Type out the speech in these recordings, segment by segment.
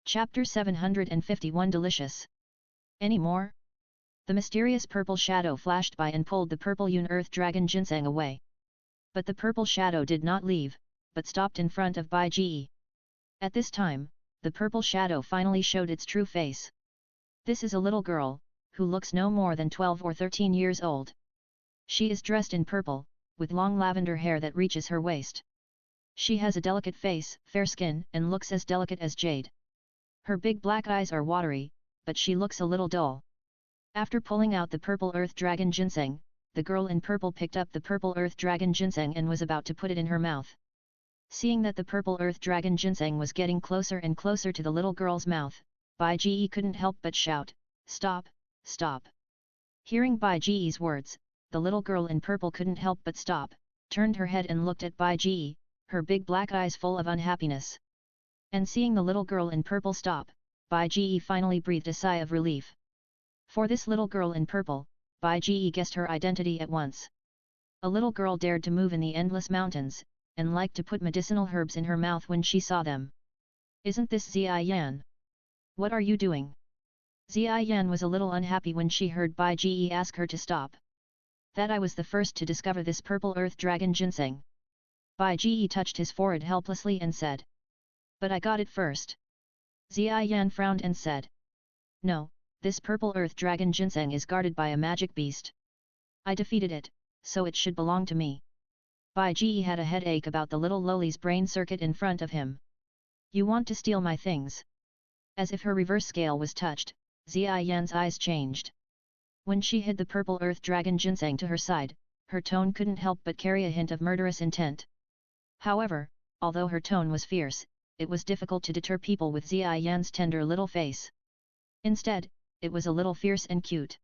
Chapter 751 Delicious. Any more? The mysterious purple shadow flashed by and pulled the purple Yun Earth Dragon Ginseng away. But the purple shadow did not leave, but stopped in front of Bai Ji. At this time, the purple shadow finally showed its true face. This is a little girl, who looks no more than 12 or 13 years old. She is dressed in purple, with long lavender hair that reaches her waist. She has a delicate face, fair skin, and looks as delicate as jade. Her big black eyes are watery, but she looks a little dull. After pulling out the purple Earth Dragon Ginseng, the girl in purple picked up the purple Earth Dragon Ginseng and was about to put it in her mouth. Seeing that the purple Earth Dragon Ginseng was getting closer and closer to the little girl's mouth, Bai Ji couldn't help but shout, "Stop, stop!" Hearing Bai Ji's words, the little girl in purple couldn't help but stop, turned her head and looked at Bai Ji, her big black eyes full of unhappiness. And seeing the little girl in purple stop, Bai Ji finally breathed a sigh of relief. For this little girl in purple, Bai Ji guessed her identity at once. A little girl dared to move in the endless mountains, and liked to put medicinal herbs in her mouth when she saw them. "Isn't this Xia Yan? What are you doing?" Xia Yan was a little unhappy when she heard Bai Ji ask her to stop. "That I was the first to discover this purple Earth Dragon Ginseng." Bai Ji touched his forehead helplessly and said. "But I got it first." Xia Yan frowned and said. "No, this purple Earth Dragon Ginseng is guarded by a magic beast. I defeated it, so it should belong to me." Bai Ji had a headache about the little lowly's brain circuit in front of him. "You want to steal my things?" As if her reverse scale was touched, Xia Yan's eyes changed. When she hid the purple Earth Dragon Ginseng to her side, her tone couldn't help but carry a hint of murderous intent. However, although her tone was fierce, it was difficult to deter people with Xia Yan's tender little face. Instead, it was a little fierce and cute.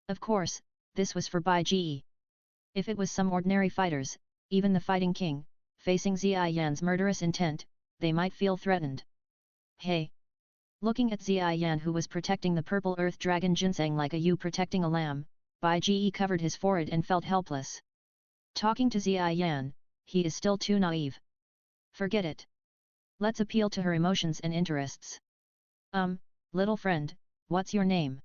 Of course, this was for Bai Ji. If it was some ordinary fighters, even the fighting king, facing Xia Yan's murderous intent, they might feel threatened. "Hey!" Looking at Xia Yan who was protecting the purple Earth Dragon Ginseng like a ewe protecting a lamb, Bai Ji covered his forehead and felt helpless. Talking to Xia Yan, he is still too naive. Forget it. Let's appeal to her emotions and interests. Little friend, what's your name?"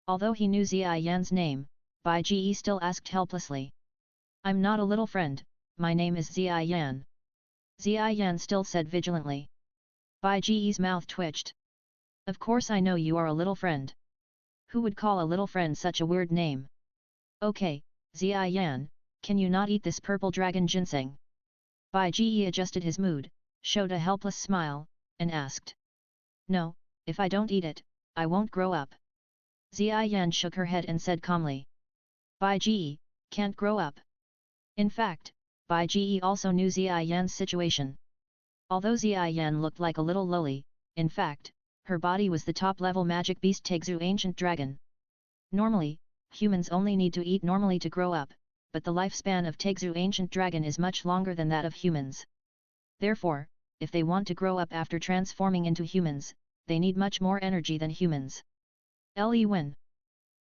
Although he knew Xia Yan's name, Bai Ji still asked helplessly. "I'm not a little friend, my name is Xia Yan." Xia Yan still said vigilantly. Bai Ji's mouth twitched. "Of course I know you are a little friend. Who would call a little friend such a weird name?" "Okay, Xia Yan, can you not eat this purple dragon ginseng?" Bai Ji adjusted his mood, showed a helpless smile, and asked. "No, if I don't eat it, I won't grow up." Xia Yan shook her head and said calmly. "Bai Ji, can't grow up." In fact, Bai Ji also knew Xia Yan's situation. Although Xia Yan looked like a little lowly, in fact, her body was the top-level magic beast Tegzu Ancient Dragon. Normally, humans only need to eat normally to grow up, but the lifespan of Tegzu Ancient Dragon is much longer than that of humans. Therefore, if they want to grow up after transforming into humans, they need much more energy than humans. Wen.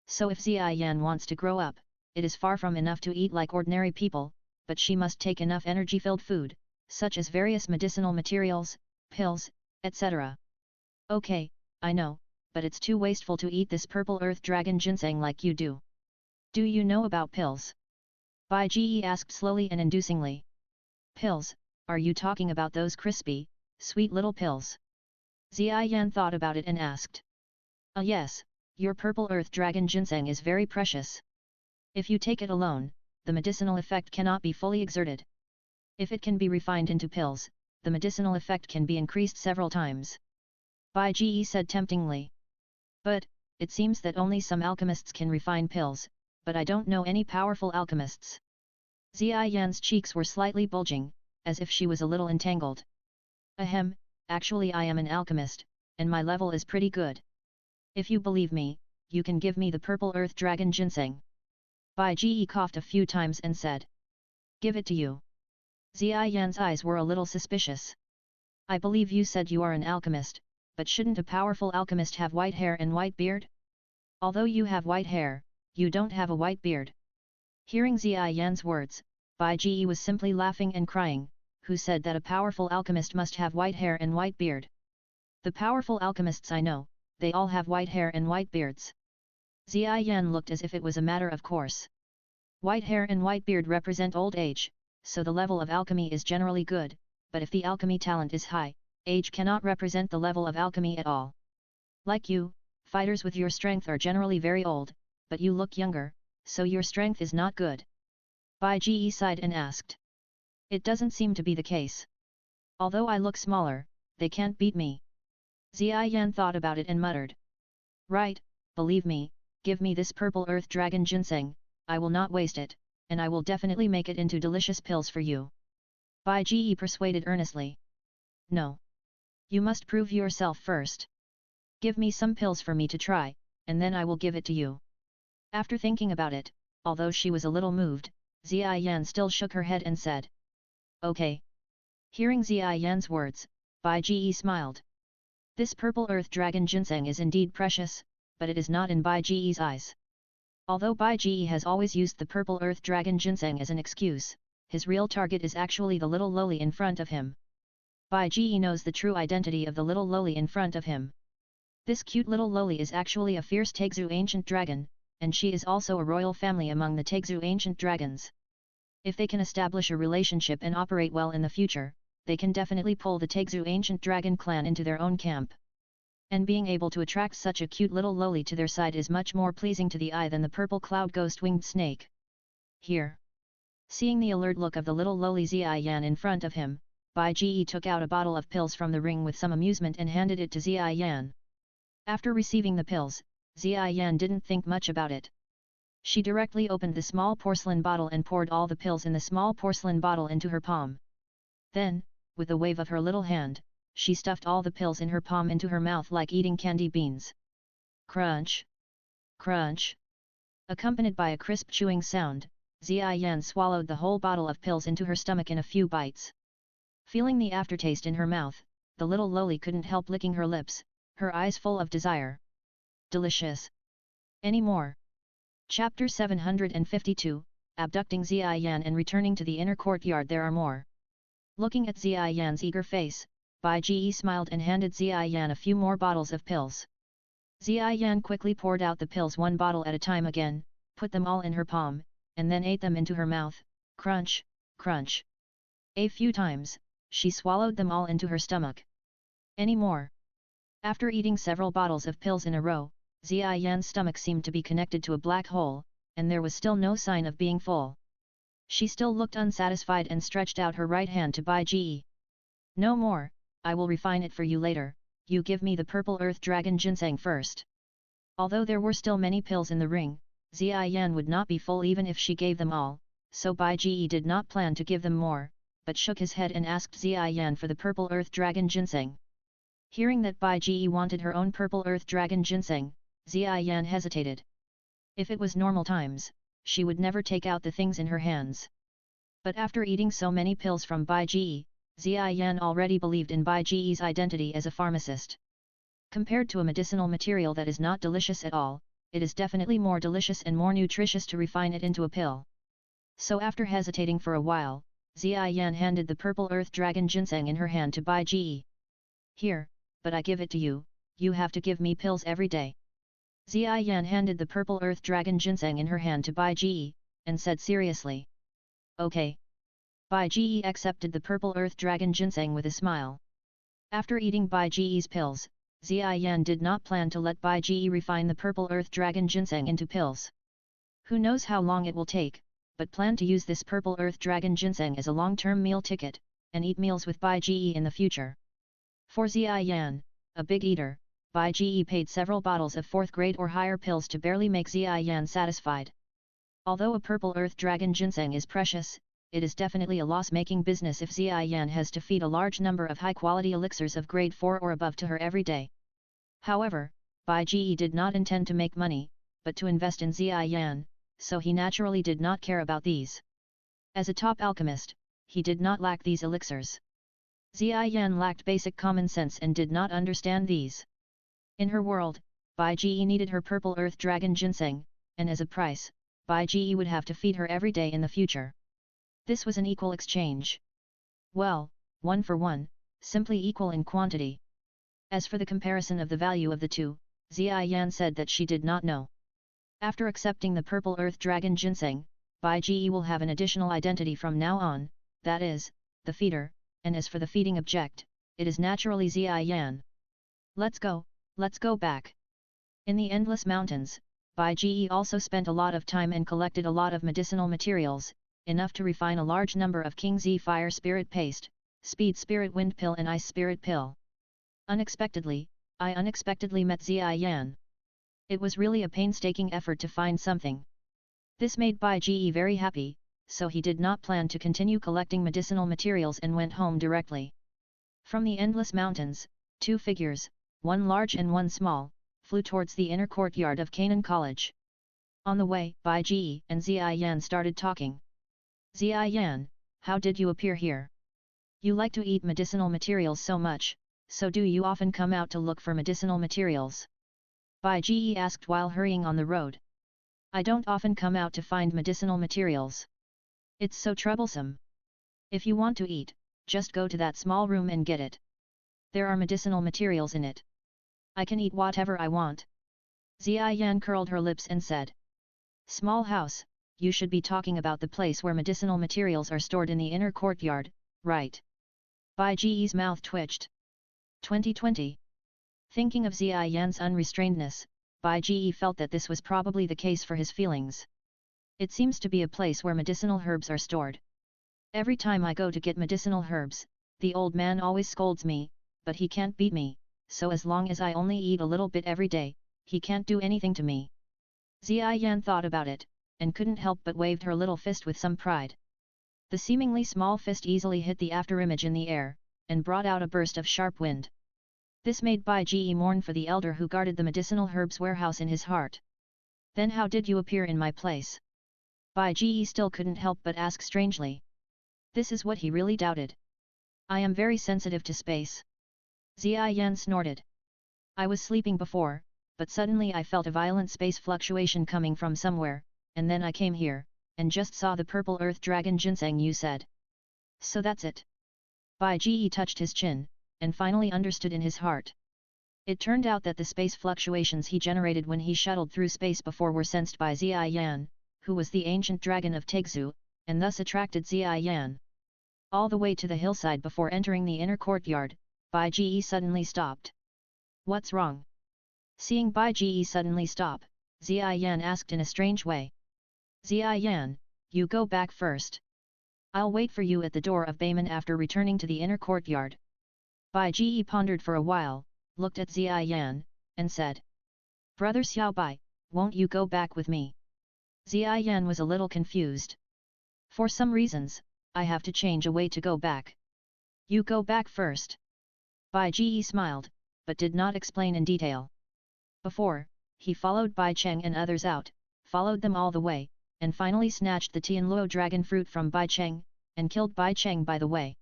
So if Xia Yan wants to grow up, it is far from enough to eat like ordinary people, but she must take enough energy-filled food, such as various medicinal materials, pills, etc. "Okay, I know, but it's too wasteful to eat this purple Earth Dragon Ginseng like you do. Do you know about pills?" Bai Ji asked slowly and inducingly. "Pills, are you talking about those crispy, sweet little pills?" Xia Yan thought about it and asked. Yes, your purple Earth Dragon Ginseng is very precious. If you take it alone, the medicinal effect cannot be fully exerted. If it can be refined into pills, the medicinal effect can be increased several times." Bai Ji said temptingly. "But, it seems that only some alchemists can refine pills, but I don't know any powerful alchemists." Xia Yan's cheeks were slightly bulging, as if she was a little entangled. "Ahem, actually I am an alchemist, and my level is pretty good. If you believe me, you can give me the purple Earth Dragon Ginseng." Bai Ji coughed a few times and said. "Give it to you." Xia Yan's eyes were a little suspicious. "I believe you said you are an alchemist, but shouldn't a powerful alchemist have white hair and white beard? Although you have white hair, you don't have a white beard." Hearing Xia Yan's words, Bai Ji was simply laughing and crying. Who said that a powerful alchemist must have white hair and white beard? The powerful alchemists I know, they all have white hair and white beards. Ziyan looked as if it was a matter of course. White hair and white beard represent old age, so the level of alchemy is generally good, but if the alchemy talent is high, age cannot represent the level of alchemy at all. Like you, fighters with your strength are generally very old, but you look younger, so your strength is not good. Bai Ji sighed and asked. It doesn't seem to be the case. Although I look smaller, they can't beat me. Ziyan thought about it and muttered. Right, believe me, give me this purple earth dragon ginseng, I will not waste it, and I will definitely make it into delicious pills for you. Bai Ji persuaded earnestly. No. You must prove yourself first. Give me some pills for me to try, and then I will give it to you. After thinking about it, although she was a little moved, Ziyan still shook her head and said. Okay. Hearing Ziyan's words, Bai Ji smiled. This purple earth dragon ginseng is indeed precious, but it is not in Bai Ji's eyes. Although Bai Ji has always used the purple earth dragon ginseng as an excuse, his real target is actually the little lowly in front of him. Bai Ji knows the true identity of the little lowly in front of him. This cute little lowly is actually a fierce Taixu ancient dragon, and she is also a royal family among the Taixu ancient dragons. If they can establish a relationship and operate well in the future, they can definitely pull the Taixu ancient dragon clan into their own camp. And being able to attract such a cute little lowly to their side is much more pleasing to the eye than the purple cloud ghost winged snake. Here. Seeing the alert look of the little lowly Ziyan in front of him, Bai Ji took out a bottle of pills from the ring with some amusement and handed it to Ziyan. After receiving the pills, Ziyan didn't think much about it. She directly opened the small porcelain bottle and poured all the pills in the small porcelain bottle into her palm. Then, with a wave of her little hand, she stuffed all the pills in her palm into her mouth like eating candy beans. Crunch! Crunch! Accompanied by a crisp chewing sound, Ziyan swallowed the whole bottle of pills into her stomach in a few bites. Feeling the aftertaste in her mouth, the little lowly couldn't help licking her lips, her eyes full of desire. Delicious! Any more? Chapter 752, Abducting Ziyan and returning to the inner courtyard. There are more. Looking at Ziyan's eager face, Bai Ji smiled and handed Ziyan a few more bottles of pills. Ziyan quickly poured out the pills one bottle at a time again, put them all in her palm, and then ate them into her mouth, crunch, crunch. A few times, she swallowed them all into her stomach. Any more? After eating several bottles of pills in a row, Ziyan's stomach seemed to be connected to a black hole, and there was still no sign of being full. She still looked unsatisfied and stretched out her right hand to Bai Ji. No more, I will refine it for you later, you give me the purple earth dragon ginseng first. Although there were still many pills in the ring, Ziyan would not be full even if she gave them all, so Bai Ji did not plan to give them more, but shook his head and asked Ziyan for the purple earth dragon ginseng. Hearing that Bai Ji wanted her own purple earth dragon ginseng, Ziyan hesitated. If it was normal times, she would never take out the things in her hands. But after eating so many pills from Bai Ji, Ziyan already believed in Bai Ji's identity as a pharmacist. Compared to a medicinal material that is not delicious at all, it is definitely more delicious and more nutritious to refine it into a pill. So after hesitating for a while, Ziyan handed the purple earth dragon ginseng in her hand to Bai Ji. Here, but I give it to you, you have to give me pills every day. Ziyan handed the purple earth dragon ginseng in her hand to Bai Ji, and said seriously. Okay. Bai Ji accepted the purple earth dragon ginseng with a smile. After eating Bai Ji's pills, Ziyan did not plan to let Bai Ji refine the purple earth dragon ginseng into pills. Who knows how long it will take, but plan to use this purple earth dragon ginseng as a long-term meal ticket, and eat meals with Bai Ji in the future. For Ziyan, a big eater, Bai Ji paid several bottles of 4th grade or higher pills to barely make Ziyan satisfied. Although a purple earth dragon ginseng is precious, it is definitely a loss-making business if Ziyan has to feed a large number of high-quality elixirs of grade 4 or above to her every day. However, Bai Ji did not intend to make money, but to invest in Ziyan, so he naturally did not care about these. As a top alchemist, he did not lack these elixirs. Ziyan lacked basic common sense and did not understand these. In her world, Bai Ji needed her purple earth dragon ginseng, and as a price, Bai Ji would have to feed her every day in the future. This was an equal exchange. Well, 1 for 1, simply equal in quantity. As for the comparison of the value of the two, Ziyi Yan said that she did not know. After accepting the purple earth dragon ginseng, Bai Ji will have an additional identity from now on, that is, the feeder, and as for the feeding object, it is naturally Ziyi Yan. Let's go back. In the endless mountains, Bai Ji also spent a lot of time and collected a lot of medicinal materials, enough to refine a large number of King Z Fire Spirit Paste, Speed Spirit Wind Pill and Ice Spirit Pill. Unexpectedly, I unexpectedly met Ziyi Yan. It was really a painstaking effort to find something. This made Bai Ji very happy, so he did not plan to continue collecting medicinal materials and went home directly. From the endless mountains, two figures, one large and one small, flew towards the inner courtyard of Canaan College. On the way, Bai Ji and Ziyi Yan started talking. Ziyi Yan, how did you appear here? You like to eat medicinal materials so much, so do you often come out to look for medicinal materials? Bai Ji asked while hurrying on the road. I don't often come out to find medicinal materials. It's so troublesome. If you want to eat, just go to that small room and get it. There are medicinal materials in it. I can eat whatever I want. Ziyi Yan curled her lips and said. Small house, you should be talking about the place where medicinal materials are stored in the inner courtyard, right? Bai Ji's mouth twitched. 2020. Thinking of Ziyi Yan's unrestrainedness, Bai Ji felt that this was probably the case for his feelings. It seems to be a place where medicinal herbs are stored. Every time I go to get medicinal herbs, the old man always scolds me, but he can't beat me, so as long as I only eat a little bit every day, he can't do anything to me. Ziyi Yan thought about it, and couldn't help but waved her little fist with some pride. The seemingly small fist easily hit the afterimage in the air, and brought out a burst of sharp wind. This made Bai Ji mourn for the elder who guarded the medicinal herbs warehouse in his heart. Then how did you appear in my place? Bai Ji still couldn't help but ask strangely. This is what he really doubted. I am very sensitive to space. Ziyi Yan snorted. I was sleeping before, but suddenly I felt a violent space fluctuation coming from somewhere, and then I came here, and just saw the purple earth dragon ginseng you said. So that's it. Bai Ji touched his chin, and finally understood in his heart. It turned out that the space fluctuations he generated when he shuttled through space before were sensed by Ziyi Yan, who was the ancient dragon of Tegzu, and thus attracted Ziyi Yan. All the way to the hillside before entering the inner courtyard, Bai Ji suddenly stopped. What's wrong? Seeing Bai Ji suddenly stop, Ziyi Yan asked in a strange way. Ziyi Yan, you go back first. I'll wait for you at the door of Beiman after returning to the inner courtyard. Bai Ji pondered for a while, looked at Ziyi Yan, and said. Brother Xiao Bai, won't you go back with me? Ziyi Yan was a little confused. For some reasons, I have to change a way to go back. You go back first. Bai Ji smiled, but did not explain in detail. Before, he followed Bai Cheng and others out, followed them all the way, and finally snatched the Tianluo dragon fruit from Bai Cheng, and killed Bai Cheng by the way.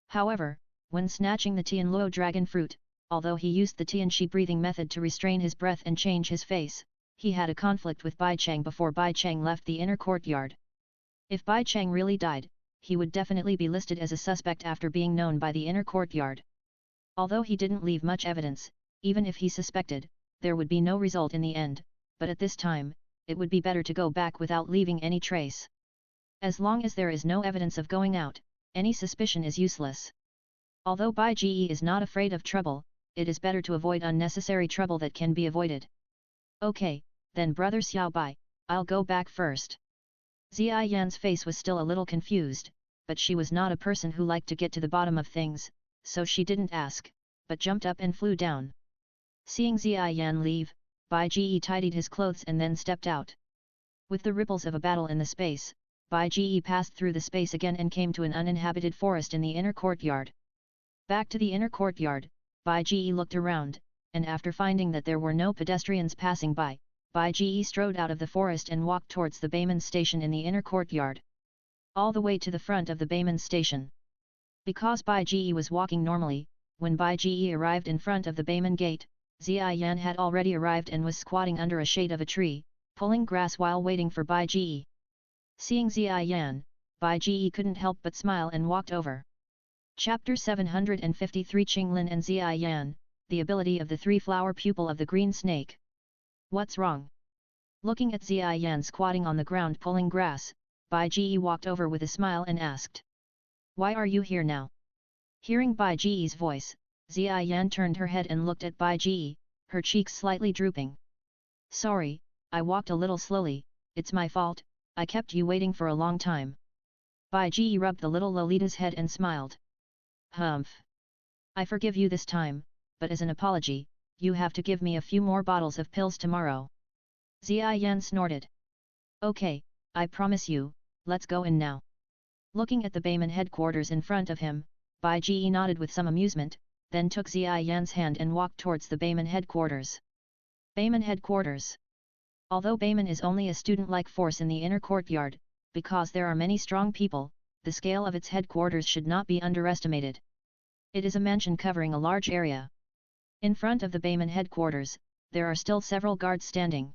However, when snatching the Tianluo dragon fruit, although he used the Tianxi breathing method to restrain his breath and change his face, he had a conflict with Bai Cheng before Bai Cheng left the inner courtyard. If Bai Cheng really died, he would definitely be listed as a suspect after being known by the inner courtyard. Although he didn't leave much evidence, even if he suspected, there would be no result in the end, but at this time, it would be better to go back without leaving any trace. As long as there is no evidence of going out, any suspicion is useless. Although Bai Ji is not afraid of trouble, it is better to avoid unnecessary trouble that can be avoided. Okay, then brother Xiao Bai, I'll go back first. Ziyi Yan's face was still a little confused, but she was not a person who liked to get to the bottom of things, so she didn't ask, but jumped up and flew down. Seeing Ziyi Yan leave, Bai Ji tidied his clothes and then stepped out. With the ripples of a battle in the space, Bai Ji passed through the space again and came to an uninhabited forest in the inner courtyard. Back to the inner courtyard, Bai Ji looked around, and after finding that there were no pedestrians passing by, Bai Ji strode out of the forest and walked towards the Beiman station in the inner courtyard. All the way to the front of the Beiman station. Because Bai Ji was walking normally, when Bai Ji arrived in front of the Beiman gate, Ziyi Yan had already arrived and was squatting under a shade of a tree, pulling grass while waiting for Bai Ji. Seeing Ziyi Yan, Bai Ji couldn't help but smile and walked over. Chapter 753 Qinglin and Ziyi Yan, the ability of the three-flower pupil of the green snake. What's wrong? Looking at Zia Yan squatting on the ground pulling grass, Bai Ji walked over with a smile and asked. Why are you here now? Hearing Bai Ji's voice, Zia Yan turned her head and looked at Bai Ji, her cheeks slightly drooping. Sorry, I walked a little slowly, it's my fault, I kept you waiting for a long time. Bai Ji rubbed the little Lolita's head and smiled. Humph. I forgive you this time, but as an apology, you have to give me a few more bottles of pills tomorrow. Zia Yan snorted. Okay, I promise you, let's go in now. Looking at the Bayman headquarters in front of him, Bai Ji nodded with some amusement, then took Zia Yan's hand and walked towards the Bayman headquarters. Bayman headquarters. Although Bayman is only a student-like force in the inner courtyard, because there are many strong people, the scale of its headquarters should not be underestimated. It is a mansion covering a large area. In front of the Bayman headquarters, there are still several guards standing.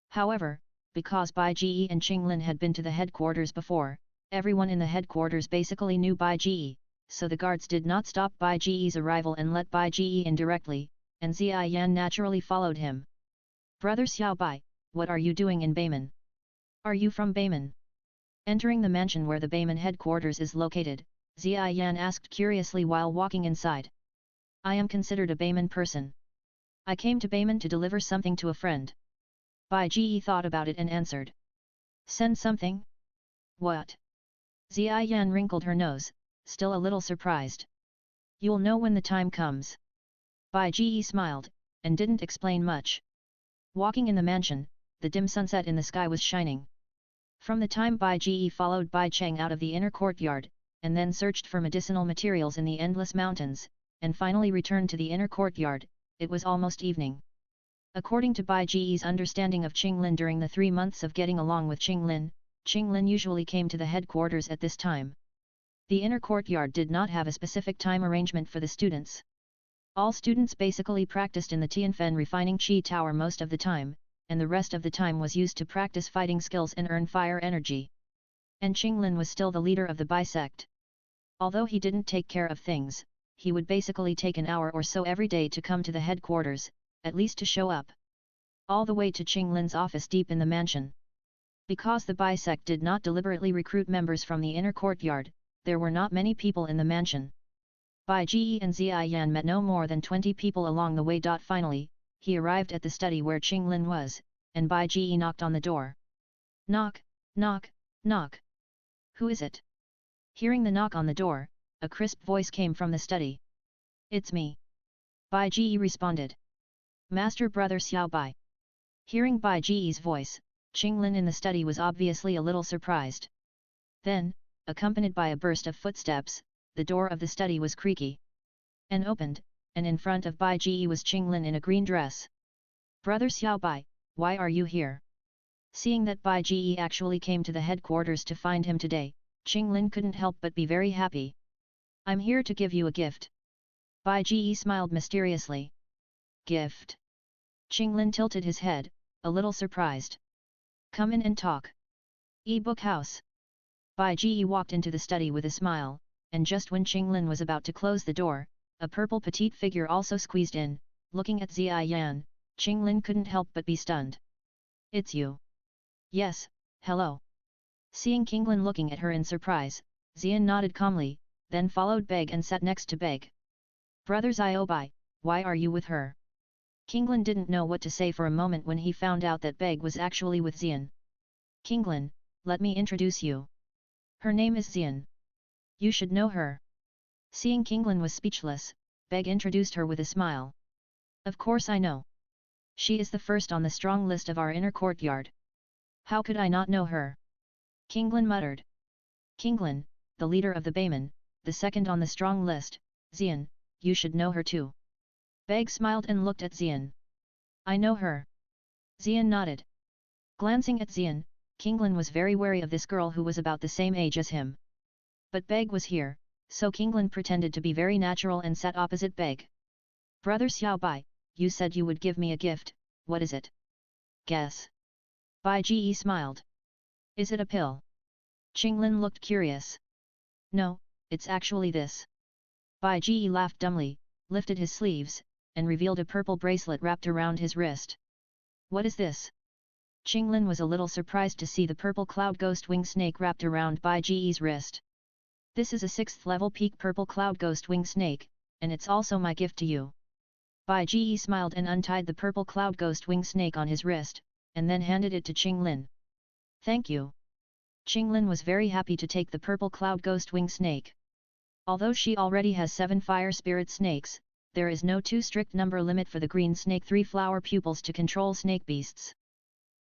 However, because Bai Ji and Qinglin had been to the headquarters before, everyone in the headquarters basically knew Bai Ji, so the guards did not stop Bai Ji's arrival and let Bai Ji in directly, and Zia Yan naturally followed him. Brother Xiao Bai, what are you doing in Bayman? Are you from Bayman? Entering the mansion where the Bayman headquarters is located, Zia Yan asked curiously while walking inside. I am considered a Bayman person. I came to Bayman to deliver something to a friend. Bai Ji thought about it and answered. Send something? What? Zia Yan wrinkled her nose, still a little surprised. You'll know when the time comes. Bai Ji smiled, and didn't explain much. Walking in the mansion, the dim sunset in the sky was shining. From the time Bai Ji followed Bai Cheng out of the inner courtyard, and then searched for medicinal materials in the endless mountains, and finally returned to the inner courtyard, it was almost evening. According to Bai Ji's understanding of Qinglin during the 3 months of getting along with Qinglin, Qinglin usually came to the headquarters at this time. The inner courtyard did not have a specific time arrangement for the students. All students basically practiced in the Tianfen refining Qi Tower most of the time, and the rest of the time was used to practice fighting skills and earn fire energy. And Qinglin was still the leader of the Bai sect. Although he didn't take care of things, he would basically take an hour or so every day to come to the headquarters, at least to show up. All the way to Qinglin's office deep in the mansion. Because the Bai sect did not deliberately recruit members from the inner courtyard, there were not many people in the mansion. Bai Ji and Zia Yan met no more than 20 people along the way. Finally, he arrived at the study where Qinglin was, and Bai Ji knocked on the door. Knock, knock, knock. Who is it? Hearing the knock on the door, a crisp voice came from the study. It's me. Bai Ji responded. Master Brother Xiao Bai. Hearing Bai Ji's voice, Qinglin in the study was obviously a little surprised. Then, accompanied by a burst of footsteps, the door of the study was creaky and opened, and in front of Bai Ji was Qinglin in a green dress. Brother Xiao Bai, why are you here? Seeing that Bai Ji actually came to the headquarters to find him today, Qinglin couldn't help but be very happy. I'm here to give you a gift. Bai Ji smiled mysteriously. Gift? Qinglin tilted his head, a little surprised. Come in and talk. E-book house. Bai Ji walked into the study with a smile, and just when Qinglin was about to close the door, a purple petite figure also squeezed in. Looking at Zia Yan, Qinglin couldn't help but be stunned. It's you. Yes, hello. Seeing Qinglin looking at her in surprise, Zian nodded calmly, then followed Beg and sat next to Beg. Brother Xiao Bai, why are you with her? Qinglin didn't know what to say for a moment when he found out that Beg was actually with Zian. Qinglin, let me introduce you. Her name is Zian. You should know her. Seeing Qinglin was speechless, Beg introduced her with a smile. Of course I know. She is the first on the strong list of our inner courtyard. How could I not know her? Qinglin muttered. Qinglin, the leader of the Bayman, the second on the strong list, Zian, you should know her too. Beg smiled and looked at Zian. I know her. Zian nodded. Glancing at Zian, Qinglin was very wary of this girl who was about the same age as him. But Beg was here, so Qinglin pretended to be very natural and sat opposite Beg. Brother Xiao Bai, you said you would give me a gift, what is it? Guess. Bai Ji smiled. Is it a pill? Qinglin looked curious. No, it's actually this. Bai Ji laughed dumbly, lifted his sleeves, and revealed a purple bracelet wrapped around his wrist. What is this? Qinglin was a little surprised to see the purple cloud ghost wing snake wrapped around Bai Ji's wrist. This is a 6th level peak purple cloud ghost wing snake, and it's also my gift to you. Bai Ji smiled and untied the purple cloud ghost wing snake on his wrist, and then handed it to Qinglin. Thank you. Qinglin was very happy to take the purple cloud ghost wing snake. Although she already has 7 fire spirit snakes, there is no too strict number limit for the green snake 3 flower pupils to control snake beasts.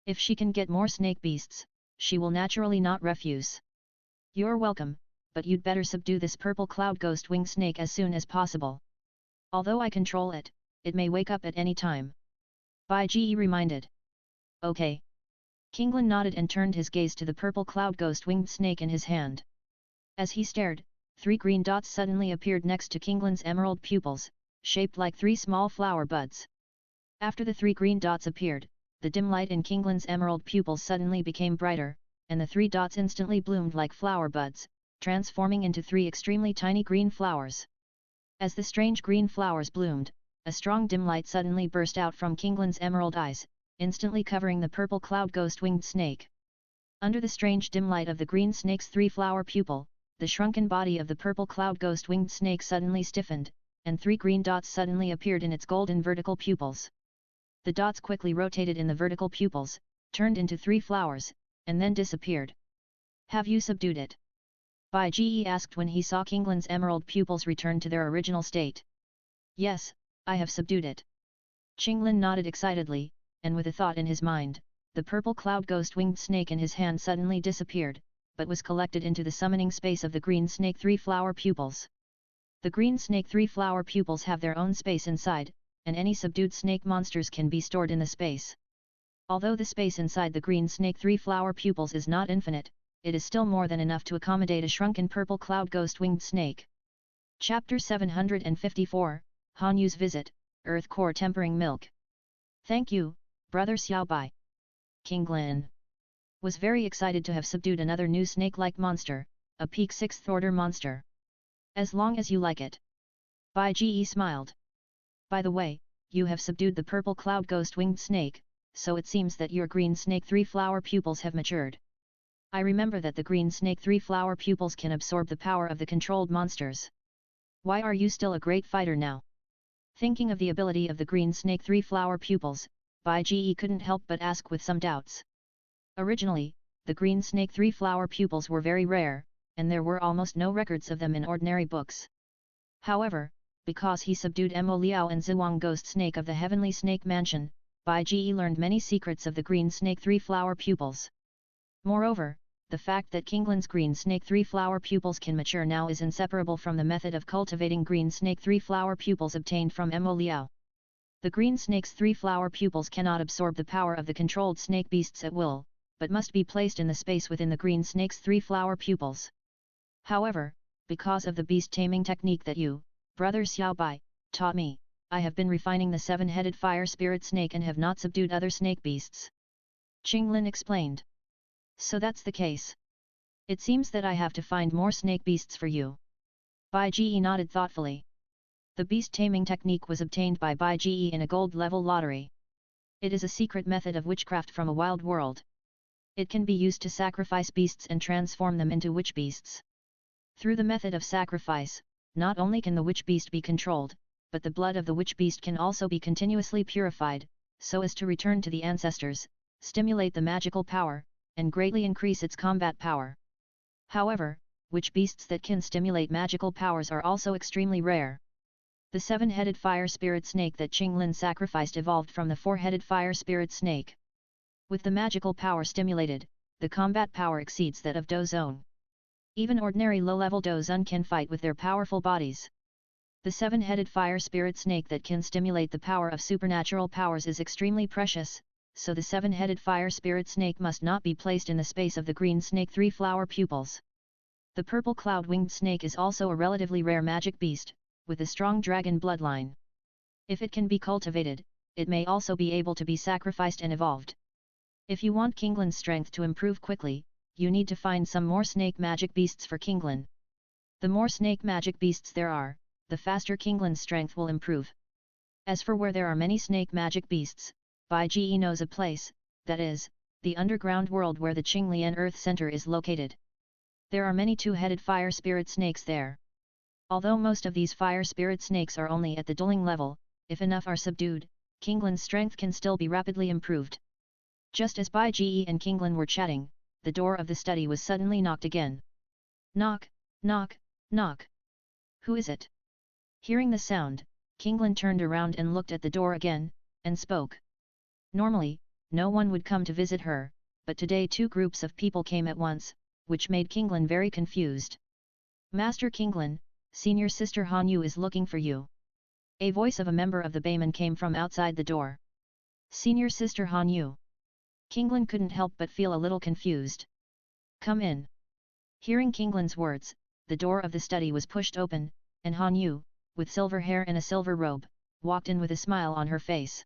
If she can get more snake beasts, she will naturally not refuse. You're welcome, but you'd better subdue this purple cloud ghost wing snake as soon as possible. Although I control it, it may wake up at any time. Bai Ji reminded. Okay. Qinglin nodded and turned his gaze to the purple cloud ghost winged snake in his hand. As he stared, 3 green dots suddenly appeared next to Qinglin's emerald pupils, shaped like 3 small flower buds. After the 3 green dots appeared, the dim light in Qinglin's emerald pupils suddenly became brighter, and the 3 dots instantly bloomed like flower buds, transforming into 3 extremely tiny green flowers. As the strange green flowers bloomed, a strong dim light suddenly burst out from Qinglin's emerald eyes, instantly covering the purple cloud ghost winged snake. Under the strange dim light of the green snake's 3 flower pupil, the shrunken body of the purple cloud ghost winged snake suddenly stiffened, and 3 green dots suddenly appeared in its golden vertical pupils. The dots quickly rotated in the vertical pupils, turned into 3 flowers, and then disappeared. Have you subdued it? Bai Ji asked when he saw Qinglin's emerald pupils return to their original state. Yes, I have subdued it. Qinglin nodded excitedly, and with a thought in his mind, the purple cloud ghost winged snake in his hand suddenly disappeared, but was collected into the summoning space of the green snake 3 flower pupils. The green snake 3 flower pupils have their own space inside, and any subdued snake monsters can be stored in the space. Although the space inside the green snake 3 flower pupils is not infinite, it is still more than enough to accommodate a shrunken purple cloud ghost winged snake. Chapter 754, Han Yu's Visit, Earth Core Tempering Milk. Thank you, Brother Xiaobai. Qinglin was very excited to have subdued another new snake-like monster, a peak 6th order monster. As long as you like it. Bai Ji smiled. By the way, you have subdued the purple cloud ghost winged snake, so it seems that your green snake 3 flower pupils have matured. I remember that the green snake 3 flower pupils can absorb the power of the controlled monsters. Why are you still a great fighter now? Thinking of the ability of the green snake 3 flower pupils, Bai Ji couldn't help but ask with some doubts. Originally, the green snake 3 flower pupils were very rare, and there were almost no records of them in ordinary books. However, because he subdued Mo Liao and Ziwang ghost snake of the heavenly snake mansion, Bai Ji learned many secrets of the green snake 3 flower pupils. Moreover, the fact that Qinglin's green snake 3 flower pupils can mature now is inseparable from the method of cultivating green snake 3 flower pupils obtained from Mo Liao. The green snake's 3 flower pupils cannot absorb the power of the controlled snake beasts at will, but must be placed in the space within the green snake's 3 flower pupils. However, because of the beast taming technique that you, Brother Xiaobai, taught me, I have been refining the 7-headed fire spirit snake and have not subdued other snake beasts. Qinglin explained. So that's the case. It seems that I have to find more snake beasts for you. Bai Ji nodded thoughtfully. The beast taming technique was obtained by Bai Ji in a gold level lottery. It is a secret method of witchcraft from a wild world. It can be used to sacrifice beasts and transform them into witch beasts. Through the method of sacrifice, not only can the witch beast be controlled, but the blood of the witch beast can also be continuously purified, so as to return to the ancestors, stimulate the magical power, and greatly increase its combat power. However, witch beasts that can stimulate magical powers are also extremely rare. The 7-headed fire spirit snake that Qinglin sacrificed evolved from the 4-headed fire spirit snake. With the magical power stimulated, the combat power exceeds that of Douzone. Even ordinary low-level Douzone can fight with their powerful bodies. The 7-headed fire spirit snake that can stimulate the power of supernatural powers is extremely precious, so the 7-headed fire spirit snake must not be placed in the space of the green snake 3 flower pupils. The purple cloud-winged snake is also a relatively rare magic beast, with a strong dragon bloodline. If it can be cultivated, it may also be able to be sacrificed and evolved. If you want Qinglin's strength to improve quickly, you need to find some more snake magic beasts for Qinglin. The more snake magic beasts there are, the faster Qinglin's strength will improve. As for where there are many snake magic beasts, Bai Ji knows a place, that is, the underground world where the Qinglian Earth Center is located. There are many two-headed fire spirit snakes there. Although most of these fire spirit snakes are only at the dulling level, if enough are subdued, Qinglin's strength can still be rapidly improved. Just as Bai Ji and Qinglin were chatting, the door of the study was suddenly knocked again. Knock, knock, knock. Who is it? Hearing the sound, Qinglin turned around and looked at the door again, and spoke. Normally, no one would come to visit her, but today two groups of people came at once, which made Qinglin very confused. Master Qinglin, senior sister Han Yu is looking for you. A voice of a member of the Bayman came from outside the door. Senior sister Han Yu. Qinglin couldn't help but feel a little confused. Come in. Hearing Qinglin's words, the door of the study was pushed open, and Han Yu, with silver hair and a silver robe, walked in with a smile on her face.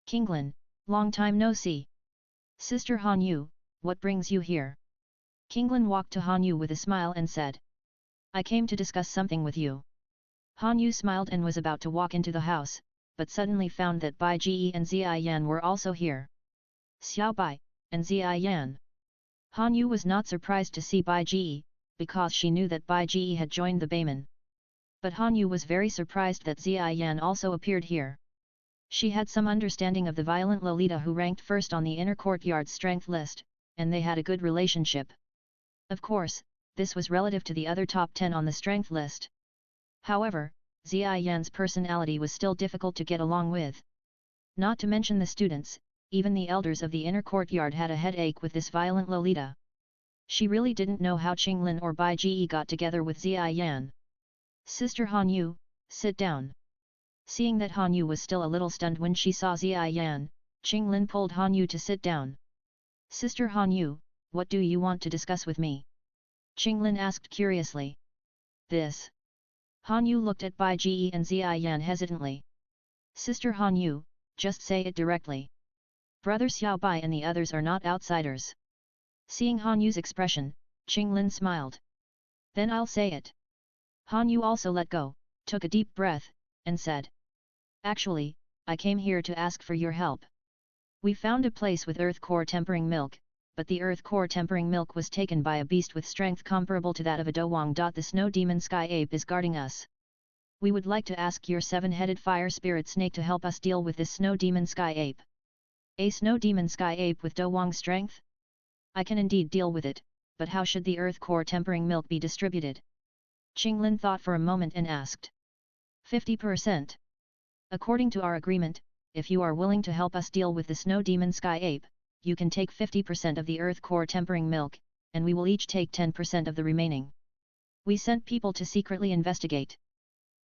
Qinglin, long time no see. Sister Han Yu, what brings you here? Qinglin walked to Han Yu with a smile and said. I came to discuss something with you. Han Yu smiled and was about to walk into the house, but suddenly found that Bai Ji and Ziai Yan were also here. Xiao Bai, and Ziai Yan. Han Yu was not surprised to see Bai Ji, because she knew that Bai Ji had joined the Bayman. But Han Yu was very surprised that Ziai Yan also appeared here. She had some understanding of the violent Lolita who ranked first on the inner courtyard strength list, and they had a good relationship. Of course, this was relative to the other top 10 on the strength list. However, Ziai Yan's personality was still difficult to get along with. Not to mention the students, even the elders of the inner courtyard had a headache with this violent Lolita. She really didn't know how Qinglin or Bai Ji got together with Ziai Yan. Sister Han Yu, sit down. Seeing that Han Yu was still a little stunned when she saw Ziai Yan, Qinglin pulled Han Yu to sit down. Sister Han Yu, what do you want to discuss with me? Qinglin asked curiously. This. Han Yu looked at Bai Ji and Ziai Yan hesitantly. Sister Han Yu, just say it directly. Brother Xiao Bai and the others are not outsiders. Seeing Han Yu's expression, Qinglin smiled. Then I'll say it. Han Yu also let go, took a deep breath, and said. Actually, I came here to ask for your help. We found a place with earth core tempering milk, but the earth core tempering milk was taken by a beast with strength comparable to that of a Douluo. The snow demon sky ape is guarding us. We would like to ask your seven-headed fire spirit snake to help us deal with this snow demon sky ape. A snow demon sky ape with Douluo strength? I can indeed deal with it, but how should the earth core tempering milk be distributed? Qinglin thought for a moment and asked. 50%. According to our agreement, if you are willing to help us deal with the snow demon sky ape, you can take 50% of the earth core tempering milk, and we will each take 10% of the remaining. We sent people to secretly investigate.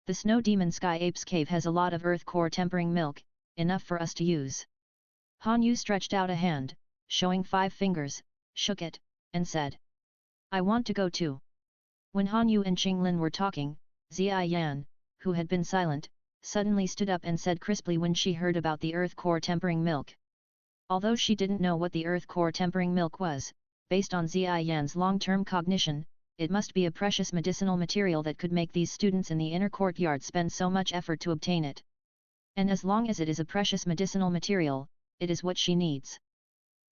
The snow demon sky ape's cave has a lot of earth core tempering milk, enough for us to use. Han Yu stretched out a hand, showing 5 fingers, shook it, and said. I want to go too. When Han Yu and Qinglin were talking, Ziai Yan, who had been silent, suddenly stood up and said crisply when she heard about the earth core tempering milk. Although she didn't know what the earth core tempering milk was, based on Ziai Yan's long-term cognition, it must be a precious medicinal material that could make these students in the inner courtyard spend so much effort to obtain it. And as long as it is a precious medicinal material, it is what she needs.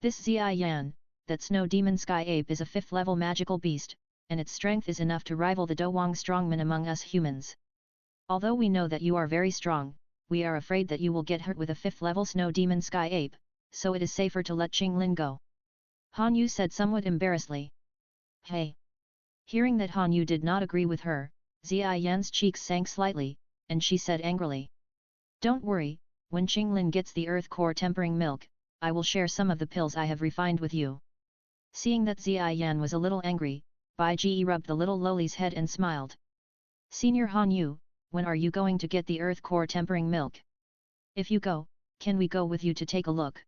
This Ziai Yan, that snow demon sky ape is a 5th level magical beast, and its strength is enough to rival the Douluo strongman among us humans. Although we know that you are very strong, we are afraid that you will get hurt with a 5th level snow demon sky ape, so it is safer to let Qinglin go. Han Yu said somewhat embarrassedly. Hey! Hearing that Han Yu did not agree with her, Ziai Yan's cheeks sank slightly, and she said angrily. Don't worry, when Qinglin gets the earth core tempering milk, I will share some of the pills I have refined with you. Seeing that Ziai Yan was a little angry, Bai Ji rubbed the little loli's head and smiled. Senior Han Yu, when are you going to get the earth core tempering milk? If you go, can we go with you to take a look?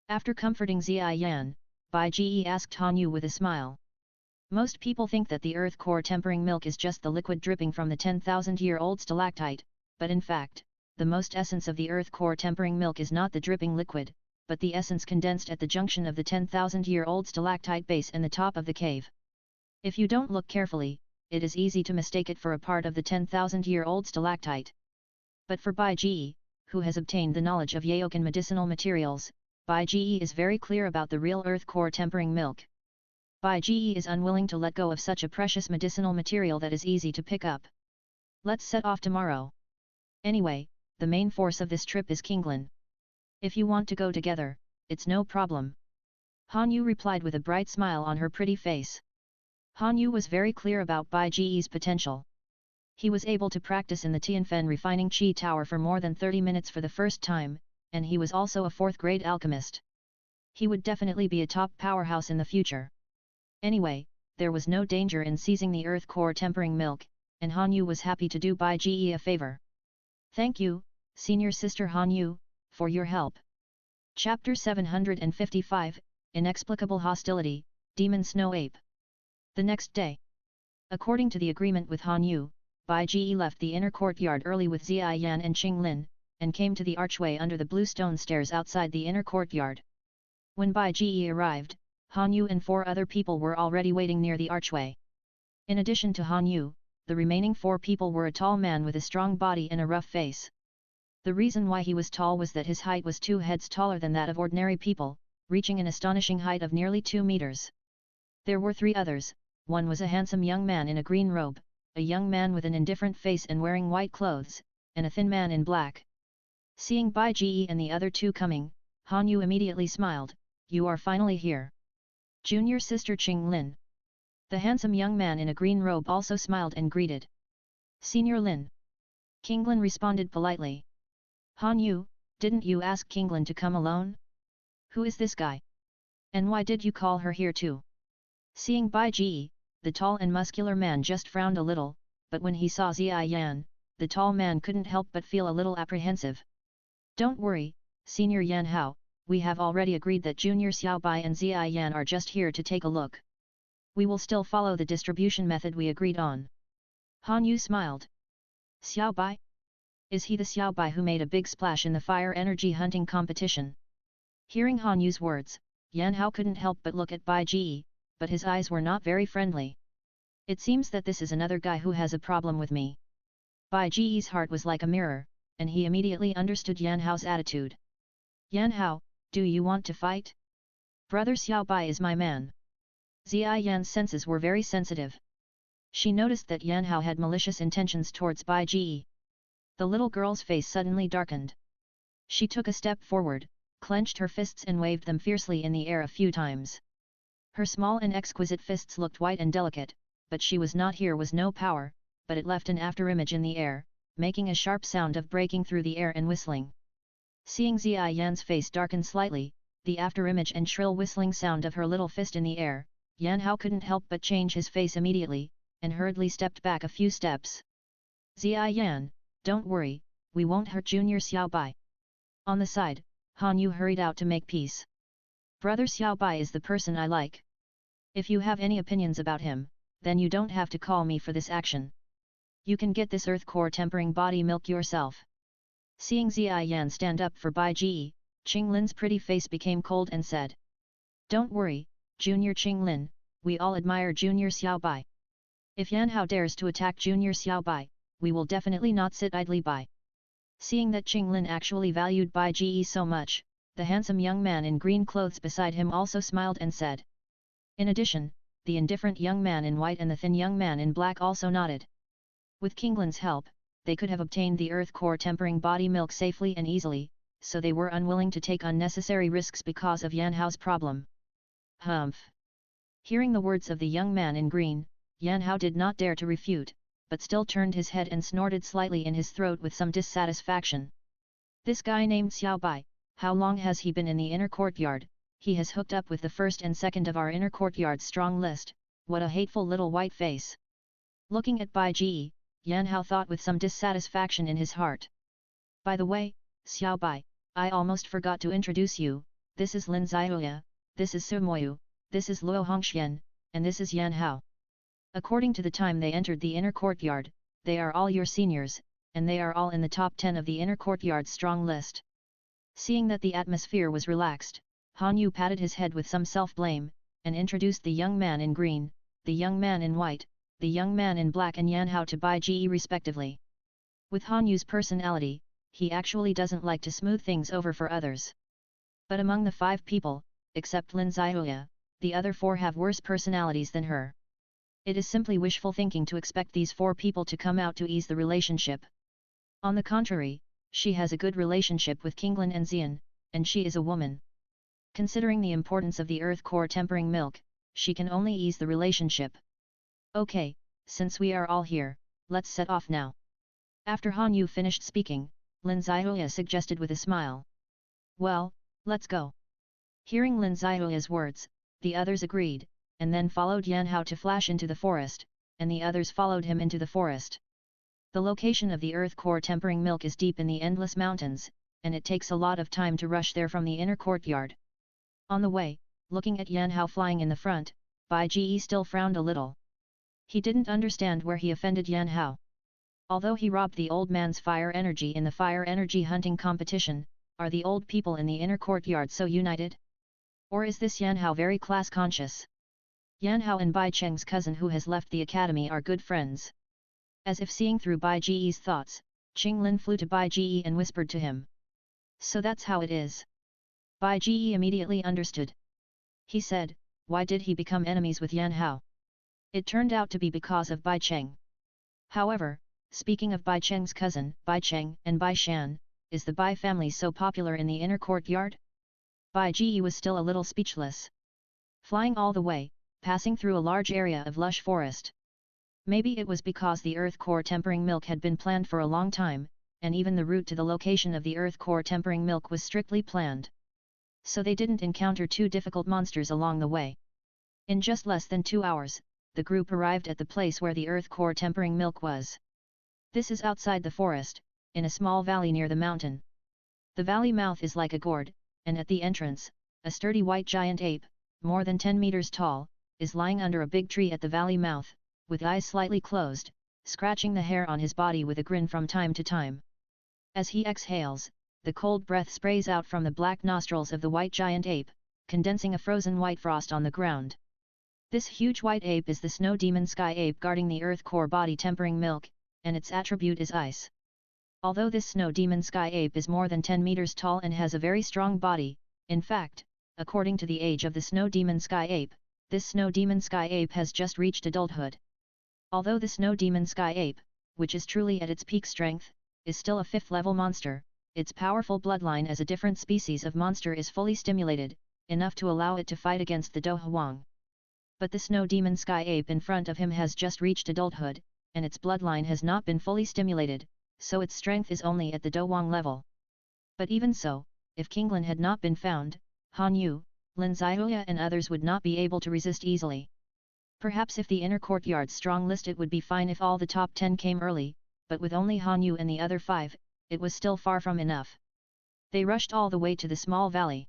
After comforting Ziai Yan, Bai Ji asked Han Yu with a smile. Most people think that the earth core tempering milk is just the liquid dripping from the 10,000-year-old stalactite, but in fact, the most essence of the earth core tempering milk is not the dripping liquid, but the essence condensed at the junction of the 10,000-year-old stalactite base and the top of the cave. If you don't look carefully, it is easy to mistake it for a part of the 10,000-year-old stalactite. But for Bai Ji, who has obtained the knowledge of Yaokan medicinal materials, Bai Ge is very clear about the real earth core tempering milk. Bai Ge is unwilling to let go of such a precious medicinal material that is easy to pick up. Let's set off tomorrow. Anyway, the main force of this trip is Kinglin. If you want to go together, it's no problem. Han Yu replied with a bright smile on her pretty face. Han Yu was very clear about Bai Ge's potential. He was able to practice in the Tianfen refining Qi Tower for more than 30 minutes for the first time, and he was also a 4th-grade alchemist. He would definitely be a top powerhouse in the future. Anyway, there was no danger in seizing the earth core tempering milk, and Han Yu was happy to do Bai Ge a favor. Thank you, senior sister Han Yu, for your help. Chapter 755, Inexplicable Hostility, Demon Snow Ape. The next day. According to the agreement with Han Yu, Bai Ge left the inner courtyard early with Zia Yan and Qing Lin, and came to the archway under the blue stone stairs outside the inner courtyard. When Bai Ge arrived, Han Yu and 4 other people were already waiting near the archway. In addition to Han Yu, the remaining 4 people were a tall man with a strong body and a rough face. The reason why he was tall was that his height was 2 heads taller than that of ordinary people, reaching an astonishing height of nearly 2 meters. There were 3 others. One was a handsome young man in a green robe, a young man with an indifferent face and wearing white clothes, and a thin man in black. Seeing Bai Ge and the other 2 coming, Han Yu immediately smiled. You are finally here. Junior sister Qing Lin. The handsome young man in a green robe also smiled and greeted. Senior Lin. Kinglin responded politely. Han Yu, didn't you ask Kinglin to come alone? Who is this guy? And why did you call her here too? Seeing Bai Ge, the tall and muscular man just frowned a little, but when he saw Zia Yan, the tall man couldn't help but feel a little apprehensive. Don't worry, Senior Yan Hao, we have already agreed that Junior Xiao Bai and Zia Yan are just here to take a look. We will still follow the distribution method we agreed on. Han Yu smiled. Xiao Bai? Is he the Xiao Bai who made a big splash in the fire energy hunting competition? Hearing Han Yu's words, Yan Hao couldn't help but look at Bai Ge, but his eyes were not very friendly. It seems that this is another guy who has a problem with me. Bai Ge's heart was like a mirror, and he immediately understood Yan Hao's attitude. Yan Hao, do you want to fight? Brother Xiao Bai is my man. Zia Yan's senses were very sensitive. She noticed that Yan Hao had malicious intentions towards Bai Ge. The little girl's face suddenly darkened. She took a step forward, clenched her fists and waved them fiercely in the air a few times. Her small and exquisite fists looked white and delicate, but she was not here was no power, but it left an afterimage in the air, making a sharp sound of breaking through the air and whistling. Seeing Zia Yan's face darken slightly, the afterimage and shrill whistling sound of her little fist in the air, Yan Hao couldn't help but change his face immediately, and hurriedly stepped back a few steps. Zia Yan, don't worry, we won't hurt Junior Xiao Bai. On the side, Han Yu hurried out to make peace. Brother Xiao Bai is the person I like. If you have any opinions about him, then you don't have to call me for this action. You can get this earth core tempering body milk yourself. Seeing Zia Yan stand up for Bai Ge, Qing Lin's pretty face became cold and said. Don't worry, Junior Qing Lin, we all admire Junior Xiao Bai. If Yan Hao dares to attack Junior Xiao Bai, we will definitely not sit idly by. Seeing that Qing Lin actually valued Bai Ge so much, the handsome young man in green clothes beside him also smiled and said. In addition, the indifferent young man in white and the thin young man in black also nodded. With Kinglin's help, they could have obtained the earth core tempering body milk safely and easily, so they were unwilling to take unnecessary risks because of Yan Hao's problem. Humph! Hearing the words of the young man in green, Yan Hao did not dare to refute, but still turned his head and snorted slightly in his throat with some dissatisfaction. This guy named Xiao Bai, how long has he been in the inner courtyard? He has hooked up with the first and second of our inner courtyard's strong list, what a hateful little white face. Looking at Bai Ge, Yan Hao thought with some dissatisfaction in his heart. By the way, Xiao Bai, I almost forgot to introduce you, this is Lin Xiaoya, this is Su Moyu, this is Luo Hongxian, and this is Yan Hao. According to the time they entered the inner courtyard, they are all your seniors, and they are all in the top 10 of the inner courtyard's strong list. Seeing that the atmosphere was relaxed, Han Yu patted his head with some self-blame, and introduced the young man in green, the young man in white, the young man in black and Yan Hao to Bai Ge respectively. With Han Yu's personality, he actually doesn't like to smooth things over for others. But among the 5 people, except Lin Xiaoya, the other 4 have worse personalities than her. It is simply wishful thinking to expect these 4 people to come out to ease the relationship. On the contrary, she has a good relationship with Kinglin and Xian, and she is a woman. Considering the importance of the earth core tempering milk, she can only ease the relationship. Okay, since we are all here, let's set off now. After Han Yu finished speaking, Lin Xiaoya suggested with a smile. Well, let's go. Hearing Lin Xiaoya's words, the others agreed, and then followed Yan Hao to flash into the forest, and the others followed him into the forest. The location of the earth core tempering milk is deep in the endless mountains, and it takes a lot of time to rush there from the inner courtyard. On the way, looking at Yan Hao flying in the front, Bai Ji still frowned a little. He didn't understand where he offended Yan Hao. Although he robbed the old man's fire energy in the fire energy hunting competition, are the old people in the inner courtyard so united? Or is this Yan Hao very class conscious? Yan Hao and Bai Cheng's cousin who has left the academy are good friends. As if seeing through Bai Ji's thoughts, Qing Lin flew to Bai Ji and whispered to him. So that's how it is. Bai Ji immediately understood. He said, why did he become enemies with Yan Hao? It turned out to be because of Bai Cheng. However, speaking of Bai Cheng's cousin, Bai Cheng and Bai Shan, is the Bai family so popular in the inner courtyard? Bai Ji was still a little speechless. Flying all the way, passing through a large area of lush forest. Maybe it was because the earth core tempering milk had been planned for a long time, and even the route to the location of the earth core tempering milk was strictly planned. So they didn't encounter 2 difficult monsters along the way. In just less than 2 hours, the group arrived at the place where the earth core tempering milk was. This is outside the forest, in a small valley near the mountain. The valley mouth is like a gourd, and at the entrance, a sturdy white giant ape, more than 10 meters tall, is lying under a big tree at the valley mouth, with eyes slightly closed, scratching the hair on his body with a grin from time to time. As he exhales, the cold breath sprays out from the black nostrils of the white giant ape, condensing a frozen white frost on the ground. This huge white ape is the snow demon sky ape guarding the earth core body tempering milk, and its attribute is ice. Although this snow demon sky ape is more than 10 meters tall and has a very strong body, in fact, according to the age of the snow demon sky ape, this snow demon sky ape has just reached adulthood. Although the snow demon sky ape, which is truly at its peak strength, is still a 5th level monster, its powerful bloodline as a different species of monster is fully stimulated, enough to allow it to fight against the Do Huang. But the snow demon sky ape in front of him has just reached adulthood, and its bloodline has not been fully stimulated, so its strength is only at the Do Huang level. But even so, if Kinglin had not been found, Han Yu, Lin Xiaoya and others would not be able to resist easily. Perhaps if the inner courtyard strong list it would be fine if all the top 10 came early, but with only Han Yu and the other 5, it was still far from enough. They rushed all the way to the small valley.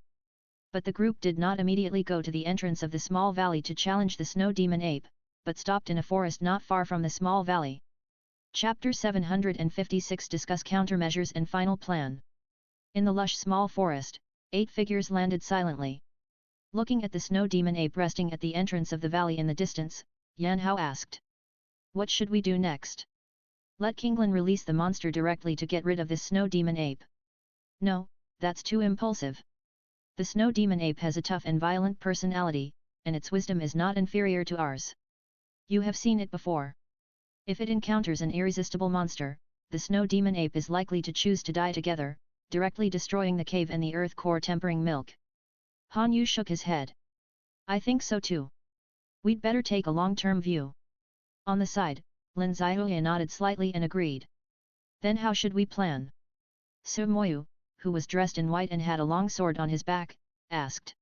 But the group did not immediately go to the entrance of the small valley to challenge the snow demon ape, but stopped in a forest not far from the small valley. Chapter 756 Discuss countermeasures and final plan. In the lush small forest, 8 figures landed silently. Looking at the snow demon ape resting at the entrance of the valley in the distance, Yan Hao asked. What should we do next? Let Kinglin release the monster directly to get rid of this snow demon ape. No, that's too impulsive. The snow demon ape has a tough and violent personality, and its wisdom is not inferior to ours. You have seen it before. If it encounters an irresistible monster, the snow demon ape is likely to choose to die together, directly destroying the cave and the earth core tempering milk. Han Yu shook his head. I think so too. We'd better take a long-term view. On the side, Lin Xiaoya nodded slightly and agreed. Then how should we plan? Su Moyu, who was dressed in white and had a long sword on his back, asked.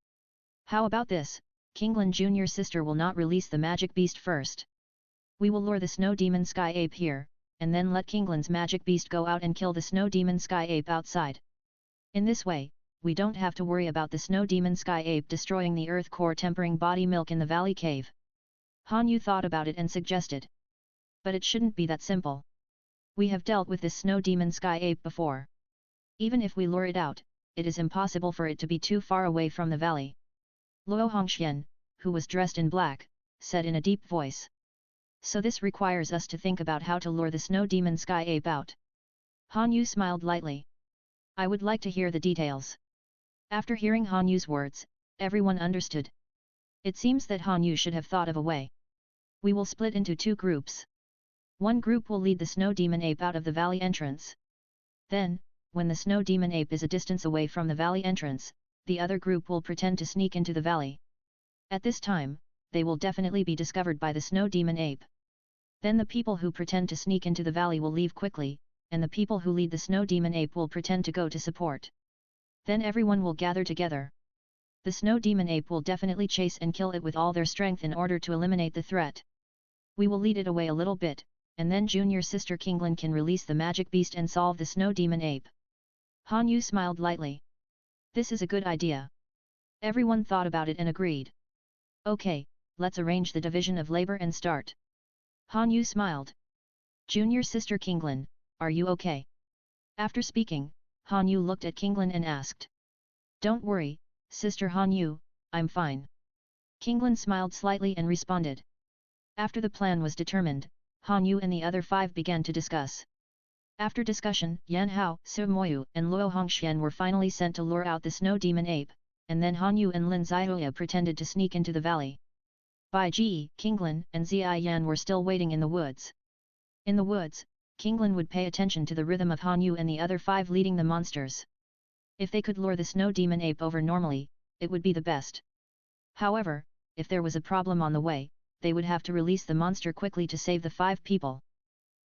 How about this? Kinglin Jr.'s sister will not release the magic beast first. We will lure the snow demon sky ape here, and then let Kinglin's magic beast go out and kill the snow demon sky ape outside. In this way, we don't have to worry about the snow demon sky ape destroying the earth core tempering body milk in the valley cave. Han Yu thought about it and suggested. But it shouldn't be that simple. We have dealt with this snow demon sky ape before. Even if we lure it out, it is impossible for it to be too far away from the valley. Luo Hongxian, who was dressed in black, said in a deep voice. So this requires us to think about how to lure the snow demon sky ape out. Han Yu smiled lightly. I would like to hear the details. After hearing Han Yu's words, everyone understood. It seems that Han Yu should have thought of a way. We will split into two groups. One group will lead the snow demon ape out of the valley entrance. Then, when the snow demon ape is a distance away from the valley entrance, the other group will pretend to sneak into the valley. At this time, they will definitely be discovered by the snow demon ape. Then the people who pretend to sneak into the valley will leave quickly, and the people who lead the snow demon ape will pretend to go to support. Then everyone will gather together. The snow demon ape will definitely chase and kill it with all their strength in order to eliminate the threat. We will lead it away a little bit, and then junior sister Kinglin can release the magic beast and solve the snow demon ape. Han Yu smiled lightly. This is a good idea. Everyone thought about it and agreed. Okay, let's arrange the division of labor and start. Han Yu smiled. Junior sister Kinglin, are you okay? After speaking, Han Yu looked at Kinglin and asked. Don't worry, sister Han Yu, I'm fine. Kinglin smiled slightly and responded. After the plan was determined, Han Yu and the other 5 began to discuss. After discussion, Yan Hao, Su Moyu and Luo Hongxian were finally sent to lure out the snow demon ape, and then Han Yu and Lin Zihuya pretended to sneak into the valley. Bai Ji, Kinglin and Ziai Yan were still waiting in the woods. In the woods, Kinglin would pay attention to the rhythm of Han Yu and the other 5 leading the monsters. If they could lure the snow demon ape over normally, it would be the best. However, if there was a problem on the way, they would have to release the monster quickly to save the 5 people.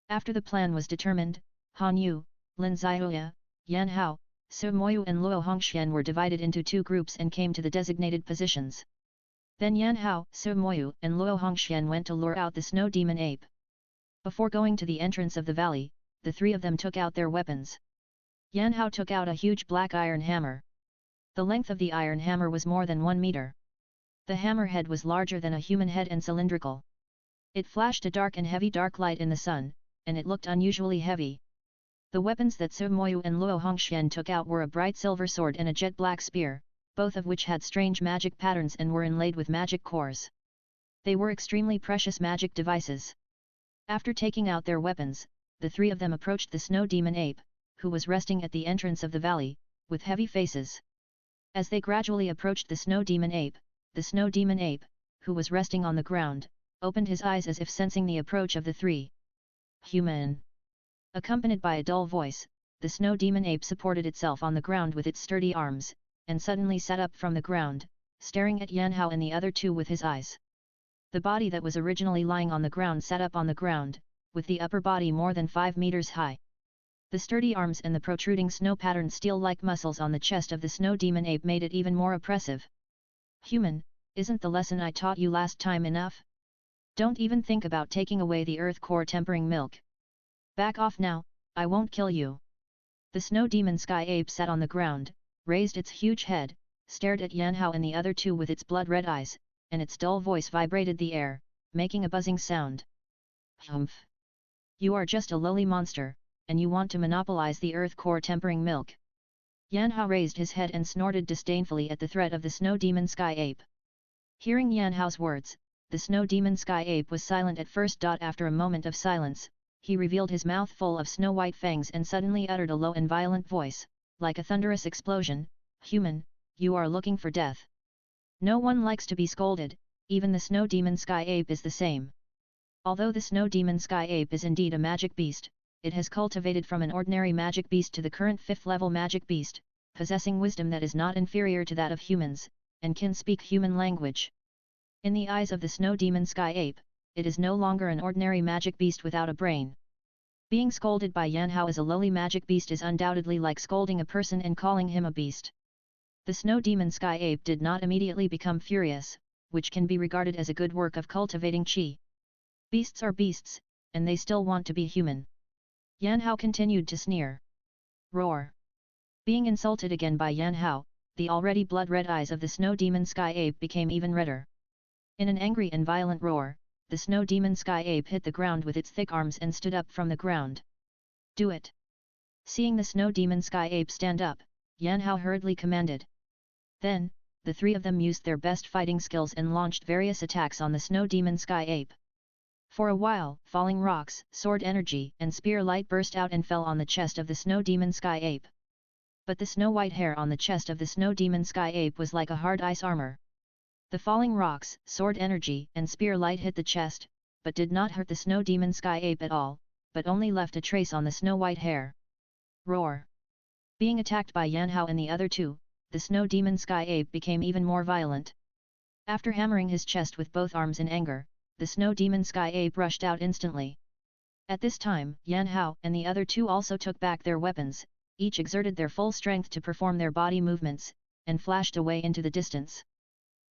After the plan was determined, Han Yu, Lin Zihuya, Yan Hao, Su Moyu and Luo Hongxian were divided into 2 groups and came to the designated positions. Then Yan Hao, Su Moyu and Luo Hongxian went to lure out the snow demon ape. Before going to the entrance of the valley, the 3 of them took out their weapons. Yan Hao took out a huge black iron hammer. The length of the iron hammer was more than 1 meter. The hammer head was larger than a human head and cylindrical. It flashed a dark and heavy dark light in the sun, and it looked unusually heavy. The weapons that Su Moyu and Luo Hongxian took out were a bright silver sword and a jet black spear, both of which had strange magic patterns and were inlaid with magic cores. They were extremely precious magic devices. After taking out their weapons, the 3 of them approached the snow demon ape, who was resting at the entrance of the valley, with heavy faces. As they gradually approached the snow demon ape, who was resting on the ground, opened his eyes as if sensing the approach of the 3. Human! Accompanied by a dull voice, the snow demon ape supported itself on the ground with its sturdy arms, and suddenly sat up from the ground, staring at Yan Hao and the other 2 with his eyes. The body that was originally lying on the ground sat up on the ground, with the upper body more than 5 meters high. The sturdy arms and the protruding snow-patterned steel-like muscles on the chest of the snow demon ape made it even more oppressive. Human, isn't the lesson I taught you last time enough? Don't even think about taking away the earth core tempering milk. Back off now, I won't kill you. The snow demon sky ape sat on the ground, raised its huge head, stared at Yan Hao and the other 2 with its blood-red eyes, and its dull voice vibrated the air, making a buzzing sound. Humph! You are just a lowly monster, and you want to monopolize the earth core tempering milk. Yan Hao raised his head and snorted disdainfully at the threat of the snow demon sky ape. Hearing Yan Hao's words, the snow demon sky ape was silent at first. After a moment of silence, he revealed his mouth full of snow-white fangs and suddenly uttered a low and violent voice, like a thunderous explosion. Human, you are looking for death. No one likes to be scolded, even the snow demon sky ape is the same. Although the snow demon sky ape is indeed a magic beast, it has cultivated from an ordinary magic beast to the current 5th level magic beast, possessing wisdom that is not inferior to that of humans, and can speak human language. In the eyes of the snow demon sky ape, it is no longer an ordinary magic beast without a brain. Being scolded by Yan Hao as a lowly magic beast is undoubtedly like scolding a person and calling him a beast. The snow demon sky ape did not immediately become furious, which can be regarded as a good work of cultivating qi. Beasts are beasts, and they still want to be human. Yan Hao continued to sneer. Roar! Being insulted again by Yan Hao, the already blood-red eyes of the snow demon sky ape became even redder. In an angry and violent roar, the snow demon sky ape hit the ground with its thick arms and stood up from the ground. Do it! Seeing the snow demon sky ape stand up, Yan Hao hurriedly commanded. Then, the 3 of them used their best fighting skills and launched various attacks on the snow demon sky ape. For a while, falling rocks, sword energy and spear light burst out and fell on the chest of the snow demon sky ape. But the snow-white hair on the chest of the snow demon sky ape was like a hard ice armor. The falling rocks, sword energy and spear light hit the chest, but did not hurt the snow demon sky ape at all, but only left a trace on the snow-white hair. Roar! Being attacked by Yanhao and the other two, the snow demon sky ape became even more violent. After hammering his chest with both arms in anger, the snow demon sky ape rushed out instantly. At this time, Yanhao and the other two also took back their weapons, each exerted their full strength to perform their body movements, and flashed away into the distance.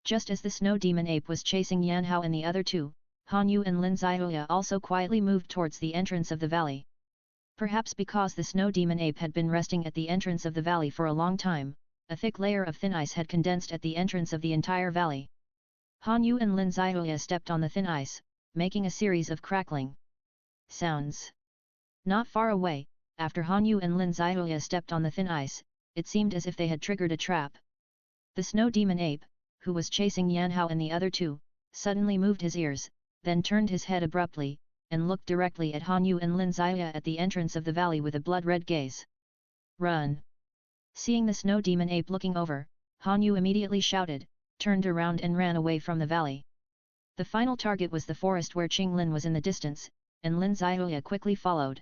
Just as the snow demon ape was chasing Yanhao and the other two, Han Yu and Lin Zihuya also quietly moved towards the entrance of the valley. Perhaps because the snow demon ape had been resting at the entrance of the valley for a long time, a thick layer of thin ice had condensed at the entrance of the entire valley. Han Yu and Lin Zihuya stepped on the thin ice, making a series of crackling sounds. Not far away, after Han Yu and Lin Zihuya stepped on the thin ice, it seemed as if they had triggered a trap. The snow demon ape, who was chasing Yanhao and the other two, suddenly moved his ears, then turned his head abruptly, and looked directly at Han Yu and Lin Zihuya at the entrance of the valley with a blood-red gaze. Run! Seeing the snow demon ape looking over, Han Yu immediately shouted, turned around and ran away from the valley. The final target was the forest where Qing Lin was in the distance, and Lin Zihuya quickly followed.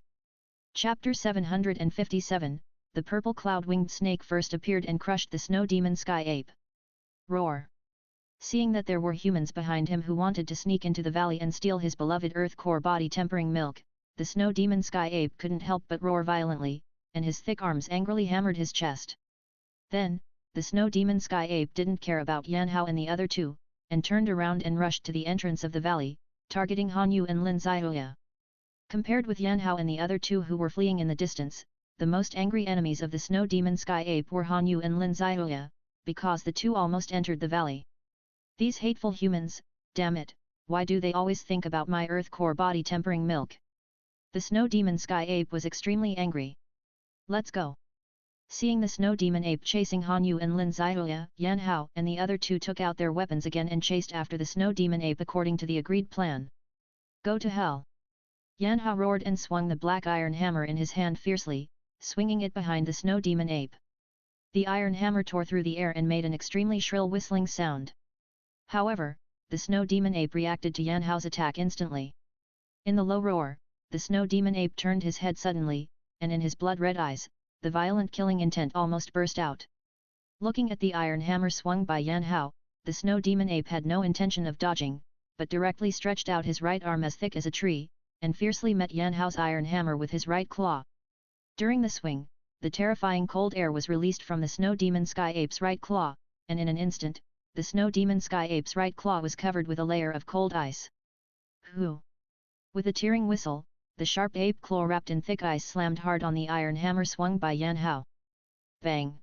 Chapter 757, The purple cloud-winged snake first appeared and crushed the snow demon sky ape. Roar! Seeing that there were humans behind him who wanted to sneak into the valley and steal his beloved earth core body tempering milk, the snow demon sky ape couldn't help but roar violently, and his thick arms angrily hammered his chest. Then, the snow demon sky ape didn't care about Yanhao and the other two, and turned around and rushed to the entrance of the valley, targeting Han Yu and Lin Zihuya. Compared with Yanhao and the other two who were fleeing in the distance, the most angry enemies of the snow demon sky ape were Han Yu and Lin Zihuya, because the two almost entered the valley. These hateful humans, damn it, why do they always think about my earth core body tempering milk? The snow demon sky ape was extremely angry. Let's go! Seeing the snow demon ape chasing Han Yu and Lin Zihuya, Yanhao and the other two took out their weapons again and chased after the snow demon ape according to the agreed plan. Go to hell! Yanhao roared and swung the black iron hammer in his hand fiercely, swinging it behind the snow demon ape. The iron hammer tore through the air and made an extremely shrill whistling sound. However, the snow demon ape reacted to Yanhao's attack instantly. In the low roar, the snow demon ape turned his head suddenly, and in his blood-red eyes, the violent killing intent almost burst out. Looking at the iron hammer swung by Yanhao, the snow demon ape had no intention of dodging, but directly stretched out his right arm as thick as a tree, and fiercely met Yanhao's iron hammer with his right claw. During the swing, the terrifying cold air was released from the snow demon sky ape's right claw, and in an instant, the snow demon sky ape's right claw was covered with a layer of cold ice. Hoo! With a tearing whistle, the sharp ape claw wrapped in thick ice slammed hard on the iron hammer swung by Yanhao. Bang!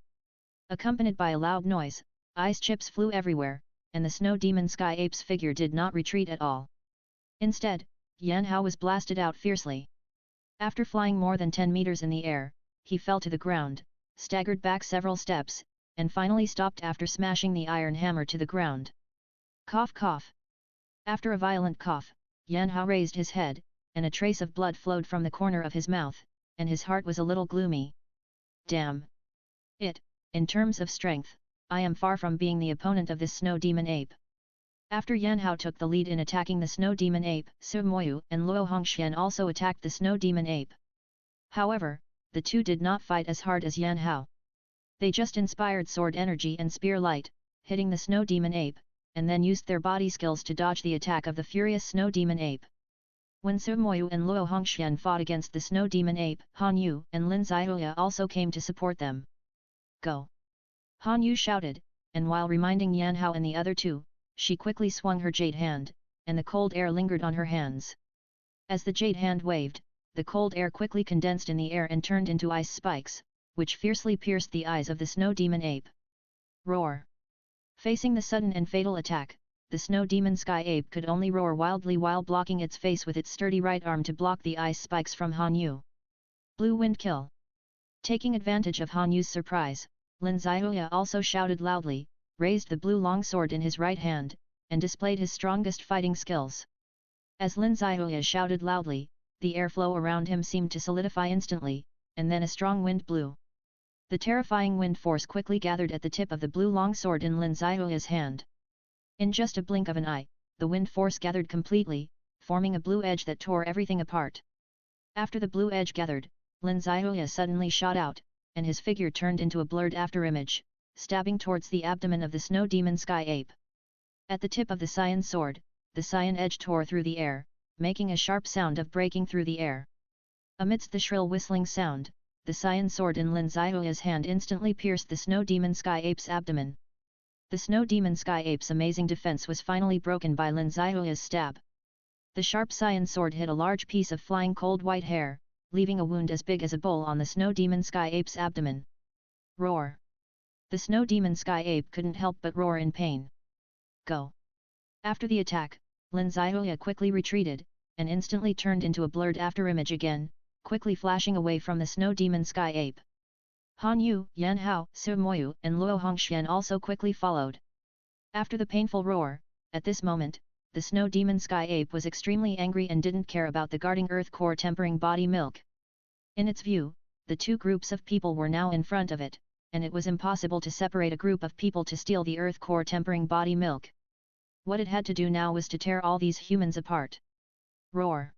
Accompanied by a loud noise, ice chips flew everywhere, and the snow demon sky ape's figure did not retreat at all. Instead, Yanhao was blasted out fiercely. After flying more than 10 meters in the air, he fell to the ground, staggered back several steps, and finally stopped after smashing the iron hammer to the ground. Cough cough! After a violent cough, Yanhao raised his head, and a trace of blood flowed from the corner of his mouth, and his heart was a little gloomy. Damn! In terms of strength, I am far from being the opponent of this snow demon ape. After Yanhao took the lead in attacking the snow demon ape, Su Moyu and Luo Hongxian also attacked the snow demon ape. However, the two did not fight as hard as Yanhao. They just inspired sword energy and spear light, hitting the snow demon ape, and then used their body skills to dodge the attack of the furious snow demon ape. When Su Moyu and Luo Hongxian fought against the snow demon ape, Han Yu and Lin Zihuya also came to support them. Go! Han Yu shouted, and while reminding Yanhao and the other two, she quickly swung her jade hand, and the cold air lingered on her hands. As the jade hand waved, the cold air quickly condensed in the air and turned into ice spikes, which fiercely pierced the eyes of the snow demon ape. Roar! Facing the sudden and fatal attack, the snow demon sky ape could only roar wildly while blocking its face with its sturdy right arm to block the ice spikes from Han Yu. Blue wind kill! Taking advantage of Han Yu's surprise, Lin Zihuya also shouted loudly, raised the blue long sword in his right hand, and displayed his strongest fighting skills. As Lin Zihuya shouted loudly, the airflow around him seemed to solidify instantly, and then a strong wind blew. The terrifying wind force quickly gathered at the tip of the blue longsword in Lin Ziyue's hand. In just a blink of an eye, the wind force gathered completely, forming a blue edge that tore everything apart. After the blue edge gathered, Lin Ziyue suddenly shot out, and his figure turned into a blurred afterimage, stabbing towards the abdomen of the snow demon sky ape. At the tip of the cyan sword, the cyan edge tore through the air, making a sharp sound of breaking through the air. Amidst the shrill whistling sound, the cyan sword in Lin Ziyue's hand instantly pierced the snow demon sky ape's abdomen. The snow demon sky ape's amazing defense was finally broken by Lin Ziyue's stab. The sharp cyan sword hit a large piece of flying cold white hair, leaving a wound as big as a bowl on the snow demon sky ape's abdomen. Roar! The snow demon sky ape couldn't help but roar in pain. Go! After the attack, Lin Ziyue quickly retreated, and instantly turned into a blurred afterimage again, quickly flashing away from the snow demon sky ape. Han Yu, Yan Hao, Su Moyu and Luo Hongxian also quickly followed. After the painful roar, at this moment, the snow demon sky ape was extremely angry and didn't care about the guarding earth core tempering body milk. In its view, the two groups of people were now in front of it, and it was impossible to separate a group of people to steal the earth core tempering body milk. What it had to do now was to tear all these humans apart. Roar!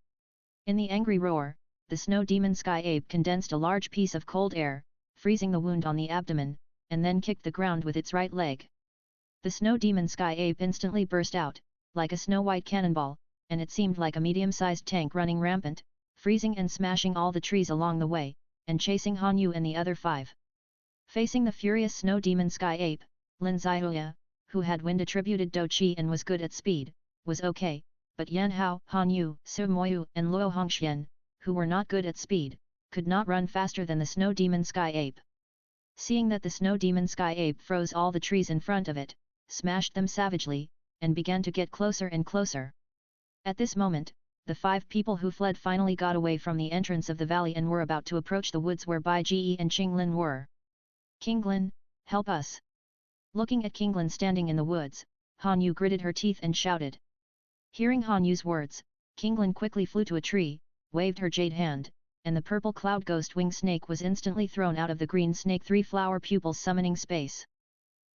In the angry roar, the snow demon sky ape condensed a large piece of cold air, freezing the wound on the abdomen, and then kicked the ground with its right leg. The snow demon sky ape instantly burst out, like a snow-white cannonball, and it seemed like a medium-sized tank running rampant, freezing and smashing all the trees along the way, and chasing Han Yu and the other 5. Facing the furious snow demon sky ape, Lin Ziyue, who had wind-attributed Do Qi and was good at speed, was okay, but Yan Hao, Han Yu, Su Moyu and Luo Hongxian, who were not good at speed, could not run faster than the snow demon sky ape. Seeing that the snow demon sky ape froze all the trees in front of it, smashed them savagely, and began to get closer and closer. At this moment, the 5 people who fled finally got away from the entrance of the valley and were about to approach the woods where Bai Ji and Qinglin were. Qinglin, help us! Looking at Qinglin standing in the woods, Han Yu gritted her teeth and shouted. Hearing Han Yu's words, Qinglin quickly flew to a tree, waved her jade hand, and the purple cloud ghost wing snake was instantly thrown out of the green snake 3-flower pupil summoning space.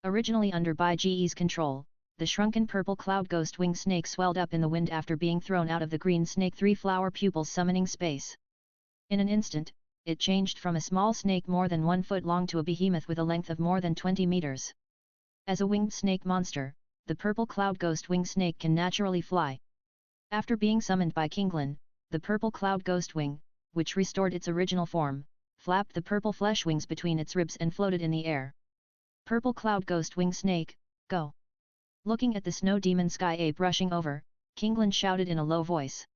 Originally under Bai Ji's control, the shrunken purple cloud ghost wing snake swelled up in the wind after being thrown out of the green snake 3-flower pupil summoning space. In an instant, it changed from a small snake more than 1 foot long to a behemoth with a length of more than 20 meters. As a winged snake monster, the purple cloud ghost wing snake can naturally fly. After being summoned by Qinglin, the purple cloud ghost wing, which restored its original form, flapped the purple flesh wings between its ribs and floated in the air. Purple cloud ghost wing snake, go! Looking at the snow demon sky ape rushing over, Qinglin shouted in a low voice.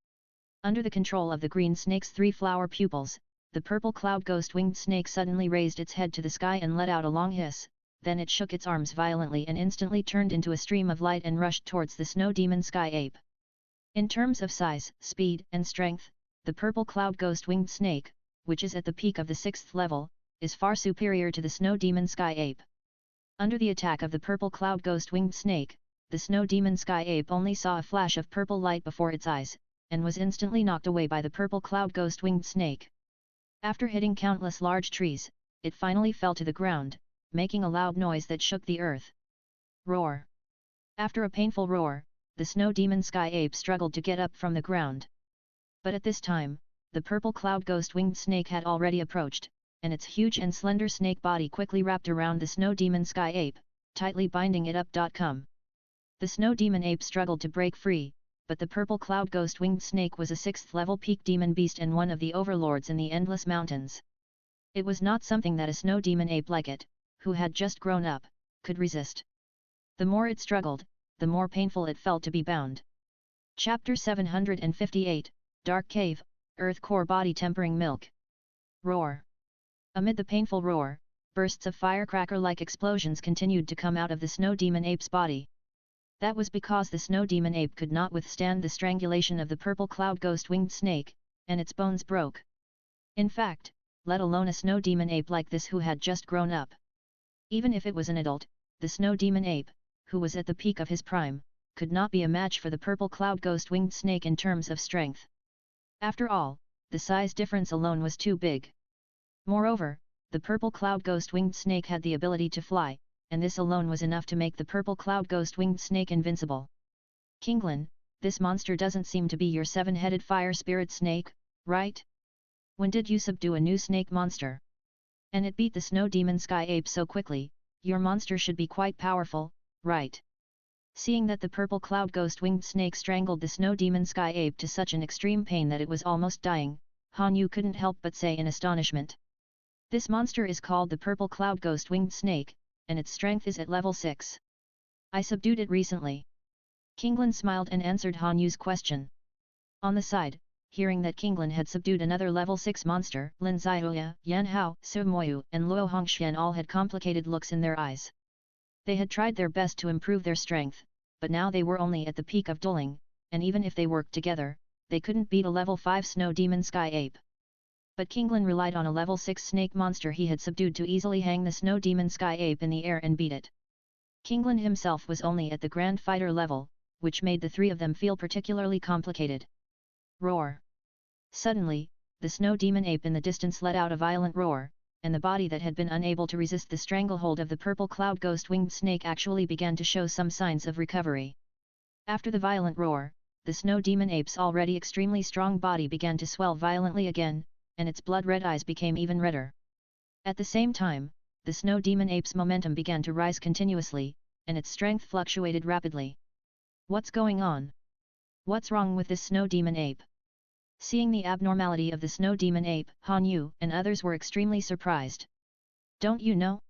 Under the control of the green snake's 3-flower pupils, the purple cloud ghost winged snake suddenly raised its head to the sky and let out a long hiss, then it shook its arms violently and instantly turned into a stream of light and rushed towards the snow demon sky ape. In terms of size, speed and strength, the purple cloud ghost winged snake, which is at the peak of the 6th level, is far superior to the snow demon sky ape. Under the attack of the purple cloud ghost winged snake, the snow demon sky ape only saw a flash of purple light before its eyes, and was instantly knocked away by the purple cloud ghost winged snake. After hitting countless large trees, it finally fell to the ground, making a loud noise that shook the earth. Roar! After a painful roar, the snow demon sky ape struggled to get up from the ground. But at this time, the purple cloud ghost winged snake had already approached, and its huge and slender snake body quickly wrapped around the snow demon sky ape, tightly binding it up. The snow demon ape struggled to break free, but the purple cloud ghost winged snake was a 6th level peak demon beast and one of the overlords in the Endless Mountains. It was not something that a snow demon ape like it, who had just grown up, could resist. The more it struggled, the more painful it felt to be bound. Chapter 758, Dark Cave, Earth Core Body Tempering Milk. Roar! Amid the painful roar, bursts of firecracker-like explosions continued to come out of the snow demon ape's body. That was because the snow demon ape could not withstand the strangulation of the purple cloud ghost winged snake, and its bones broke. In fact, let alone a snow demon ape like this who had just grown up. Even if it was an adult, the snow demon ape, who was at the peak of his prime, could not be a match for the purple cloud ghost winged snake in terms of strength. After all, the size difference alone was too big. Moreover, the purple cloud ghost winged snake had the ability to fly, and this alone was enough to make the purple cloud ghost winged snake invincible. Kinglin, this monster doesn't seem to be your seven-headed fire spirit snake, right? When did you subdue a new snake monster? And it beat the snow demon sky ape so quickly, your monster should be quite powerful, right? Seeing that the purple cloud ghost winged snake strangled the snow demon sky ape to such an extreme pain that it was almost dying, Han Yu couldn't help but say in astonishment. This monster is called the purple cloud ghost winged snake, and its strength is at level 6. I subdued it recently. Kinglin smiled and answered Han Yu's question. On the side, hearing that Kinglin had subdued another level 6 monster, Lin Ziyuya, Yan Hao, Su Moyu and Luo Hongxian all had complicated looks in their eyes. They had tried their best to improve their strength, but now they were only at the peak of dueling, and even if they worked together, they couldn't beat a level 5 snow demon sky ape. But Kinglin relied on a level 6 snake monster he had subdued to easily hang the snow demon sky ape in the air and beat it. Kinglin himself was only at the Grand Fighter level, which made the three of them feel particularly complicated. Roar! Suddenly, the snow demon ape in the distance let out a violent roar, and the body that had been unable to resist the stranglehold of the purple cloud ghost winged snake actually began to show some signs of recovery. After the violent roar, the snow demon ape's already extremely strong body began to swell violently again, and its blood-red eyes became even redder. At the same time, the snow demon ape's momentum began to rise continuously, and its strength fluctuated rapidly. What's going on? What's wrong with this snow demon ape? Seeing the abnormality of the snow demon ape, Han Yu and others were extremely surprised. Don't you know?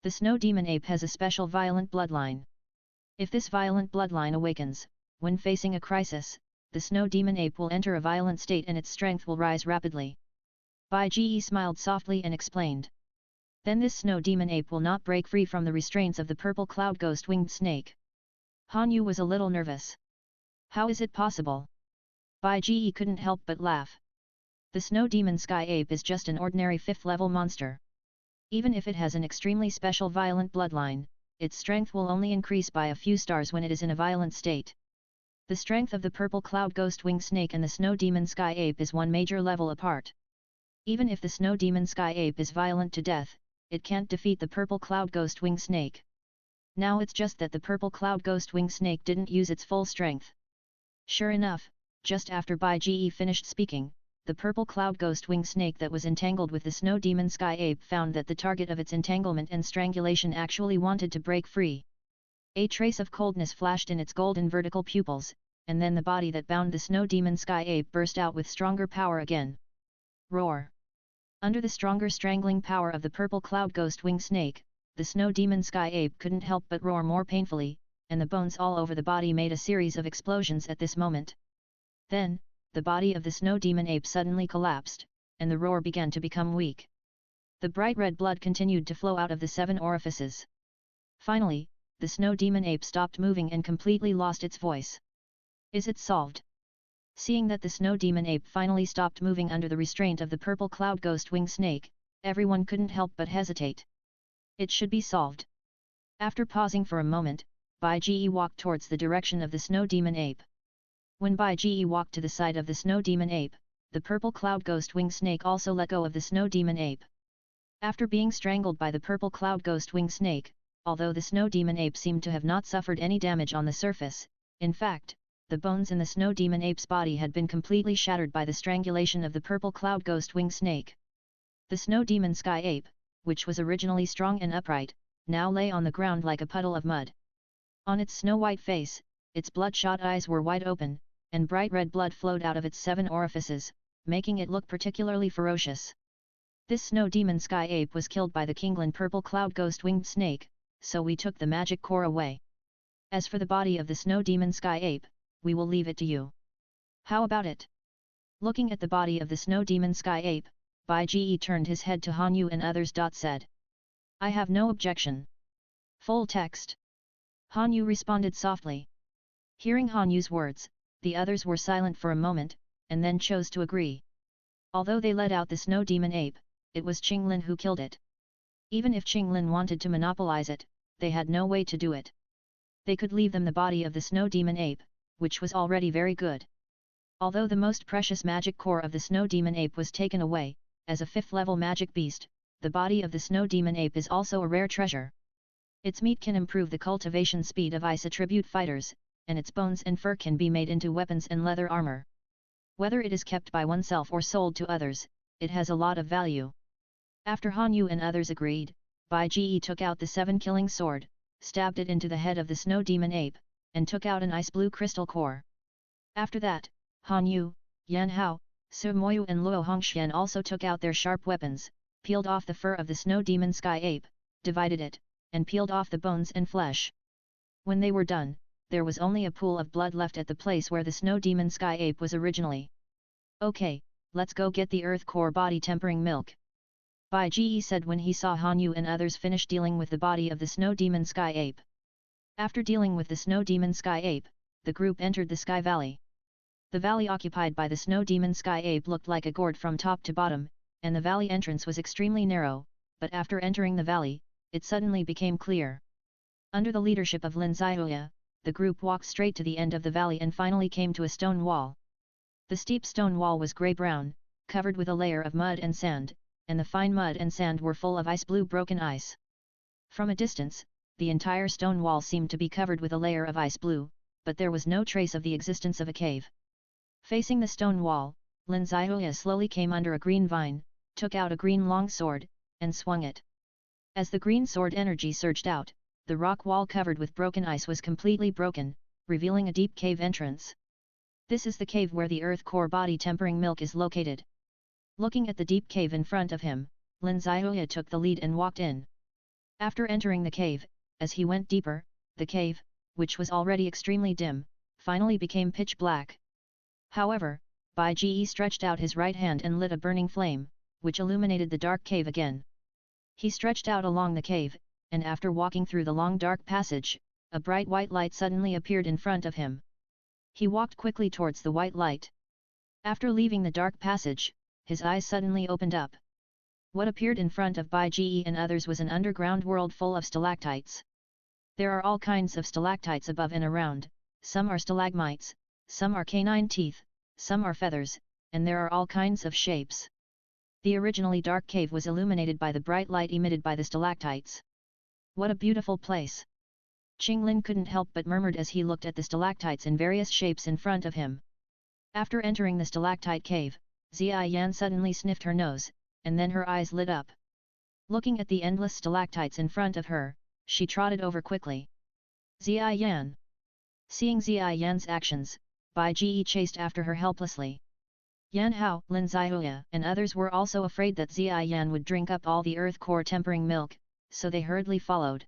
The snow demon ape has a special violent bloodline. If this violent bloodline awakens, when facing a crisis, the snow demon ape will enter a violent state and its strength will rise rapidly. Bai Ji smiled softly and explained. Then this snow demon ape will not break free from the restraints of the purple cloud ghost winged snake. Han Yu was a little nervous. How is it possible? Bai Ji couldn't help but laugh. The snow demon sky ape is just an ordinary 5th level monster. Even if it has an extremely special violent bloodline, its strength will only increase by a few stars when it is in a violent state. The strength of the purple cloud ghost winged snake and the snow demon sky ape is one major level apart. Even if the snow demon sky ape is violent to death, it can't defeat the purple cloud ghost winged snake. Now it's just that the purple cloud ghost winged snake didn't use its full strength. Sure enough, just after Bai Ji finished speaking, the purple cloud ghost winged snake that was entangled with the snow demon sky ape found that the target of its entanglement and strangulation actually wanted to break free. A trace of coldness flashed in its golden vertical pupils, and then the body that bound the snow demon sky ape burst out with stronger power again. Roar! Under the stronger strangling power of the purple cloud ghost winged snake, the snow demon sky ape couldn't help but roar more painfully, and the bones all over the body made a series of explosions at this moment. Then, the body of the snow demon ape suddenly collapsed, and the roar began to become weak. The bright red blood continued to flow out of the 7 orifices. Finally, the snow demon ape stopped moving and completely lost its voice. Is it solved? Seeing that the snow demon ape finally stopped moving under the restraint of the purple cloud ghost winged snake, everyone couldn't help but hesitate. It should be solved. After pausing for a moment, Bai Ji walked towards the direction of the snow demon ape. When Bai Ji walked to the side of the snow demon ape, the purple cloud ghost winged snake also let go of the snow demon ape. After being strangled by the purple cloud ghost winged snake, although the snow demon ape seemed to have not suffered any damage on the surface, in fact, the bones in the snow demon ape's body had been completely shattered by the strangulation of the purple cloud ghost winged snake. The snow demon sky ape, which was originally strong and upright, now lay on the ground like a puddle of mud. On its snow-white face, its bloodshot eyes were wide open, and bright red blood flowed out of its 7 orifices, making it look particularly ferocious. This snow demon sky ape was killed by the Kinglin purple cloud ghost winged snake, so we took the magic core away. As for the body of the snow demon sky ape, we will leave it to you. How about it? Looking at the body of the snow demon sky ape, Bai Ji turned his head to Han Yu and others. Said. I have no objection. Full text. Han Yu responded softly. Hearing Han Yu's words, the others were silent for a moment, and then chose to agree. Although they let out the snow demon ape, it was Qinglin who killed it. Even if Qinglin wanted to monopolize it, they had no way to do it. They could leave them the body of the snow demon ape, which was already very good. Although the most precious magic core of the snow demon ape was taken away, as a 5th level magic beast, the body of the snow demon ape is also a rare treasure. Its meat can improve the cultivation speed of ice attribute fighters, and its bones and fur can be made into weapons and leather armor. Whether it is kept by oneself or sold to others, it has a lot of value. After Han Yu and others agreed, Bai Ji took out the 7-killing sword, stabbed it into the head of the snow demon ape, and took out an ice blue crystal core. After that, Han Yu, Yan Hao, Su Moyu and Luo Hongxian also took out their sharp weapons, peeled off the fur of the snow demon sky ape, divided it, and peeled off the bones and flesh. When they were done, there was only a pool of blood left at the place where the snow demon sky ape was originally. Okay, let's go get the earth core body tempering milk. Bai Ji said when he saw Han Yu and others finish dealing with the body of the snow demon sky ape. After dealing with the snow demon sky ape, the group entered the sky valley. The valley occupied by the snow demon sky ape looked like a gourd from top to bottom, and the valley entrance was extremely narrow, but after entering the valley, it suddenly became clear. Under the leadership of Lin Zihuya, the group walked straight to the end of the valley and finally came to a stone wall. The steep stone wall was grey-brown, covered with a layer of mud and sand, and the fine mud and sand were full of ice-blue broken ice. From a distance, the entire stone wall seemed to be covered with a layer of ice blue, but there was no trace of the existence of a cave. Facing the stone wall, Lin Zihuya slowly came under a green vine, took out a green long sword, and swung it. As the green sword energy surged out, the rock wall covered with broken ice was completely broken, revealing a deep cave entrance. This is the cave where the earth core body tempering milk is located. Looking at the deep cave in front of him, Lin Zihuya took the lead and walked in. After entering the cave, as he went deeper, the cave, which was already extremely dim, finally became pitch black. However, Bai Ji stretched out his right hand and lit a burning flame, which illuminated the dark cave again. He stretched out along the cave, and after walking through the long dark passage, a bright white light suddenly appeared in front of him. He walked quickly towards the white light. After leaving the dark passage, his eyes suddenly opened up. What appeared in front of Bai Ji and others was an underground world full of stalactites. There are all kinds of stalactites above and around, some are stalagmites, some are canine teeth, some are feathers, and there are all kinds of shapes. The originally dark cave was illuminated by the bright light emitted by the stalactites. What a beautiful place! Qinglin couldn't help but murmured as he looked at the stalactites in various shapes in front of him. After entering the stalactite cave, Ziyi Yan suddenly sniffed her nose, and then her eyes lit up. Looking at the endless stalactites in front of her, she trotted over quickly. Ziyi Yan! Seeing Ziyi Yan's actions, Bai Ji chased after her helplessly. Yan Hao, Lin Zihuya and others were also afraid that Ziyi Yan would drink up all the earth core tempering milk, so they hurriedly followed.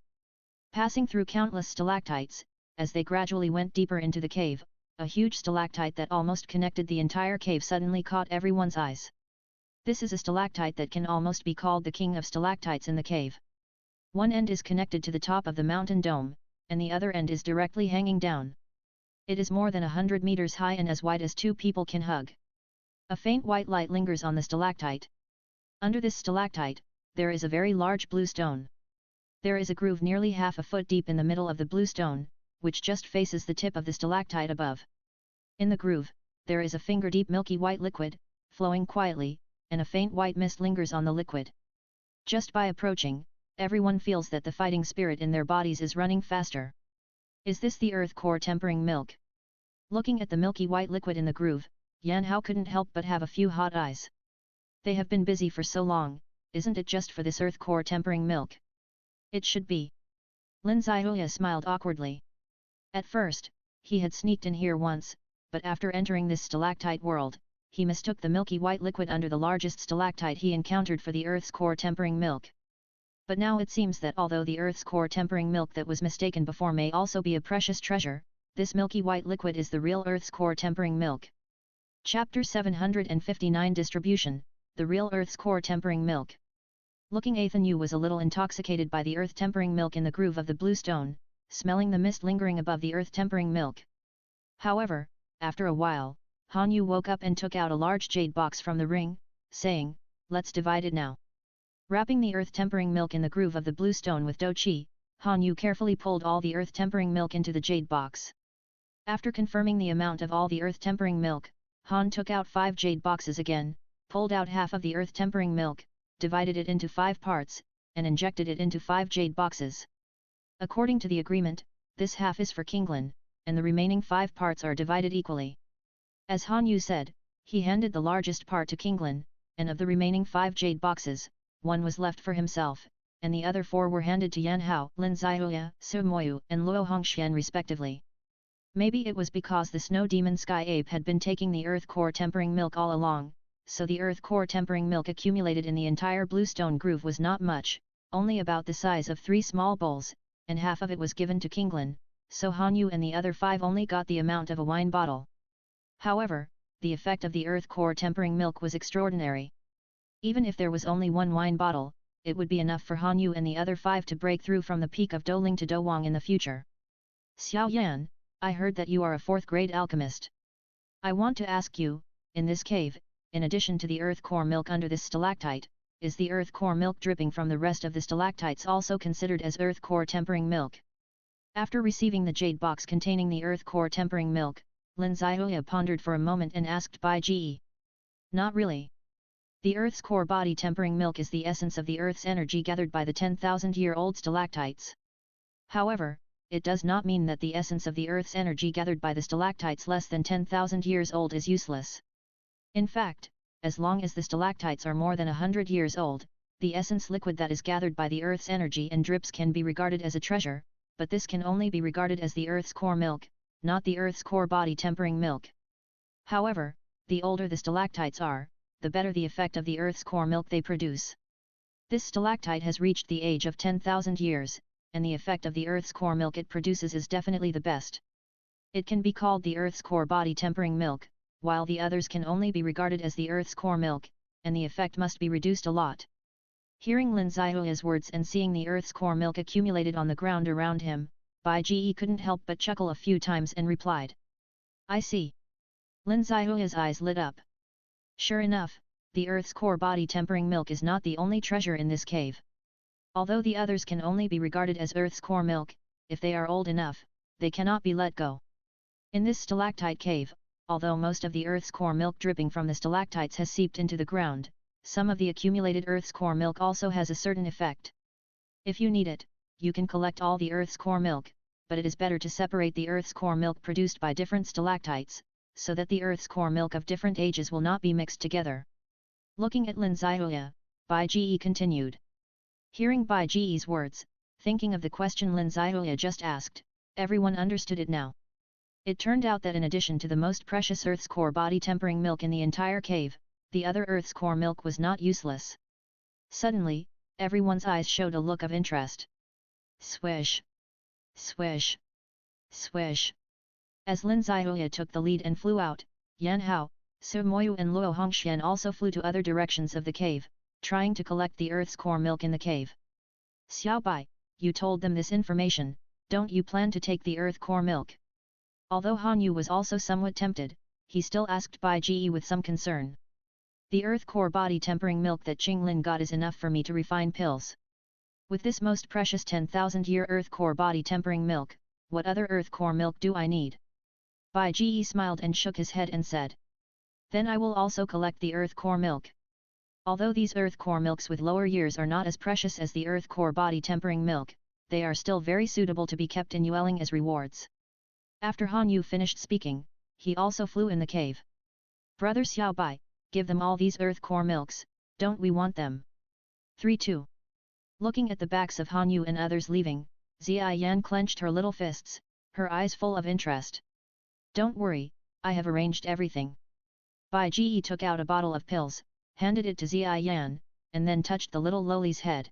Passing through countless stalactites, as they gradually went deeper into the cave, a huge stalactite that almost connected the entire cave suddenly caught everyone's eyes. This is a stalactite that can almost be called the king of stalactites in the cave. One end is connected to the top of the mountain dome, and the other end is directly hanging down. It is more than 100 meters high and as wide as 2 people can hug. A faint white light lingers on the stalactite. Under this stalactite, there is a very large blue stone. There is a groove nearly half a foot deep in the middle of the blue stone, which just faces the tip of the stalactite above. In the groove, there is a finger-deep milky white liquid, flowing quietly, and a faint white mist lingers on the liquid. Just by approaching, everyone feels that the fighting spirit in their bodies is running faster. Is this the earth core tempering milk? Looking at the milky white liquid in the groove, Yan Hao couldn't help but have a few hot eyes. They have been busy for so long, isn't it just for this earth core tempering milk? It should be. Lin Zihuya smiled awkwardly. At first, he had sneaked in here once, but after entering this stalactite world, he mistook the milky white liquid under the largest stalactite he encountered for the earth's core tempering milk. But now it seems that although the earth's core tempering milk that was mistaken before may also be a precious treasure, this milky white liquid is the real earth's core tempering milk. Chapter 759 Distribution, the real earth's core tempering milk. Looking Athan Yu was a little intoxicated by the earth tempering milk in the groove of the blue stone, smelling the mist lingering above the earth tempering milk. However, after a while, Han Yu woke up and took out a large jade box from the ring, saying, "Let's divide it now." Wrapping the earth tempering milk in the groove of the blue stone with Do Qi, Han Yu carefully pulled all the earth tempering milk into the jade box. After confirming the amount of all the earth tempering milk, Han took out 5 jade boxes again, pulled out half of the earth tempering milk, divided it into 5 parts, and injected it into 5 jade boxes. According to the agreement, this half is for Kinglin, and the remaining 5 parts are divided equally. As Han Yu said, he handed the largest part to Kinglin, and of the remaining 5 jade boxes, 1 was left for himself, and the other 4 were handed to Yan Hao, Lin Zihuya, Su Moyu and Luo Hongxian respectively. Maybe it was because the snow demon Sky Ape had been taking the earth core tempering milk all along, so the earth core tempering milk accumulated in the entire bluestone groove was not much, only about the size of 3 small bowls, and half of it was given to Kinglin, so Han Yu and the other 5 only got the amount of a wine bottle. However, the effect of the earth core tempering milk was extraordinary. Even if there was only 1 wine bottle, it would be enough for Han Yu and the other 5 to break through from the peak of Douling to Douwang in the future. Xiao Yan, I heard that you are a 4th-grade alchemist. I want to ask you, in this cave, in addition to the earth core milk under this stalactite, is the earth core milk dripping from the rest of the stalactites also considered as earth core tempering milk? After receiving the jade box containing the earth core tempering milk, Lin Zihuya pondered for a moment and asked Bai Ji. Not really. The Earth's core body tempering milk is the essence of the Earth's energy gathered by the 10,000-year-old stalactites. However, it does not mean that the essence of the Earth's energy gathered by the stalactites less than 10,000 years old is useless. In fact, as long as the stalactites are more than 100 years old, the essence liquid that is gathered by the Earth's energy and drips can be regarded as a treasure, but this can only be regarded as the Earth's core milk, not the Earth's core body tempering milk. However, the older the stalactites are, the better the effect of the Earth's core milk they produce. This stalactite has reached the age of 10,000 years, and the effect of the Earth's core milk it produces is definitely the best. It can be called the Earth's core body tempering milk, while the others can only be regarded as the Earth's core milk, and the effect must be reduced a lot. Hearing Lin Zihuya's words and seeing the Earth's core milk accumulated on the ground around him, Bai Ji couldn't help but chuckle a few times and replied. I see. Lin Zihuya's eyes lit up. Sure enough, the Earth's core body tempering milk is not the only treasure in this cave. Although the others can only be regarded as Earth's core milk, if they are old enough, they cannot be let go. In this stalactite cave, although most of the Earth's core milk dripping from the stalactites has seeped into the ground, some of the accumulated Earth's core milk also has a certain effect. If you need it, you can collect all the Earth's core milk, but it is better to separate the Earth's core milk produced by different stalactites, so that the Earth's core milk of different ages will not be mixed together. Looking at Lin Zihuya, Bai Ji continued. Hearing Bai Ji's words, thinking of the question Lin Zihuya just asked, everyone understood it now. It turned out that in addition to the most precious Earth's core body tempering milk in the entire cave, the other Earth's core milk was not useless. Suddenly, everyone's eyes showed a look of interest. Swish! Swish! Swish! As Lin Zihuya took the lead and flew out, Yan Hao, Su Moyu and Luo Hongxian also flew to other directions of the cave, trying to collect the Earth's core milk in the cave. Xiao Bai, you told them this information, don't you plan to take the Earth core milk? Although Han Yu was also somewhat tempted, he still asked Bai Ji with some concern. The Earth core body tempering milk that Qinglin got is enough for me to refine pills. With this most precious 10,000-year Earth core body tempering milk, what other Earth core milk do I need? Bai Ji smiled and shook his head and said. Then I will also collect the Earth core milk. Although these Earth core milks with lower years are not as precious as the Earth core body tempering milk, they are still very suitable to be kept in Yueling as rewards. After Han Yu finished speaking, he also flew in the cave. Brother Xiao Bai, give them all these Earth core milks, don't we want them? 3-2. Looking at the backs of Han Yu and others leaving, Zia Yan clenched her little fists, her eyes full of interest. Don't worry, I have arranged everything. Bai Ji took out a bottle of pills, handed it to Zia Yan, and then touched the little lowly's head.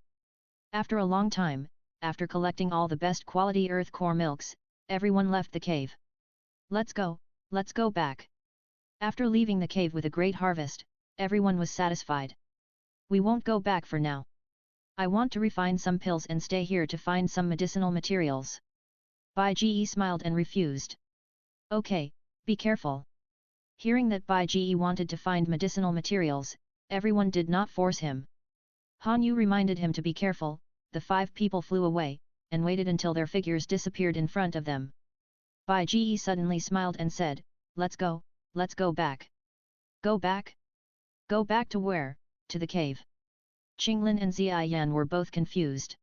After a long time, after collecting all the best quality Earth core milks, everyone left the cave. Let's go back. After leaving the cave with a great harvest, everyone was satisfied. We won't go back for now. I want to refine some pills and stay here to find some medicinal materials. Bai Ji smiled and refused. Okay, be careful. Hearing that Bai Ji wanted to find medicinal materials, everyone did not force him. Han Yu reminded him to be careful, the 5 people flew away, and waited until their figures disappeared in front of them. Bai Ji suddenly smiled and said, let's go back. Go back? Go back to where? To the cave. Qinglin and Ziyan were both confused.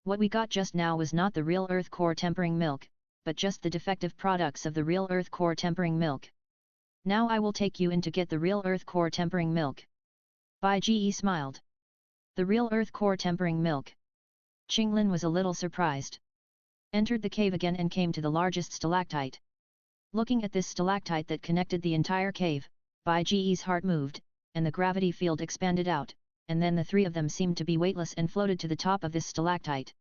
What we got just now was not the real earth core tempering milk, but just the defective products of the real earth core tempering milk. Now I will take you in to get the real earth core tempering milk. Bai Ji smiled. The real earth core tempering milk. Qinglin was a little surprised. Entered the cave again and came to the largest stalactite. Looking at this stalactite that connected the entire cave, Bai Ji's heart moved, and the gravity field expanded out, and then the three of them seemed to be weightless and floated to the top of this stalactite.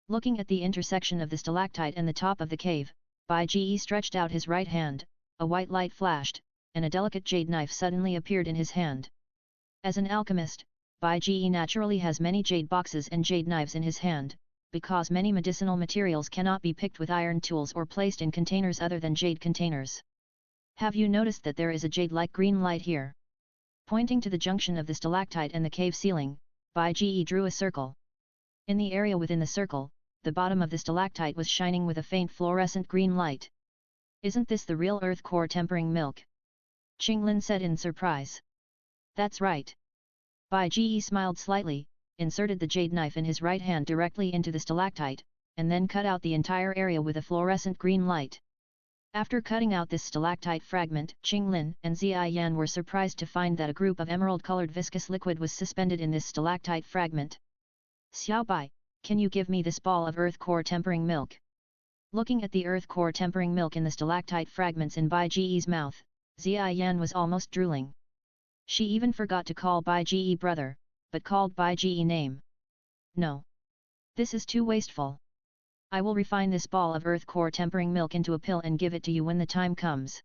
Looking at the intersection of the stalactite and the top of the cave, Bai Ji stretched out his right hand, a white light flashed, and a delicate jade knife suddenly appeared in his hand. As an alchemist, Bai Ji naturally has many jade boxes and jade knives in his hand, because many medicinal materials cannot be picked with iron tools or placed in containers other than jade containers. Have you noticed that there is a jade-like green light here? Pointing to the junction of the stalactite and the cave ceiling, Bai Ji drew a circle. In the area within the circle, the bottom of the stalactite was shining with a faint fluorescent green light. Isn't this the real earth core tempering milk? Qinglin said in surprise. That's right. Bai Ji smiled slightly, inserted the jade knife in his right hand directly into the stalactite, and then cut out the entire area with a fluorescent green light. After cutting out this stalactite fragment, Qinglin and Ziyan were surprised to find that a group of emerald-colored viscous liquid was suspended in this stalactite fragment. Xiao Bai, can you give me this ball of earth core tempering milk? Looking at the earth core tempering milk in the stalactite fragments in Bai Ji's mouth, Ziyan was almost drooling. She even forgot to call Bai Ji brother, but called Bai Ji name. No. This is too wasteful. I will refine this ball of earth core tempering milk into a pill and give it to you when the time comes.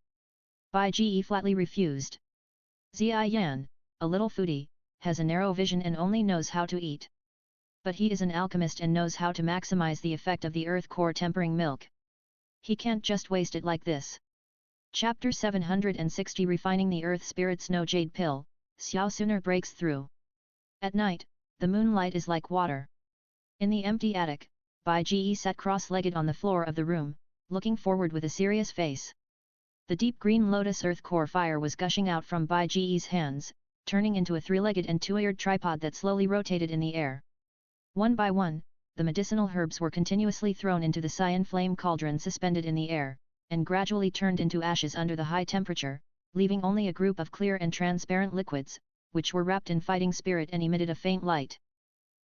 Bai Ji flatly refused. Ziyan, a little foodie, has a narrow vision and only knows how to eat. But he is an alchemist and knows how to maximize the effect of the earth core tempering milk. He can't just waste it like this. Chapter 760 Refining the Earth Spirit Snow Jade Pill, Xiao sooner breaks through. At night, the moonlight is like water. In the empty attic, Bai Ji sat cross-legged on the floor of the room, looking forward with a serious face. The deep green lotus earth core fire was gushing out from Bai Ji's hands, turning into a three-legged and two-eared tripod that slowly rotated in the air. One by one, the medicinal herbs were continuously thrown into the cyan flame cauldron suspended in the air, and gradually turned into ashes under the high temperature, leaving only a group of clear and transparent liquids, which were wrapped in fighting spirit and emitted a faint light.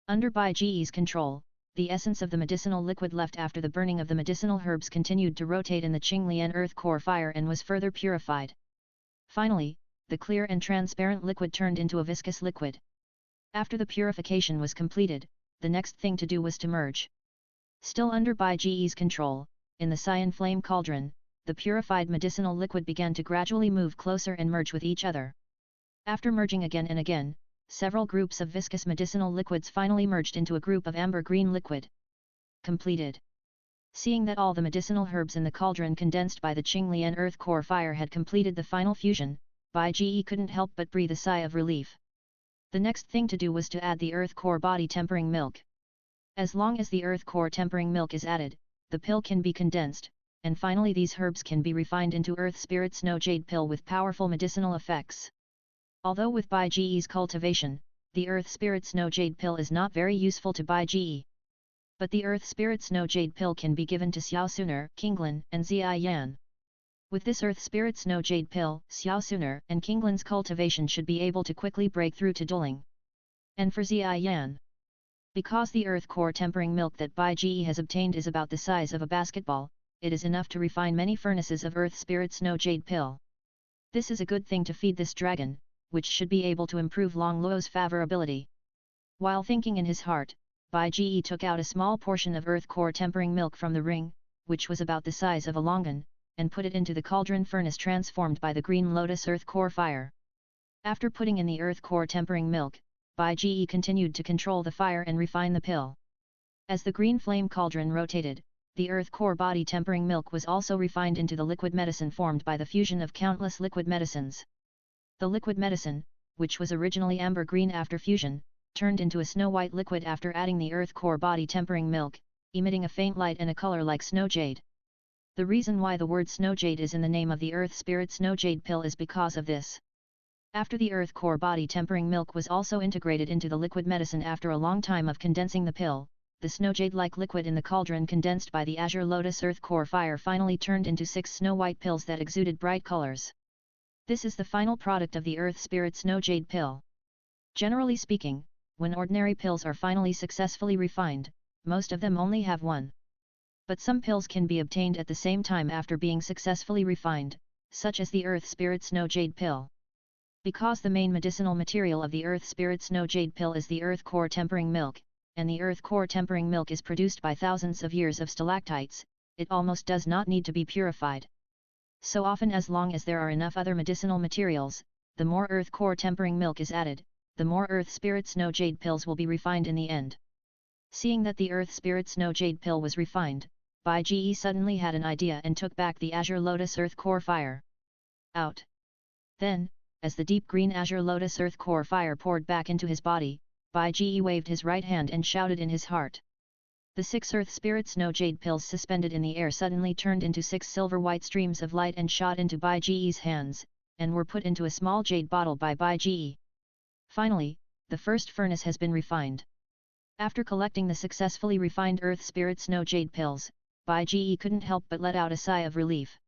Under Bai Ji's control, the essence of the medicinal liquid left after the burning of the medicinal herbs continued to rotate in the Qinglian earth core fire and was further purified. Finally, the clear and transparent liquid turned into a viscous liquid. After the purification was completed, the next thing to do was to merge. Still under Bai Ji's control, in the cyan flame cauldron, the purified medicinal liquid began to gradually move closer and merge with each other. After merging again and again, several groups of viscous medicinal liquids finally merged into a group of amber-green liquid. Completed. Seeing that all the medicinal herbs in the cauldron condensed by the Qinglian earth core fire had completed the final fusion, Bai Ji couldn't help but breathe a sigh of relief. The next thing to do was to add the earth core body tempering milk. As long as the earth core tempering milk is added, the pill can be condensed, and finally these herbs can be refined into earth spirit snow jade pill with powerful medicinal effects. Although with Bai Ji's cultivation, the earth spirit snow jade pill is not very useful to Bai Ji. But the earth spirit snow jade pill can be given to Xiao Suner, Qinglin, and Ziyan. With this earth spirit snow jade pill, Xiao Suner and Qinglin's cultivation should be able to quickly break through to Douluo. And for Ziyan, because the earth core tempering milk that Bai Ji has obtained is about the size of a basketball, it is enough to refine many furnaces of earth spirit snow jade pill. This is a good thing to feed this dragon, which should be able to improve Douluo's favorability. While thinking in his heart, Bai Ji took out a small portion of earth core tempering milk from the ring, which was about the size of a longan, and put it into the cauldron furnace transformed by the green lotus earth core fire. After putting in the earth core tempering milk, Bai Ji continued to control the fire and refine the pill. As the green flame cauldron rotated, the earth core body tempering milk was also refined into the liquid medicine formed by the fusion of countless liquid medicines. The liquid medicine, which was originally amber green after fusion, turned into a snow-white liquid after adding the earth core body tempering milk, emitting a faint light and a color like snow jade. The reason why the word snow jade is in the name of the earth spirit snow jade pill is because of this. After the earth core body tempering milk was also integrated into the liquid medicine after a long time of condensing the pill, the snow jade-like liquid in the cauldron condensed by the azure lotus earth core fire finally turned into 6 snow-white pills that exuded bright colors. This is the final product of the earth spirit snow jade pill. Generally speaking, when ordinary pills are finally successfully refined, most of them only have one. But some pills can be obtained at the same time after being successfully refined, such as the earth spirit snow jade pill. Because the main medicinal material of the earth spirit snow jade pill is the earth core tempering milk, and the earth core tempering milk is produced by thousands of years of stalactites, it almost does not need to be purified. So often as long as there are enough other medicinal materials, the more earth core tempering milk is added, the more earth spirit snow jade pills will be refined in the end. Seeing that the earth spirit snow jade pill was refined, Bai Ge suddenly had an idea and took back the azure lotus earth core fire out. Then, as the deep green azure lotus earth core fire poured back into his body, Bai Ge waved his right hand and shouted in his heart. The 6 earth spirit snow jade pills suspended in the air suddenly turned into 6 silver-white streams of light and shot into Bai Ge's hands, and were put into a small jade bottle by Bai Ge. Finally, the first furnace has been refined. After collecting the successfully refined earth spirit snow jade pills, Bai Ge couldn't help but let out a sigh of relief.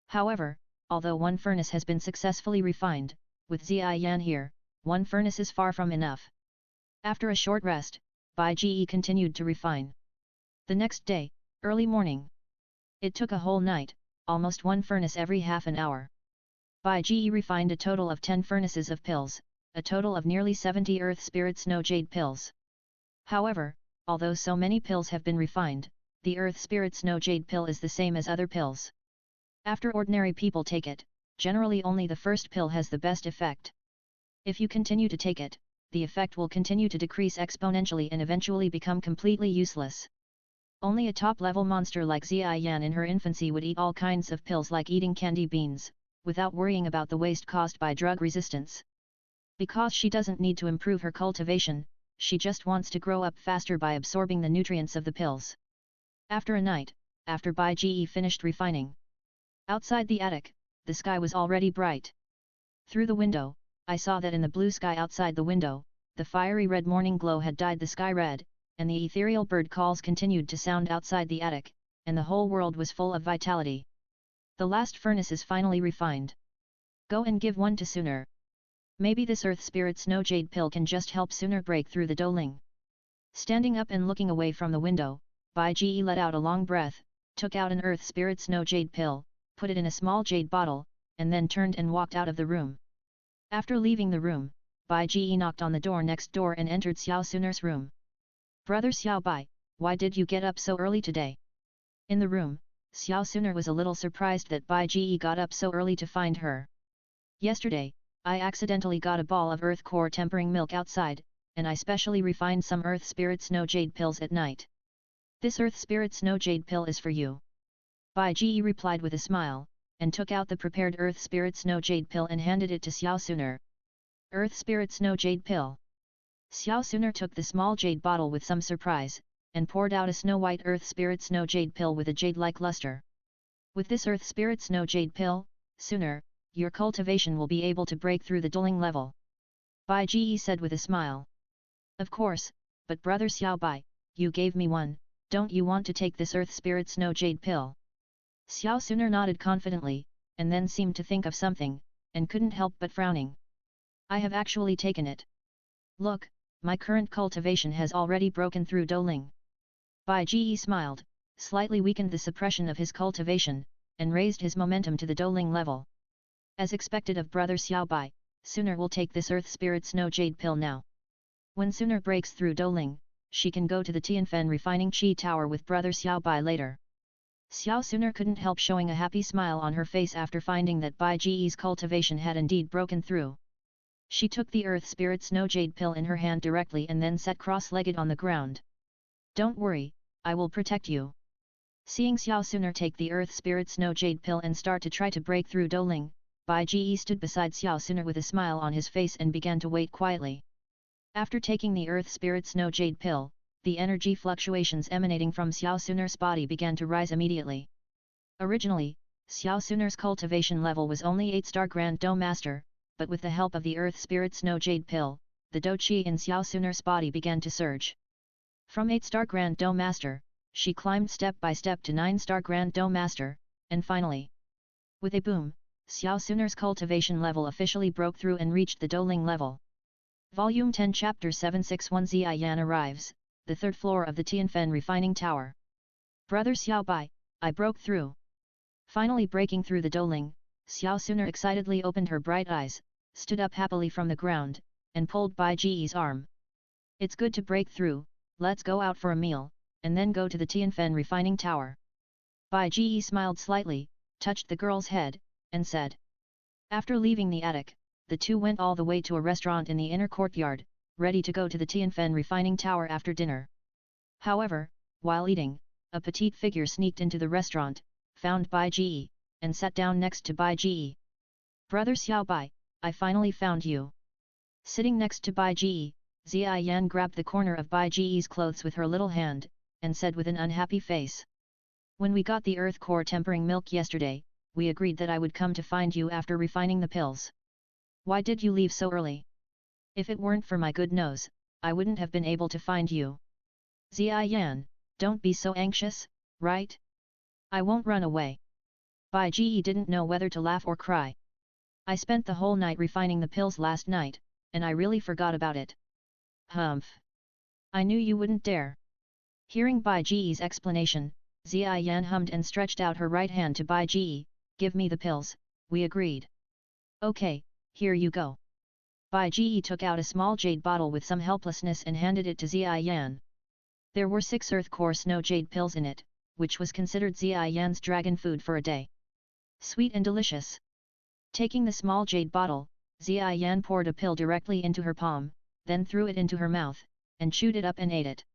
However, although one furnace has been successfully refined, with Ziyan here, one furnace is far from enough. After a short rest, Bai Ge continued to refine. The next day, early morning. It took a whole night, almost one furnace every half an hour. Bai Ge refined a total of 10 furnaces of pills, a total of nearly 70 earth spirit snow jade pills. However, although so many pills have been refined, the earth spirit snow jade pill is the same as other pills. After ordinary people take it, generally only the first pill has the best effect. If you continue to take it, the effect will continue to decrease exponentially and eventually become completely useless. Only a top-level monster like Ziyan in her infancy would eat all kinds of pills like eating candy beans, without worrying about the waste caused by drug resistance. Because she doesn't need to improve her cultivation, she just wants to grow up faster by absorbing the nutrients of the pills. After a night, after Bai Ge finished refining. Outside the attic, the sky was already bright. Through the window, I saw that in the blue sky outside the window, the fiery red morning glow had dyed the sky red, and the ethereal bird calls continued to sound outside the attic, and the whole world was full of vitality. The last furnace is finally refined. Go and give one to Sooner. Maybe this earth spirit snow jade pill can just help Sooner break through the Douling. Standing up and looking away from the window, Bai Ge let out a long breath, took out an earth spirit snow jade pill, put it in a small jade bottle, and then turned and walked out of the room. After leaving the room, Bai Ge knocked on the door next door and entered Xiao Sooner's room. Brother Xiao Bai, why did you get up so early today? In the room, Xiao Sooner was a little surprised that Bai Ge got up so early to find her. Yesterday, I accidentally got a ball of earth core tempering milk outside, and I specially refined some earth spirit snow jade pills at night. This earth spirit snow jade pill is for you. Bai Ge replied with a smile, and took out the prepared earth spirit snow jade pill and handed it to Xiao Sooner. Earth spirit snow jade pill. Xiao Sooner took the small jade bottle with some surprise, and poured out a snow-white earth spirit snow jade pill with a jade-like luster. With this earth spirit snow jade pill, Sooner, your cultivation will be able to break through the Douling level. Bai Ge said with a smile. Of course, but brother Xiao Bai, you gave me one, don't you want to take this earth spirit snow jade pill? Xiao Sooner nodded confidently, and then seemed to think of something, and couldn't help but frowning. I have actually taken it. Look, my current cultivation has already broken through Douling. Bai Ge smiled, slightly weakened the suppression of his cultivation, and raised his momentum to the Douling level. As expected of brother Xiao Bai, Sooner will take this earth spirit snow jade pill now. When Sooner breaks through Douling, she can go to the Tianfen refining Qi Tower with brother Xiao Bai later. Xiao Sooner couldn't help showing a happy smile on her face after finding that Bai Ge's cultivation had indeed broken through. She took the earth spirit snow jade pill in her hand directly and then sat cross-legged on the ground. Don't worry, I will protect you. Seeing Xiao Sooner take the earth spirit snow jade pill and start to try to break through Douling, Bai Ge stood beside Xiao Sooner with a smile on his face and began to wait quietly. After taking the earth spirit snow jade pill, the energy fluctuations emanating from Xiao Sooner's body began to rise immediately. Originally, Xiao Sooner's cultivation level was only 8-star Grand Dough Master, but with the help of the Earth Spirit Snow Jade Pill, the Do Qi in Xiao Suner's body began to surge. From 8-star Grand Do Master, she climbed step by step to 9-star Grand Do Master, and finally, with a boom, Xiao Suner's cultivation level officially broke through and reached the Douling level. Volume 10 Chapter 761 Ziyan arrives, the third floor of the Tianfen Refining Tower. Brother Xiao Bai, I broke through. Finally breaking through the Douling, Xiao Suner excitedly opened her bright eyes, stood up happily from the ground, and pulled Bai Ji's arm. It's good to break through, let's go out for a meal, and then go to the Tianfen Refining Tower. Bai Ji smiled slightly, touched the girl's head, and said. After leaving the attic, the two went all the way to a restaurant in the inner courtyard, ready to go to the Tianfen Refining Tower after dinner. However, while eating, a petite figure sneaked into the restaurant, found Bai Ji, and sat down next to Bai Ji. Brother Xiao Bai, I finally found you. Sitting next to Bai Ji, Ziyan grabbed the corner of Bai Ji's clothes with her little hand, and said with an unhappy face. When we got the earth core tempering milk yesterday, we agreed that I would come to find you after refining the pills. Why did you leave so early? If it weren't for my good nose, I wouldn't have been able to find you. Ziyan, don't be so anxious, right? I won't run away. Bai Ji didn't know whether to laugh or cry. I spent the whole night refining the pills last night, and I really forgot about it. Humph. I knew you wouldn't dare. Hearing Bai Ji's explanation, Ziyan hummed and stretched out her right hand to Bai Ji. Give me the pills, we agreed. Okay, here you go. Bai Ji took out a small jade bottle with some helplessness and handed it to Ziyan. There were 6 earth core snow jade pills in it, which was considered Ziyan's dragon food for a day. Sweet and delicious. Taking the small jade bottle, Ziyan poured a pill directly into her palm, then threw it into her mouth, and chewed it up and ate it.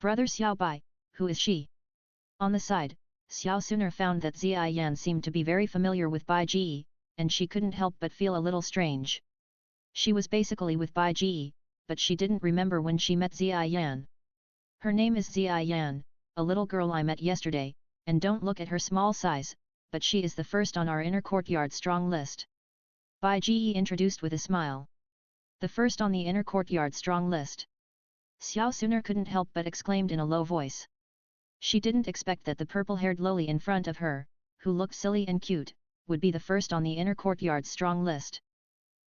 Brother Xiao Bai, who is she? On the side, Xiao Suner found that Ziyan seemed to be very familiar with Bai Ji, and she couldn't help but feel a little strange. She was basically with Bai Ji, but she didn't remember when she met Ziyan. Her name is Ziyan, a little girl I met yesterday, and don't look at her small size, but she is the first on our inner courtyard strong list. Bai Ji introduced with a smile. The first on the inner courtyard strong list. Xiao Suner couldn't help but exclaimed in a low voice. She didn't expect that the purple-haired loli in front of her, who looked silly and cute, would be the first on the inner courtyard's strong list.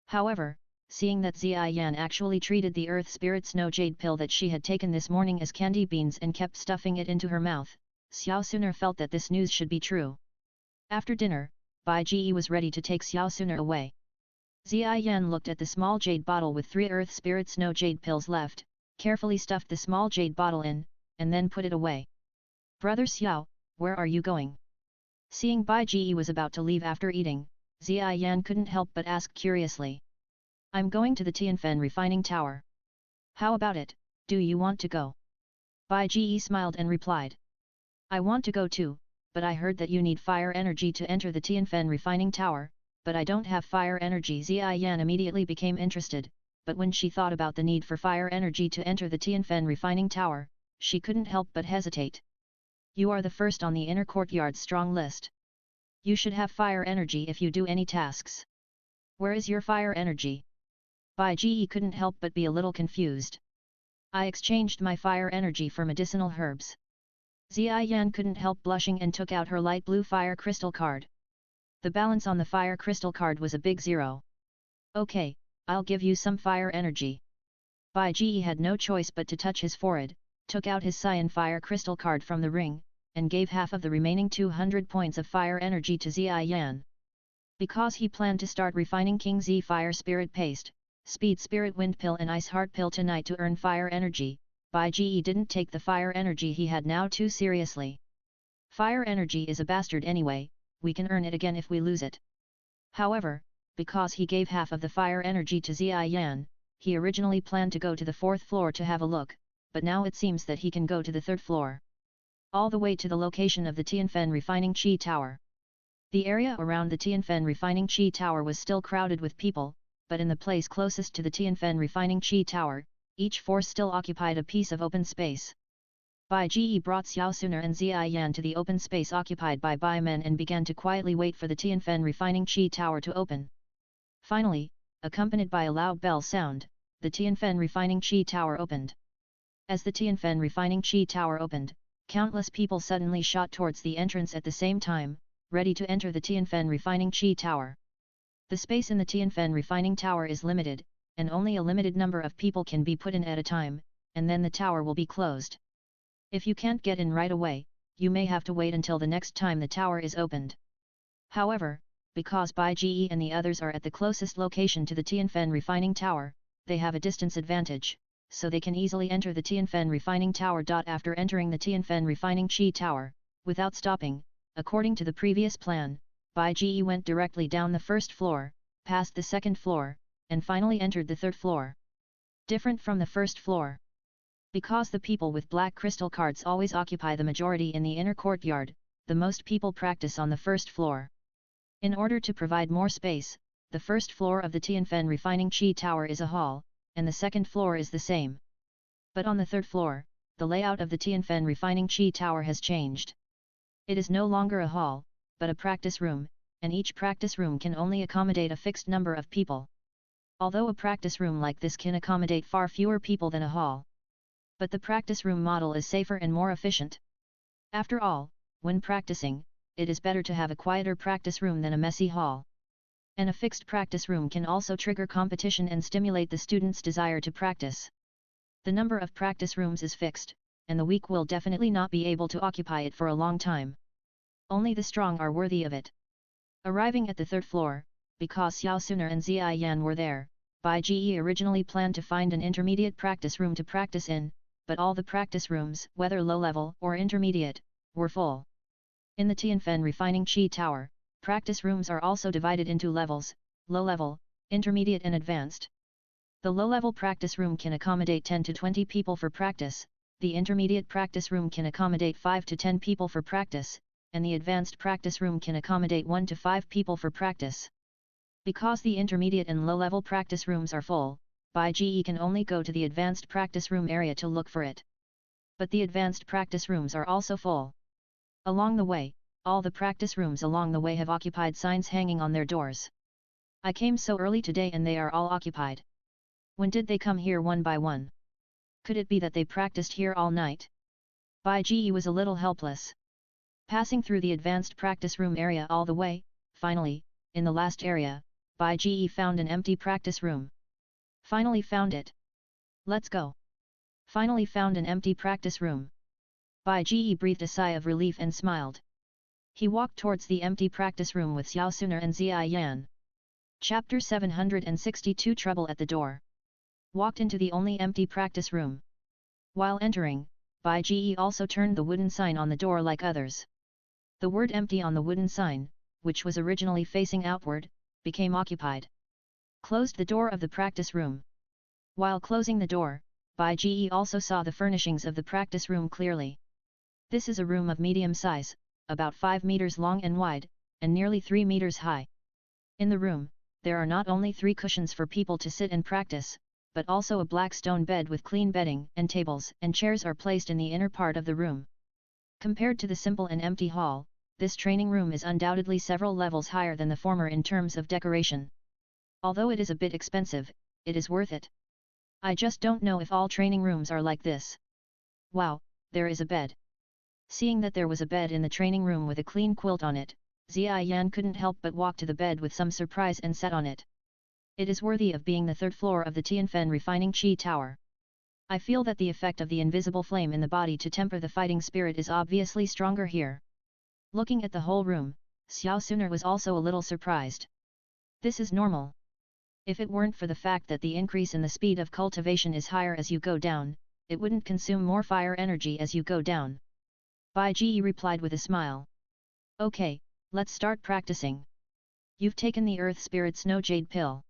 However, seeing that Ziyan actually treated the Earth Spirit Snow Jade pill that she had taken this morning as candy beans and kept stuffing it into her mouth, Xiao Suner felt that this news should be true. After dinner, Bai Ji was ready to take Xiao Suner away. Ziyan looked at the small jade bottle with 3 Earth Spirit Snow Jade pills left, carefully stuffed the small jade bottle in, and then put it away. Brother Xiao, where are you going? Seeing Bai Ji was about to leave after eating, Ziyan couldn't help but ask curiously. I'm going to the Tianfen Refining Tower. How about it, do you want to go? Bai Ji smiled and replied. I want to go too, but I heard that you need fire energy to enter the Tianfen Refining Tower, but I don't have fire energy. Ziyan immediately became interested, but when she thought about the need for fire energy to enter the Tianfen Refining Tower, she couldn't help but hesitate. You are the first on the inner courtyard's strong list. You should have fire energy if you do any tasks. Where is your fire energy? Bai Ji couldn't help but be a little confused. I exchanged my fire energy for medicinal herbs. Ziyan couldn't help blushing and took out her light blue fire crystal card. The balance on the fire crystal card was a big 0. Okay, I'll give you some fire energy. Bai Ji had no choice but to touch his forehead, took out his cyan fire crystal card from the ring, and gave half of the remaining 200 points of fire energy to Ziyan. Because he planned to start refining King Z Fire Spirit Paste, Speed Spirit Wind Pill and Ice Heart Pill tonight to earn fire energy, Bai Ji didn't take the fire energy he had now too seriously. Fire energy is a bastard anyway, we can earn it again if we lose it. However, because he gave half of the fire energy to Ziyan, he originally planned to go to the 4th floor to have a look, but now it seems that he can go to the 3rd floor. All the way to the location of the Tianfen Refining Qi Tower. The area around the Tianfen Refining Qi Tower was still crowded with people, but in the place closest to the Tianfen Refining Qi Tower, each force still occupied a piece of open space. Bai Ji brought Xiao Suner and Ziyan to the open space occupied by Bai Men and began to quietly wait for the Tianfen Refining Qi Tower to open. Finally, accompanied by a loud bell sound, the Tianfen Refining Qi Tower opened. As the Tianfen Refining Qi Tower opened, countless people suddenly shot towards the entrance at the same time, ready to enter the Tianfen Refining Qi Tower. The space in the Tianfen Refining Tower is limited, and only a limited number of people can be put in at a time, and then the tower will be closed. If you can't get in right away, you may have to wait until the next time the tower is opened. However, because Bai Ge and the others are at the closest location to the Tianfen Refining Tower, they have a distance advantage, so they can easily enter the Tianfen Refining Tower. After entering the Tianfen Refining Qi Tower, without stopping, according to the previous plan, Bai Ge went directly down the first floor, past the second floor, and finally entered the third floor. Different from the first floor. Because the people with black crystal cards always occupy the majority in the inner courtyard, the most people practice on the first floor. In order to provide more space, the first floor of the Tianfen Refining Qi Tower is a hall, and the second floor is the same. But on the third floor, the layout of the Tianfen Refining Qi Tower has changed. It is no longer a hall, but a practice room, and each practice room can only accommodate a fixed number of people. Although a practice room like this can accommodate far fewer people than a hall. But the practice room model is safer and more efficient. After all, when practicing, it is better to have a quieter practice room than a messy hall. And a fixed practice room can also trigger competition and stimulate the student's desire to practice. The number of practice rooms is fixed, and the weak will definitely not be able to occupy it for a long time. Only the strong are worthy of it. Arriving at the third floor, because Xiao Suner and Zia Yan were there, Bai Ge originally planned to find an intermediate practice room to practice in, but all the practice rooms, whether low-level or intermediate, were full. In the Tianfen Refining Qi Tower, practice rooms are also divided into levels, low-level, intermediate and advanced. The low-level practice room can accommodate 10 to 20 people for practice, the intermediate practice room can accommodate 5 to 10 people for practice, and the advanced practice room can accommodate 1 to 5 people for practice. Because the intermediate and low-level practice rooms are full, Bai Ge can only go to the advanced practice room area to look for it. But the advanced practice rooms are also full. Along the way, all the practice rooms along the way have occupied signs hanging on their doors. I came so early today and they are all occupied. When did they come here one by one? Could it be that they practiced here all night? Bai Ge was a little helpless. Passing through the advanced practice room area all the way, finally, in the last area, Bai Ge found an empty practice room. Finally found it. Let's go. Finally found an empty practice room. Bai Ge breathed a sigh of relief and smiled. He walked towards the empty practice room with Xiao Suner and Zia Yan. Chapter 762 Trouble at the Door. Walked into the only empty practice room. While entering, Bai Ge also turned the wooden sign on the door like others. The word empty on the wooden sign, which was originally facing outward, became occupied. Closed the door of the practice room. While closing the door, Bai Ge also saw the furnishings of the practice room clearly. This is a room of medium size, about 5 meters long and wide, and nearly 3 meters high. In the room, there are not only 3 cushions for people to sit and practice, but also a black stone bed with clean bedding, and tables and chairs are placed in the inner part of the room. Compared to the simple and empty hall, this training room is undoubtedly several levels higher than the former in terms of decoration. Although it is a bit expensive, it is worth it. I just don't know if all training rooms are like this. Wow, there is a bed. Seeing that there was a bed in the training room with a clean quilt on it, Zia Yan couldn't help but walk to the bed with some surprise and sat on it. It is worthy of being the third floor of the Tianfen Refining Qi Tower. I feel that the effect of the invisible flame in the body to temper the fighting spirit is obviously stronger here. Looking at the whole room, Xiao Suner was also a little surprised. This is normal. If it weren't for the fact that the increase in the speed of cultivation is higher as you go down, it wouldn't consume more fire energy as you go down. Bai Ge replied with a smile. Okay, let's start practicing. You've taken the Earth Spirit Snow Jade Pill.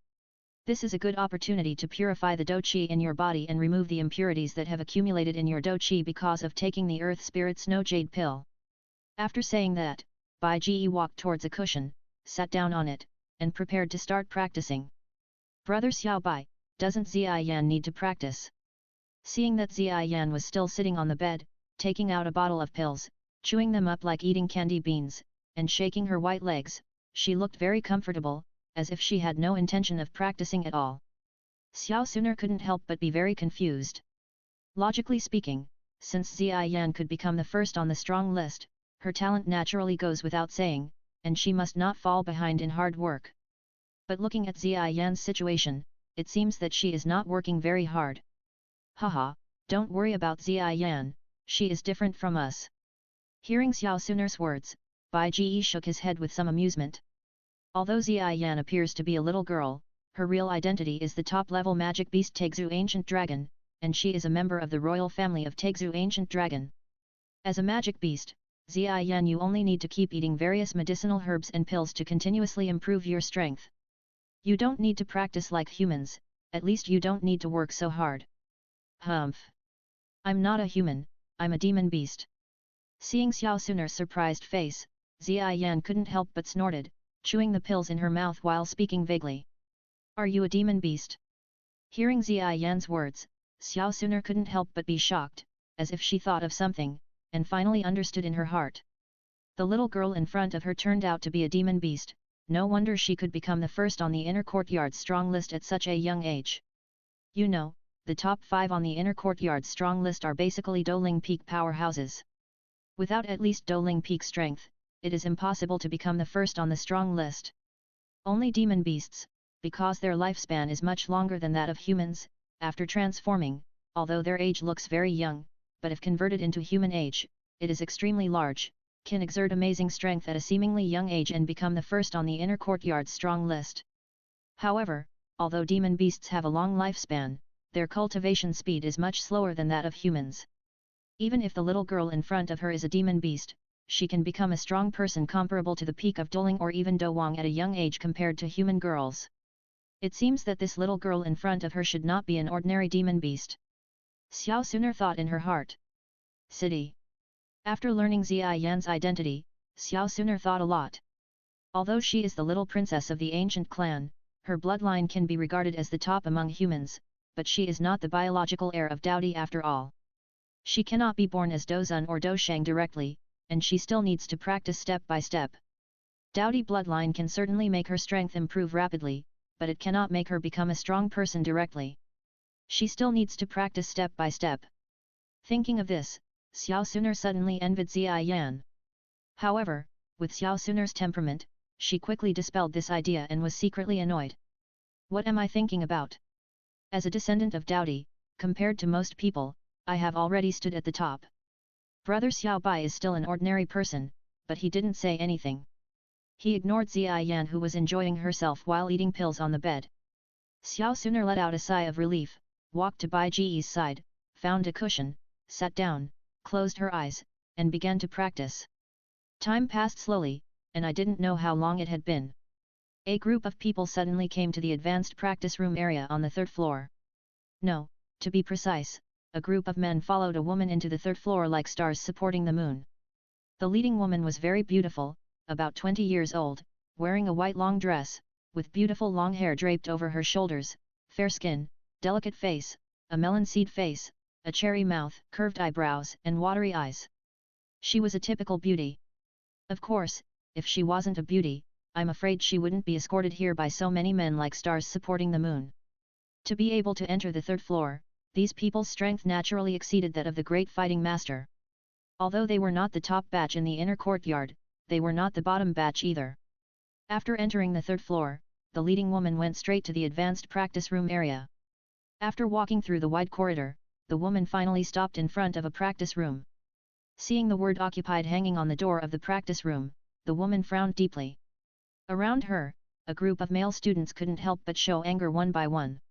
This is a good opportunity to purify the Do Qi in your body and remove the impurities that have accumulated in your Do Qi because of taking the Earth Spirit Snow Jade Pill. After saying that, Bai Ge walked towards a cushion, sat down on it, and prepared to start practicing. Brother Xiao Bai, doesn't Zia Yan need to practice? Seeing that Zia Yan was still sitting on the bed, taking out a bottle of pills, chewing them up like eating candy beans, and shaking her white legs, she looked very comfortable, as if she had no intention of practicing at all. Xiao Suner couldn't help but be very confused. Logically speaking, since Xia Yan could become the first on the strong list, her talent naturally goes without saying, and she must not fall behind in hard work. But looking at Xia Yan's situation, it seems that she is not working very hard. Haha, don't worry about Xia Yan, she is different from us. Hearing Xiao Suner's words, Bai Ji shook his head with some amusement. Although Xia Yan appears to be a little girl, her real identity is the top-level magic beast Taixu Ancient Dragon, and she is a member of the royal family of Taixu Ancient Dragon. As a magic beast, Xia Yan, you only need to keep eating various medicinal herbs and pills to continuously improve your strength. You don't need to practice like humans, at least you don't need to work so hard. Humph. I'm not a human, I'm a demon beast. Seeing Xiao Suner's surprised face, Xia Yan couldn't help but snorted, chewing the pills in her mouth while speaking vaguely. Are you a demon beast? Hearing Xia Yan's words, Xiao Suner couldn't help but be shocked, as if she thought of something, and finally understood in her heart. The little girl in front of her turned out to be a demon beast, no wonder she could become the first on the inner courtyard's strong list at such a young age. You know, the top 5 on the inner courtyard's strong list are basically Douling Peak powerhouses. Without at least Douling Peak strength, it is impossible to become the first on the strong list. Only demon beasts, because their lifespan is much longer than that of humans, after transforming, although their age looks very young, but if converted into human age, it is extremely large, can exert amazing strength at a seemingly young age and become the first on the inner courtyard's strong list. However, although demon beasts have a long lifespan, their cultivation speed is much slower than that of humans. Even if the little girl in front of her is a demon beast, she can become a strong person comparable to the peak of Douling or even Douwang at a young age compared to human girls. It seems that this little girl in front of her should not be an ordinary demon beast. Xiao Suner thought in her heart. City. After learning Xia Yan's identity, Xiao Suner thought a lot. Although she is the little princess of the ancient clan, her bloodline can be regarded as the top among humans, but she is not the biological heir of Daodi after all. She cannot be born as Dozun or Doshang directly, and she still needs to practice step by step. Daodi bloodline can certainly make her strength improve rapidly, but it cannot make her become a strong person directly. She still needs to practice step by step. Thinking of this, Xiao Suner suddenly envied Xia Yan. However, with Xiao Suner's temperament, she quickly dispelled this idea and was secretly annoyed. What am I thinking about? As a descendant of Daodi, compared to most people, I have already stood at the top. Brother Xiao Bai is still an ordinary person, but he didn't say anything. He ignored Xia Yan who was enjoying herself while eating pills on the bed. Xiao Suner let out a sigh of relief, walked to Bai Ji's side, found a cushion, sat down, closed her eyes, and began to practice. Time passed slowly, and I didn't know how long it had been. A group of people suddenly came to the advanced practice room area on the 3rd floor. No, to be precise, a group of men followed a woman into the 3rd floor like stars supporting the moon. The leading woman was very beautiful, about 20 years old, wearing a white long dress, with beautiful long hair draped over her shoulders, fair skin, delicate face, a melon seed face, a cherry mouth, curved eyebrows, and watery eyes. She was a typical beauty. Of course, if she wasn't a beauty, I'm afraid she wouldn't be escorted here by so many men like stars supporting the moon. To be able to enter the 3rd floor, these people's strength naturally exceeded that of the great fighting master. Although they were not the top batch in the inner courtyard, they were not the bottom batch either. After entering the 3rd floor, the leading woman went straight to the advanced practice room area. After walking through the wide corridor, the woman finally stopped in front of a practice room. Seeing the word occupied hanging on the door of the practice room, the woman frowned deeply. Around her, a group of male students couldn't help but show anger one by one.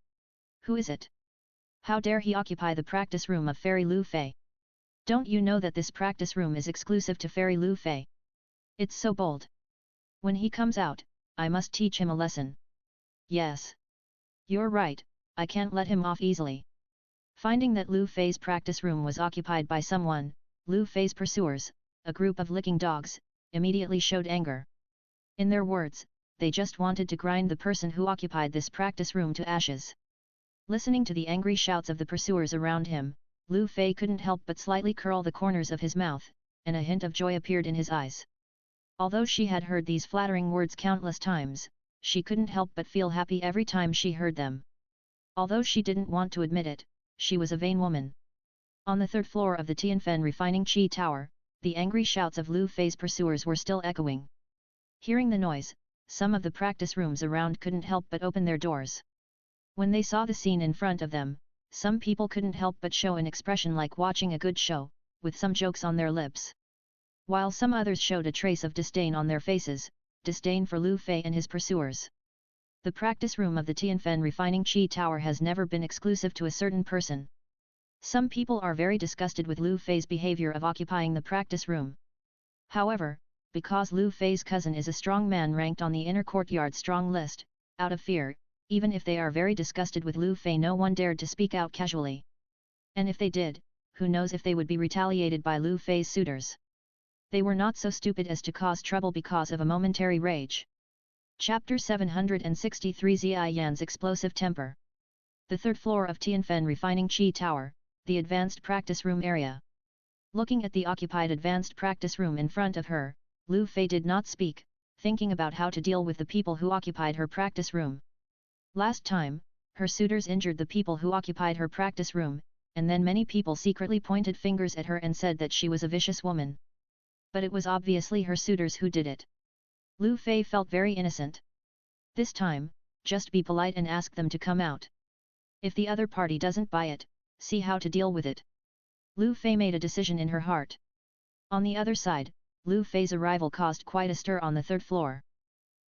Who is it? How dare he occupy the practice room of Fairy Lu Fei? Don't you know that this practice room is exclusive to Fairy Lu Fei? It's so bold. When he comes out, I must teach him a lesson. Yes. You're right, I can't let him off easily. Finding that Lu Fei's practice room was occupied by someone, Lu Fei's pursuers, a group of licking dogs, immediately showed anger. In their words, they just wanted to grind the person who occupied this practice room to ashes. Listening to the angry shouts of the pursuers around him, Lu Fei couldn't help but slightly curl the corners of his mouth, and a hint of joy appeared in his eyes. Although she had heard these flattering words countless times, she couldn't help but feel happy every time she heard them. Although she didn't want to admit it, she was a vain woman. On the third floor of the Tianfen refining Qi Tower, the angry shouts of Lu Fei's pursuers were still echoing. Hearing the noise, some of the practice rooms around couldn't help but open their doors. When they saw the scene in front of them, some people couldn't help but show an expression like watching a good show, with some jokes on their lips. While some others showed a trace of disdain on their faces, disdain for Lu Fei and his pursuers. The practice room of the Tianfen refining Qi Tower has never been exclusive to a certain person. Some people are very disgusted with Lu Fei's behavior of occupying the practice room. However, because Lu Fei's cousin is a strong man ranked on the inner courtyard strong list, out of fear, even if they are very disgusted with Lu Fei, no one dared to speak out casually. And if they did, who knows if they would be retaliated by Lu Fei's suitors. They were not so stupid as to cause trouble because of a momentary rage. Chapter 763 Ziyan's Explosive Temper. The third floor of Tianfen Refining Qi Tower, the advanced practice room area. Looking at the occupied advanced practice room in front of her, Lu Fei did not speak, thinking about how to deal with the people who occupied her practice room. Last time, her suitors injured the people who occupied her practice room, and then many people secretly pointed fingers at her and said that she was a vicious woman. But it was obviously her suitors who did it. Lu Fei felt very innocent. This time, just be polite and ask them to come out. If the other party doesn't buy it, see how to deal with it. Lu Fei made a decision in her heart. On the other side, Lu Fei's arrival caused quite a stir on the third floor.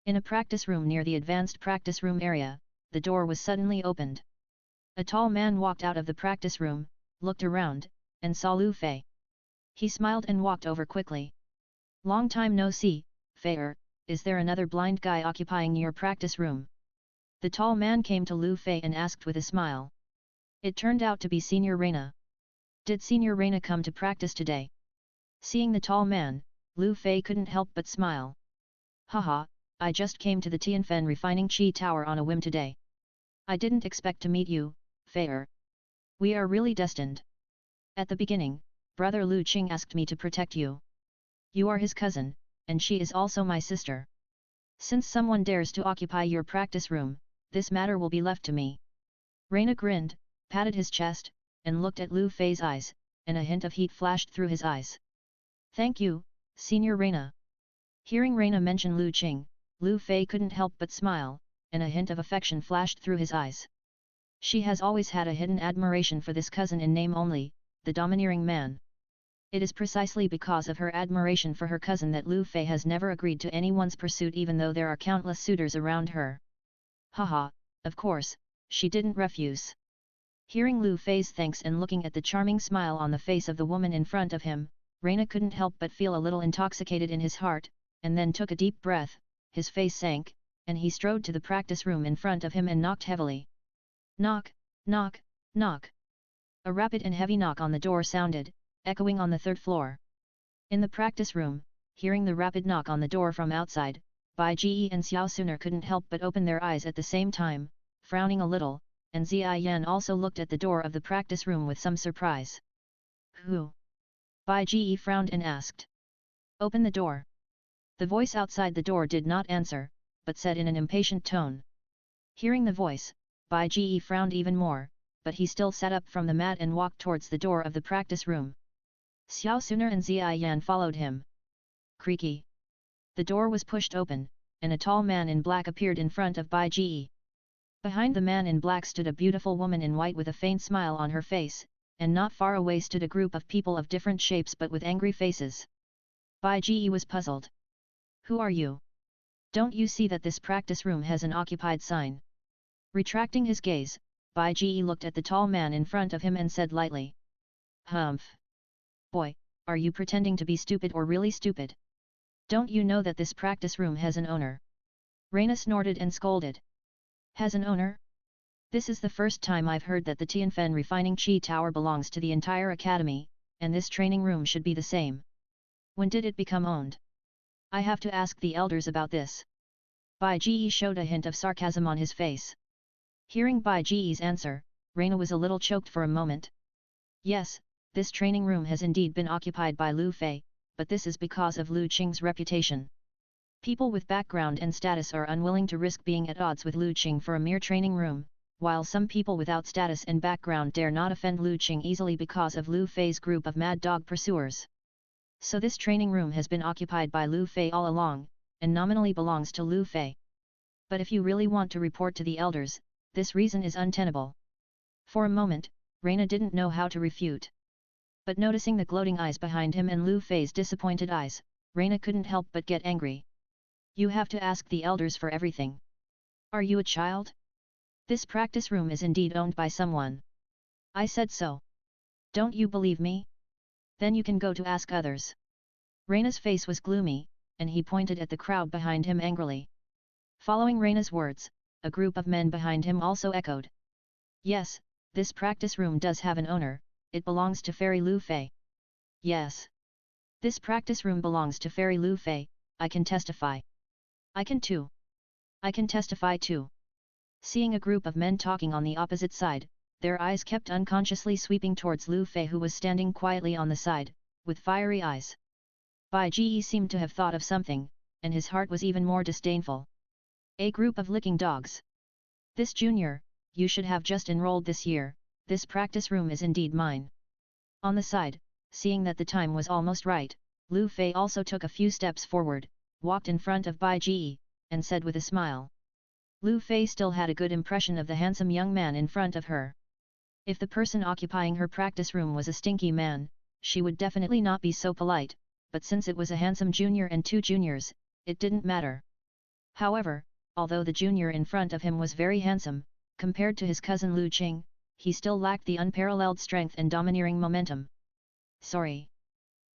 In a practice room near the advanced practice room area, the door was suddenly opened. A tall man walked out of the practice room, looked around, and saw Lu Fei. He smiled and walked over quickly. Long time no see, Fei. Is there another blind guy occupying your practice room? The tall man came to Lu Fei and asked with a smile. It turned out to be Senior Reina. Did Senior Reina come to practice today? Seeing the tall man, Lu Fei couldn't help but smile. Haha, I just came to the Tianfen Refining Qi Tower on a whim today. I didn't expect to meet you, Fei. We are really destined. At the beginning, Brother Lu Qing asked me to protect you. You are his cousin, and she is also my sister. Since someone dares to occupy your practice room, this matter will be left to me. Reina grinned, patted his chest, and looked at Lu Fei's eyes, and a hint of heat flashed through his eyes. Thank you, Senior Reina. Hearing Reina mention Lu Qing, Lu Fei couldn't help but smile, and a hint of affection flashed through his eyes. She has always had a hidden admiration for this cousin in name only, the domineering man. It is precisely because of her admiration for her cousin that Lu Fei has never agreed to anyone's pursuit even though there are countless suitors around her. Haha, of course, she didn't refuse. Hearing Lu Fei's thanks and looking at the charming smile on the face of the woman in front of him, Reina couldn't help but feel a little intoxicated in his heart, and then took a deep breath, his face sank, and he strode to the practice room in front of him and knocked heavily. Knock, knock, knock. A rapid and heavy knock on the door sounded, echoing on the third floor. In the practice room, hearing the rapid knock on the door from outside, Bai Ji and Xiao Suner couldn't help but open their eyes at the same time, frowning a little, and Ziyan also looked at the door of the practice room with some surprise. Who? Bai Ji frowned and asked. Open the door. The voice outside the door did not answer, but said in an impatient tone. Hearing the voice, Bai Ji frowned even more, but he still sat up from the mat and walked towards the door of the practice room. Xiao Suner and Ziyan followed him. Creaky. The door was pushed open, and a tall man in black appeared in front of Bai Ji. Behind the man in black stood a beautiful woman in white with a faint smile on her face, and not far away stood a group of people of different shapes but with angry faces. Bai Ji was puzzled. Who are you? Don't you see that this practice room has an occupied sign? Retracting his gaze, Bai Ji looked at the tall man in front of him and said lightly. Humph. Boy, are you pretending to be stupid or really stupid? Don't you know that this practice room has an owner? Reina snorted and scolded. Has an owner? This is the first time I've heard that the Tianfen Refining Qi Tower belongs to the entire academy, and this training room should be the same. When did it become owned? I have to ask the elders about this. Bai Ji showed a hint of sarcasm on his face. Hearing Bai Ji's answer, Reina was a little choked for a moment. Yes, this training room has indeed been occupied by Lu Fei, but this is because of Lu Qing's reputation. People with background and status are unwilling to risk being at odds with Lu Qing for a mere training room, while some people without status and background dare not offend Lu Qing easily because of Lu Fei's group of mad dog pursuers. So this training room has been occupied by Lu Fei all along, and nominally belongs to Lu Fei. But if you really want to report to the elders, this reason is untenable. For a moment, Reina didn't know how to refute. But noticing the gloating eyes behind him and Lu Fei's disappointed eyes, Reina couldn't help but get angry. You have to ask the elders for everything. Are you a child? This practice room is indeed owned by someone. I said so. Don't you believe me? Then you can go to ask others. Reina's face was gloomy, and he pointed at the crowd behind him angrily. Following Reina's words, a group of men behind him also echoed. Yes, this practice room does have an owner, it belongs to Fairy Lu Fei. Yes. This practice room belongs to Fairy Lu Fei, I can testify. I can too. I can testify too. Seeing a group of men talking on the opposite side, their eyes kept unconsciously sweeping towards Lu Fei who was standing quietly on the side, with fiery eyes. Bai Ji seemed to have thought of something, and his heart was even more disdainful. A group of licking dogs. This junior, you should have just enrolled this year, this practice room is indeed mine. On the side, seeing that the time was almost right, Lu Fei also took a few steps forward, walked in front of Bai Ji, and said with a smile. Lu Fei still had a good impression of the handsome young man in front of her. If the person occupying her practice room was a stinky man, she would definitely not be so polite, but since it was a handsome junior and two juniors, it didn't matter. However, although the junior in front of him was very handsome, compared to his cousin Lu Qing, he still lacked the unparalleled strength and domineering momentum. Sorry.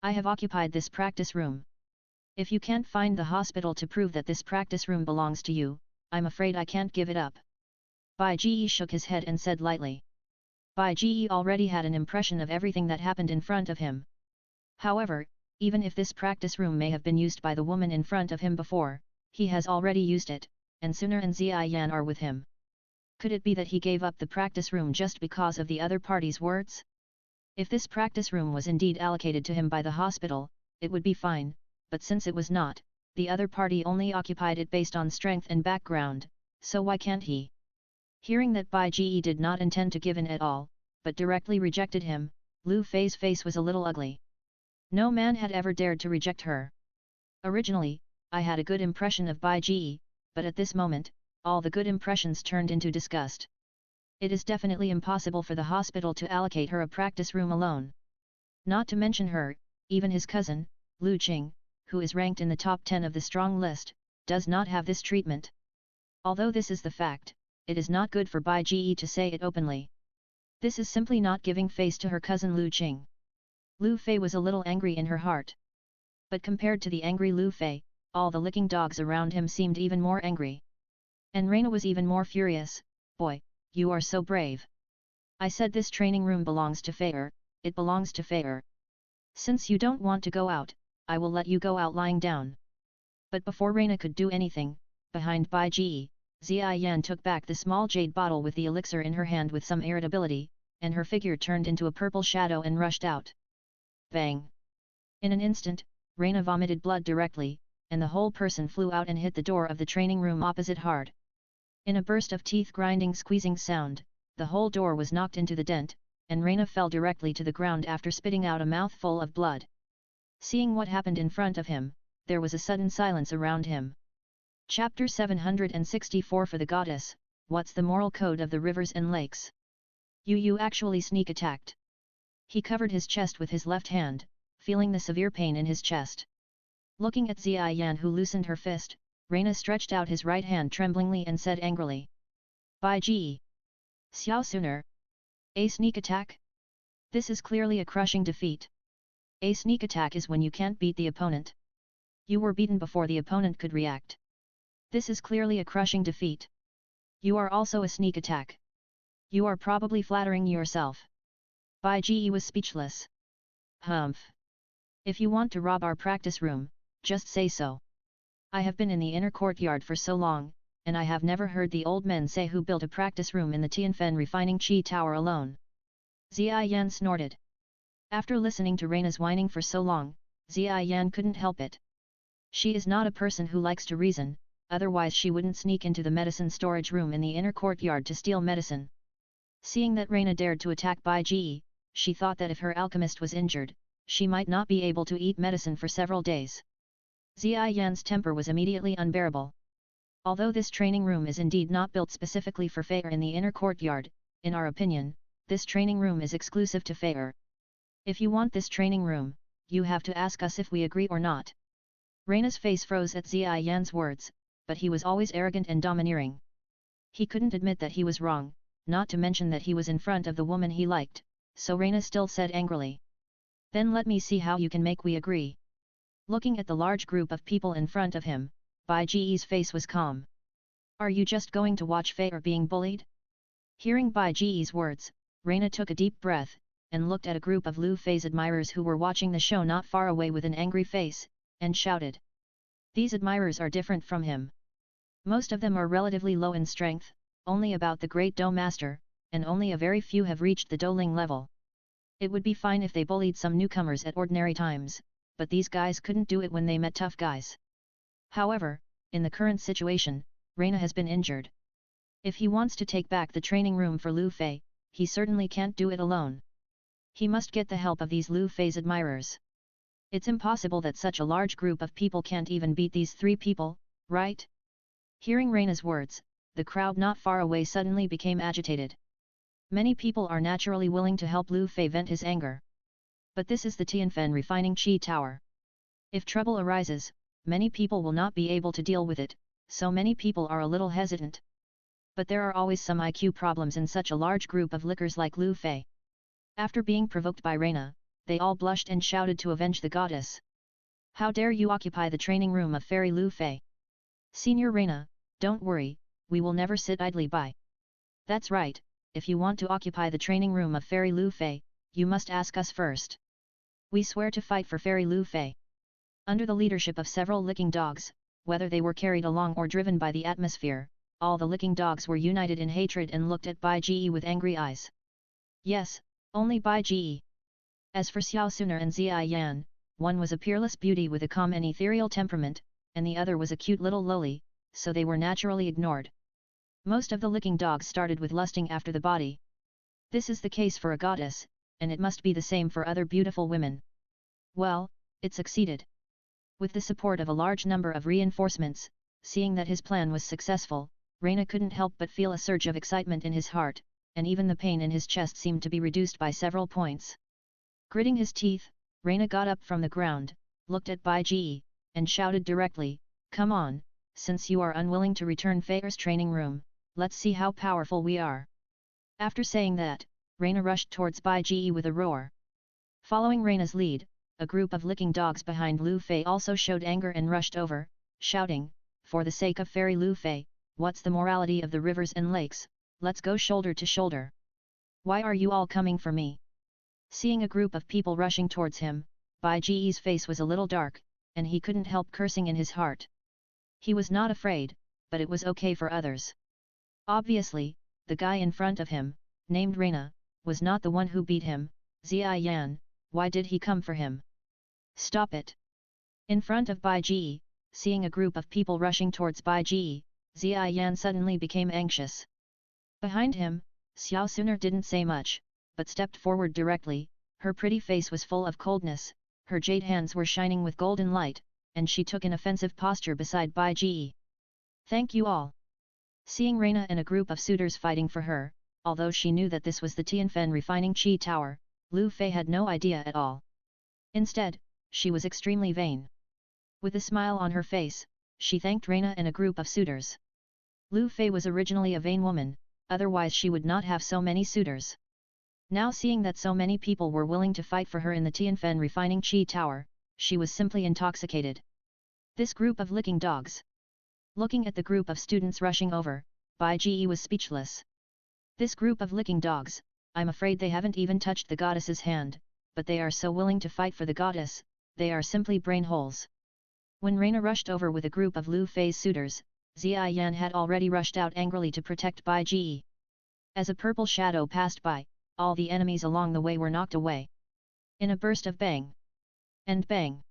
I have occupied this practice room. If you can't find the hospital to prove that this practice room belongs to you, I'm afraid I can't give it up. Bai Ji shook his head and said lightly. Bai Ji already had an impression of everything that happened in front of him. However, even if this practice room may have been used by the woman in front of him before, he has already used it, and Sooner and Ziyan are with him. Could it be that he gave up the practice room just because of the other party's words? If this practice room was indeed allocated to him by the hospital, it would be fine, but since it was not, the other party only occupied it based on strength and background, so why can't he? Hearing that Bai Ji did not intend to give in at all, but directly rejected him, Lu Fei's face was a little ugly. No man had ever dared to reject her. Originally, I had a good impression of Bai Ji, but at this moment, all the good impressions turned into disgust. It is definitely impossible for the hospital to allocate her a practice room alone. Not to mention her, even his cousin, Lu Qing, who is ranked in the top 10 of the strong list, does not have this treatment. Although this is the fact, it is not good for Bai Ji to say it openly. This is simply not giving face to her cousin Lu Qing. Lu Fei was a little angry in her heart. But compared to the angry Lu Fei, all the licking dogs around him seemed even more angry. And Reina was even more furious. Boy, you are so brave. I said this training room belongs to Fei, it belongs to Fei. Since you don't want to go out, I will let you go out lying down. But before Reina could do anything, behind Bai Ji, Ziyan took back the small jade bottle with the elixir in her hand with some irritability, and her figure turned into a purple shadow and rushed out. Bang! In an instant, Reina vomited blood directly, and the whole person flew out and hit the door of the training room opposite hard. In a burst of teeth-grinding squeezing sound, the whole door was knocked into the dent, and Reina fell directly to the ground after spitting out a mouthful of blood. Seeing what happened in front of him, there was a sudden silence around him. Chapter 764 For the Goddess, What's the Moral Code of the Rivers and Lakes? You actually sneak attacked. He covered his chest with his left hand, feeling the severe pain in his chest. Looking at Ziyan who loosened her fist, Reina stretched out his right hand tremblingly and said angrily. Bai Ji! Xiao Sooner! A sneak attack? This is clearly a crushing defeat. A sneak attack is when you can't beat the opponent. You were beaten before the opponent could react. This is clearly a crushing defeat. You are also a sneak attack. You are probably flattering yourself. Bai Ji was speechless. Humph! If you want to rob our practice room, just say so. I have been in the inner courtyard for so long, and I have never heard the old men say who built a practice room in the Tianfen refining Qi Tower alone. Ziyan snorted. After listening to Reina's whining for so long, Ziyan couldn't help it. She is not a person who likes to reason, otherwise she wouldn't sneak into the medicine storage room in the inner courtyard to steal medicine. Seeing that Reina dared to attack Bai Ji, she thought that if her alchemist was injured, she might not be able to eat medicine for several days. Xia Yan's temper was immediately unbearable. Although this training room is indeed not built specifically for Fei in the inner courtyard, in our opinion, this training room is exclusive to Fei. If you want this training room, you have to ask us if we agree or not. Reina's face froze at Xia Yan's words, but he was always arrogant and domineering. He couldn't admit that he was wrong, not to mention that he was in front of the woman he liked, so Reina still said angrily. Then let me see how you can make we agree. Looking at the large group of people in front of him, Bai Ji's face was calm. Are you just going to watch Fei being bullied? Hearing Bai Ji's words, Reina took a deep breath, and looked at a group of Lu Fei's admirers who were watching the show not far away with an angry face, and shouted. These admirers are different from him. Most of them are relatively low in strength, only about the Great Dou Master, and only a very few have reached the Douling level. It would be fine if they bullied some newcomers at ordinary times, but these guys couldn't do it when they met tough guys. However, in the current situation, Reina has been injured. If he wants to take back the training room for Lu Fei, he certainly can't do it alone. He must get the help of these Lu Fei's admirers. It's impossible that such a large group of people can't even beat these three people, right? Hearing Reina's words, the crowd not far away suddenly became agitated. Many people are naturally willing to help Lu Fei vent his anger. But this is the Tianfen refining Qi Tower. If trouble arises, many people will not be able to deal with it, so many people are a little hesitant. But there are always some IQ problems in such a large group of lickers like Lu Fei. After being provoked by Reina, they all blushed and shouted to avenge the goddess. How dare you occupy the training room of Fairy Lu Fei? Senior Reina, don't worry, we will never sit idly by. That's right, if you want to occupy the training room of Fairy Lu Fei, you must ask us first. We swear to fight for Fairy Lu Fei. Under the leadership of several licking dogs, whether they were carried along or driven by the atmosphere, all the licking dogs were united in hatred and looked at Bai Ji with angry eyes. Yes, only Bai Ji. As for Xiao Suner and Xia Yan, one was a peerless beauty with a calm and ethereal temperament, and the other was a cute little loli, so they were naturally ignored. Most of the licking dogs started with lusting after the body. This is the case for a goddess, and it must be the same for other beautiful women. Well, it succeeded. With the support of a large number of reinforcements, seeing that his plan was successful, Reina couldn't help but feel a surge of excitement in his heart, and even the pain in his chest seemed to be reduced by several points. Gritting his teeth, Reina got up from the ground, looked at Bai Ji, and shouted directly, Come on, since you are unwilling to return Fei's training room, let's see how powerful we are. After saying that, Reina rushed towards Bai Ji with a roar. Following Reina's lead, a group of licking dogs behind Lu Fei also showed anger and rushed over, shouting, For the sake of Fairy Lu Fei, what's the morality of the rivers and lakes, let's go shoulder to shoulder. Why are you all coming for me? Seeing a group of people rushing towards him, Bai Ji's face was a little dark, and he couldn't help cursing in his heart. He was not afraid, but it was okay for others. Obviously, the guy in front of him, named Reina, was not the one who beat him. Xia Yan, why did he come for him? Stop it! In front of Bai Ji, seeing a group of people rushing towards Bai Ji, Xia Yan suddenly became anxious. Behind him, Xiao Suner didn't say much, but stepped forward directly. Her pretty face was full of coldness, her jade hands were shining with golden light, and she took an offensive posture beside Bai Ji. Thank you all. Seeing Reina and a group of suitors fighting for her, although she knew that this was the Tianfen refining Qi Tower, Lu Fei had no idea at all. Instead, she was extremely vain. With a smile on her face, she thanked Reina and a group of suitors. Lu Fei was originally a vain woman, otherwise she would not have so many suitors. Now seeing that so many people were willing to fight for her in the Tianfen refining Qi Tower, she was simply intoxicated. This group of licking dogs. Looking at the group of students rushing over, Bai Ji was speechless. This group of licking dogs, I'm afraid they haven't even touched the goddess's hand, but they are so willing to fight for the goddess, they are simply brain holes. When Reina rushed over with a group of Lu Fei's suitors, Xia Yan had already rushed out angrily to protect Bai Ji. As a purple shadow passed by, all the enemies along the way were knocked away. In a burst of bang and bang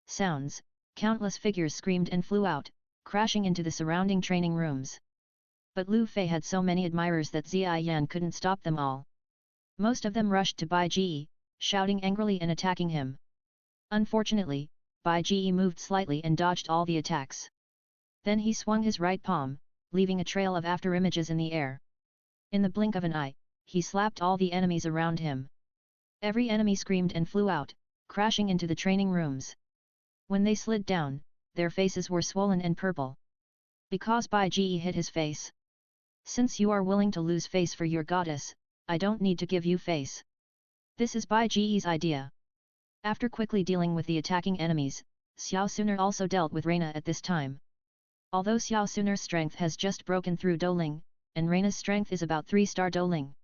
sounds, Countless figures screamed and flew out, crashing into the surrounding training rooms. But Lu Fei had so many admirers that Ziyi Yan couldn't stop them all. Most of them rushed to Bai Ji, shouting angrily and attacking him. Unfortunately, Bai Ji moved slightly and dodged all the attacks. Then he swung his right palm, leaving a trail of afterimages in the air. In the blink of an eye, he slapped all the enemies around him. Every enemy screamed and flew out, crashing into the training rooms. When they slid down, their faces were swollen and purple. Because Bai Ji hit his face. Since you are willing to lose face for your goddess, I don't need to give you face. This is Bai Ji's idea. After quickly dealing with the attacking enemies, Xiao Suner also dealt with Reina at this time. Although Xiao Suner's strength has just broken through Douling, and Reina's strength is about 3-star Douling.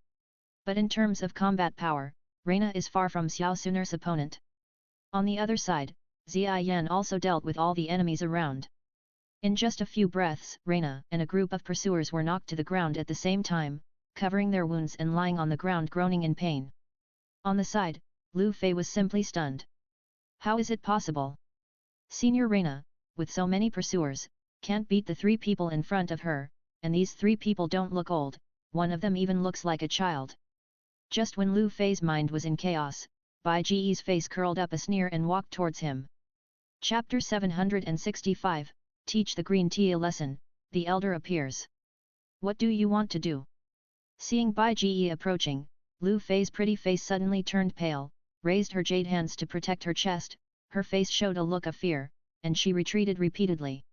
But in terms of combat power, Reina is far from Xiao Suner's opponent. On the other side, Ziyi Yan also dealt with all the enemies around. In just a few breaths, Reina and a group of pursuers were knocked to the ground at the same time, covering their wounds and lying on the ground groaning in pain. On the side, Lu Fei was simply stunned. How is it possible? Senior Reina, with so many pursuers, can't beat the 3 people in front of her, and these 3 people don't look old, one of them even looks like a child. Just when Lu Fei's mind was in chaos, Bai Ji's face curled up a sneer and walked towards him. Chapter 765, Teach the Green Tea a Lesson, the Elder appears. What do you want to do? Seeing Bai Ji approaching, Lu Fei's pretty face suddenly turned pale, raised her jade hands to protect her chest, her face showed a look of fear, and she retreated repeatedly.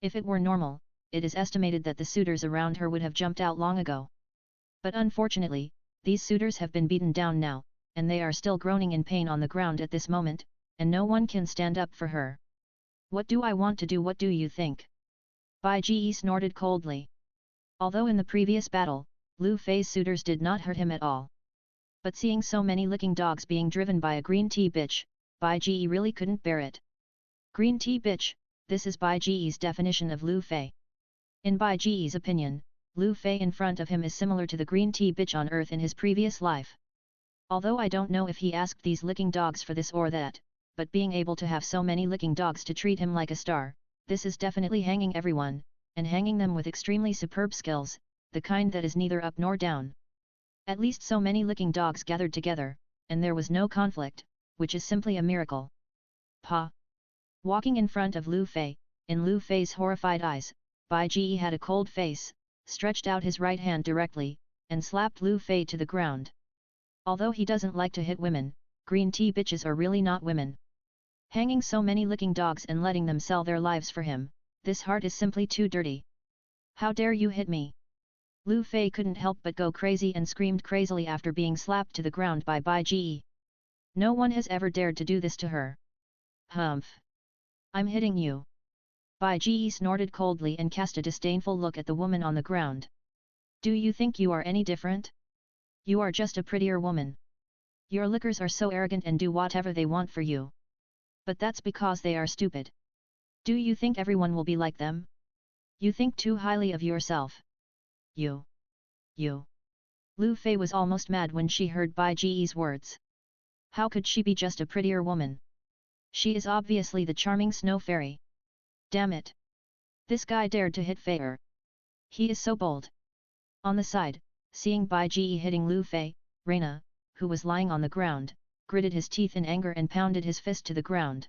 If it were normal, it is estimated that the suitors around her would have jumped out long ago. But unfortunately, these suitors have been beaten down now, and they are still groaning in pain on the ground at this moment, and no one can stand up for her. What do I want to do? What do you think? Bai Ji snorted coldly. Although in the previous battle, Lu Fei's suitors did not hurt him at all. But seeing so many licking dogs being driven by a green tea bitch, Bai Ji really couldn't bear it. Green tea bitch, this is Bai Ji's definition of Lu Fei. In Bai Ji's opinion, Lu Fei in front of him is similar to the green tea bitch on Earth in his previous life. Although I don't know if he asked these licking dogs for this or that, but being able to have so many licking dogs to treat him like a star, this is definitely hanging everyone, and hanging them with extremely superb skills, the kind that is neither up nor down. At least so many licking dogs gathered together, and there was no conflict, which is simply a miracle. Pa! Walking in front of Lu Fei, in Lu Fei's horrified eyes, Bai Ji had a cold face, stretched out his right hand directly, and slapped Lu Fei to the ground. Although he doesn't like to hit women, green tea bitches are really not women. Hanging so many licking dogs and letting them sell their lives for him, this heart is simply too dirty. How dare you hit me? Lu Fei couldn't help but go crazy and screamed crazily after being slapped to the ground by Bai Ji. No one has ever dared to do this to her. Humph! I'm hitting you. Bai Ji snorted coldly and cast a disdainful look at the woman on the ground. Do you think you are any different? You are just a prettier woman. Your lickers are so arrogant and do whatever they want for you. But that's because they are stupid. Do you think everyone will be like them? You think too highly of yourself. You. Lu Fei was almost mad when she heard Bai Ji's words. How could she be just a prettier woman? She is obviously the charming snow fairy. Damn it! This guy dared to hit Fei. He is so bold. On the side, seeing Bai Ji hitting Lu Fei, Reina, who was lying on the ground, gritted his teeth in anger and pounded his fist to the ground.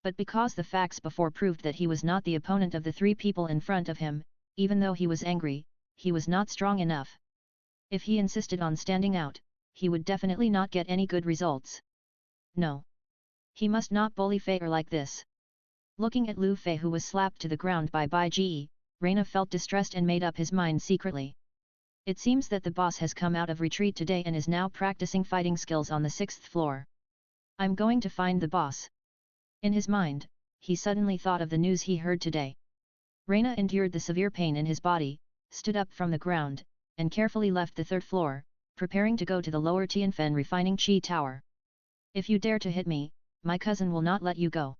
But because the facts before proved that he was not the opponent of the 3 people in front of him, even though he was angry, he was not strong enough. If he insisted on standing out, he would definitely not get any good results. No. He must not bully Fei like this. Looking at Lu Fei who was slapped to the ground by Bai Ji, Reina felt distressed and made up his mind secretly. It seems that the boss has come out of retreat today and is now practicing fighting skills on the 6th floor. I'm going to find the boss. In his mind, he suddenly thought of the news he heard today. Reina endured the severe pain in his body, stood up from the ground, and carefully left the 3rd floor, preparing to go to the lower Tianfen refining Qi Tower. If you dare to hit me, my cousin will not let you go.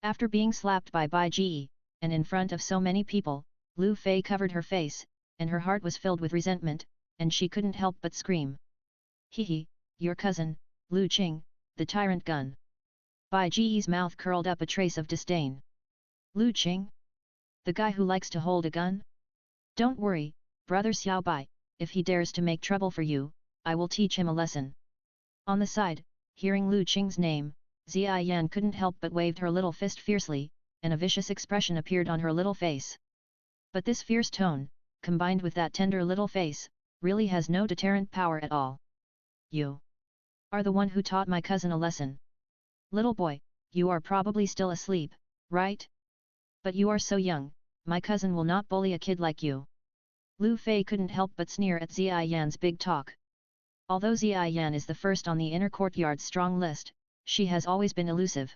After being slapped by Bai Ji, and in front of so many people, Lu Fei covered her face, and her heart was filled with resentment, and she couldn't help but scream. Hee hee, your cousin, Lu Qing, the tyrant gun. Bai Ji's mouth curled up a trace of disdain. Lu Qing? The guy who likes to hold a gun? Don't worry, brother Xiao Bai, if he dares to make trouble for you, I will teach him a lesson. On the side, hearing Lu Qing's name, Xia Yan couldn't help but waved her little fist fiercely, and a vicious expression appeared on her little face. But this fierce tone, combined with that tender little face, really has no deterrent power at all. You are the one who taught my cousin a lesson. Little boy, you are probably still asleep, right? But you are so young, my cousin will not bully a kid like you. Lu Fei couldn't help but sneer at Xia Yan's big talk. Although Xia Yan is the first on the inner courtyard's strong list, she has always been elusive.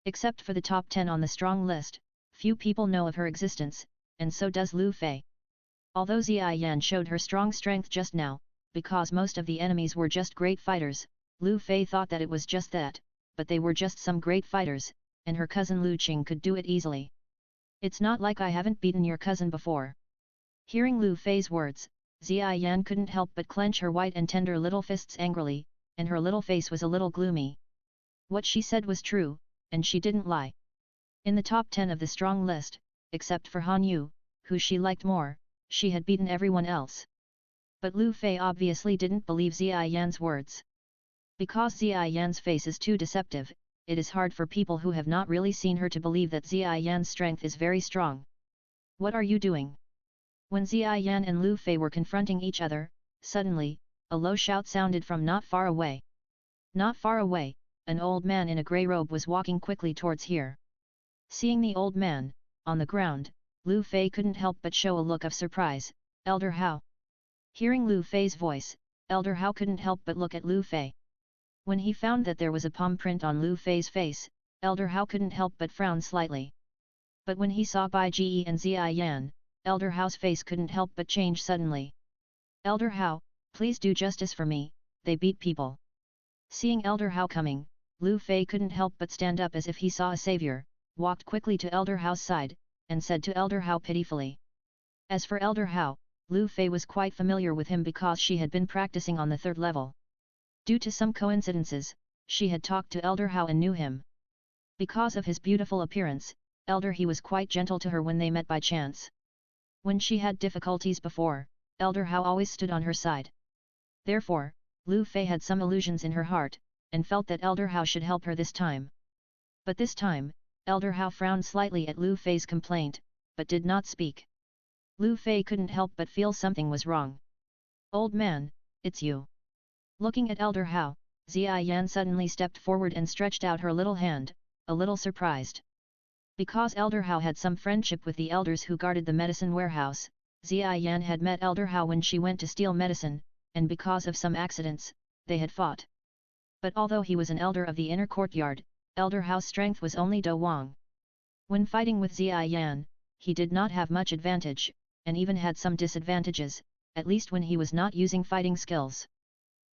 Except for the top 10 on the strong list, few people know of her existence, and so does Lu Fei. Although Xia Yan showed her strong strength just now, because most of the enemies were just great fighters, Lu Fei thought that it was just that, but they were just some great fighters, and her cousin Lu Qing could do it easily. It's not like I haven't beaten your cousin before. Hearing Lu Fei's words, Xia Yan couldn't help but clench her white and tender little fists angrily, and her little face was a little gloomy. What she said was true, and she didn't lie. In the top 10 of the strong list, except for Han Yu, who she liked more, she had beaten everyone else. But Lu Fei obviously didn't believe Xia Yan's words. Because Xia Yan's face is too deceptive, it is hard for people who have not really seen her to believe that Xia Yan's strength is very strong. What are you doing? When Xia Yan and Lu Fei were confronting each other, suddenly, a low shout sounded from not far away. Not far away, an old man in a grey robe was walking quickly towards here. Seeing the old man, on the ground, Lu Fei couldn't help but show a look of surprise. Elder Hao. Hearing Lu Fei's voice, Elder Hao couldn't help but look at Lu Fei. When he found that there was a palm print on Lu Fei's face, Elder Hao couldn't help but frown slightly. But when he saw Bai Ji and Xia Yan, Elder Hao's face couldn't help but change suddenly. Elder Hao, please do justice for me, they beat people. Seeing Elder Hao coming, Lu Fei couldn't help but stand up as if he saw a savior, walked quickly to Elder Hao's side, and said to Elder Hao pitifully. As for Elder Hao, Lu Fei was quite familiar with him because she had been practicing on the 3rd level. Due to some coincidences, she had talked to Elder Hao and knew him. Because of his beautiful appearance, Elder He was quite gentle to her when they met by chance. When she had difficulties before, Elder Hao always stood on her side. Therefore, Lu Fei had some illusions in her heart, and felt that Elder Hao should help her this time. But this time, Elder Hao frowned slightly at Lu Fei's complaint, but did not speak. Lu Fei couldn't help but feel something was wrong. Old man, it's you. Looking at Elder Hao, Xia Yan suddenly stepped forward and stretched out her little hand, a little surprised. Because Elder Hao had some friendship with the elders who guarded the medicine warehouse, Xia Yan had met Elder Hao when she went to steal medicine, and because of some accidents, they had fought. But although he was an elder of the inner courtyard, Elder Hao's strength was only Do Wang. When fighting with Xia Yan, he did not have much advantage, and even had some disadvantages, at least when he was not using fighting skills.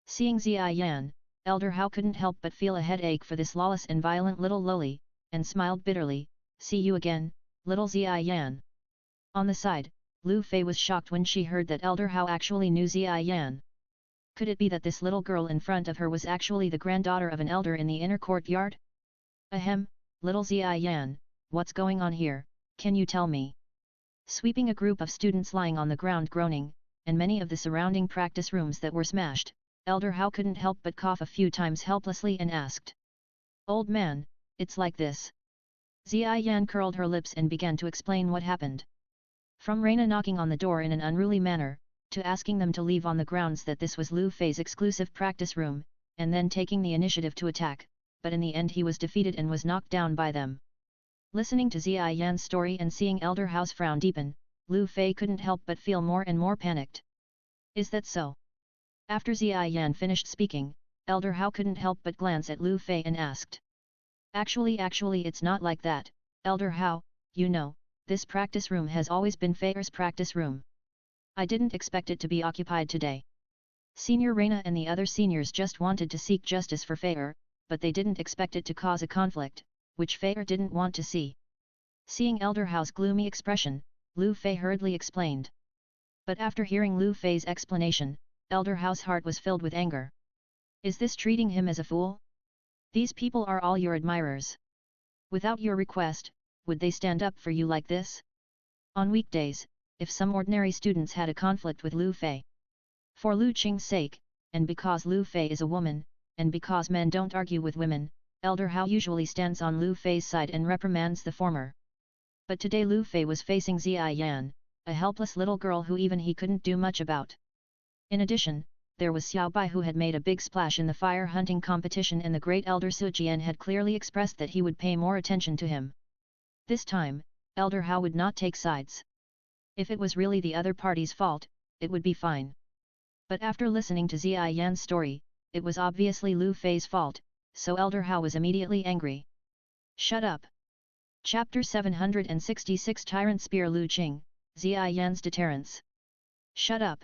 Seeing Xia Yan, Elder Hao couldn't help but feel a headache for this lawless and violent little loli, and smiled bitterly. See you again, little Xia Yan. On the side, Lu Fei was shocked when she heard that Elder Hao actually knew Xia Yan. Could it be that this little girl in front of her was actually the granddaughter of an elder in the inner courtyard? Ahem, little Xia Yan, what's going on here, can you tell me? Sweeping a group of students lying on the ground groaning, and many of the surrounding practice rooms that were smashed, Elder Hao couldn't help but cough a few times helplessly and asked. Old man, it's like this. Xia Yan curled her lips and began to explain what happened. From Reina knocking on the door in an unruly manner, to asking them to leave on the grounds that this was Lu Fei's exclusive practice room, and then taking the initiative to attack, but in the end he was defeated and was knocked down by them. Listening to Xia Yan's story and seeing Elder Hao's frown deepen, Lu Fei couldn't help but feel more and more panicked. Is that so? After Xia Yan finished speaking, Elder Hao couldn't help but glance at Lu Fei and asked. Actually it's not like that, Elder Hao, you know, this practice room has always been Feier's practice room. I didn't expect it to be occupied today. Senior Reina and the other seniors just wanted to seek justice for Feier, but they didn't expect it to cause a conflict, which Feier didn't want to see. Seeing Elder Hao's gloomy expression, Lu Fei hurriedly explained. But after hearing Lu Fei's explanation, Elder Hao's heart was filled with anger. Is this treating him as a fool? These people are all your admirers. Without your request, would they stand up for you like this? On weekdays, if some ordinary students had a conflict with Lu Fei. For Lu Qing's sake, and because Lu Fei is a woman, and because men don't argue with women, Elder Hao usually stands on Lu Fei's side and reprimands the former. But today Lu Fei was facing Ziyi Yan, a helpless little girl who even he couldn't do much about. In addition, there was Xiao Bai who had made a big splash in the fire hunting competition, and the great Elder Su Jian had clearly expressed that he would pay more attention to him. This time, Elder Hao would not take sides. If it was really the other party's fault, it would be fine. But after listening to Ziyi Yan's story, it was obviously Lu Fei's fault, so Elder Hao was immediately angry. Shut up! Chapter 766 Tyrant Spear Lu Qing, Ziyi Yan's Deterrence. Shut up!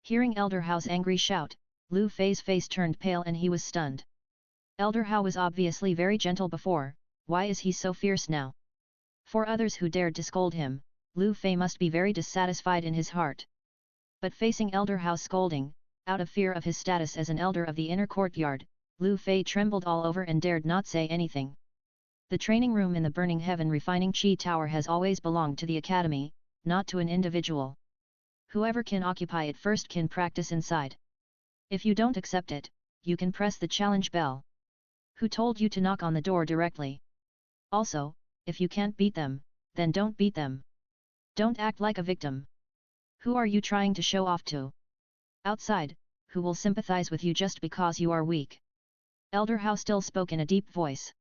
Hearing Elder Hao's angry shout, Lu Fei's face turned pale and he was stunned. Elder Hao was obviously very gentle before, why is he so fierce now? For others who dared to scold him, Lu Fei must be very dissatisfied in his heart. But facing Elder Hao's scolding, out of fear of his status as an elder of the inner courtyard, Lu Fei trembled all over and dared not say anything. The training room in the Burning Heaven Refining Qi Tower has always belonged to the academy, not to an individual. Whoever can occupy it first can practice inside. If you don't accept it, you can press the challenge bell. Who told you to knock on the door directly? Also, if you can't beat them, then don't beat them. Don't act like a victim. Who are you trying to show off to? Outside, who will sympathize with you just because you are weak? Elder Hao still spoke in a deep voice.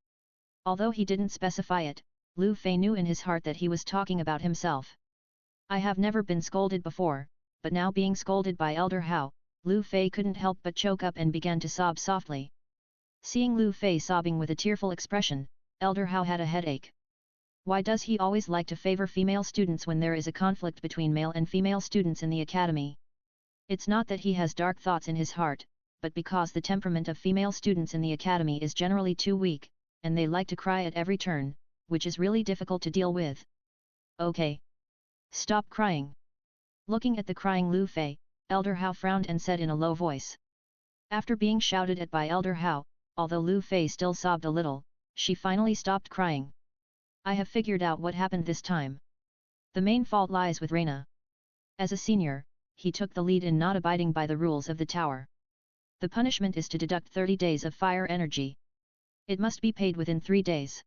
Although he didn't specify it, Lu Fei knew in his heart that he was talking about himself. I have never been scolded before, but now being scolded by Elder Hao, Lu Fei couldn't help but choke up and began to sob softly. Seeing Lu Fei sobbing with a tearful expression, Elder Hao had a headache. Why does he always like to favor female students when there is a conflict between male and female students in the academy? It's not that he has dark thoughts in his heart, but because the temperament of female students in the academy is generally too weak, and they like to cry at every turn, which is really difficult to deal with. Okay. Stop crying. Looking at the crying Lu Fei, Elder Hao frowned and said in a low voice. After being shouted at by Elder Hao, although Lu Fei still sobbed a little, she finally stopped crying. I have figured out what happened this time. The main fault lies with Reina. As a senior, he took the lead in not abiding by the rules of the tower. The punishment is to deduct 30 days of fire energy. It must be paid within 3 days.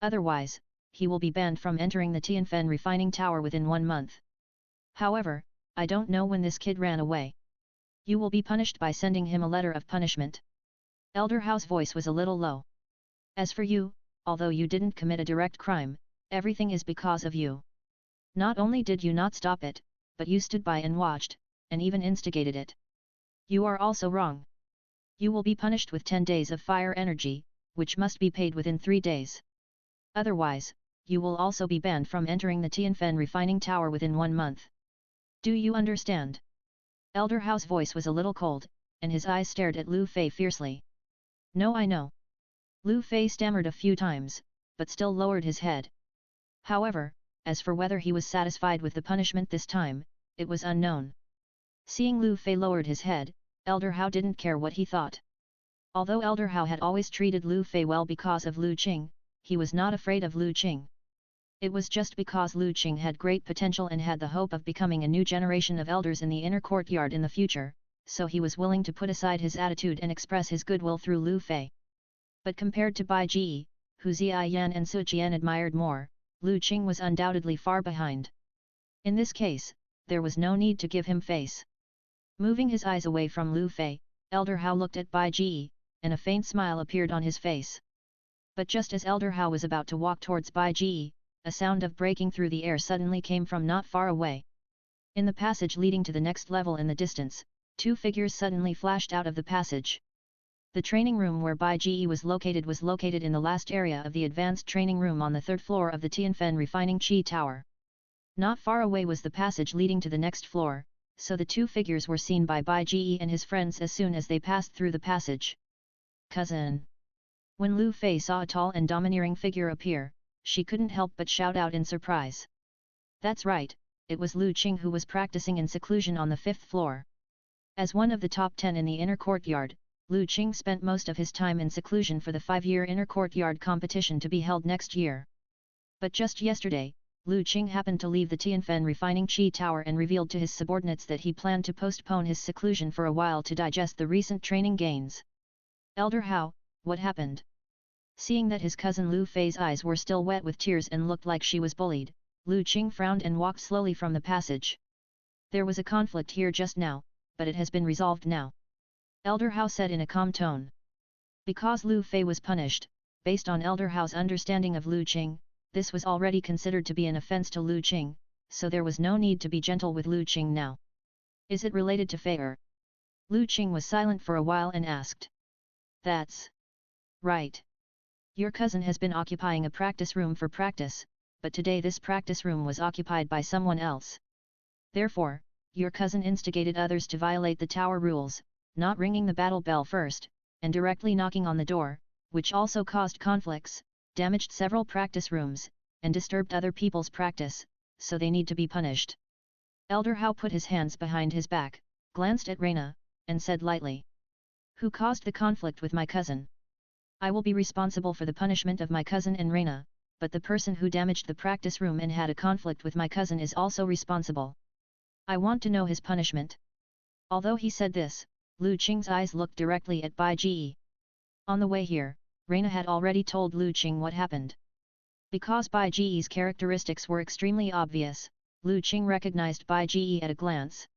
Otherwise, he will be banned from entering the Tianfen refining tower within 1 month. However, I don't know when this kid ran away. You will be punished by sending him a letter of punishment. Elder Hao's voice was a little low. As for you, although you didn't commit a direct crime, everything is because of you. Not only did you not stop it, but you stood by and watched, and even instigated it. You are also wrong. You will be punished with 10 days of fire energy, which must be paid within 3 days. Otherwise, you will also be banned from entering the Tianfen refining tower within 1 month. Do you understand? Elder Hao's voice was a little cold, and his eyes stared at Lu Fei fiercely. No, I know. Lu Fei stammered a few times, but still lowered his head. However, as for whether he was satisfied with the punishment this time, it was unknown. Seeing Lu Fei lowered his head, Elder Hao didn't care what he thought. Although Elder Hao had always treated Lu Fei well because of Lu Qing, he was not afraid of Lu Qing. It was just because Lu Qing had great potential and had the hope of becoming a new generation of elders in the inner courtyard in the future, so he was willing to put aside his attitude and express his goodwill through Lu Fei. But compared to Bai Ji, who Ziyi Yan and Su Jian admired more, Lu Qing was undoubtedly far behind. In this case, there was no need to give him face. Moving his eyes away from Lu Fei, Elder Hao looked at Bai Ji, and a faint smile appeared on his face. But just as Elder Hao was about to walk towards Bai Ji, a sound of breaking through the air suddenly came from not far away. In the passage leading to the next level in the distance, 2 figures suddenly flashed out of the passage. The training room where Bai Ji was located in the last area of the advanced training room on the 3rd floor of the Tianfen refining Qi Tower. Not far away was the passage leading to the next floor, so the 2 figures were seen by Bai Ji and his friends as soon as they passed through the passage. Cousin! When Lu Fei saw a tall and domineering figure appear, she couldn't help but shout out in surprise. That's right, it was Lu Qing who was practicing in seclusion on the 5th floor. As one of the top 10 in the inner courtyard, Lu Qing spent most of his time in seclusion for the 5-year inner courtyard competition to be held next year. But just yesterday, Lu Qing happened to leave the Tianfen refining Qi Tower and revealed to his subordinates that he planned to postpone his seclusion for a while to digest the recent training gains. Elder Hao, what happened? Seeing that his cousin Lu Fei's eyes were still wet with tears and looked like she was bullied, Lu Qing frowned and walked slowly from the passage. There was a conflict here just now, but it has been resolved now. Elder Hao said in a calm tone. Because Lu Fei was punished, based on Elder Hao's understanding of Lu Qing, this was already considered to be an offense to Lu Qing, so there was no need to be gentle with Lu Qing now. Is it related to Fei? Lu Qing was silent for a while and asked. That's right. Your cousin has been occupying a practice room for practice, but today this practice room was occupied by someone else. Therefore, your cousin instigated others to violate the tower rules, not ringing the battle bell first, and directly knocking on the door, which also caused conflicts, damaged several practice rooms, and disturbed other people's practice, so they need to be punished. Elder Hao put his hands behind his back, glanced at Reina, and said lightly. Who caused the conflict with my cousin? I will be responsible for the punishment of my cousin and Reina, but the person who damaged the practice room and had a conflict with my cousin is also responsible. I want to know his punishment. Although he said this, Lu Qing's eyes looked directly at Bai Ji. On the way here, Reina had already told Lu Qing what happened. Because Bai Ji's characteristics were extremely obvious, Lu Qing recognized Bai Ji at a glance.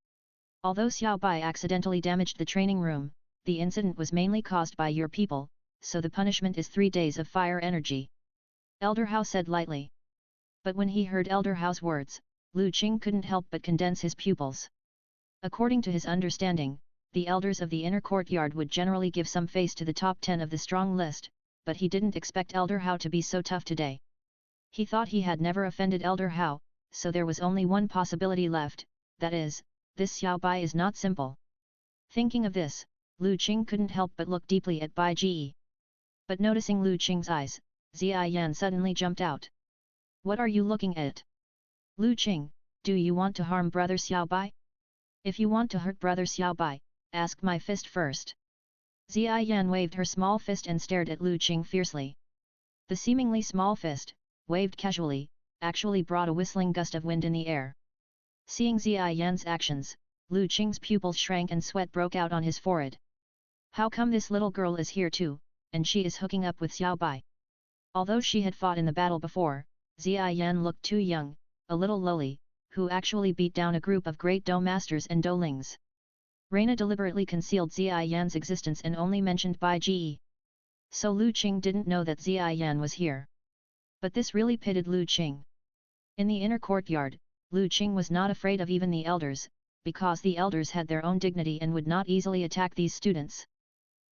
Although Xiao Bai accidentally damaged the training room, the incident was mainly caused by your people, so the punishment is 3 days of fire energy. Elder Hao said lightly. But when he heard Elder Hao's words, Lu Qing couldn't help but condense his pupils. According to his understanding, the elders of the inner courtyard would generally give some face to the top 10 of the strong list, but he didn't expect Elder Hao to be so tough today. He thought he had never offended Elder Hao, so there was only one possibility left, that is, this Xiao Bai is not simple. Thinking of this, Lu Qing couldn't help but look deeply at Bai Ji. But noticing Lu Qing's eyes, Zia Yan suddenly jumped out. What are you looking at? Lu Qing, do you want to harm brother Xiao Bai? If you want to hurt brother Xiao Bai, ask my fist first. Zia Yan waved her small fist and stared at Lu Qing fiercely. The seemingly small fist, waved casually, actually brought a whistling gust of wind in the air. Seeing Zia Yan's actions, Lu Qing's pupils shrank and sweat broke out on his forehead. How come this little girl is here too, and she is hooking up with Xiao Bai? Although she had fought in the battle before, Zia Yan looked too young, a little lowly, who actually beat down a group of great Dou masters and Doulings. Reina deliberately concealed Zia Yan's existence and only mentioned Bai Ji. So Lu Qing didn't know that Zia Yan was here. But this really pitted Lu Qing. In the inner courtyard, Lu Qing was not afraid of even the elders, because the elders had their own dignity and would not easily attack these students.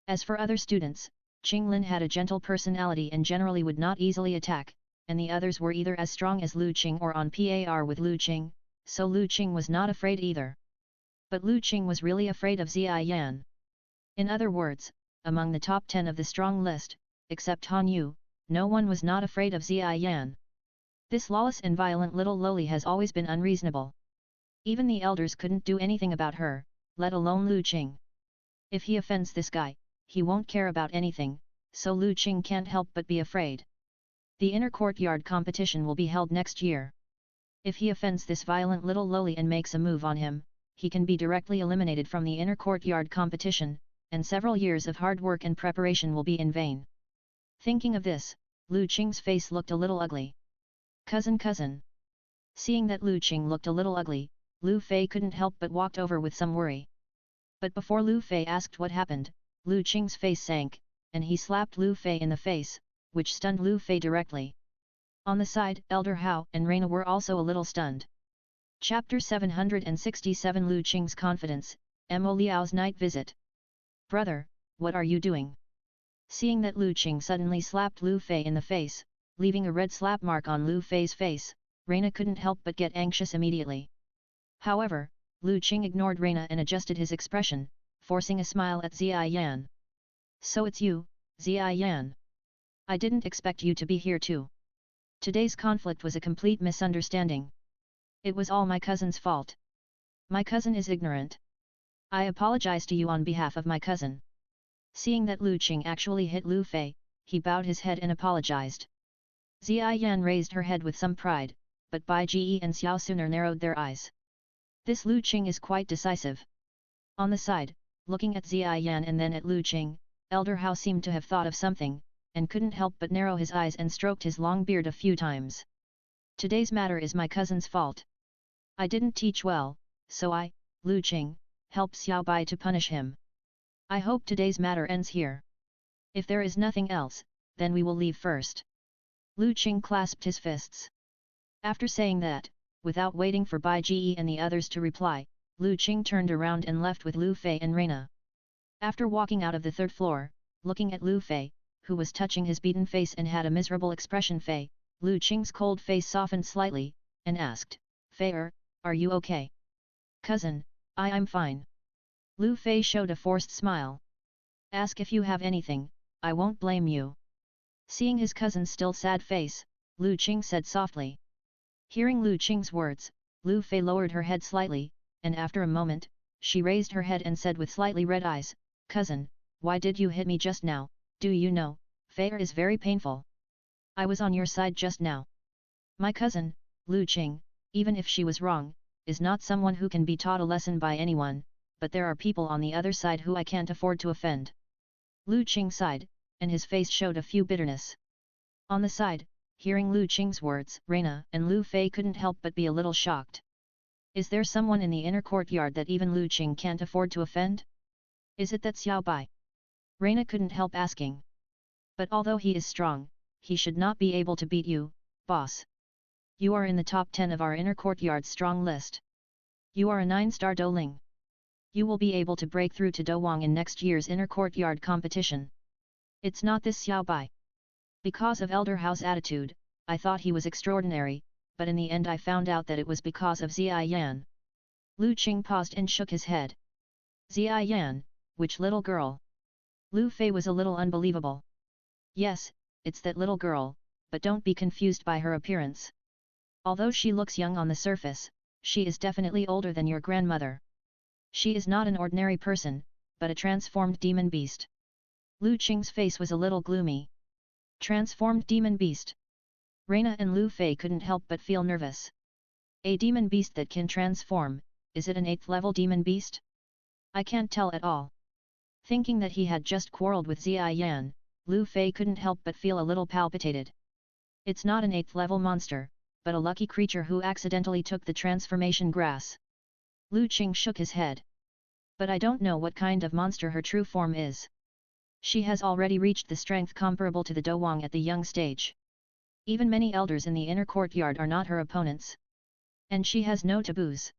As for other students, Qinglin had a gentle personality and generally would not easily attack, and the others were either as strong as Lu Qing or on par with Lu Qing, so Lu Qing was not afraid either. But Lu Qing was really afraid of Zia Yan. In other words, among the top 10 of the strong list, except Han Yu, no one was not afraid of Zia Yan. This lawless and violent little loli has always been unreasonable. Even the elders couldn't do anything about her, let alone Lu Qing. If he offends this guy, he won't care about anything, so Lu Qing can't help but be afraid. The inner courtyard competition will be held next year. If he offends this violent little loli and makes a move on him, he can be directly eliminated from the inner courtyard competition, and several years of hard work and preparation will be in vain. Thinking of this, Lu Qing's face looked a little ugly. Cousin. Seeing that Lu Qing looked a little ugly, Lu Fei couldn't help but walked over with some worry. But before Lu Fei asked what happened, Lu Qing's face sank, and he slapped Lu Fei in the face, which stunned Lu Fei directly. On the side, Elder Hao and Reina were also a little stunned. Chapter 767 Lu Qing's Confidence, Mo Liao's Night Visit. Brother, what are you doing? Seeing that Lu Qing suddenly slapped Lu Fei in the face, leaving a red slap mark on Lu Fei's face, Reina couldn't help but get anxious immediately. However, Lu Qing ignored Reina and adjusted his expression, forcing a smile at Zia Yan. So it's you, Zia Yan. I didn't expect you to be here too. Today's conflict was a complete misunderstanding. It was all my cousin's fault. My cousin is ignorant. I apologize to you on behalf of my cousin. Seeing that Lu Qing actually hit Lu Fei, he bowed his head and apologized. Xia Yan raised her head with some pride, but Bai Ji and Xiao sooner narrowed their eyes. This Lu Qing is quite decisive. On the side, looking at Xia Yan and then at Lu Qing, Elder Hao seemed to have thought of something, and couldn't help but narrow his eyes and stroked his long beard a few times. Today's matter is my cousin's fault. I didn't teach well, so I, Lu Qing, helped Xiao Bai to punish him. I hope today's matter ends here. If there is nothing else, then we will leave first. Lu Qing clasped his fists. After saying that, without waiting for Bai Ji and the others to reply, Lu Qing turned around and left with Lu Fei and Reina. After walking out of the third floor, looking at Lu Fei, who was touching his beaten face and had a miserable expression, Lu Qing's cold face softened slightly, and asked, "Fei, are you okay?" "Cousin, I'm fine." Lu Fei showed a forced smile. "Ask if you have anything, I won't blame you." Seeing his cousin's still sad face, Lu Qing said softly. Hearing Lu Qing's words, Lu Fei lowered her head slightly, and after a moment, she raised her head and said with slightly red eyes, "Cousin, why did you hit me just now? Do you know, Fei is very painful. I was on your side just now." My cousin, Lu Qing, even if she was wrong, is not someone who can be taught a lesson by anyone, but there are people on the other side who I can't afford to offend. Lu Qing sighed, and his face showed a few bitterness. On the side, hearing Lu Qing's words, Reina and Lu Fei couldn't help but be a little shocked. Is there someone in the inner courtyard that even Lu Qing can't afford to offend? Is it that Xiao Bai? Reina couldn't help asking. But although he is strong, he should not be able to beat you, boss. You are in the top 10 of our inner courtyard's strong list. You are a 9-star Douling. You will be able to break through to Douwang in next year's inner courtyard competition. It's not this Xiao Bai. Because of Elder Hao's attitude, I thought he was extraordinary, but in the end I found out that it was because of Xia Yan. Lu Qing paused and shook his head. Xia Yan, which little girl? Lu Fei was a little unbelievable. Yes, it's that little girl, but don't be confused by her appearance. Although she looks young on the surface, she is definitely older than your grandmother. She is not an ordinary person, but a transformed demon beast. Lu Qing's face was a little gloomy. Transformed demon beast. Reina and Lu Fei couldn't help but feel nervous. A demon beast that can transform, is it an 8th level demon beast? I can't tell at all. Thinking that he had just quarreled with Xia Yan, Lu Fei couldn't help but feel a little palpitated. It's not an 8th level monster, but a lucky creature who accidentally took the transformation grass. Lu Qing shook his head. But I don't know what kind of monster her true form is. She has already reached the strength comparable to the Douwang at the young stage. Even many elders in the inner courtyard are not her opponents. And she has no taboos.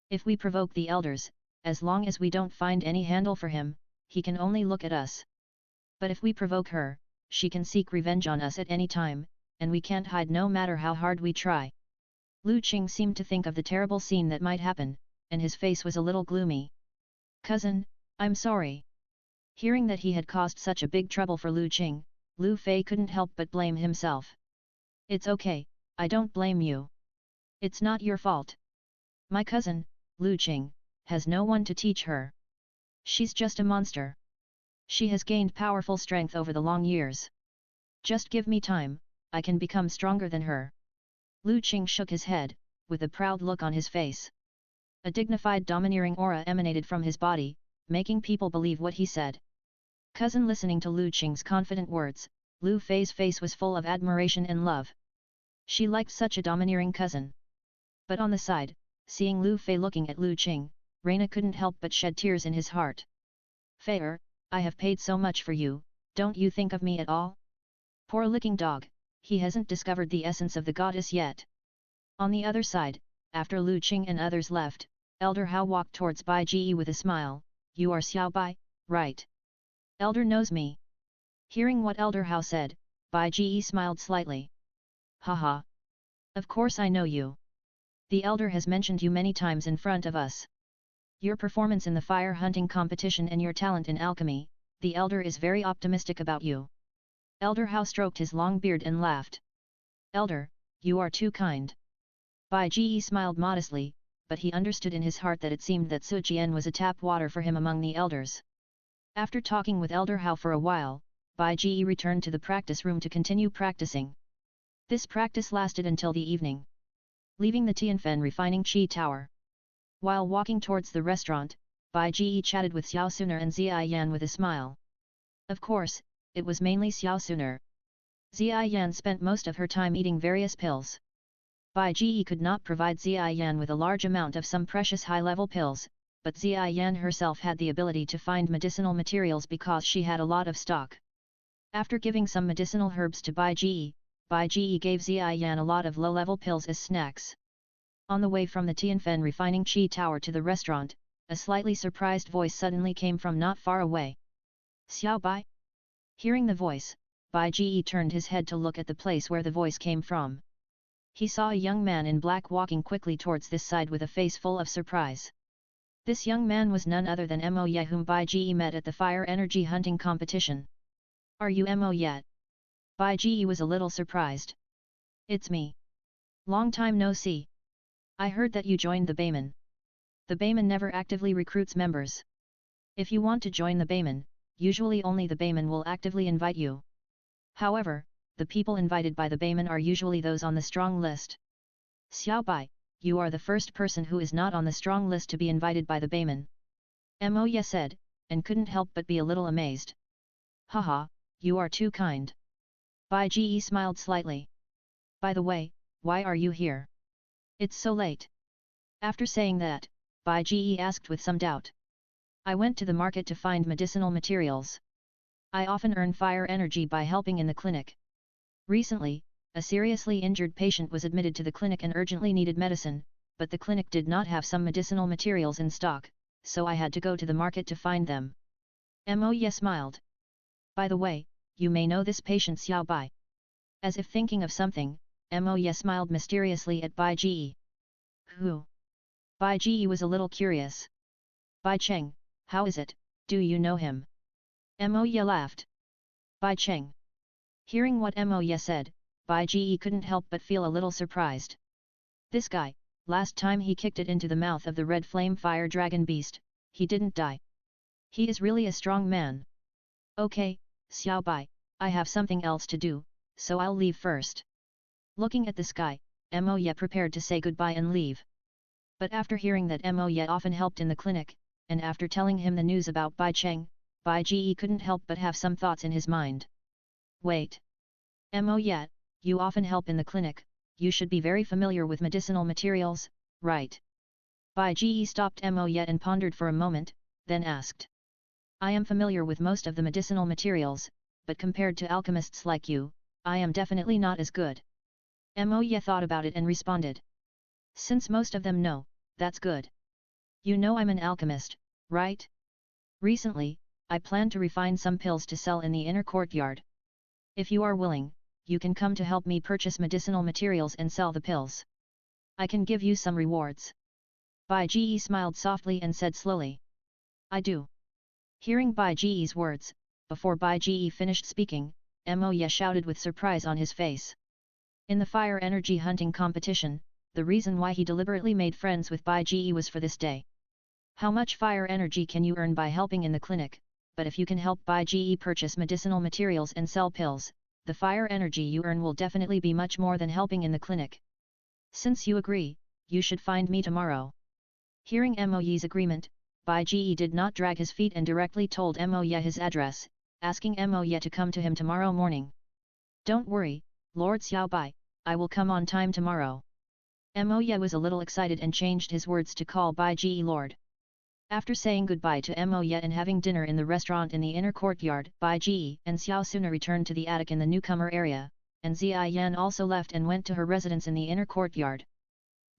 If we provoke the elders, as long as we don't find any handle for him, he can only look at us. But if we provoke her, she can seek revenge on us at any time, and we can't hide no matter how hard we try. Lu Qing seemed to think of the terrible scene that might happen, and his face was a little gloomy. "Cousin, I'm sorry." Hearing that he had caused such a big trouble for Lu Qing, Lu Fei couldn't help but blame himself. "It's okay, I don't blame you. It's not your fault. My cousin, Lu Qing, has no one to teach her. She's just a monster. She has gained powerful strength over the long years. Just give me time, I can become stronger than her." Lu Qing shook his head, with a proud look on his face. A dignified domineering aura emanated from his body, making people believe what he said. Cousin, listening to Lu Qing's confident words, Lu Fei's face was full of admiration and love. She liked such a domineering cousin. But on the side, seeing Lu Fei looking at Lu Qing, Reina couldn't help but shed tears in his heart. "Fei, I have paid so much for you, don't you think of me at all? Poor licking dog, he hasn't discovered the essence of the goddess yet." On the other side, after Lu Qing and others left, Elder Hao walked towards Bai Ji with a smile. "You are Xiao Bai, right? Elder knows me." Hearing what Elder Hao said, Bai Ji smiled slightly. "Haha. Of course I know you. The Elder has mentioned you many times in front of us. Your performance in the fire hunting competition and your talent in alchemy, the Elder is very optimistic about you." Elder Hao stroked his long beard and laughed. "Elder, you are too kind." Bai Ji smiled modestly, but he understood in his heart that it seemed that Su Jian was a tap water for him among the elders. After talking with Elder Hao for a while, Bai Ji returned to the practice room to continue practicing. This practice lasted until the evening. Leaving the Tianfen refining Qi Tower. While walking towards the restaurant, Bai Ji chatted with Xiao Suner and Zia Yan with a smile. Of course, it was mainly Xiao Suner. Zia Yan spent most of her time eating various pills. Bai Ji could not provide Zia Yan with a large amount of some precious high-level pills, but Zia Yan herself had the ability to find medicinal materials because she had a lot of stock. After giving some medicinal herbs to Bai Ji gave Zia Yan a lot of low-level pills as snacks. On the way from the Tianfen refining Qi Tower to the restaurant, a slightly surprised voice suddenly came from not far away. Xiao Bai? Hearing the voice, Bai Ji turned his head to look at the place where the voice came from. He saw a young man in black walking quickly towards this side with a face full of surprise. This young man was none other than Mo Ye, whom Bai Ji met at the fire energy hunting competition. Are you Mo Ye? Bai Ji was a little surprised. It's me. Long time no see. I heard that you joined the Bayman. The Bayman never actively recruits members. If you want to join the Bayman, usually only the Bayman will actively invite you. However, the people invited by the Bayman are usually those on the strong list. Xiao Bai, you are the first person who is not on the strong list to be invited by the Bayman. Mo Ye said, and couldn't help but be a little amazed. Haha, you are too kind. Bai Ji smiled slightly. By the way, why are you here? It's so late. After saying that, Bai Ji asked with some doubt. I went to the market to find medicinal materials. I often earn fire energy by helping in the clinic. Recently, a seriously injured patient was admitted to the clinic and urgently needed medicine, but the clinic did not have some medicinal materials in stock, so I had to go to the market to find them. Mo Ye smiled. By the way, you may know this patient Xiao Bai. As if thinking of something, Mo Ye smiled mysteriously at Bai Ji. Who? Bai Ji was a little curious. Bai Cheng, how is it, do you know him? Mo Ye laughed. Bai Cheng. Hearing what Mo Ye said, Bai Ji couldn't help but feel a little surprised. This guy, last time he kicked it into the mouth of the red flame fire dragon beast, he didn't die. He is really a strong man. Okay, Xiao Bai, I have something else to do, so I'll leave first. Looking at the sky, Mo Ye prepared to say goodbye and leave. But after hearing that Mo Ye often helped in the clinic, and after telling him the news about Bai Cheng, Bai Ji couldn't help but have some thoughts in his mind. Wait. Mo Ye, you often help in the clinic, you should be very familiar with medicinal materials, right? Bai Ji stopped Mo Ye and pondered for a moment, then asked. I am familiar with most of the medicinal materials, but compared to alchemists like you, I am definitely not as good. Mo Ye thought about it and responded. Since most of them know, that's good. You know I'm an alchemist, right? Recently, I plan to refine some pills to sell in the inner courtyard. If you are willing, you can come to help me purchase medicinal materials and sell the pills. I can give you some rewards. Bai Ji smiled softly and said slowly. I do. Hearing Bai Ji's words, before Bai Ji finished speaking, Mo Ye shouted with surprise on his face. In the fire energy hunting competition, the reason why he deliberately made friends with Bai Ji was for this day. How much fire energy can you earn by helping in the clinic, but if you can help Bai Ji purchase medicinal materials and sell pills, the fire energy you earn will definitely be much more than helping in the clinic. Since you agree, you should find me tomorrow. Hearing Mo Ye's agreement, Bai Ji did not drag his feet and directly told Mo Ye his address, asking Mo Ye to come to him tomorrow morning. Don't worry, Lord Xiao Bai, I will come on time tomorrow. Mo Ye was a little excited and changed his words to call Bai Ji Lord. After saying goodbye to Mo Ye and having dinner in the restaurant in the inner courtyard, Bai Ji and Xiao Suna returned to the attic in the newcomer area, and Zia Yan also left and went to her residence in the inner courtyard.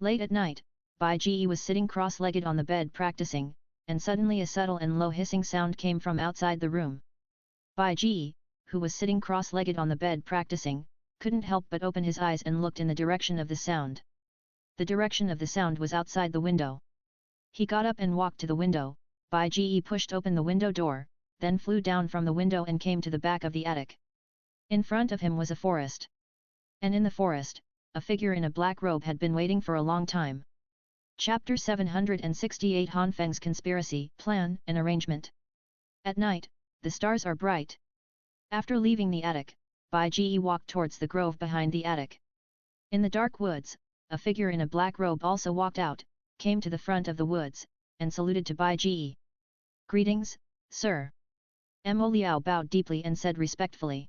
Late at night, Bai Ji was sitting cross-legged on the bed practicing, and suddenly a subtle and low hissing sound came from outside the room. Bai Ji, who was sitting cross-legged on the bed practicing, couldn't help but open his eyes and looked in the direction of the sound. The direction of the sound was outside the window. He got up and walked to the window. Bai Ji pushed open the window door, then flew down from the window and came to the back of the attic. In front of him was a forest. And in the forest, a figure in a black robe had been waiting for a long time. Chapter 768 Han Feng's Conspiracy, Plan and Arrangement. At night, the stars are bright. After leaving the attic, Bai Ji walked towards the grove behind the attic. In the dark woods, a figure in a black robe also walked out, came to the front of the woods, and saluted to Bai Ji. "Greetings, sir." Mo Liao bowed deeply and said respectfully.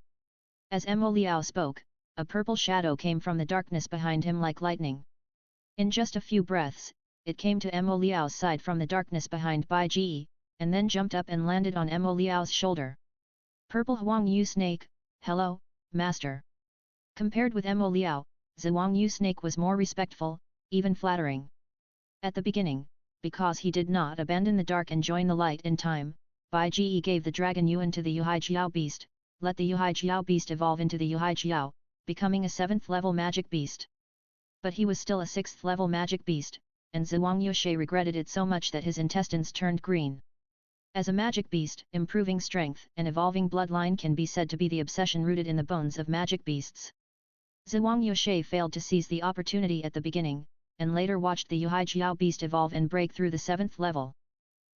As Mo Liao spoke, a purple shadow came from the darkness behind him like lightning. In just a few breaths, it came to Mo Liao's side from the darkness behind Bai Ji, and then jumped up and landed on Mo Liao's shoulder. "Purple Huang Yu Snake, hello, master." Compared with Mo Liao, Zhuang Yu Snake was more respectful, even flattering. At the beginning, because he did not abandon the dark and join the light in time, Bai Ji gave the dragon Yuan to the Yuhai Jiao beast, let the Yuhai Jiao beast evolve into the Yuhai Jiao, becoming a 7th level magic beast. But he was still a 6th level magic beast, and Zhuang Yushe regretted it so much that his intestines turned green. As a magic beast, improving strength and evolving bloodline can be said to be the obsession rooted in the bones of magic beasts. Zhuang Yushe failed to seize the opportunity at the beginning, and later watched the Yuhai Jiao beast evolve and break through the 7th level.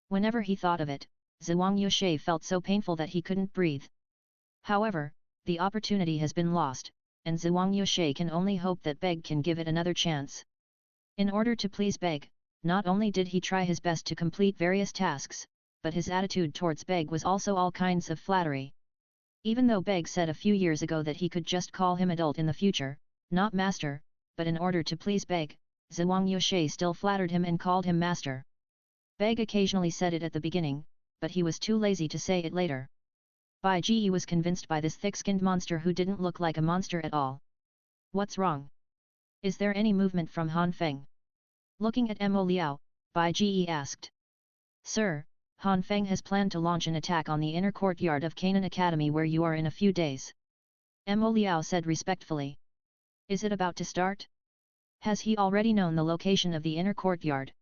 Whenever he thought of it, Zhuang Yushe felt so painful that he couldn't breathe. However, the opportunity has been lost, and Zhuang Yushe can only hope that Beg can give it another chance. In order to please Beg, not only did he try his best to complete various tasks, but his attitude towards Beg was also all kinds of flattery. Even though Beg said a few years ago that he could just call him adult in the future, not master, but in order to please Beg, Zhuang Yushe still flattered him and called him master. Beg occasionally said it at the beginning, but he was too lazy to say it later. Bai Ji was convinced by this thick-skinned monster who didn't look like a monster at all. "What's wrong? Is there any movement from Han Feng?" Looking at Mo Liao, Bai Ji asked. "Sir, Han Feng has planned to launch an attack on the inner courtyard of Canaan Academy where you are in a few days." Mo Liao said respectfully. "Is it about to start? Has he already known the location of the inner courtyard?"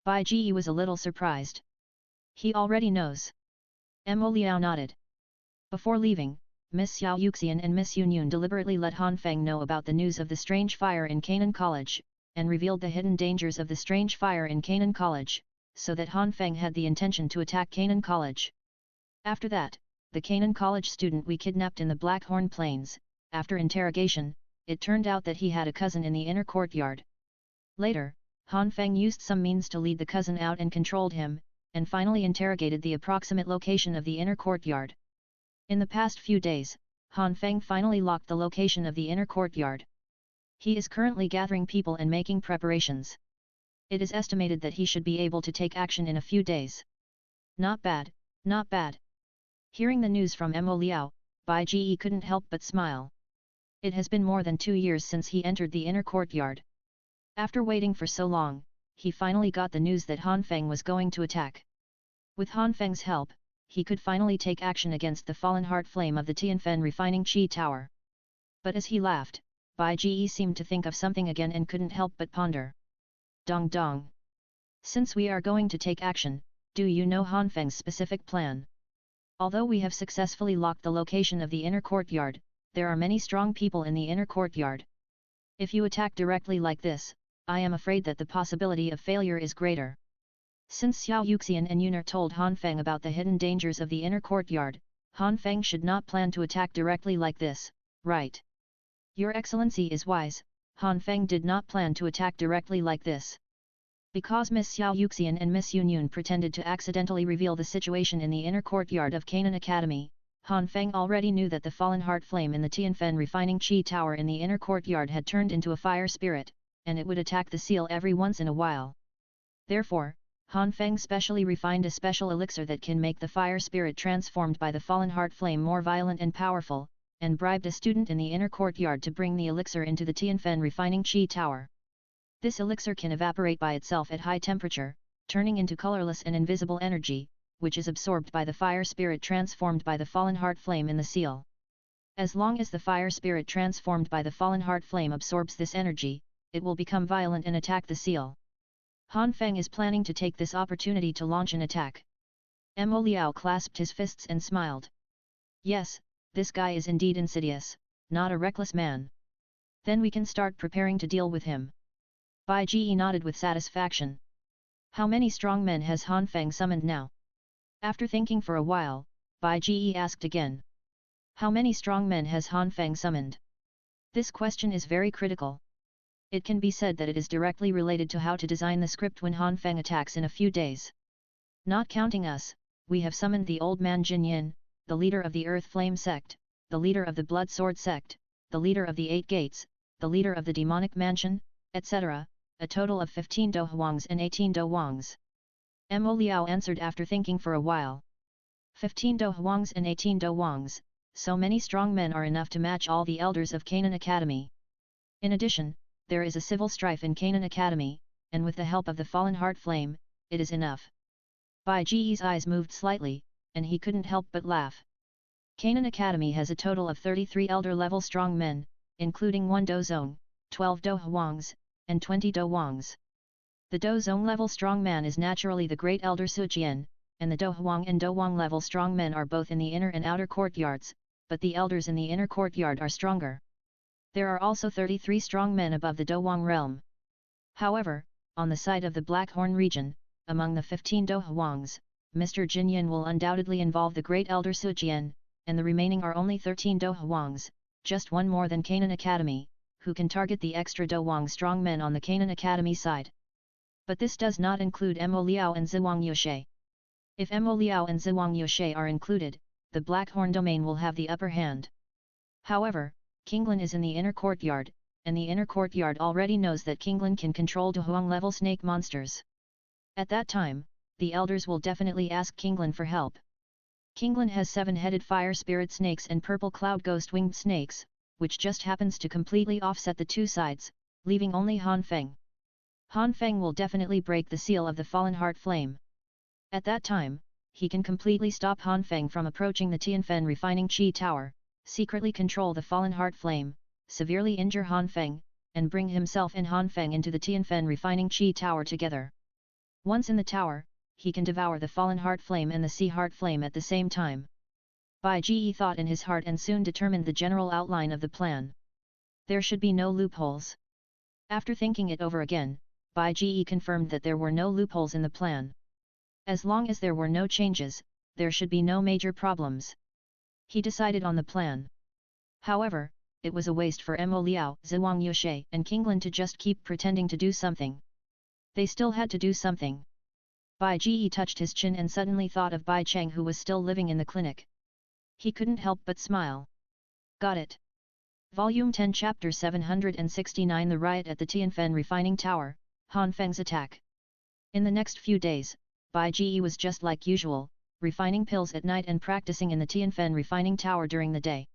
Bai Ji was a little surprised. "He already knows." Mo Liao nodded. Before leaving, Miss Xiao Yuxian and Miss Yunyun deliberately let Han Feng know about the news of the strange fire in Canaan College, and revealed the hidden dangers of the strange fire in Canaan College, so that Han Feng had the intention to attack Canaan College. After that, the Canaan College student we kidnapped in the Blackhorn Plains, after interrogation, it turned out that he had a cousin in the inner courtyard. Later, Han Feng used some means to lead the cousin out and controlled him, and finally interrogated the approximate location of the inner courtyard. In the past few days, Han Feng finally locked the location of the inner courtyard. He is currently gathering people and making preparations. It is estimated that he should be able to take action in a few days. Not bad, not bad. Hearing the news from Mo Liao, Bai Ji couldn't help but smile. It has been more than 2 years since he entered the inner courtyard. After waiting for so long, he finally got the news that Han Feng was going to attack. With Han Feng's help, he could finally take action against the fallen heart flame of the Tianfen refining Qi Tower. But as he laughed, Bai Ji seemed to think of something again and couldn't help but ponder. "Dong dong. Since we are going to take action, do you know Han Feng's specific plan? Although we have successfully locked the location of the inner courtyard, there are many strong people in the inner courtyard. If you attack directly like this, I am afraid that the possibility of failure is greater." Since Xiao Yuxian and Yunar told Han Feng about the hidden dangers of the inner courtyard, Han Feng should not plan to attack directly like this, right? Your Excellency is wise, Han Feng did not plan to attack directly like this. Because Miss Xiao Yuxian and Miss Yunyun pretended to accidentally reveal the situation in the inner courtyard of Canaan Academy, Han Feng already knew that the fallen heart flame in the Tianfen refining Qi Tower in the inner courtyard had turned into a fire spirit, and it would attack the seal every once in a while. Therefore, Han Feng specially refined a special elixir that can make the fire spirit transformed by the fallen heart flame more violent and powerful, and bribed a student in the inner courtyard to bring the elixir into the Tianfen refining Qi Tower. This elixir can evaporate by itself at high temperature, turning into colorless and invisible energy, which is absorbed by the fire spirit transformed by the fallen heart flame in the seal. As long as the fire spirit transformed by the fallen heart flame absorbs this energy, it will become violent and attack the seal. Han Feng is planning to take this opportunity to launch an attack. Mo Liao clasped his fists and smiled. Yes, this guy is indeed insidious, not a reckless man. Then we can start preparing to deal with him. Bai Ji nodded with satisfaction. How many strong men has Han Feng summoned now? After thinking for a while, Bai Ji asked again. How many strong men has Han Feng summoned? This question is very critical. It can be said that it is directly related to how to design the script when Han Feng attacks in a few days. Not counting us, we have summoned the old man Jin Yin, the leader of the Earth Flame sect, the leader of the Blood Sword sect, the leader of the Eight Gates, the leader of the Demonic Mansion, etc., a total of 15 Do Huangs and 18 Do Wangs. Mo Liao answered after thinking for a while. 15 Do Huangs and 18 Do Wangs, so many strong men are enough to match all the elders of Canaan Academy. In addition, there is a civil strife in Canaan Academy, and with the help of the fallen heart flame, it is enough. Bai Ji's eyes moved slightly, and he couldn't help but laugh. Canaan Academy has a total of 33 elder-level strong men, including 1 Do Zong, 12 Do Huangs, and 20 Do Wangs. The Do Zong level strong man is naturally the great elder Su Jian, and the Do Huang and Do Wang level strong men are both in the inner and outer courtyards, but the elders in the inner courtyard are stronger. There are also 33 strong men above the Do Wang realm. However, on the side of the Black Horn region, among the 15 Do Huangs, Mr. Jin Yin will undoubtedly involve the great elder Su Jian, and the remaining are only 13 Do Huangs, just one more than Canaan Academy, who can target the extra Do Wang strong men on the Canaan Academy side. But this does not include Mo Liao and Zhuang Yushe. If Mo Liao and Zhuang Yushe are included, the Black Horn domain will have the upper hand. However, Kinglin is in the inner courtyard, and the inner courtyard already knows that Kinglin can control Do Huang level snake monsters. At that time, the elders will definitely ask Kinglin for help. Kinglin has 7-headed fire spirit snakes and purple cloud ghost winged snakes, which just happens to completely offset the two sides, leaving only Han Feng. Han Feng will definitely break the seal of the fallen heart flame. At that time, he can completely stop Han Feng from approaching the Tianfen refining Qi Tower, secretly control the fallen heart flame, severely injure Han Feng, and bring himself and Han Feng into the Tianfen refining Qi Tower together. Once in the tower, he can devour the fallen heart flame and the sea heart flame at the same time. Bai Ji thought in his heart and soon determined the general outline of the plan. There should be no loopholes. After thinking it over again, Bai Ji confirmed that there were no loopholes in the plan. As long as there were no changes, there should be no major problems. He decided on the plan. However, it was a waste for Mo Liao, Zhuang Yushe and Kinglin to just keep pretending to do something. They still had to do something. Bai Ji touched his chin and suddenly thought of Bai Cheng, who was still living in the clinic. He couldn't help but smile. Got it. Volume 10 Chapter 769 The Riot at the Tianfen Refining Tower, Han Feng's Attack. In the next few days, Bai Ji was just like usual, refining pills at night and practicing in the Tianfen Refining Tower during the day.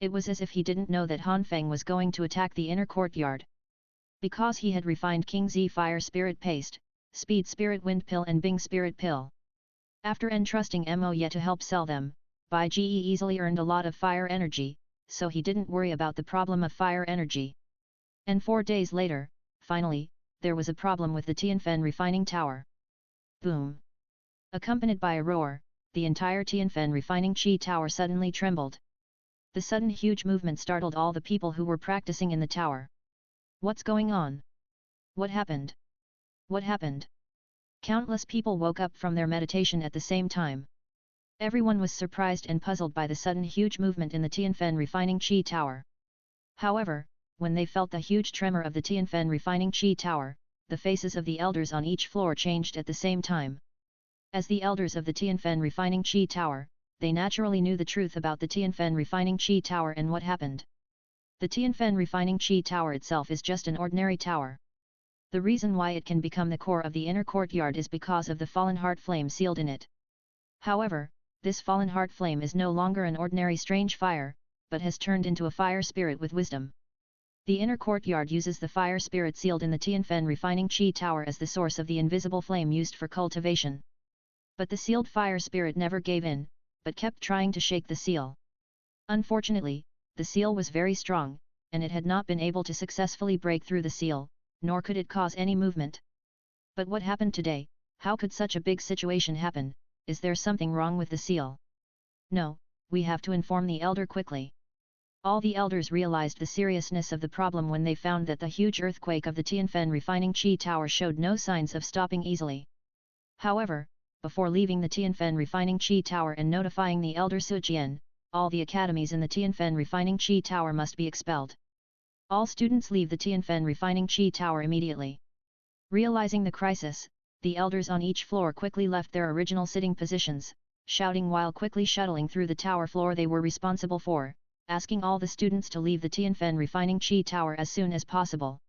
It was as if he didn't know that Han Feng was going to attack the inner courtyard. Because he had refined King Z Fire Spirit Paste, Speed Spirit Wind Pill and Bing Spirit Pill. After entrusting Mo Ye to help sell them, Bai Ji easily earned a lot of fire energy, so he didn't worry about the problem of fire energy. And 4 days later, finally, there was a problem with the Tianfen Refining Tower. Boom! Accompanied by a roar, the entire Tianfen Refining Qi Tower suddenly trembled. The sudden huge movement startled all the people who were practicing in the tower. What's going on? What happened? What happened? Countless people woke up from their meditation at the same time. Everyone was surprised and puzzled by the sudden huge movement in the Tianfen Refining Qi Tower. However, when they felt the huge tremor of the Tianfen Refining Qi Tower, the faces of the elders on each floor changed at the same time. As the elders of the Tianfen Refining Qi Tower, they naturally knew the truth about the Tianfen Refining Qi Tower and what happened. The Tianfen Refining Qi Tower itself is just an ordinary tower. The reason why it can become the core of the inner courtyard is because of the fallen heart flame sealed in it. However, this fallen heart flame is no longer an ordinary strange fire, but has turned into a fire spirit with wisdom. The inner courtyard uses the fire spirit sealed in the Tianfen Refining Qi Tower as the source of the invisible flame used for cultivation. But the sealed fire spirit never gave in, but kept trying to shake the seal. Unfortunately, the seal was very strong, and it had not been able to successfully break through the seal, nor could it cause any movement. But what happened today? How could such a big situation happen? Is there something wrong with the seal? No, we have to inform the elder quickly. All the elders realized the seriousness of the problem when they found that the huge earthquake of the Tianfen Refining Qi Tower showed no signs of stopping easily. However, before leaving the Tianfen Refining Qi Tower and notifying the elder Sujian, all the academies in the Tianfen Refining Qi Tower must be expelled. All students leave the Tianfen Refining Qi Tower immediately. Realizing the crisis, the elders on each floor quickly left their original sitting positions, shouting while quickly shuttling through the tower floor they were responsible for, asking all the students to leave the Tianfen Refining Qi Tower as soon as possible.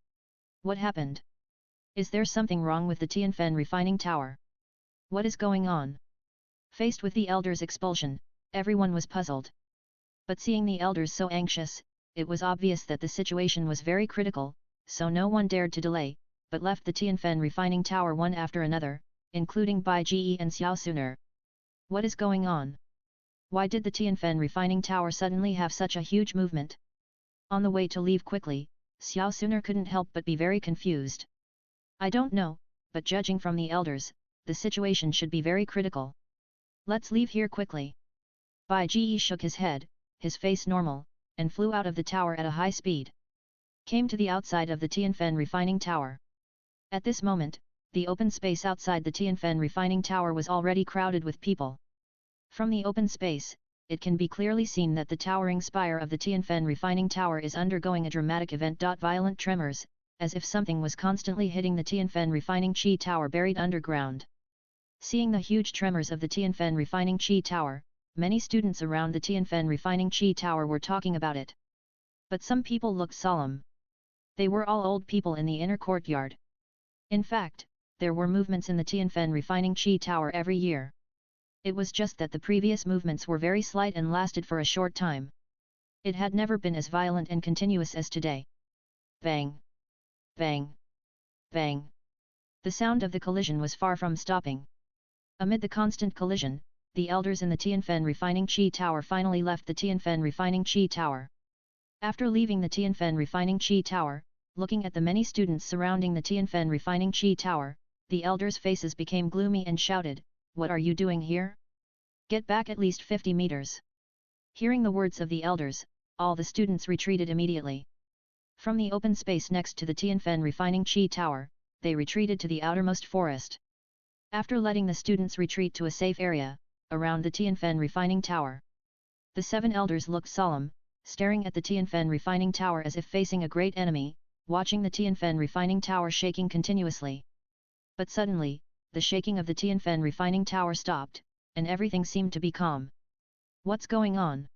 What happened? Is there something wrong with the Tianfen Refining Tower? What is going on? Faced with the elders' expulsion, everyone was puzzled. But seeing the elders so anxious, it was obvious that the situation was very critical, so no one dared to delay, but left the Tianfen Refining Tower one after another, including Bai Ji and Xiao Suner. What is going on? Why did the Tianfen Refining Tower suddenly have such a huge movement? On the way to leave quickly, Xiao Suner couldn't help but be very confused. I don't know, but judging from the elders, the situation should be very critical. Let's leave here quickly. Bai Ji shook his head, his face normal, and flew out of the tower at a high speed. Came to the outside of the Tianfen Refining Tower. At this moment, the open space outside the Tianfen Refining Tower was already crowded with people. From the open space, it can be clearly seen that the towering spire of the Tianfen Refining Tower is undergoing a dramatic event. Violent tremors, as if something was constantly hitting the Tianfen Refining Qi Tower buried underground. Seeing the huge tremors of the Tianfen Refining Qi Tower, many students around the Tianfen Refining Qi Tower were talking about it. But some people looked solemn. They were all old people in the inner courtyard. In fact, there were movements in the Tianfen Refining Qi Tower every year. It was just that the previous movements were very slight and lasted for a short time. It had never been as violent and continuous as today. Bang! Bang! Bang! The sound of the collision was far from stopping. Amid the constant collision, the elders in the Tianfen Refining Qi Tower finally left the Tianfen Refining Qi Tower. After leaving the Tianfen Refining Qi Tower, looking at the many students surrounding the Tianfen Refining Qi Tower, the elders' faces became gloomy and shouted, "What are you doing here? Get back at least 50 meters." Hearing the words of the elders, all the students retreated immediately. From the open space next to the Tianfen Refining Qi Tower, they retreated to the outermost forest. After letting the students retreat to a safe area, around the Tianfen Refining Tower, the 7 elders looked solemn, staring at the Tianfen Refining Tower as if facing a great enemy, watching the Tianfen Refining Tower shaking continuously. But suddenly, the shaking of the Tianfen Refining Tower stopped, and everything seemed to be calm. What's going on?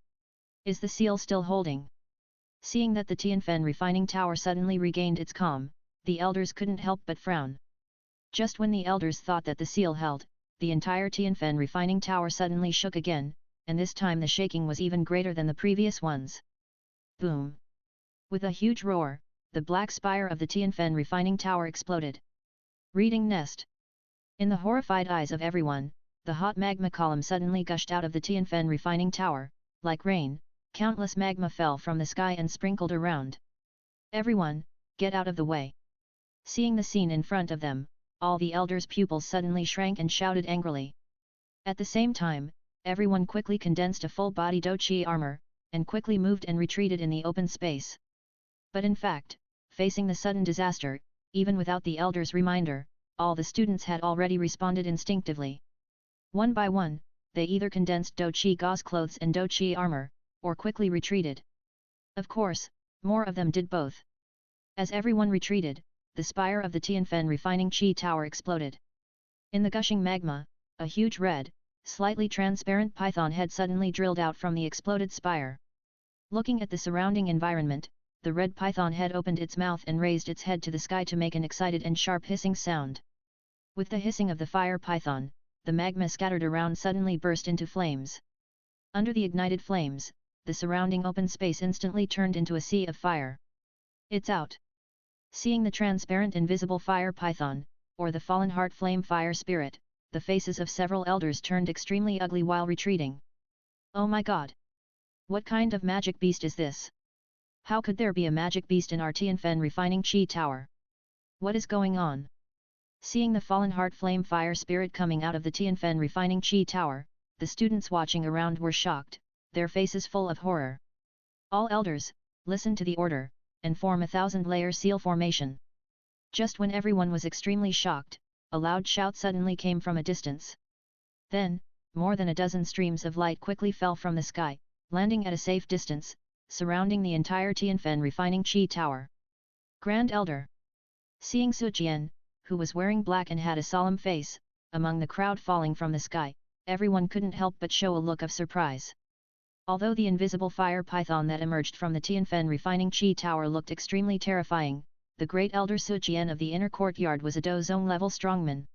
Is the seal still holding? Seeing that the Tianfen Refining Tower suddenly regained its calm, the elders couldn't help but frown. Just when the elders thought that the seal held, the entire Tianfen Refining Tower suddenly shook again, and this time the shaking was even greater than the previous ones. Boom! With a huge roar, the black spire of the Tianfen Refining Tower exploded. Reading nest. In the horrified eyes of everyone, the hot magma column suddenly gushed out of the Tianfen Refining Tower. Like rain, countless magma fell from the sky and sprinkled around. Everyone, get out of the way! Seeing the scene in front of them, all the elders' pupils suddenly shrank and shouted angrily. At the same time, everyone quickly condensed a full-body Doqi armor, and quickly moved and retreated in the open space. But in fact, facing the sudden disaster, even without the elders' reminder, all the students had already responded instinctively. One by one, they either condensed Doqi gauze clothes and Doqi armor, or quickly retreated. Of course, more of them did both. As everyone retreated, the spire of the Tianfen Refining Qi Tower exploded. In the gushing magma, a huge red, slightly transparent python head suddenly drilled out from the exploded spire. Looking at the surrounding environment, the red python head opened its mouth and raised its head to the sky to make an excited and sharp hissing sound. With the hissing of the fire python, the magma scattered around suddenly burst into flames. Under the ignited flames, the surrounding open space instantly turned into a sea of fire. It's out! Seeing the transparent invisible fire python, or the fallen heart flame fire spirit, the faces of several elders turned extremely ugly while retreating. Oh my god! What kind of magic beast is this? How could there be a magic beast in our Tianfen Refining Qi Tower? What is going on? Seeing the fallen heart flame fire spirit coming out of the Tianfen Refining Qi Tower, the students watching around were shocked, their faces full of horror. All elders, listen to the order, and form a 1,000-layer seal formation. Just when everyone was extremely shocked, a loud shout suddenly came from a distance. Then, more than a dozen streams of light quickly fell from the sky, landing at a safe distance, surrounding the entire Tianfen refining Qi Tower. Grand Elder. Seeing Su Jian, who was wearing black and had a solemn face, among the crowd falling from the sky, everyone couldn't help but show a look of surprise. Although the invisible fire python that emerged from the Tianfen refining Qi Tower looked extremely terrifying, the great elder Su Jian of the inner courtyard was a Douluo level strongman.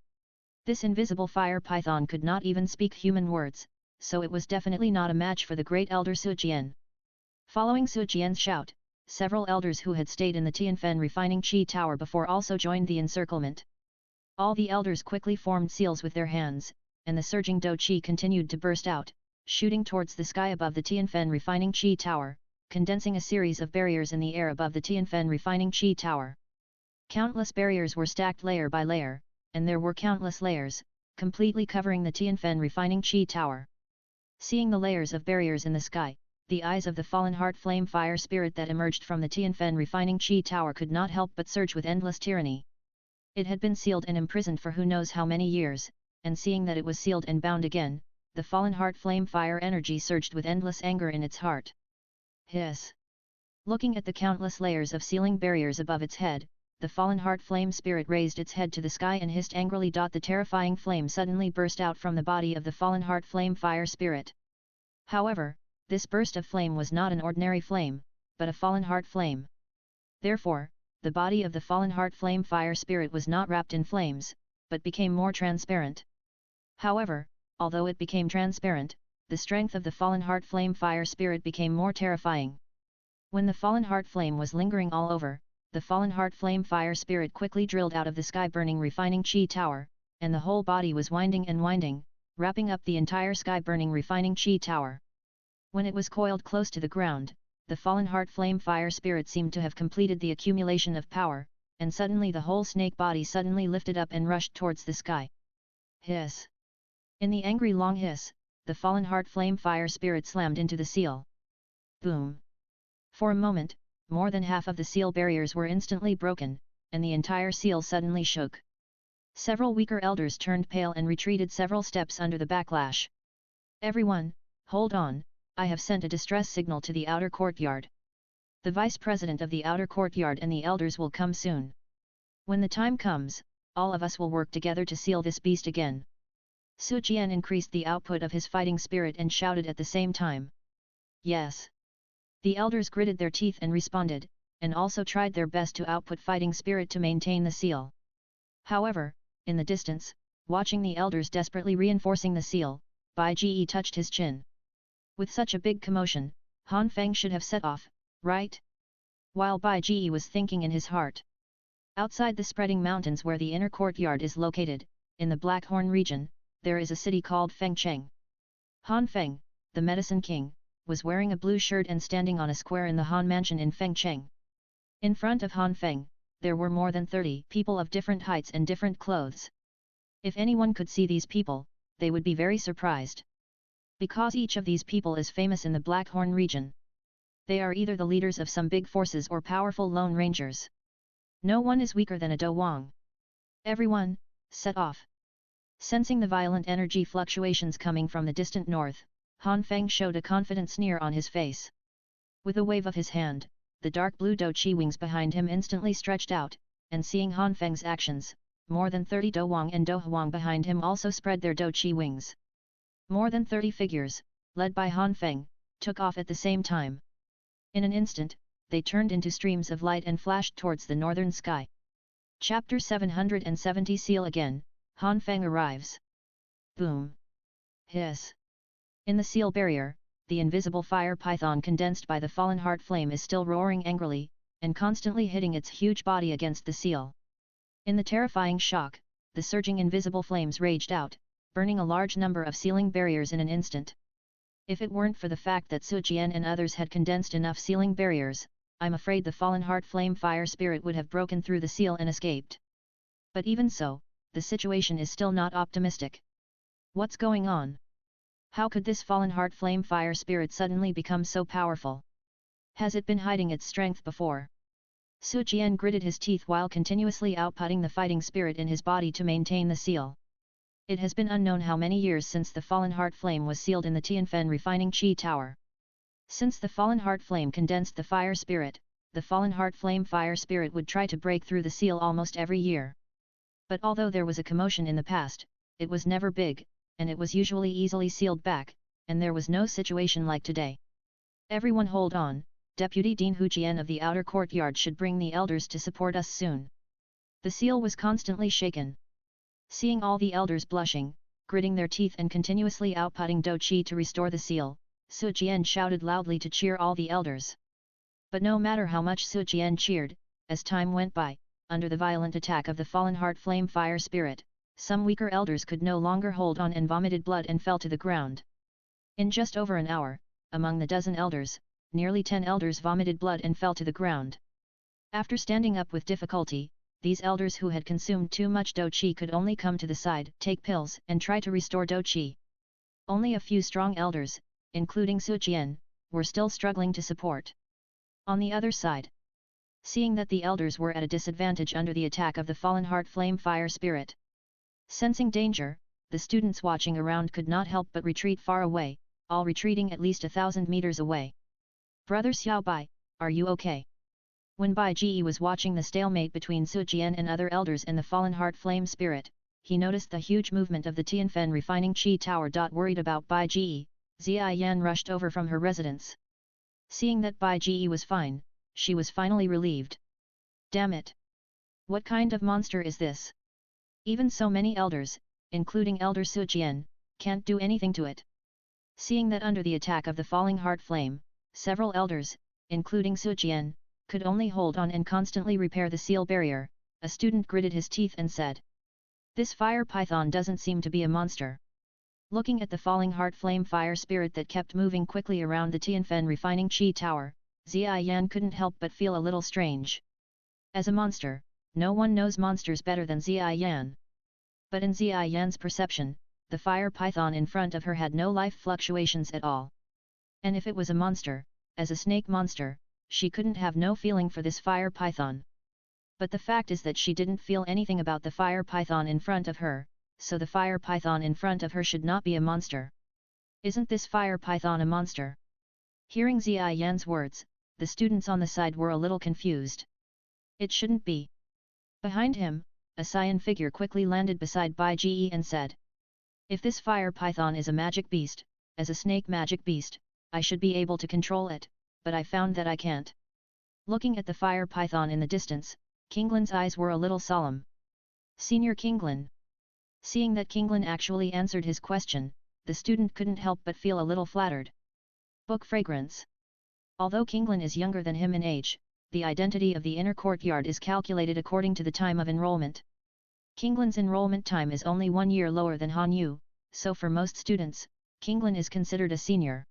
This invisible fire python could not even speak human words, so it was definitely not a match for the great elder Su Jian. Following Su Jian's shout, several elders who had stayed in the Tianfen refining Qi Tower before also joined the encirclement. All the elders quickly formed seals with their hands, and the surging Do Qi continued to burst out, shooting towards the sky above the Tianfen refining Qi Tower, condensing a series of barriers in the air above the Tianfen refining Qi Tower. Countless barriers were stacked layer by layer, and there were countless layers, completely covering the Tianfen refining Qi Tower. Seeing the layers of barriers in the sky, the eyes of the fallen heart flame fire spirit that emerged from the Tianfen refining Qi Tower could not help but surge with endless tyranny. It had been sealed and imprisoned for who knows how many years, and seeing that it was sealed and bound again, the fallen heart flame fire energy surged with endless anger in its heart. Hiss! Looking at the countless layers of sealing barriers above its head, the fallen heart flame spirit raised its head to the sky and hissed angrily. The terrifying flame suddenly burst out from the body of the fallen heart flame fire spirit. However, this burst of flame was not an ordinary flame, but a fallen heart flame. Therefore, the body of the fallen heart flame fire spirit was not wrapped in flames, but became more transparent. However, although it became transparent, the strength of the fallen heart flame fire spirit became more terrifying. When the fallen heart flame was lingering all over, the fallen heart flame fire spirit quickly drilled out of the sky burning refining Qi Tower, and the whole body was winding and winding, wrapping up the entire sky burning refining Qi Tower. When it was coiled close to the ground, the fallen heart flame fire spirit seemed to have completed the accumulation of power, and suddenly the whole snake body suddenly lifted up and rushed towards the sky. Hiss! In the angry long hiss, the fallen heart flame fire spirit slammed into the seal. Boom! For a moment, more than half of the seal barriers were instantly broken, and the entire seal suddenly shook. Several weaker elders turned pale and retreated several steps under the backlash. Everyone, hold on, I have sent a distress signal to the outer courtyard. The vice president of the outer courtyard and the elders will come soon. When the time comes, all of us will work together to seal this beast again. Su Jian increased the output of his fighting spirit and shouted at the same time. Yes. The elders gritted their teeth and responded, and also tried their best to output fighting spirit to maintain the seal. However, in the distance, watching the elders desperately reinforcing the seal, Bai Ji touched his chin. With such a big commotion, Han Feng should have set off, right? While Bai Ji was thinking in his heart. Outside the spreading mountains where the inner courtyard is located, in the Blackhorn region, there is a city called Fengcheng. Han Feng, the Medicine King, was wearing a blue shirt and standing on a square in the Han Mansion in Fengcheng. In front of Han Feng, there were more than 30 people of different heights and different clothes. If anyone could see these people, they would be very surprised. Because each of these people is famous in the Blackhorn region. They are either the leaders of some big forces or powerful lone rangers. No one is weaker than a Do Wang. Everyone, set off. Sensing the violent energy fluctuations coming from the distant north, Han Feng showed a confident sneer on his face. With a wave of his hand, the dark blue Do Qi wings behind him instantly stretched out, and seeing Han Feng's actions, more than 30 Do Wang and Do Huang behind him also spread their Do Qi wings. More than 30 figures, led by Han Feng, took off at the same time. In an instant, they turned into streams of light and flashed towards the northern sky. Chapter 770 Seal again, Han Feng arrives. Boom! Hiss! In the seal barrier, the invisible fire python condensed by the fallen heart flame is still roaring angrily, and constantly hitting its huge body against the seal. In the terrifying shock, the surging invisible flames raged out, burning a large number of sealing barriers in an instant. If it weren't for the fact that Su Jian and others had condensed enough sealing barriers, I'm afraid the fallen heart flame fire spirit would have broken through the seal and escaped. But even so, the situation is still not optimistic. What's going on? How could this fallen heart flame fire spirit suddenly become so powerful? Has it been hiding its strength before? Su Jian gritted his teeth while continuously outputting the fighting spirit in his body to maintain the seal. It has been unknown how many years since the fallen heart flame was sealed in the Tianfen refining Qi Tower. Since the fallen heart flame condensed the fire spirit, the fallen heart flame fire spirit would try to break through the seal almost every year. But although there was a commotion in the past, it was never big, and it was usually easily sealed back, and there was no situation like today. Everyone hold on, Deputy Dean Hu Jian of the outer courtyard should bring the elders to support us soon. The seal was constantly shaken. Seeing all the elders blushing, gritting their teeth and continuously outputting Do Qi to restore the seal, Su Jian shouted loudly to cheer all the elders. But no matter how much Su Jian cheered, as time went by, under the violent attack of the fallen heart flame fire spirit, some weaker elders could no longer hold on and vomited blood and fell to the ground. In just over an hour, among the dozen elders, nearly 10 elders vomited blood and fell to the ground. After standing up with difficulty, these elders who had consumed too much Do Qi could only come to the side, take pills and try to restore Do Qi. Only a few strong elders, including Su Jian, were still struggling to support. On the other side, seeing that the elders were at a disadvantage under the attack of the fallen heart flame fire spirit, sensing danger, the students watching around could not help but retreat far away, all retreating at least 1,000 meters away. Brother Xiao Bai, are you okay? When Bai Ji was watching the stalemate between Su Jian and other elders and the fallen heart flame spirit, he noticed the huge movement of the Tianfen refining Qi Tower. Worried about Bai Ji, Xia Yan rushed over from her residence. Seeing that Bai Ji was fine, she was finally relieved. Damn it! What kind of monster is this? Even so many elders, including Elder Su Jian, can't do anything to it. Seeing that under the attack of the falling heart flame, several elders, including Su Jian, could only hold on and constantly repair the seal barrier, a student gritted his teeth and said, "This fire python doesn't seem to be a monster." Looking at the falling heart flame fire spirit that kept moving quickly around the Tianfen refining Qi Tower, Xia Yan couldn't help but feel a little strange. As a monster, no one knows monsters better than Xia Yan. But in Xia Yan's perception, the fire python in front of her had no life fluctuations at all. And if it was a monster, as a snake monster, she couldn't have no feeling for this fire python. But the fact is that she didn't feel anything about the fire python in front of her, so the fire python in front of her should not be a monster. Isn't this fire python a monster? Hearing Xia Yan's words, the students on the side were a little confused. It shouldn't be. Behind him, a cyan figure quickly landed beside Bai Ji and said, "If this fire python is a magic beast, as a snake magic beast, I should be able to control it, but I found that I can't." Looking at the fire python in the distance, Kinglin's eyes were a little solemn. "Senior Kinglin." Seeing that Kinglin actually answered his question, the student couldn't help but feel a little flattered. Book fragrance. Although Kinglin is younger than him in age, the identity of the inner courtyard is calculated according to the time of enrollment. Kinglin's enrollment time is only 1 year lower than Han Yu, so for most students, Kinglin is considered a senior.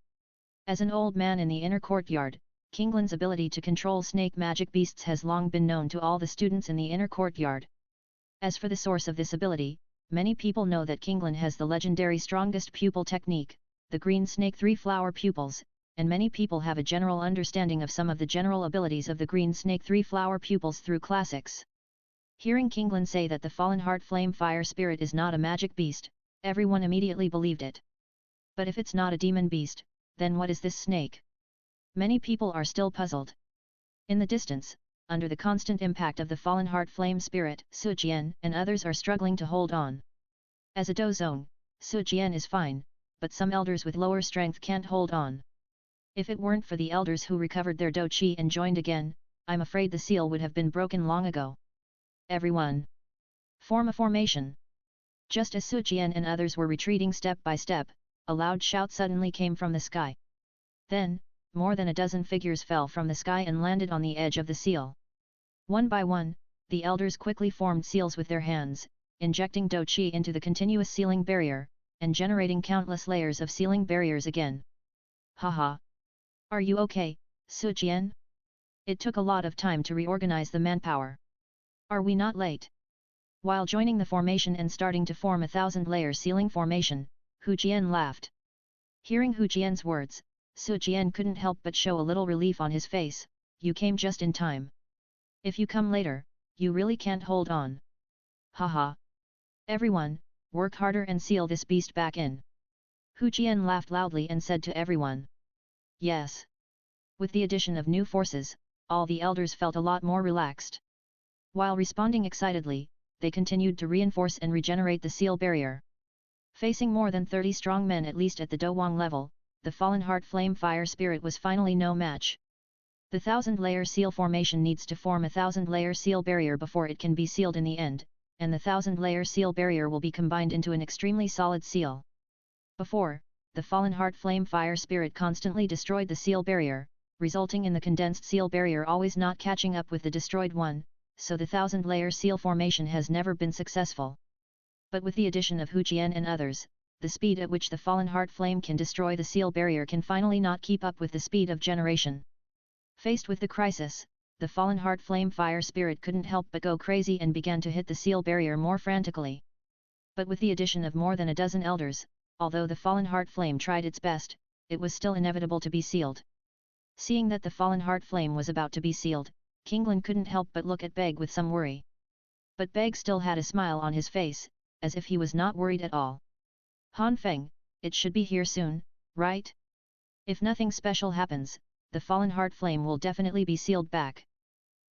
As an old man in the inner courtyard, Kinglin's ability to control snake magic beasts has long been known to all the students in the inner courtyard. As for the source of this ability, many people know that Kinglin has the legendary strongest pupil technique, the green snake 3-flower pupils, and many people have a general understanding of some of the general abilities of the green snake 3-flower pupils through classics. Hearing Kinglin say that the fallen heart flame fire spirit is not a magic beast, everyone immediately believed it. But if it's not a demon beast, then what is this snake? Many people are still puzzled. In the distance, under the constant impact of the fallen heart flame spirit, Su Jian and others are struggling to hold on. As a dozong, Su Jian is fine, but some elders with lower strength can't hold on. If it weren't for the elders who recovered their Do Qi and joined again, I'm afraid the seal would have been broken long ago. Everyone, form a formation. Just as Su Jian and others were retreating step by step, a loud shout suddenly came from the sky. Then, more than a dozen figures fell from the sky and landed on the edge of the seal. One by one, the elders quickly formed seals with their hands, injecting Do Qi into the continuous sealing barrier, and generating countless layers of sealing barriers again. Haha! Are you okay, Su Jian? It took a lot of time to reorganize the manpower. Are we not late? While joining the formation and starting to form 1,000-layer sealing formation, Hu Jian laughed. Hearing Hu Jian's words, Su Jian couldn't help but show a little relief on his face. "You came just in time. If you come later, you really can't hold on." Haha! Everyone, work harder and seal this beast back in. Hu Jian laughed loudly and said to everyone. Yes. With the addition of new forces, all the elders felt a lot more relaxed. While responding excitedly, they continued to reinforce and regenerate the seal barrier. Facing more than 30 strong men at least at the Douwang level, the Fallen Heart Flame Fire Spirit was finally no match. The 1000-layer seal formation needs to form a 1000-layer seal barrier before it can be sealed in the end, and the 1000-layer seal barrier will be combined into an extremely solid seal. Before, the Fallen Heart Flame Fire Spirit constantly destroyed the seal barrier, resulting in the condensed seal barrier always not catching up with the destroyed one, so the 1000-layer seal formation has never been successful. But with the addition of Hu Jian and others, the speed at which the Fallen Heart Flame can destroy the seal barrier can finally not keep up with the speed of generation. Faced with the crisis, the Fallen Heart Flame Fire Spirit couldn't help but go crazy and began to hit the seal barrier more frantically. But with the addition of more than a dozen elders, although the Fallen Heart Flame tried its best, it was still inevitable to be sealed. Seeing that the Fallen Heart Flame was about to be sealed, Kinglin couldn't help but look at Beg with some worry. But Beg still had a smile on his face, as if he was not worried at all. Han Feng, it should be here soon, right? If nothing special happens, the Fallen Heart Flame will definitely be sealed back.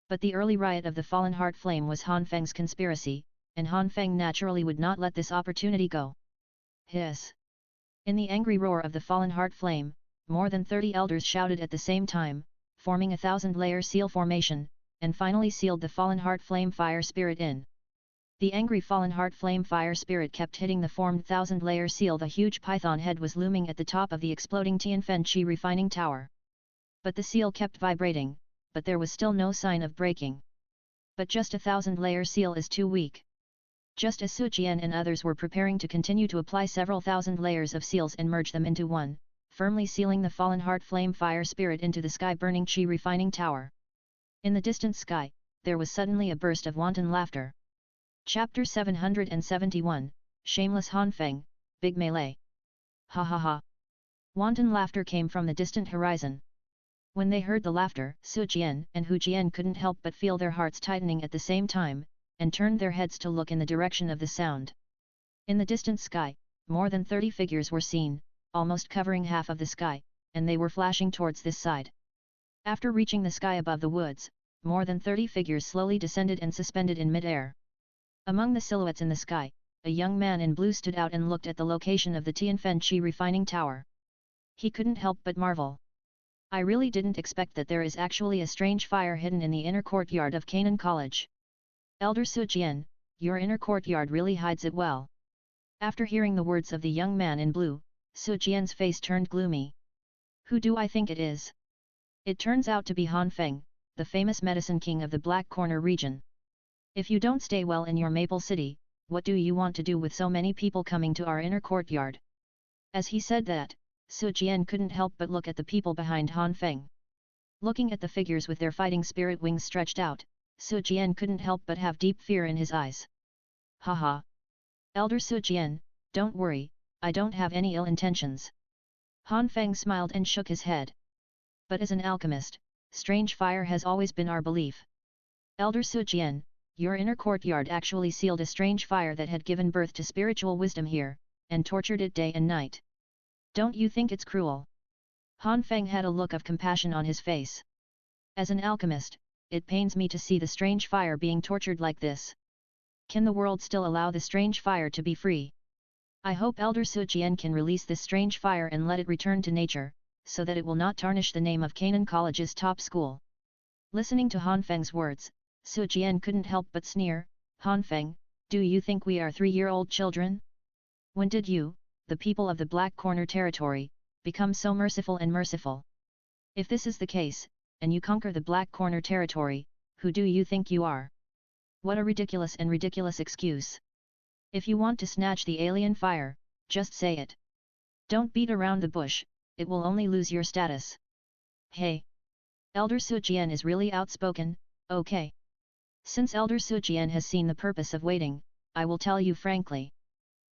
But the early riot of the Fallen Heart Flame was Han Feng's conspiracy, and Han Feng naturally would not let this opportunity go. Hiss! In the angry roar of the Fallen Heart Flame, more than 30 elders shouted at the same time, forming a 1000-layer seal formation, and finally sealed the Fallen Heart Flame Fire Spirit in. The angry Fallen Heart Flame Fire Spirit kept hitting the formed 1000-layer seal. The huge python head was looming at the top of the exploding Tianfen Qi refining tower. But the seal kept vibrating, but there was still no sign of breaking. But just a 1000-layer seal is too weak. Just as Su Jian and others were preparing to continue to apply several thousand layers of seals and merge them into one, firmly sealing the Fallen Heart Flame Fire Spirit into the sky-burning Qi refining tower. In the distant sky, there was suddenly a burst of wanton laughter. Chapter 771, Shameless Han Feng, Big Melee. Ha ha ha. Wanton laughter came from the distant horizon. When they heard the laughter, Su Jian and Hu Jian couldn't help but feel their hearts tightening at the same time, and turned their heads to look in the direction of the sound. In the distant sky, more than 30 figures were seen, almost covering half of the sky, and they were flashing towards this side. After reaching the sky above the woods, more than 30 figures slowly descended and suspended in mid-air. Among the silhouettes in the sky, a young man in blue stood out and looked at the location of the Tianfen Qi refining tower. He couldn't help but marvel. I really didn't expect that there is actually a strange fire hidden in the inner courtyard of Canaan College. Elder Su Jian, your inner courtyard really hides it well. After hearing the words of the young man in blue, Su Jian's face turned gloomy. Who do I think it is? It turns out to be Han Feng, the famous medicine king of the Black Corner region. If you don't stay well in your Maple City, what do you want to do with so many people coming to our inner courtyard? As he said that, Su Jian couldn't help but look at the people behind Han Feng. Looking at the figures with their fighting spirit wings stretched out, Su Jian couldn't help but have deep fear in his eyes. Haha! Elder Su Jian, don't worry, I don't have any ill intentions. Han Feng smiled and shook his head. But as an alchemist, strange fire has always been our belief. Elder Su Jian, your inner courtyard actually sealed a strange fire that had given birth to spiritual wisdom here, and tortured it day and night. Don't you think it's cruel? Han Feng had a look of compassion on his face. As an alchemist, it pains me to see the strange fire being tortured like this. Can the world still allow the strange fire to be free? I hope Elder Su Jian can release this strange fire and let it return to nature, so that it will not tarnish the name of Canaan College's top school. Listening to Han Feng's words, Su Jian couldn't help but sneer. Han Feng, do you think we are 3-year-old children? When did you, the people of the Black Corner territory, become so merciful and merciful? If this is the case, and you conquer the Black Corner territory, who do you think you are? What a ridiculous and ridiculous excuse. If you want to snatch the alien fire, just say it. Don't beat around the bush, it will only lose your status. Hey! Elder Su Jian is really outspoken, okay. Since Elder Su Jian has seen the purpose of waiting, I will tell you frankly.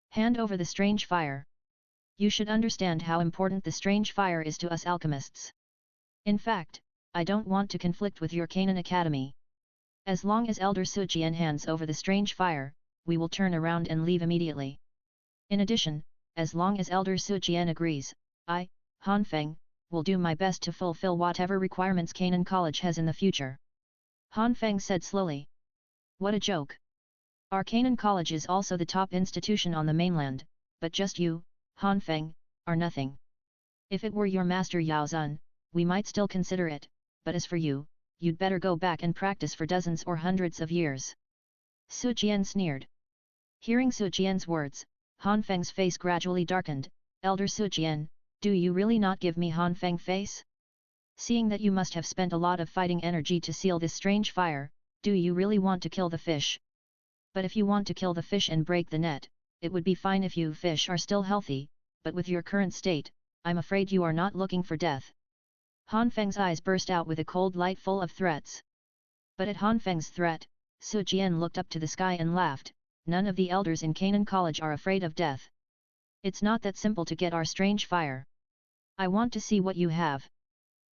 Hand over the strange fire. You should understand how important the strange fire is to us alchemists. In fact, I don't want to conflict with your Canaan Academy. As long as Elder Su Jian hands over the strange fire, we will turn around and leave immediately. In addition, as long as Elder Su Jian agrees, I, Han Feng, will do my best to fulfill whatever requirements Canaan College has in the future. Han Feng said slowly. What a joke! Our Canaan College is also the top institution on the mainland, but just you, Han Feng, are nothing. If it were your master Yao Zun, we might still consider it, but as for you, you'd better go back and practice for dozens or hundreds of years. Su Jian sneered. Hearing Su Jian's words, Han Feng's face gradually darkened. Elder Su Jian, do you really not give me Han Feng face? Seeing that you must have spent a lot of fighting energy to seal this strange fire, do you really want to kill the fish? But if you want to kill the fish and break the net, it would be fine if you fish are still healthy, but with your current state, I'm afraid you are not looking for death. Han Feng's eyes burst out with a cold light full of threats. But at Han Feng's threat, Su Jian looked up to the sky and laughed. None of the elders in Canaan College are afraid of death. It's not that simple to get our strange fire. I want to see what you have.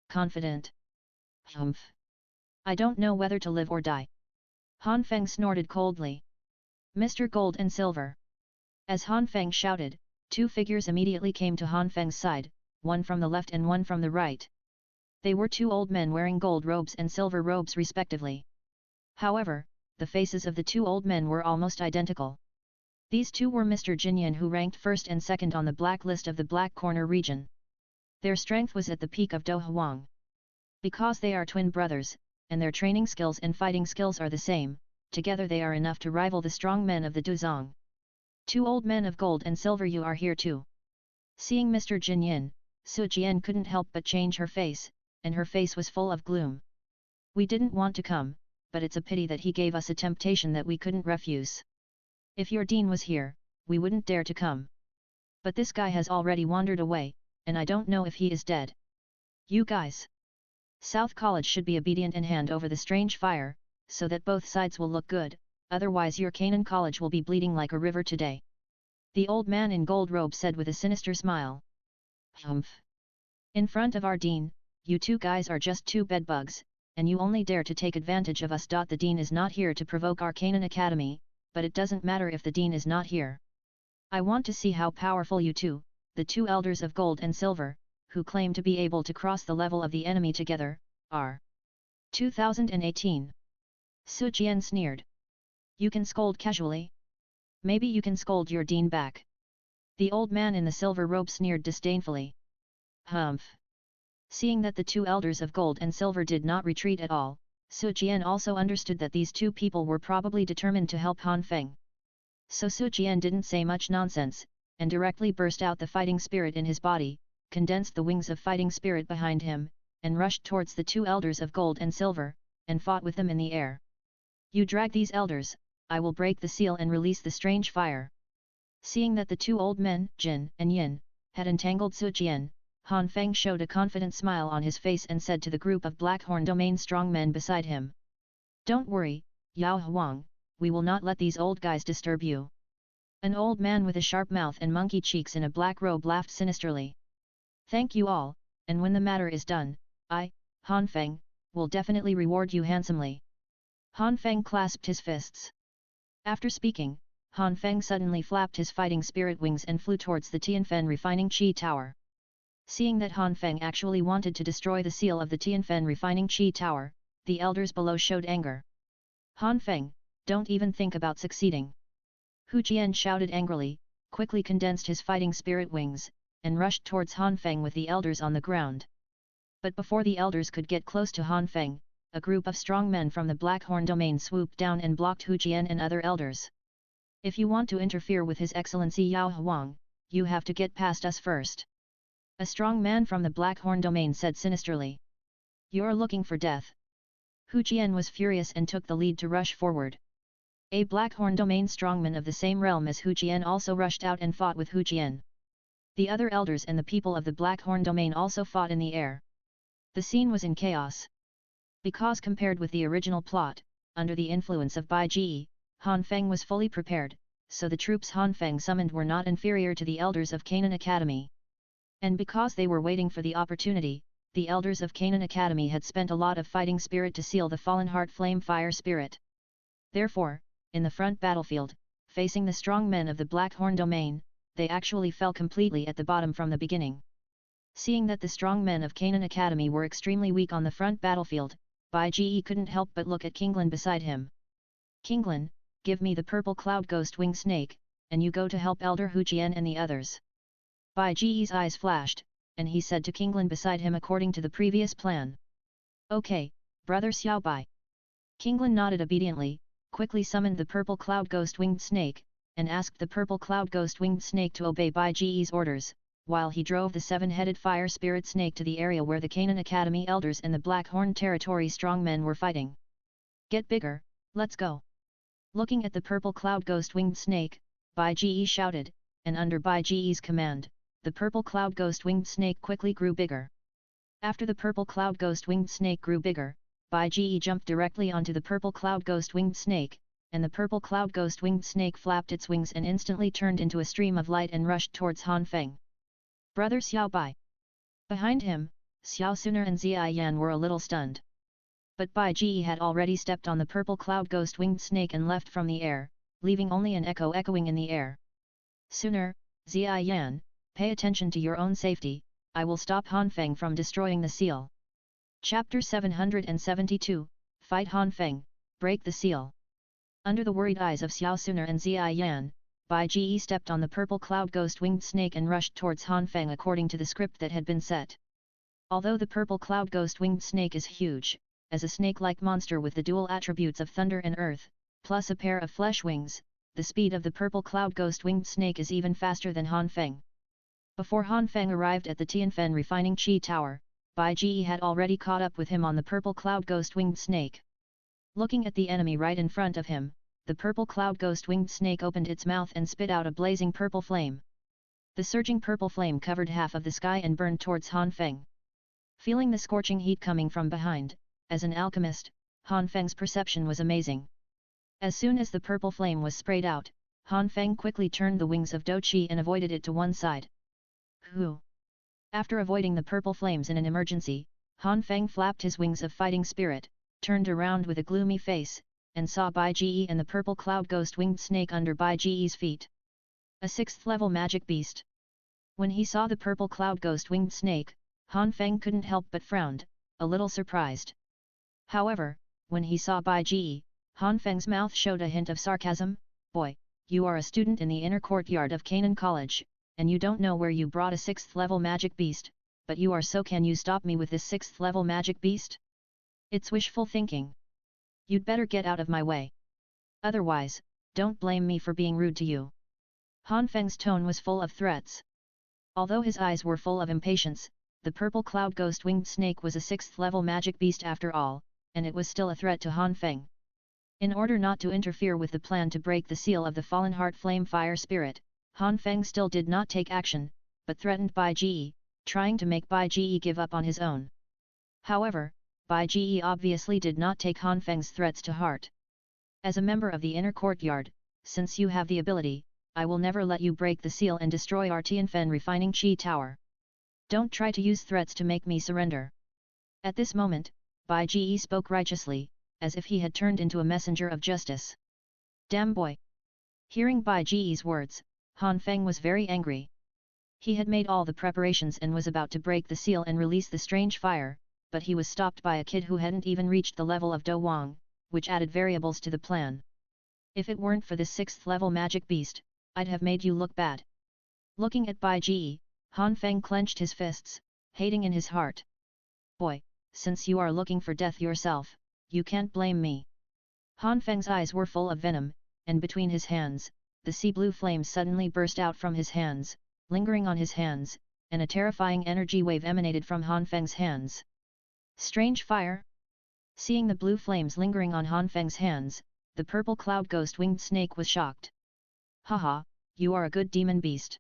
Confident. Humph. I don't know whether to live or die. Han Feng snorted coldly. Mr. Gold and Silver. As Han Feng shouted, two figures immediately came to Han Feng's side, one from the left and one from the right. They were two old men wearing gold robes and silver robes respectively. However, the faces of the two old men were almost identical. These two were Mr. Jinyan, who ranked first and second on the black list of the Black Corner region. Their strength was at the peak of Do Huang. Because they are twin brothers, and their training skills and fighting skills are the same, together they are enough to rival the strong men of the Duzong. Two old men of gold and silver, you are here too. Seeing Mr. Jinyan, Su Jian couldn't help but change her face, and her face was full of gloom. We didn't want to come, but it's a pity that he gave us a temptation that we couldn't refuse. If your dean was here, we wouldn't dare to come. But this guy has already wandered away, and I don't know if he is dead. You guys! South College should be obedient and hand over the strange fire, so that both sides will look good, otherwise your Canaan College will be bleeding like a river today. The old man in gold robe said with a sinister smile. Humph! In front of our dean, you two guys are just two bedbugs, and you only dare to take advantage of us. The dean is not here to provoke our Canaan Academy, but it doesn't matter if the dean is not here. I want to see how powerful you two, the two elders of gold and silver, who claim to be able to cross the level of the enemy together, are. 2018. Su Jian sneered. You can scold casually? Maybe you can scold your dean back. The old man in the silver robe sneered disdainfully. Humph! Seeing that the two elders of gold and silver did not retreat at all, Su Jian also understood that these two people were probably determined to help Han Feng. So Su Jian didn't say much nonsense, and directly burst out the fighting spirit in his body, condensed the wings of fighting spirit behind him, and rushed towards the two elders of gold and silver, and fought with them in the air. You drag these elders, I will break the seal and release the strange fire. Seeing that the two old men, Jin and Yin, had entangled Su Jian, Han Feng showed a confident smile on his face and said to the group of Blackhorn Domain strongmen beside him. Don't worry, Yao Huang, we will not let these old guys disturb you. An old man with a sharp mouth and monkey cheeks in a black robe laughed sinisterly. Thank you all, and when the matter is done, I, Han Feng, will definitely reward you handsomely. Han Feng clasped his fists. After speaking, Han Feng suddenly flapped his fighting spirit wings and flew towards the Tianfen refining Qi Tower. Seeing that Han Feng actually wanted to destroy the seal of the Tianfen refining Qi Tower, the elders below showed anger. Han Feng, don't even think about succeeding. Hu Jian shouted angrily, quickly condensed his fighting spirit wings, and rushed towards Han Feng with the elders on the ground. But before the elders could get close to Han Feng, a group of strong men from the Blackhorn Domain swooped down and blocked Hu Jian and other elders. If you want to interfere with His Excellency Yao Huang, you have to get past us first. A strong man from the Blackhorn Domain said sinisterly. You're looking for death. Hu Jian was furious and took the lead to rush forward. A Blackhorn Domain strongman of the same realm as Hu Jian also rushed out and fought with Hu Jian. The other elders and the people of the Blackhorn Domain also fought in the air. The scene was in chaos. Because compared with the original plot, under the influence of Bai Ji, Han Feng was fully prepared, so the troops Han Feng summoned were not inferior to the elders of Canaan Academy. And because they were waiting for the opportunity, the elders of Canaan Academy had spent a lot of fighting spirit to seal the fallen heart flame fire spirit. Therefore, in the front battlefield, facing the strong men of the Blackhorn Domain, they actually fell completely at the bottom from the beginning. Seeing that the strong men of Canaan Academy were extremely weak on the front battlefield, Bai Ji couldn't help but look at Kinglin beside him. Kinglin, give me the purple cloud ghost winged snake, and you go to help Elder Hu Jian and the others. Bai Ji's eyes flashed, and he said to Kinglin beside him according to the previous plan. Okay, brother Xiao Bai. Kinglin nodded obediently, quickly summoned the purple cloud ghost winged snake, and asked the purple cloud ghost winged snake to obey Bai Ji's orders, while he drove the seven-headed fire spirit snake to the area where the Canaan Academy elders and the Black Horn Territory strongmen were fighting. Get bigger, let's go. Looking at the purple cloud ghost winged snake, Bai Ji shouted, and under Bai Ji's command, the purple cloud ghost winged snake quickly grew bigger. After the purple cloud ghost winged snake grew bigger, Bai Ji jumped directly onto the purple cloud ghost winged snake, and the purple cloud ghost winged snake flapped its wings and instantly turned into a stream of light and rushed towards Han Feng. Brother Xiao Bai. Behind him, Xiao Suner and Zia Yan were a little stunned. But Bai Ji had already stepped on the purple cloud ghost winged snake and left from the air, leaving only an echo echoing in the air. Suner, Zia Yan, pay attention to your own safety, I will stop Han Feng from destroying the seal. Chapter 772, Fight Han Feng, Break the Seal. Under the worried eyes of Xiao Suner and Zia Yan, Bai Ji stepped on the purple cloud ghost winged snake and rushed towards Han Feng according to the script that had been set. Although the purple cloud ghost winged snake is huge, as a snake-like monster with the dual attributes of thunder and earth, plus a pair of flesh wings, the speed of the purple cloud ghost winged snake is even faster than Han Feng. Before Han Feng arrived at the Tianfen refining Qi Tower, Bai Ji had already caught up with him on the purple cloud ghost winged snake. Looking at the enemy right in front of him, the purple cloud ghost winged snake opened its mouth and spit out a blazing purple flame. The surging purple flame covered half of the sky and burned towards Han Feng. Feeling the scorching heat coming from behind, as an alchemist, Han Feng's perception was amazing. As soon as the purple flame was sprayed out, Han Feng quickly turned the wings of Do Qi and avoided it to one side. Whew! After avoiding the purple flames in an emergency, Han Feng flapped his wings of fighting spirit, turned around with a gloomy face, and saw Bai Ji and the purple cloud ghost winged snake under Bai Ji's feet. A 6th level magic beast. When he saw the purple cloud ghost winged snake, Han Feng couldn't help but frowned, a little surprised. However, when he saw Bai Ji, Han Feng's mouth showed a hint of sarcasm. Boy, you are a student in the inner courtyard of Canaan College, and you don't know where you brought a 6th level magic beast, but you are so can you stop me with this 6th level magic beast? It's wishful thinking. You'd better get out of my way. Otherwise, don't blame me for being rude to you. Han Feng's tone was full of threats. Although his eyes were full of impatience, the purple cloud ghost winged snake was a 6th level magic beast after all, and it was still a threat to Han Feng. In order not to interfere with the plan to break the seal of the fallen heart flame fire spirit, Han Feng still did not take action, but threatened Bai Ji, trying to make Bai Ji give up on his own. However, Bai Ji obviously did not take Han Feng's threats to heart. As a member of the inner courtyard, since you have the ability, I will never let you break the seal and destroy our Tianfen refining Qi Tower. Don't try to use threats to make me surrender. At this moment, Bai Ji spoke righteously, as if he had turned into a messenger of justice. Damn boy! Hearing Bai Ji's words, Han Feng was very angry. He had made all the preparations and was about to break the seal and release the strange fire, but he was stopped by a kid who hadn't even reached the level of Do Wang, which added variables to the plan. If it weren't for this 6th level magic beast, I'd have made you look bad. Looking at Bai Ji, Han Feng clenched his fists, hating in his heart. Boy, since you are looking for death yourself, you can't blame me. Han Feng's eyes were full of venom, and between his hands, the sea blue flames suddenly burst out from his hands, lingering on his hands, and a terrifying energy wave emanated from Han Feng's hands. Strange fire? Seeing the blue flames lingering on Han Feng's hands, the purple cloud ghost winged snake was shocked. Haha, you are a good demon beast.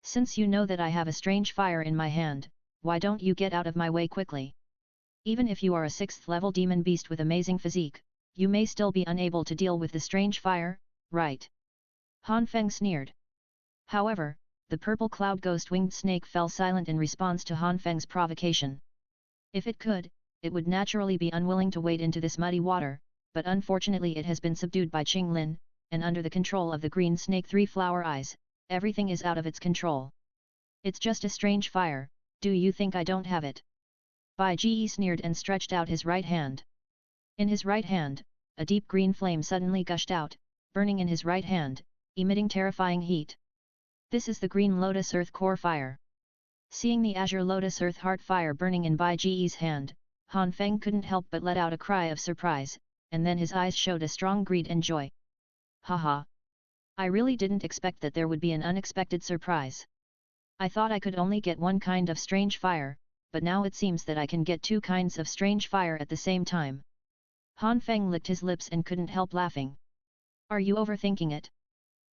Since you know that I have a strange fire in my hand, why don't you get out of my way quickly? Even if you are a 6th level demon beast with amazing physique, you may still be unable to deal with the strange fire, right? Han Feng sneered. However, the purple cloud ghost winged snake fell silent in response to Han Feng's provocation. If it could, it would naturally be unwilling to wade into this muddy water, but unfortunately it has been subdued by Qing Lin, and under the control of the green snake 3 flower eyes, everything is out of its control. It's just a strange fire, do you think I don't have it? Bai Ji sneered and stretched out his right hand. In his right hand, a deep green flame suddenly gushed out, burning in his right hand, emitting terrifying heat. This is the green lotus earth core fire. Seeing the azure lotus earth heart fire burning in Bai Ji's hand, Han Feng couldn't help but let out a cry of surprise, and then his eyes showed a strong greed and joy. Haha! I really didn't expect that there would be an unexpected surprise. I thought I could only get one kind of strange fire, but now it seems that I can get two kinds of strange fire at the same time. Han Feng licked his lips and couldn't help laughing. Are you overthinking it?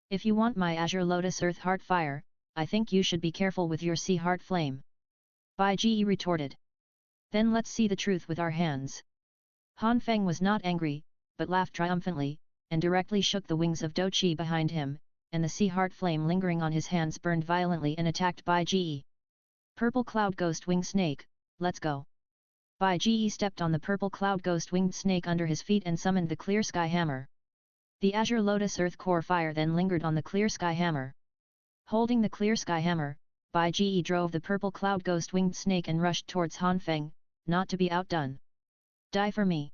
If you want my azure lotus earth heart fire, I think you should be careful with your sea heart flame. Bai Ji retorted. Then let's see the truth with our hands. Han Feng was not angry, but laughed triumphantly, and directly shook the wings of Do Qi behind him, and the sea heart flame lingering on his hands burned violently and attacked Bai Ji. Purple cloud ghost winged snake, let's go. Bai Ji stepped on the purple cloud ghost winged snake under his feet and summoned the clear sky hammer. The azure lotus earth core fire then lingered on the clear sky hammer. Holding the clear sky hammer, Bai Ji drove the purple cloud ghost winged snake and rushed towards Han Feng, not to be outdone. Die for me!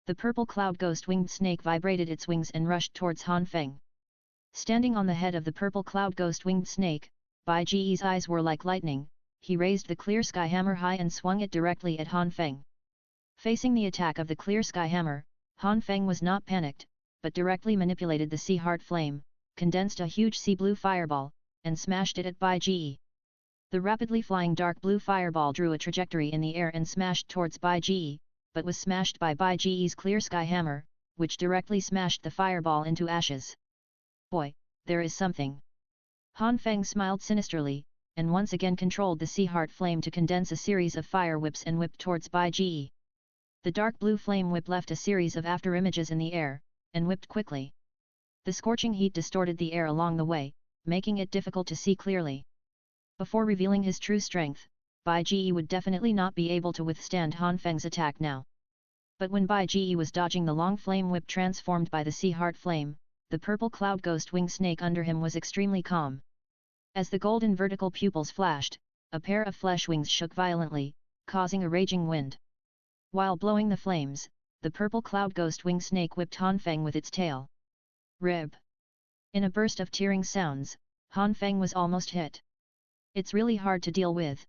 The purple cloud ghost winged snake vibrated its wings and rushed towards Han Feng. Standing on the head of the purple cloud ghost winged snake, Bai Ji's eyes were like lightning. He raised the clear sky hammer high and swung it directly at Han Feng. Facing the attack of the clear sky hammer, Han Feng was not panicked, but directly manipulated the sea heart flame, condensed a huge sea blue fireball, and smashed it at Bai Ji. The rapidly flying dark blue fireball drew a trajectory in the air and smashed towards Bai Ji, but was smashed by Bai Ji's clear sky hammer, which directly smashed the fireball into ashes. Boy, there is something. Han Feng smiled sinisterly, and once again controlled the sea heart flame to condense a series of fire whips and whipped towards Bai Ji. The dark blue flame whip left a series of afterimages in the air, and whipped quickly. The scorching heat distorted the air along the way, making it difficult to see clearly. Before revealing his true strength, Bai Ji would definitely not be able to withstand Han Feng's attack now. But when Bai Ji was dodging the long flame whip transformed by the sea heart flame, the purple cloud ghost wing snake under him was extremely calm. As the golden vertical pupils flashed, a pair of flesh wings shook violently, causing a raging wind. While blowing the flames, the purple cloud ghost wing snake whipped Han Feng with its tail. Rib! In a burst of tearing sounds, Han Feng was almost hit. It's really hard to deal with.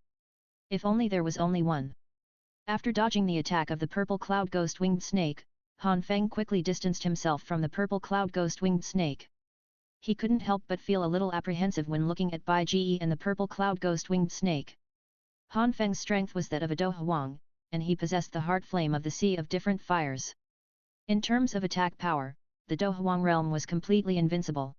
If only there was only one. After dodging the attack of the purple cloud ghost winged snake, Han Feng quickly distanced himself from the purple cloud ghost winged snake. He couldn't help but feel a little apprehensive when looking at Bai Ji and the purple cloud ghost winged snake. Han Feng's strength was that of a Do Huang, and he possessed the heart flame of the sea of different fires. In terms of attack power, the Do Huang realm was completely invincible.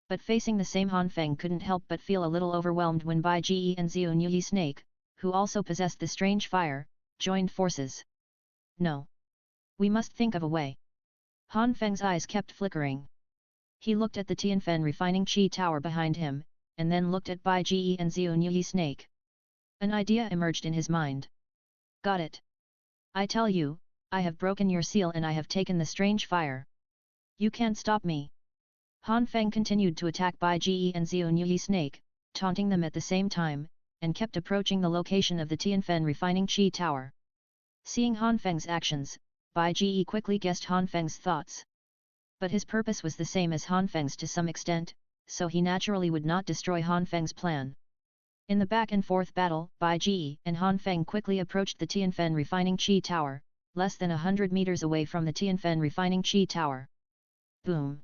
But facing the same, Han Feng couldn't help but feel a little overwhelmed when Bai Ji and Xiu Nui Snake, who also possessed the strange fire, joined forces. No. We must think of a way. Han Feng's eyes kept flickering. He looked at the Tianfen refining chi tower behind him, and then looked at Bai Ji and Xiu Nui Snake. An idea emerged in his mind. Got it. I tell you, I have broken your seal and I have taken the strange fire. You can't stop me. Han Feng continued to attack Bai Ji and Xiu Nui Snake, taunting them at the same time, and kept approaching the location of the Tianfen refining chi tower. Seeing Han Feng's actions, Bai Ji quickly guessed Han Feng's thoughts. But his purpose was the same as Han Feng's to some extent, so he naturally would not destroy Han Feng's plan. In the back and forth battle, Bai Ji and Han Feng quickly approached the Tianfen refining chi tower, less than 100 meters away from the Tianfen refining chi tower. Boom!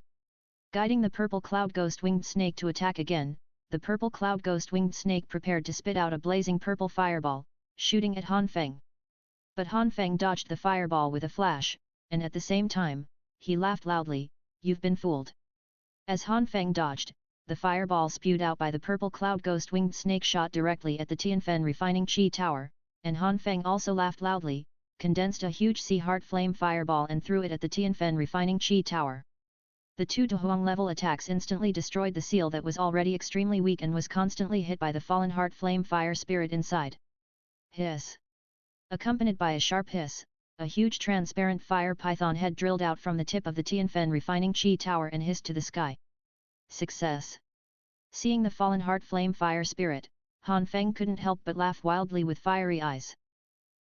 Guiding the purple cloud ghost winged snake to attack again, the purple cloud ghost winged snake prepared to spit out a blazing purple fireball, shooting at Han Feng. But Han Feng dodged the fireball with a flash, and at the same time, he laughed loudly, "You've been fooled." As Han Feng dodged, the fireball spewed out by the purple cloud ghost winged snake shot directly at the Tianfen refining chi tower, and Han Feng also laughed loudly, condensed a huge sea heart flame fireball and threw it at the Tianfen refining chi tower. The two Dohuang level attacks instantly destroyed the seal that was already extremely weak and was constantly hit by the fallen heart flame fire spirit inside. Hiss! Accompanied by a sharp hiss, a huge transparent fire python head drilled out from the tip of the Tianfen refining chi tower and hissed to the sky. Success! Seeing the fallen heart flame fire spirit, Han Feng couldn't help but laugh wildly with fiery eyes.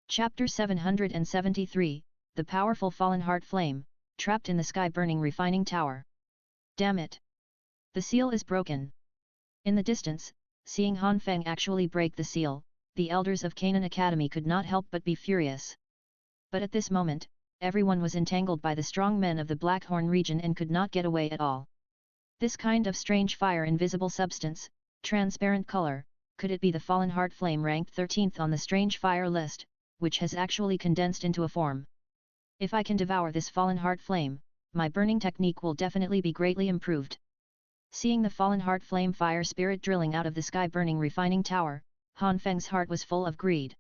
Chapter 773, The Powerful Fallen Heart Flame, Trapped in the Sky Burning Refining Tower. Damn it! The seal is broken. In the distance, seeing Han Feng actually break the seal, the elders of Canaan Academy could not help but be furious. But at this moment, everyone was entangled by the strong men of the Blackhorn region and could not get away at all. This kind of strange fire invisible substance, transparent color, could it be the fallen heart flame ranked 13th on the strange fire list, which has actually condensed into a form? If I can devour this fallen heart flame, my burning technique will definitely be greatly improved. Seeing the fallen heart flame fire spirit drilling out of the sky burning refining tower, Han Feng's heart was full of greed.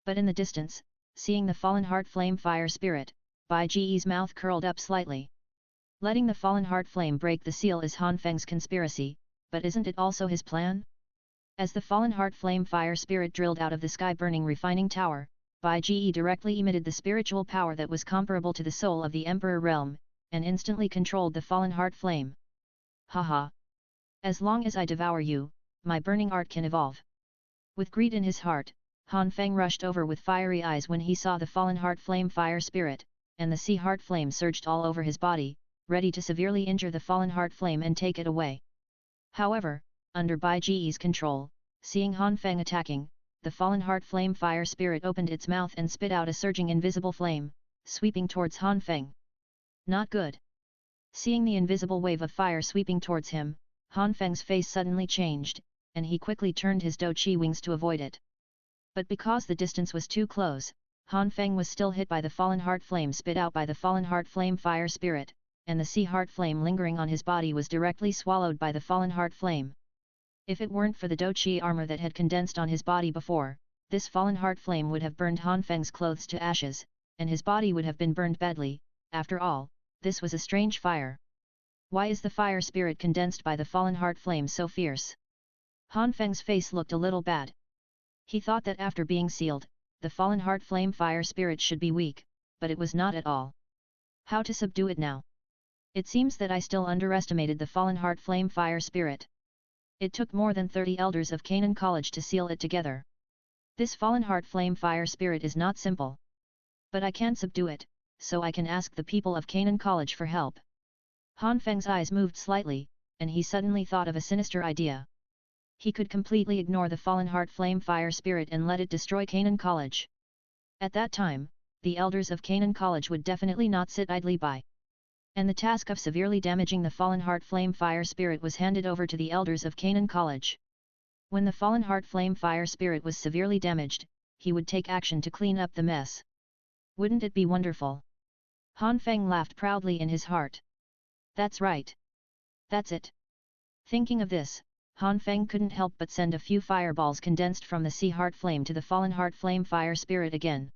But in the distance, seeing the fallen heart flame fire spirit, Bai Ji's mouth curled up slightly. Letting the fallen heart flame break the seal is Han Feng's conspiracy, but isn't it also his plan? As the fallen heart flame fire spirit drilled out of the sky burning refining tower, Bai Ji directly emitted the spiritual power that was comparable to the soul of the Emperor realm, and instantly controlled the fallen heart flame. Haha! As long as I devour you, my burning art can evolve. With greed in his heart, Han Feng rushed over with fiery eyes when he saw the fallen heart flame fire spirit, and the sea heart flame surged all over his body, ready to severely injure the fallen heart flame and take it away. However, under Bai Ji's control, seeing Han Feng attacking, the fallen heart flame fire spirit opened its mouth and spit out a surging invisible flame, sweeping towards Han Feng. Not good. Seeing the invisible wave of fire sweeping towards him, Han Feng's face suddenly changed, and he quickly turned his Do Chi wings to avoid it. But because the distance was too close, Han Feng was still hit by the fallen heart flame spit out by the fallen heart flame fire spirit, and the sea heart flame lingering on his body was directly swallowed by the fallen heart flame. If it weren't for the Do Chi armor that had condensed on his body before, this fallen heart flame would have burned Han Feng's clothes to ashes, and his body would have been burned badly. After all, this was a strange fire. Why is the fire spirit condensed by the fallen heart flame so fierce? Han Feng's face looked a little bad. He thought that after being sealed, the fallen heart flame fire spirit should be weak, but it was not at all. How to subdue it now? It seems that I still underestimated the fallen heart flame fire spirit. It took more than 30 elders of Canaan College to seal it together. This fallen heart flame fire spirit is not simple. But I can subdue it, so I can ask the people of Canaan College for help. Han Feng's eyes moved slightly, and he suddenly thought of a sinister idea. He could completely ignore the fallen heart flame fire spirit and let it destroy Canaan College. At that time, the elders of Canaan College would definitely not sit idly by. And the task of severely damaging the fallen heart flame fire spirit was handed over to the elders of Canaan College. When the fallen heart flame fire spirit was severely damaged, he would take action to clean up the mess. Wouldn't it be wonderful? Han Feng laughed proudly in his heart. That's right. That's it. Thinking of this, Han Feng couldn't help but send a few fireballs condensed from the sea heart flame to the fallen heart flame fire spirit again.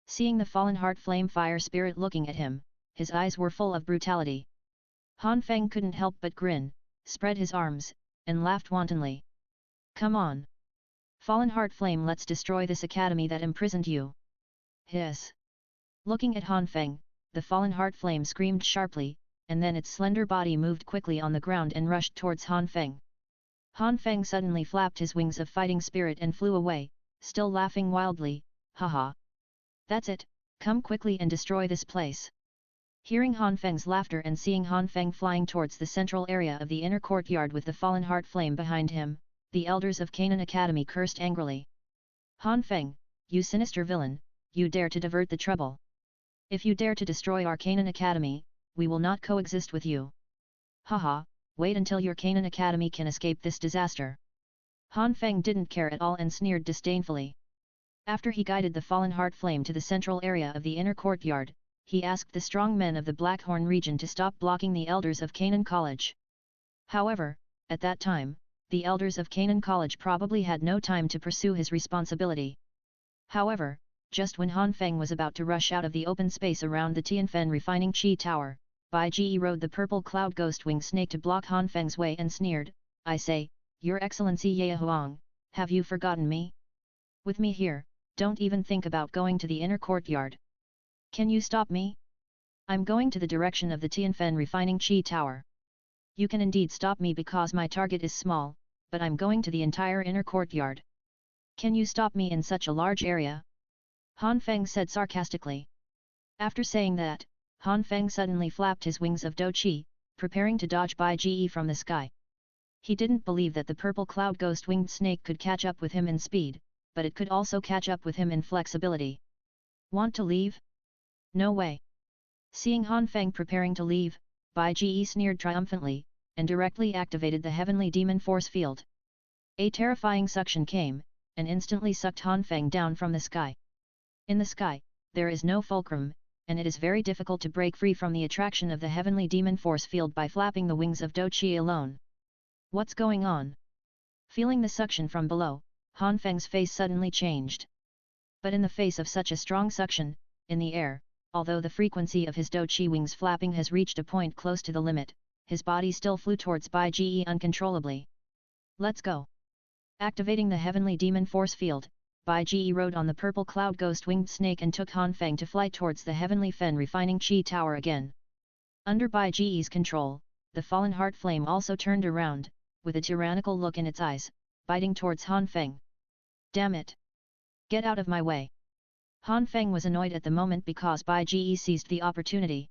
Seeing the fallen heart flame fire spirit looking at him, his eyes were full of brutality. Han Feng couldn't help but grin, spread his arms, and laughed wantonly. Come on! Fallen heart flame, let's destroy this academy that imprisoned you! Hiss! Looking at Han Feng, the fallen heart flame screamed sharply, and then its slender body moved quickly on the ground and rushed towards Han Feng. Han Feng suddenly flapped his wings of fighting spirit and flew away, still laughing wildly. Haha! That's it, come quickly and destroy this place! Hearing Han Feng's laughter and seeing Han Feng flying towards the central area of the inner courtyard with the fallen heart flame behind him, the elders of Canaan Academy cursed angrily. Han Feng, you sinister villain, you dare to divert the trouble. If you dare to destroy our Canaan Academy, we will not coexist with you. Haha, wait until your Canaan Academy can escape this disaster. Han Feng didn't care at all and sneered disdainfully. After he guided the fallen heart flame to the central area of the inner courtyard, he asked the strong men of the Blackhorn region to stop blocking the elders of Canaan College. However, at that time, the elders of Canaan College probably had no time to pursue his responsibility. However, just when Han Feng was about to rush out of the open space around the Tianfen refining Qi Tower, Bai Ji rode the purple cloud ghost wing snake to block Han Feng's way and sneered, I say, Your Excellency Ye Huang, have you forgotten me? With me here, don't even think about going to the inner courtyard. Can you stop me? I'm going to the direction of the Tianfen refining Qi Tower. You can indeed stop me because my target is small, but I'm going to the entire inner courtyard. Can you stop me in such a large area? Han Feng said sarcastically. After saying that, Han Feng suddenly flapped his wings of Douqi, preparing to dodge Bai Ji from the sky. He didn't believe that the purple cloud ghost winged snake could catch up with him in speed, but it could also catch up with him in flexibility. Want to leave? No way. Seeing Han Feng preparing to leave, Bai Ji sneered triumphantly, and directly activated the heavenly demon force field. A terrifying suction came, and instantly sucked Han Feng down from the sky. In the sky, there is no fulcrum, and it is very difficult to break free from the attraction of the heavenly demon force field by flapping the wings of Douqi alone. What's going on? Feeling the suction from below, Han Feng's face suddenly changed. But in the face of such a strong suction, in the air, although the frequency of his Douqi wings flapping has reached a point close to the limit, his body still flew towards Bai Ji uncontrollably. Let's go! Activating the heavenly demon force field, Bai Ji rode on the purple cloud ghost winged snake and took Han Feng to fly towards the heavenly fen refining chi tower again. Under Bai Ji's control, the fallen heart flame also turned around, with a tyrannical look in its eyes, biting towards Han Feng. Damn it! Get out of my way! Han Feng was annoyed at the moment because Bai Ji seized the opportunity.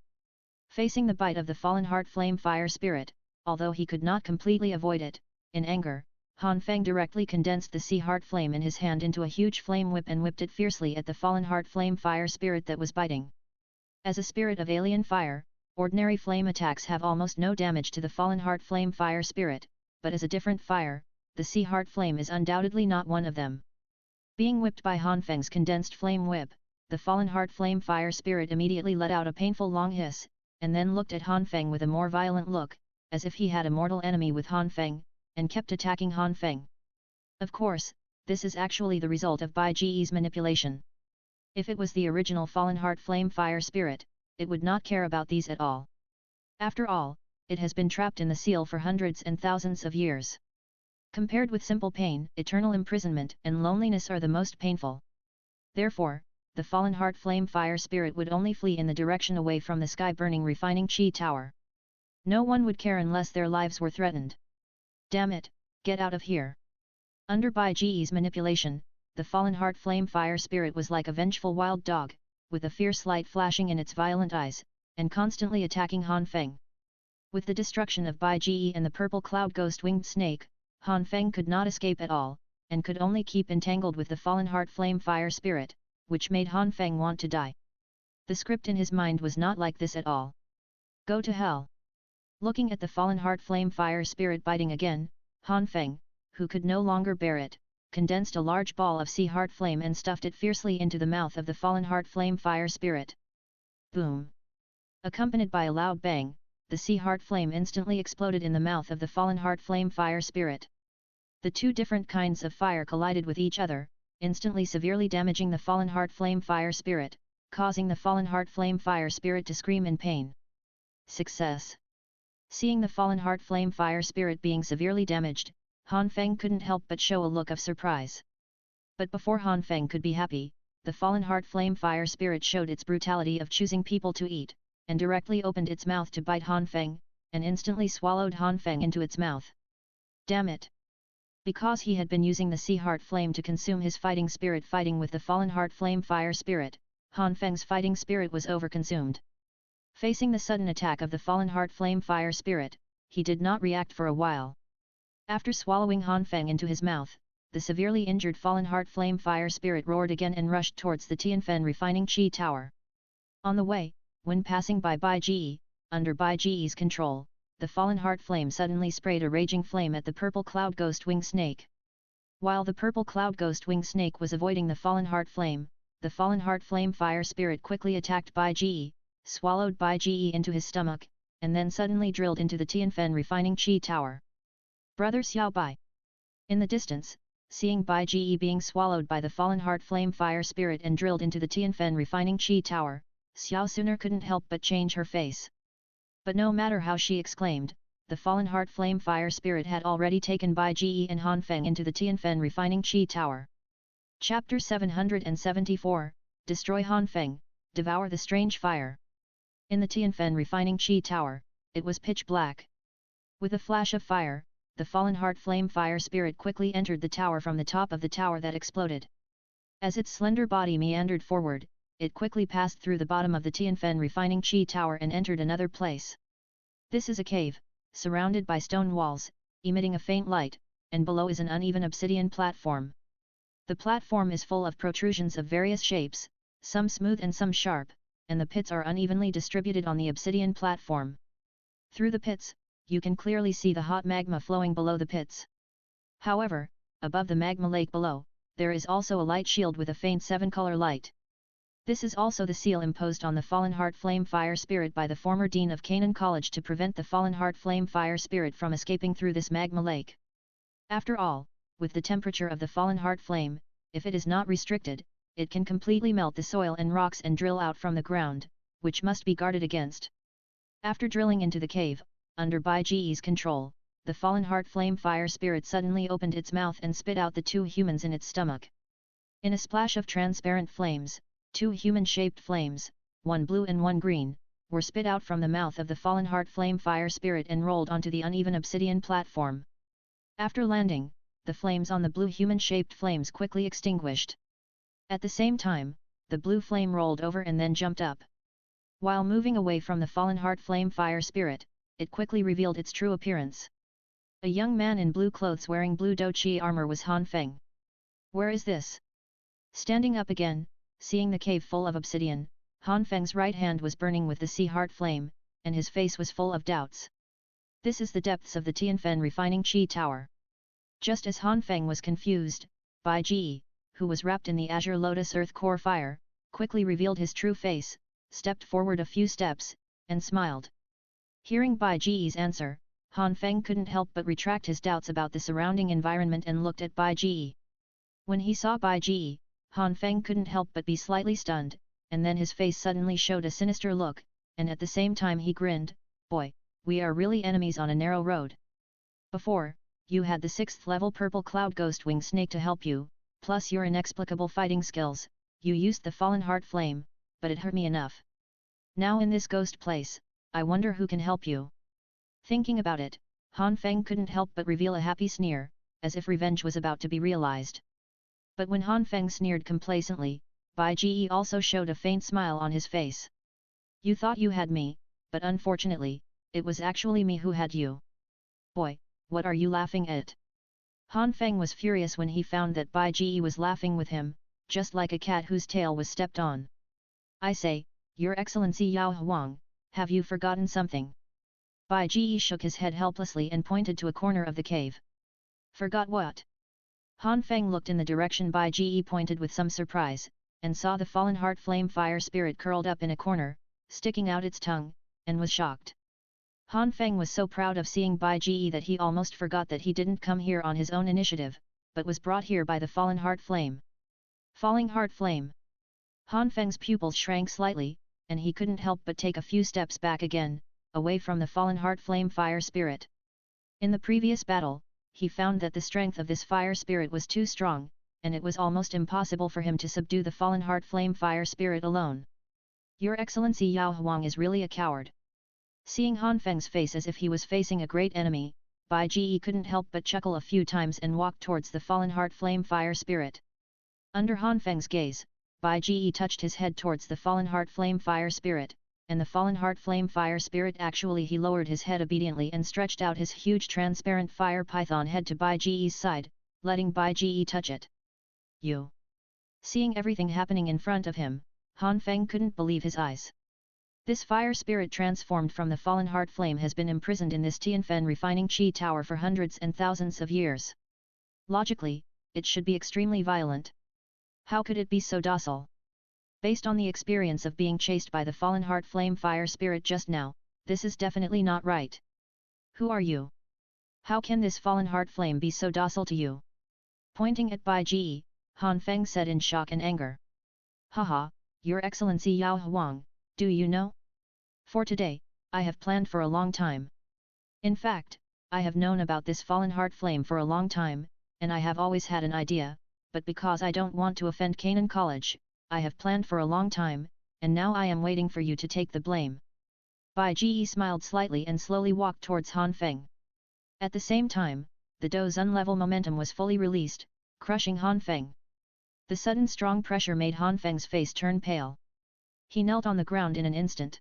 Facing the bite of the fallen heart flame fire spirit, although he could not completely avoid it, in anger, Han Feng directly condensed the sea heart flame in his hand into a huge flame whip and whipped it fiercely at the fallen heart flame fire spirit that was biting. As a spirit of alien fire, ordinary flame attacks have almost no damage to the fallen heart flame fire spirit, but as a different fire, the sea heart flame is undoubtedly not one of them. Being whipped by Han Feng's condensed flame whip, the fallen heart flame fire spirit immediately let out a painful long hiss, and then looked at Han Feng with a more violent look, as if he had a mortal enemy with Han Feng, and kept attacking Han Feng. Of course, this is actually the result of Bai Ji's manipulation. If it was the original fallen heart flame fire spirit, it would not care about these at all. After all, it has been trapped in the seal for hundreds and thousands of years. Compared with simple pain, eternal imprisonment and loneliness are the most painful. Therefore, the fallen heart flame fire spirit would only flee in the direction away from the sky-burning refining chi tower. No one would care unless their lives were threatened. Damn it, get out of here! Under Bai Ji's manipulation, the fallen heart flame fire spirit was like a vengeful wild dog, with a fierce light flashing in its violent eyes, and constantly attacking Han Feng. With the destruction of Bai Ji and the purple cloud ghost winged snake, Han Feng could not escape at all, and could only keep entangled with the fallen heart flame fire spirit, which made Han Feng want to die. The script in his mind was not like this at all. Go to hell! Looking at the fallen heart flame fire spirit biting again, Han Feng, who could no longer bear it, condensed a large ball of sea heart flame and stuffed it fiercely into the mouth of the fallen heart flame fire spirit. Boom! Accompanied by a loud bang, the sea heart flame instantly exploded in the mouth of the fallen heart flame fire spirit. The two different kinds of fire collided with each other, instantly severely damaging the fallen heart flame fire spirit, causing the fallen heart flame fire spirit to scream in pain. Success! Seeing the fallen heart flame fire spirit being severely damaged, Han Feng couldn't help but show a look of surprise. But before Han Feng could be happy, the fallen heart flame fire spirit showed its brutality of choosing people to eat, and directly opened its mouth to bite Han Feng, and instantly swallowed Han Feng into its mouth. Damn it! Because he had been using the sea heart flame to consume his fighting spirit fighting with the fallen heart flame fire spirit, Han Feng's fighting spirit was overconsumed. Facing the sudden attack of the fallen heart flame fire spirit, he did not react for a while. After swallowing Han Feng into his mouth, the severely injured fallen heart flame fire spirit roared again and rushed towards the Tianfen refining chi tower. On the way, when passing by Bai Ji, under Bai Ji's control, the fallen heart flame suddenly sprayed a raging flame at the purple cloud ghost wing snake. While the purple cloud ghost wing snake was avoiding the fallen heart flame, the fallen heart flame fire spirit quickly attacked Bai Ji, swallowed Bai Ji into his stomach, and then suddenly drilled into the Tianfen refining chi tower. Brother Xiao Bai! In the distance, seeing Bai Ji being swallowed by the fallen heart flame fire spirit and drilled into the Tianfen refining chi tower, Xiao sooner couldn't help but change her face. But no matter how she exclaimed, the fallen heart flame fire spirit had already taken Bai Ji and Han Feng into the Tianfen refining chi tower. Chapter 774, Destroy Han Feng, Devour the Strange Fire. In the Tianfen refining chi tower, it was pitch black. With a flash of fire, the fallen heart flame fire spirit quickly entered the tower from the top of the tower that exploded. As its slender body meandered forward, it quickly passed through the bottom of the Tianfen refining chi tower and entered another place. This is a cave, surrounded by stone walls, emitting a faint light, and below is an uneven obsidian platform. The platform is full of protrusions of various shapes, some smooth and some sharp, and the pits are unevenly distributed on the obsidian platform. Through the pits, you can clearly see the hot magma flowing below the pits. However, above the magma lake below, there is also a light shield with a faint 7-color light. This is also the seal imposed on the fallen heart flame fire spirit by the former dean of Canaan College to prevent the fallen heart flame fire spirit from escaping through this magma lake. After all, with the temperature of the fallen heart flame, if it is not restricted, it can completely melt the soil and rocks and drill out from the ground, which must be guarded against. After drilling into the cave, under Bai Ji's control, the fallen heart flame fire spirit suddenly opened its mouth and spit out the 2 humans in its stomach. In a splash of transparent flames, 2 human-shaped flames, one blue and one green, were spit out from the mouth of the fallen heart flame fire spirit and rolled onto the uneven obsidian platform. After landing, the flames on the blue human-shaped flames quickly extinguished. At the same time, the blue flame rolled over and then jumped up. While moving away from the fallen heart flame fire spirit, it quickly revealed its true appearance. A young man in blue clothes wearing blue douchi armor was Han Feng. Where is this? Standing up again, seeing the cave full of obsidian, Han Feng's right hand was burning with the sea heart flame, and his face was full of doubts. This is the depths of the Tianfen refining chi tower. Just as Han Feng was confused, Bai Ji, who was wrapped in the azure lotus earth core fire, quickly revealed his true face, stepped forward a few steps, and smiled. Hearing Bai Ji's answer, Han Feng couldn't help but retract his doubts about the surrounding environment and looked at Bai Ji. When he saw Bai Ji, Han Feng couldn't help but be slightly stunned, and then his face suddenly showed a sinister look, and at the same time he grinned, "Boy, we are really enemies on a narrow road. Before, you had the 6th level purple cloud ghost wing snake to help you, plus your inexplicable fighting skills, you used the fallen heart flame, but it hurt me enough. Now in this ghost place, I wonder who can help you." Thinking about it, Han Feng couldn't help but reveal a happy sneer, as if revenge was about to be realized. But when Han Feng sneered complacently, Bai Ji also showed a faint smile on his face. "You thought you had me, but unfortunately, it was actually me who had you. Boy, what are you laughing at?" Han Feng was furious when he found that Bai Ji was laughing with him, just like a cat whose tail was stepped on. "I say, Your Excellency Yao Huang, have you forgotten something?" Bai Ji shook his head helplessly and pointed to a corner of the cave. "Forgot what?" Han Feng looked in the direction Bai Ji pointed with some surprise, and saw the fallen heart flame fire spirit curled up in a corner, sticking out its tongue, and was shocked. Han Feng was so proud of seeing Bai Ji that he almost forgot that he didn't come here on his own initiative, but was brought here by the fallen heart flame. Falling heart flame. Han Feng's pupils shrank slightly, and he couldn't help but take a few steps back again, away from the fallen heart flame fire spirit. In the previous battle, he found that the strength of this fire spirit was too strong, and it was almost impossible for him to subdue the fallen heart flame fire spirit alone. "Your Excellency Yao Huang is really a coward." Seeing Han Feng's face as if he was facing a great enemy, Bai Ji couldn't help but chuckle a few times and walked towards the fallen heart flame fire spirit. Under Han Feng's gaze, Bai Ji touched his head towards the fallen heart flame fire spirit, and the fallen heart flame fire spirit actually he lowered his head obediently and stretched out his huge transparent fire python head to Bai Ji's side, letting Bai Ji touch it. "You." Seeing everything happening in front of him, Han Feng couldn't believe his eyes. This fire spirit transformed from the fallen heart flame has been imprisoned in this Tianfen refining chi tower for hundreds and thousands of years. Logically, it should be extremely violent. How could it be so docile? Based on the experience of being chased by the fallen heart flame fire spirit just now, this is definitely not right. "Who are you? How can this fallen heart flame be so docile to you?" Pointing at Bai Ji, Han Feng said in shock and anger. "Haha, Your Excellency Yao Huang, do you know? For today, I have planned for a long time. In fact, I have known about this fallen heart flame for a long time, and I have always had an idea, but because I don't want to offend Canaan College, I have planned for a long time, and now I am waiting for you to take the blame." Bai Ji smiled slightly and slowly walked towards Han Feng. At the same time, the Douzun level momentum was fully released, crushing Han Feng. The sudden strong pressure made Han Feng's face turn pale. He knelt on the ground in an instant.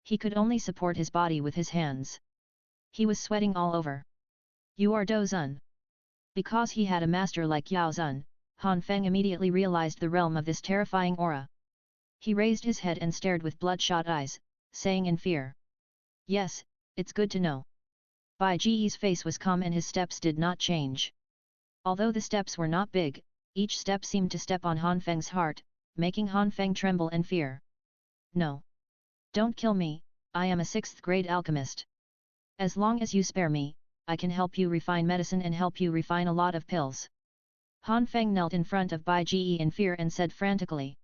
He could only support his body with his hands. He was sweating all over. You are Douzun. Because he had a master like Yao Zun, Han Feng immediately realized the realm of this terrifying aura. He raised his head and stared with bloodshot eyes, saying in fear. Yes, it's good to know. Bai Ji's face was calm and his steps did not change. Although the steps were not big, each step seemed to step on Han Feng's heart, making Han Feng tremble and fear. No. Don't kill me, I am a 6th grade alchemist. As long as you spare me, I can help you refine medicine and help you refine a lot of pills. Han Feng knelt in front of Bai Ji in fear and said frantically.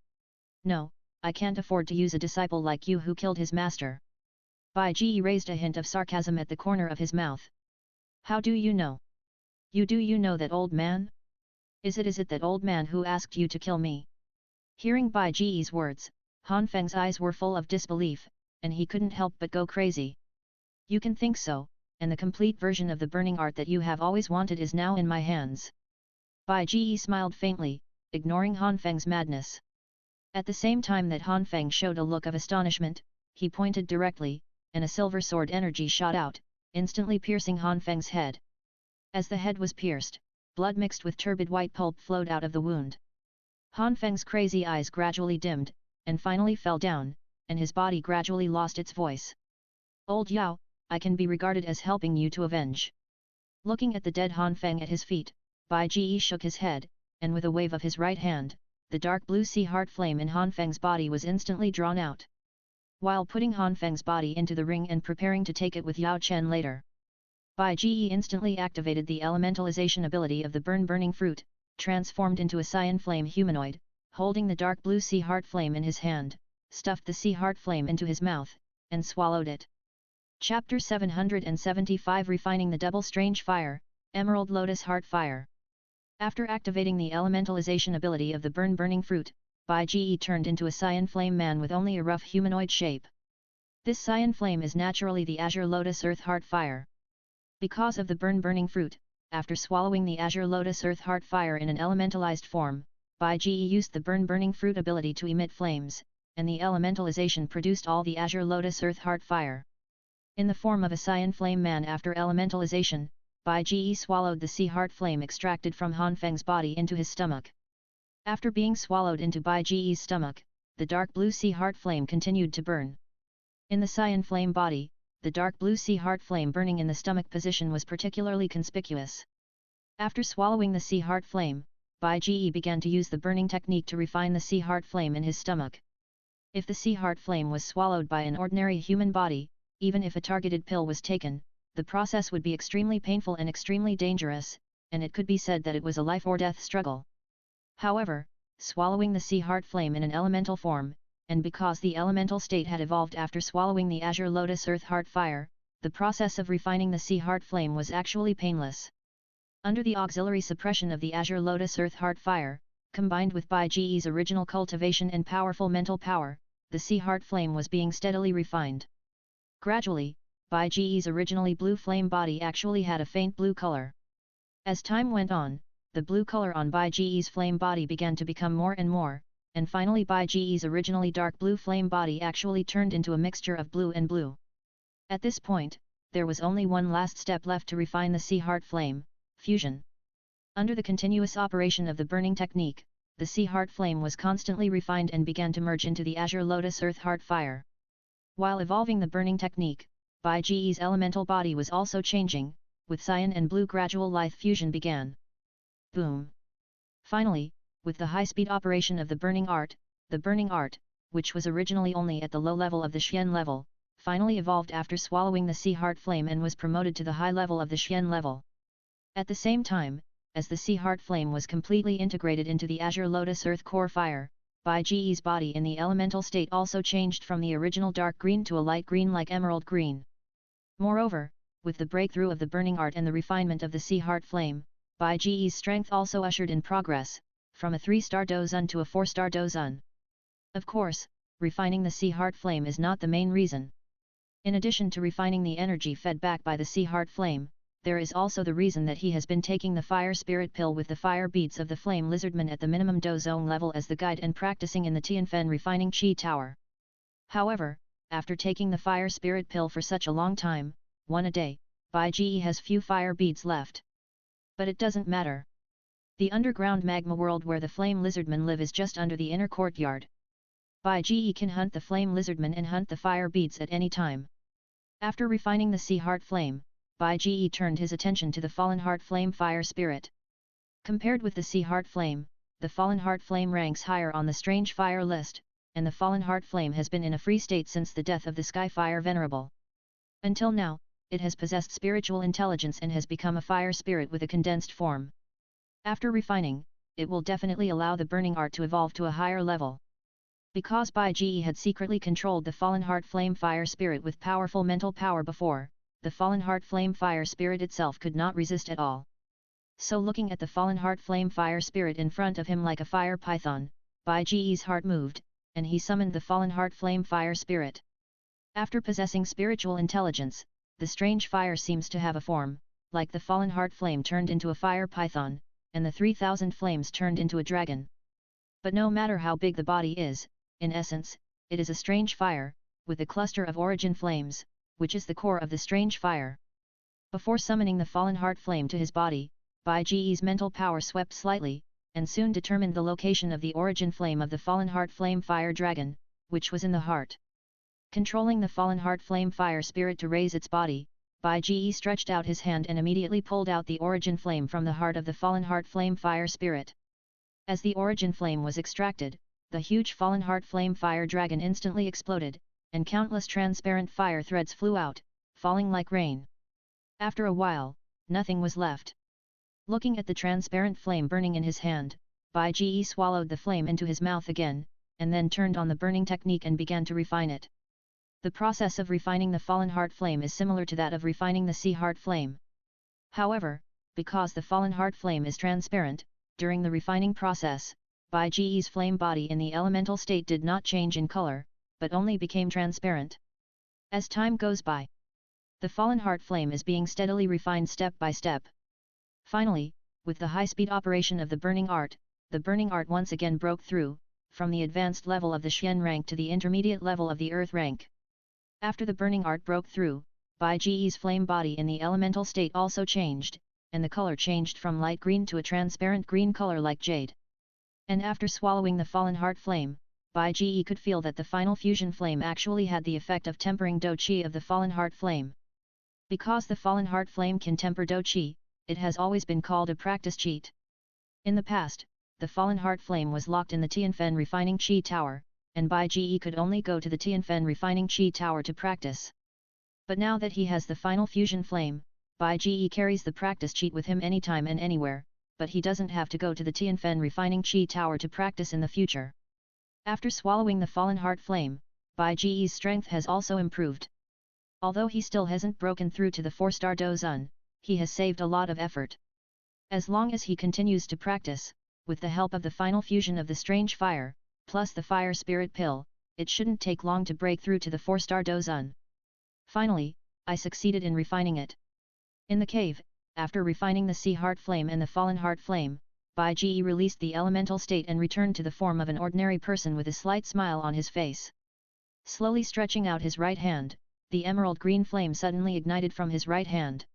No, I can't afford to use a disciple like you who killed his master. Bai Ji raised a hint of sarcasm at the corner of his mouth. How do you know? You know that old man? Is it that old man who asked you to kill me? Hearing Bai Ji's words, Han Feng's eyes were full of disbelief, and he couldn't help but go crazy. You can think so, and the complete version of the burning art that you have always wanted is now in my hands. Bai Ji smiled faintly, ignoring Han Feng's madness. At the same time that Han Feng showed a look of astonishment, he pointed directly, and a silver sword energy shot out, instantly piercing Han Feng's head. As the head was pierced, blood mixed with turbid white pulp flowed out of the wound. Han Feng's crazy eyes gradually dimmed, and finally fell down, and his body gradually lost its voice. Old Yao, I can be regarded as helping you to avenge. Looking at the dead Han Feng at his feet, Bai Ji shook his head, and with a wave of his right hand, the dark blue sea heart flame in Han Feng's body was instantly drawn out. While putting Han Feng's body into the ring and preparing to take it with Yao Chen later, Bai Ji instantly activated the elementalization ability of the burning fruit, transformed into a cyan flame humanoid, holding the dark blue sea heart flame in his hand, stuffed the sea heart flame into his mouth, and swallowed it. Chapter 775 Refining the Double Strange Fire, Emerald Lotus Heart Fire. After activating the elementalization ability of the burning fruit, Bai Ji turned into a cyan flame man with only a rough humanoid shape. This cyan flame is naturally the Azure Lotus Earth Heart Fire. Because of the burning fruit, after swallowing the Azure Lotus Earth Heart Fire in an elementalized form, Bai Ji used the burning fruit ability to emit flames, and the elementalization produced all the Azure Lotus Earth Heart Fire. In the form of a cyan flame man after elementalization, Bai Ji swallowed the sea heart flame extracted from Han Feng's body into his stomach. After being swallowed into Bai Ji's stomach, the dark blue sea heart flame continued to burn. In the cyan flame body, the dark blue sea heart flame burning in the stomach position was particularly conspicuous. After swallowing the sea heart flame, Bai Ji began to use the burning technique to refine the sea heart flame in his stomach. If the sea heart flame was swallowed by an ordinary human body, even if a targeted pill was taken, the process would be extremely painful and extremely dangerous, and it could be said that it was a life or death struggle. However, swallowing the sea heart flame in an elemental form, and because the elemental state had evolved after swallowing the Azure Lotus Earth Heart Fire, the process of refining the sea heart flame was actually painless. Under the auxiliary suppression of the Azure Lotus Earth Heart Fire, combined with Bai Ji's original cultivation and powerful mental power, the sea heart flame was being steadily refined. Gradually, Bai Ji's originally blue flame body actually had a faint blue color. As time went on, the blue color on Bai Ji's flame body began to become more and more, and finally Bai Ji's originally dark blue flame body actually turned into a mixture of blue and blue. At this point, there was only one last step left to refine the sea heart flame, fusion. Under the continuous operation of the burning technique, the sea heart flame was constantly refined and began to merge into the Azure Lotus Earth Heart Fire. While evolving the burning technique, Bai Ji's elemental body was also changing, with cyan and blue gradual lithe fusion began. Boom! Finally, with the high-speed operation of the burning art, which was originally only at the low level of the Xian level, finally evolved after swallowing the sea heart flame and was promoted to the high level of the Xian level. At the same time, as the sea heart flame was completely integrated into the Azure Lotus Earth Core Fire, Bai Ji's body in the elemental state also changed from the original dark green to a light green like emerald green. Moreover, with the breakthrough of the burning art and the refinement of the sea heart flame, Bai Ji's strength also ushered in progress, from a 3-star Douzun to a 4-star Douzun. Of course, refining the sea heart flame is not the main reason. In addition to refining the energy fed back by the sea heart flame, there is also the reason that he has been taking the fire spirit pill with the fire beads of the flame lizardman at the minimum dose zone level as the guide and practicing in the Tianfen refining chi tower. However, after taking the fire spirit pill for such a long time, one a day, Bai Ji has few fire beads left. But it doesn't matter. The underground magma world where the flame lizardmen live is just under the inner courtyard. Bai Ji can hunt the flame lizardmen and hunt the fire beads at any time. After refining the sea heart flame, Bai Ji turned his attention to the fallen heart flame fire spirit. Compared with the sea heart flame, the fallen heart flame ranks higher on the strange fire list, and the fallen heart flame has been in a free state since the death of the sky fire venerable. Until now, it has possessed spiritual intelligence and has become a fire spirit with a condensed form. After refining, it will definitely allow the burning art to evolve to a higher level. Because Bai Ji had secretly controlled the fallen heart flame fire spirit with powerful mental power before, the fallen heart flame fire spirit itself could not resist at all. So looking at the fallen heart flame fire spirit in front of him like a fire python, Bai Ji's heart moved, and he summoned the fallen heart flame fire spirit. After possessing spiritual intelligence, the strange fire seems to have a form, like the fallen heart flame turned into a fire python, and the 3000 flames turned into a dragon. But no matter how big the body is, in essence, it is a strange fire, with a cluster of origin flames, which is the core of the strange fire. Before summoning the fallen heart flame to his body, Bai Ji's mental power swept slightly, and soon determined the location of the origin flame of the fallen heart flame fire dragon, which was in the heart. Controlling the fallen heart flame fire spirit to raise its body, Bai Ji stretched out his hand and immediately pulled out the origin flame from the heart of the fallen heart flame fire spirit. As the origin flame was extracted, the huge fallen heart flame fire dragon instantly exploded, and countless transparent fire threads flew out, falling like rain. After a while, nothing was left. Looking at the transparent flame burning in his hand, Bai Ji swallowed the flame into his mouth again, and then turned on the burning technique and began to refine it. The process of refining the fallen heart flame is similar to that of refining the sea heart flame. However, because the fallen heart flame is transparent, during the refining process, Bai Ji's flame body in the elemental state did not change in color, but only became transparent. As time goes by, the fallen heart flame is being steadily refined step by step. Finally, with the high-speed operation of the burning art once again broke through, from the advanced level of the Xian rank to the intermediate level of the Earth rank. After the burning art broke through, Bai Ji's flame body in the elemental state also changed, and the color changed from light green to a transparent green color like jade. And after swallowing the fallen heart flame, Bai Ji could feel that the final fusion flame actually had the effect of tempering Do Qi of the fallen heart flame. Because the fallen heart flame can temper Do Qi, it has always been called a practice cheat. In the past, the fallen heart flame was locked in the Tianfen refining chi tower, and Bai Ji could only go to the Tianfen refining chi tower to practice. But now that he has the final fusion flame, Bai Ji carries the practice cheat with him anytime and anywhere, but he doesn't have to go to the Tianfen refining chi tower to practice in the future. After swallowing the fallen heart flame, Bai Ji's strength has also improved. Although he still hasn't broken through to the 4-star Dozun, he has saved a lot of effort. As long as he continues to practice, with the help of the final fusion of the strange fire, plus the fire spirit pill, it shouldn't take long to break through to the 4-star Dozun. Finally, I succeeded in refining it. In the cave, after refining the sea heart flame and the fallen heart flame, Bai Ji released the elemental state and returned to the form of an ordinary person with a slight smile on his face. Slowly stretching out his right hand, the emerald green flame suddenly ignited from his right hand.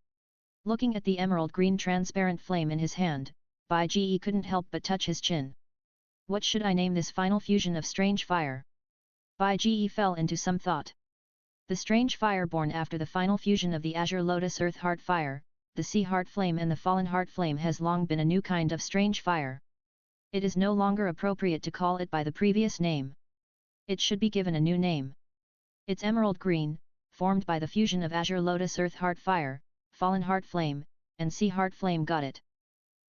Looking at the emerald green transparent flame in his hand, Bai Ji couldn't help but touch his chin. What should I name this final fusion of strange fire? Bai Ji fell into some thought. The strange fire born after the final fusion of the azure lotus earth heart fire, the sea heart flame and the fallen heart flame has long been a new kind of strange fire. It is no longer appropriate to call it by the previous name. It should be given a new name. It's emerald green, formed by the fusion of azure lotus earth heart fire, fallen heart flame, and sea heart flame. Got it.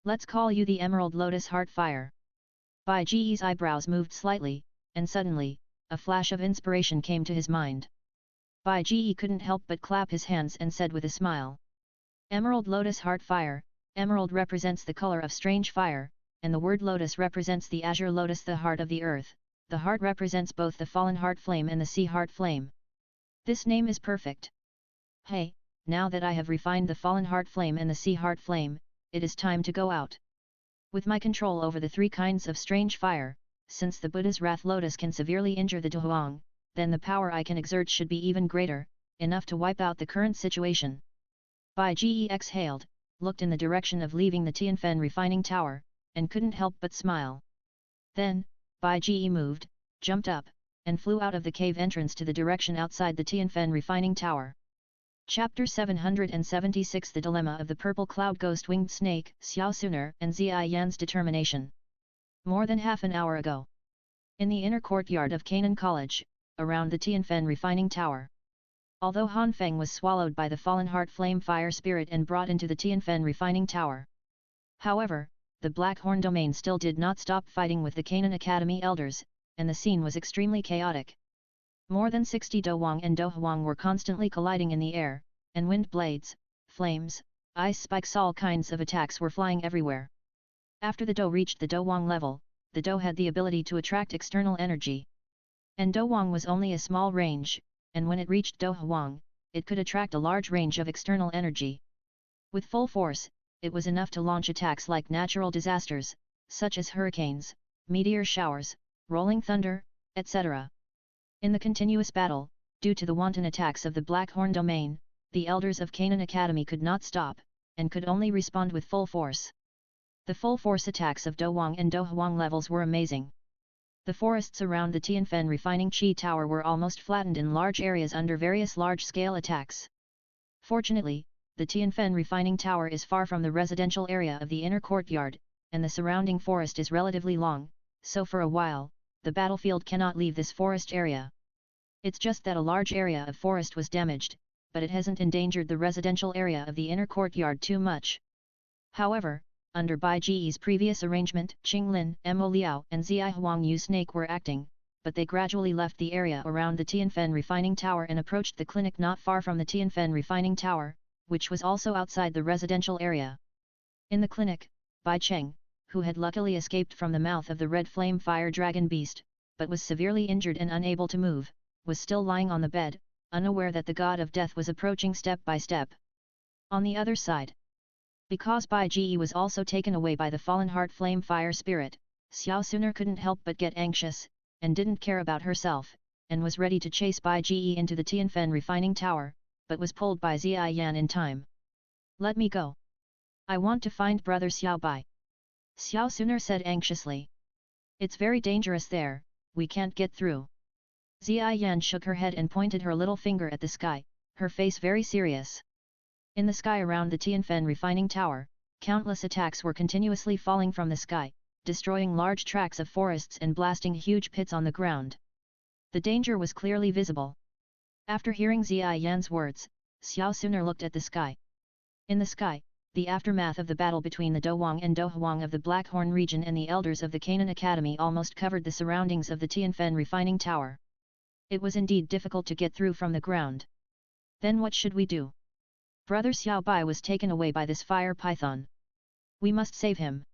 Let's call you the emerald lotus heart fire. Bai Ji's eyebrows moved slightly, and suddenly, a flash of inspiration came to his mind. Bai Ji couldn't help but clap his hands and said with a smile. Emerald lotus heart fire, emerald represents the color of strange fire, and the word lotus represents the azure lotus, the heart of the earth. The heart represents both the fallen heart flame and the sea heart flame. This name is perfect. Hey, now that I have refined the fallen heart flame and the sea heart flame, it is time to go out. With my control over the 3 kinds of strange fire, since the Buddha's wrath lotus can severely injure the Dohuang, then the power I can exert should be even greater, enough to wipe out the current situation. Bai Ge exhaled, looked in the direction of leaving the Tianfen refining tower, and couldn't help but smile. Then, Bai Ge moved, jumped up, and flew out of the cave entrance to the direction outside the Tianfen refining tower. Chapter 776 The Dilemma of the Purple Cloud Ghost Winged Snake, Xiao Suner and Ziyi Yan's Determination. More than half an hour ago. In the inner courtyard of Canaan College, around the Tianfen refining tower. Although Han Feng was swallowed by the fallen heart flame fire spirit and brought into the Tianfen refining tower. However, the Black Horn domain still did not stop fighting with the Canaan Academy elders, and the scene was extremely chaotic. More than 60 Dohuang and Dohuang were constantly colliding in the air, and wind blades, flames, ice spikes, all kinds of attacks were flying everywhere. After the Do reached the Dohuang level, the Do had the ability to attract external energy. And Dohuang was only a small range, and when it reached Dohuang, it could attract a large range of external energy. With full force, it was enough to launch attacks like natural disasters, such as hurricanes, meteor showers, rolling thunder, etc. In the continuous battle, due to the wanton attacks of the Black Horn domain, the elders of Canaan Academy could not stop, and could only respond with full force. The full force attacks of Dohuang and Dohuang levels were amazing. The forests around the Tianfen refining Qi Tower were almost flattened in large areas under various large-scale attacks. Fortunately, the Tianfen refining tower is far from the residential area of the inner courtyard, and the surrounding forest is relatively long, so for a while, the battlefield cannot leave this forest area. It's just that a large area of forest was damaged, but it hasn't endangered the residential area of the inner courtyard too much. However, under Bai Ge's previous arrangement, Qing Lin, Mo Liao and Ziyi Huang Yu Snake were acting, but they gradually left the area around the Tianfen refining tower and approached the clinic not far from the Tianfen refining tower, which was also outside the residential area. In the clinic, Bai Cheng, who had luckily escaped from the mouth of the red flame fire dragon beast, but was severely injured and unable to move, was still lying on the bed, unaware that the god of death was approaching step by step. On the other side, because Bai Ge was also taken away by the fallen heart flame fire spirit, Xiao Suner couldn't help but get anxious, and didn't care about herself, and was ready to chase Bai Ge into the Tianfen refining tower, but was pulled by Ziyi Yan in time. "Let me go. I want to find brother Xiao Bai," Xiao Suner said anxiously. "It's very dangerous there, we can't get through." Ziyi Yan shook her head and pointed her little finger at the sky, her face very serious. In the sky around the Tianfen refining tower, countless attacks were continuously falling from the sky, destroying large tracts of forests and blasting huge pits on the ground. The danger was clearly visible. After hearing Ziyi Yan's words, Xiao Suner looked at the sky. In the sky, the aftermath of the battle between the Dohuang and Dohuang of the Black Horn region and the elders of the Canaan Academy almost covered the surroundings of the Tianfen refining tower. It was indeed difficult to get through from the ground. Then what should we do? Brother Xiao Bai was taken away by this fire python. We must save him.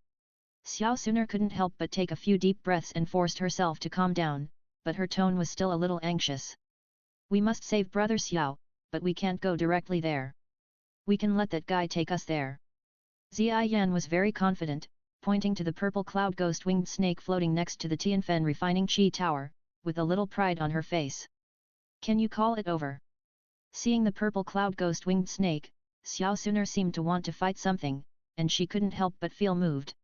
Xiao Suner couldn't help but take a few deep breaths and forced herself to calm down, but her tone was still a little anxious. We must save brother Xiao, but we can't go directly there. We can let that guy take us there. Ziyi Yan was very confident, pointing to the purple cloud ghost winged snake floating next to the Tianfen refining Qi Tower, with a little pride on her face. Can you call it over? Seeing the purple cloud ghost winged snake, Xiao Suner seemed to want to fight something, and she couldn't help but feel moved.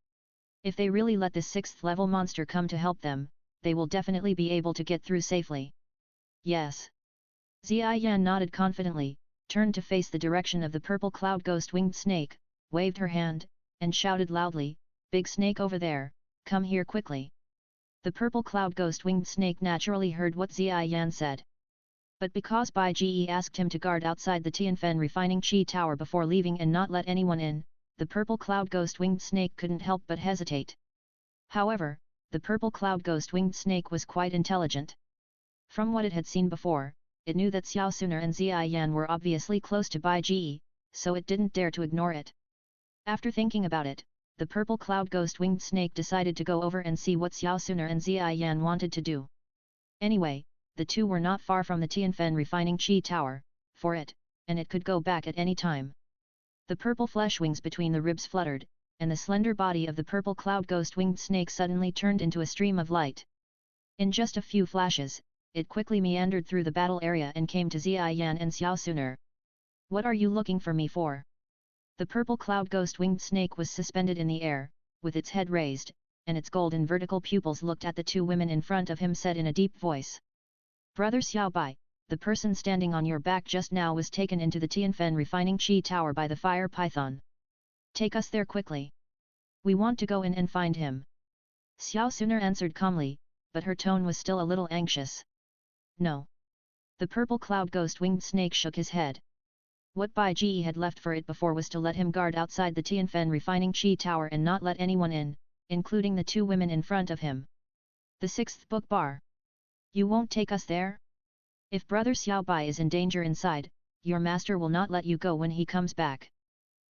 If they really let this 6th level monster come to help them, they will definitely be able to get through safely. Yes. Ziyi Yan nodded confidently, turned to face the direction of the purple cloud ghost winged snake, waved her hand, and shouted loudly, "Big snake over there, come here quickly." The purple cloud ghost winged snake naturally heard what Ziyi Yan said. But because Bai Ge asked him to guard outside the Tianfen refining Qi Tower before leaving and not let anyone in, the purple cloud ghost winged snake couldn't help but hesitate. However, the purple cloud ghost winged snake was quite intelligent. From what it had seen before, it knew that Xiao Suner and Ziyi Yan were obviously close to Bai Ge, so it didn't dare to ignore it. After thinking about it, the purple cloud ghost winged snake decided to go over and see what Xiao Suner and Ziyi Yan wanted to do. Anyway, the two were not far from the Tianfen refining Qi Tower, for it, and it could go back at any time. The purple flesh wings between the ribs fluttered, and the slender body of the purple cloud ghost winged snake suddenly turned into a stream of light. In just a few flashes, it quickly meandered through the battle area and came to Ziyan and Xiao Suner. "What are you looking for me for?" The purple cloud ghost winged snake was suspended in the air, with its head raised, and its golden vertical pupils looked at the two women in front of him, said in a deep voice. "Brother Xiao Bai, the person standing on your back just now was taken into the Tianfen refining chi tower by the fire python. Take us there quickly. We want to go in and find him." Xiao Suner answered calmly, but her tone was still a little anxious. "No." The purple cloud ghost winged snake shook his head. What Bai Ji had left for it before was to let him guard outside the Tianfen refining chi tower and not let anyone in, including the two women in front of him. The 6th book bar. "You won't take us there? If Brother Xiao Bai is in danger inside, your master will not let you go when he comes back."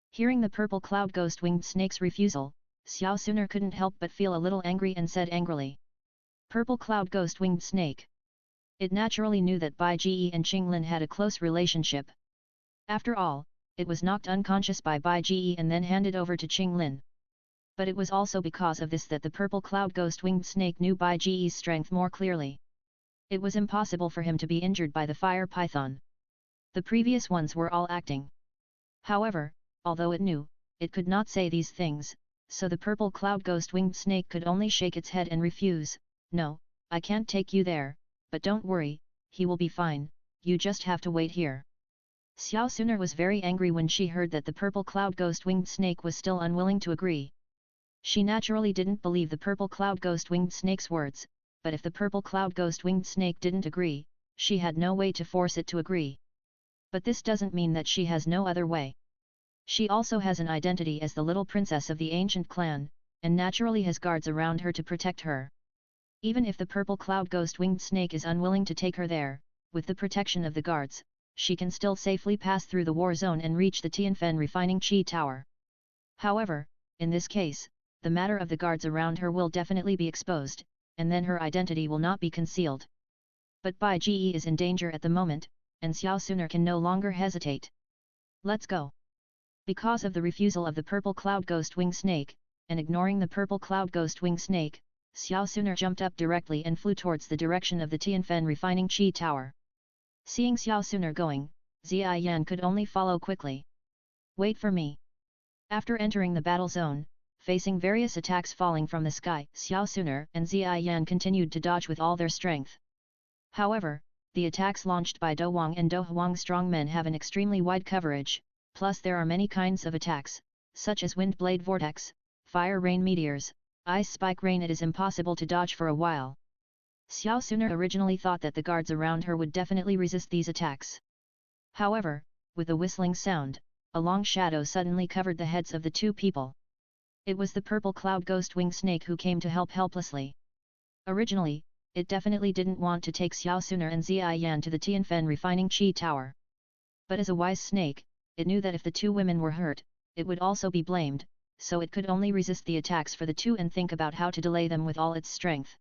Hearing the purple cloud ghost winged snake's refusal, Xiao Suner couldn't help but feel a little angry and said angrily. "Purple cloud ghost winged snake." It naturally knew that Bai Ji and Qinglin had a close relationship. After all, it was knocked unconscious by Bai Ji and then handed over to Qinglin. But it was also because of this that the purple cloud ghost winged snake knew Bai Ji's strength more clearly. It was impossible for him to be injured by the fire python. The previous ones were all acting. However, although it knew, it could not say these things, so the purple cloud ghost winged snake could only shake its head and refuse. "No, I can't take you there, but don't worry, he will be fine, you just have to wait here." Xiao Suner was very angry when she heard that the purple cloud ghost winged snake was still unwilling to agree. She naturally didn't believe the purple cloud ghost winged snake's words, but if the purple cloud ghost winged snake didn't agree, she had no way to force it to agree. But this doesn't mean that she has no other way. She also has an identity as the little princess of the ancient clan, and naturally has guards around her to protect her. Even if the purple cloud ghost winged snake is unwilling to take her there, with the protection of the guards, she can still safely pass through the war zone and reach the Tianfen refining chi tower. However, in this case, the matter of the guards around her will definitely be exposed, and then her identity will not be concealed. But Bai Ji is in danger at the moment, and Xiao Suner can no longer hesitate. "Let's go." Because of the refusal of the purple cloud ghost wing snake, and ignoring the purple cloud ghost wing snake, Xiao Suner jumped up directly and flew towards the direction of the Tianfen refining chi tower. Seeing Xiao Suner going, Ziyan could only follow quickly. "Wait for me." After entering the battle zone, facing various attacks falling from the sky, Xiao Suner and Ziyan continued to dodge with all their strength. However, the attacks launched by Do Wang and Do Huang strongmen have an extremely wide coverage, plus there are many kinds of attacks, such as wind blade vortex, fire rain meteors, ice spike rain. It is impossible to dodge for a while. Xiao Suner originally thought that the guards around her would definitely resist these attacks. However, with a whistling sound, a long shadow suddenly covered the heads of the two people. It was the purple cloud ghost wing snake who came to help helplessly. Originally, it definitely didn't want to take Xiao Suner and Ziyan to the Tianfen refining chi tower. But as a wise snake, it knew that if the two women were hurt, it would also be blamed, so it could only resist the attacks for the two and think about how to delay them with all its strength.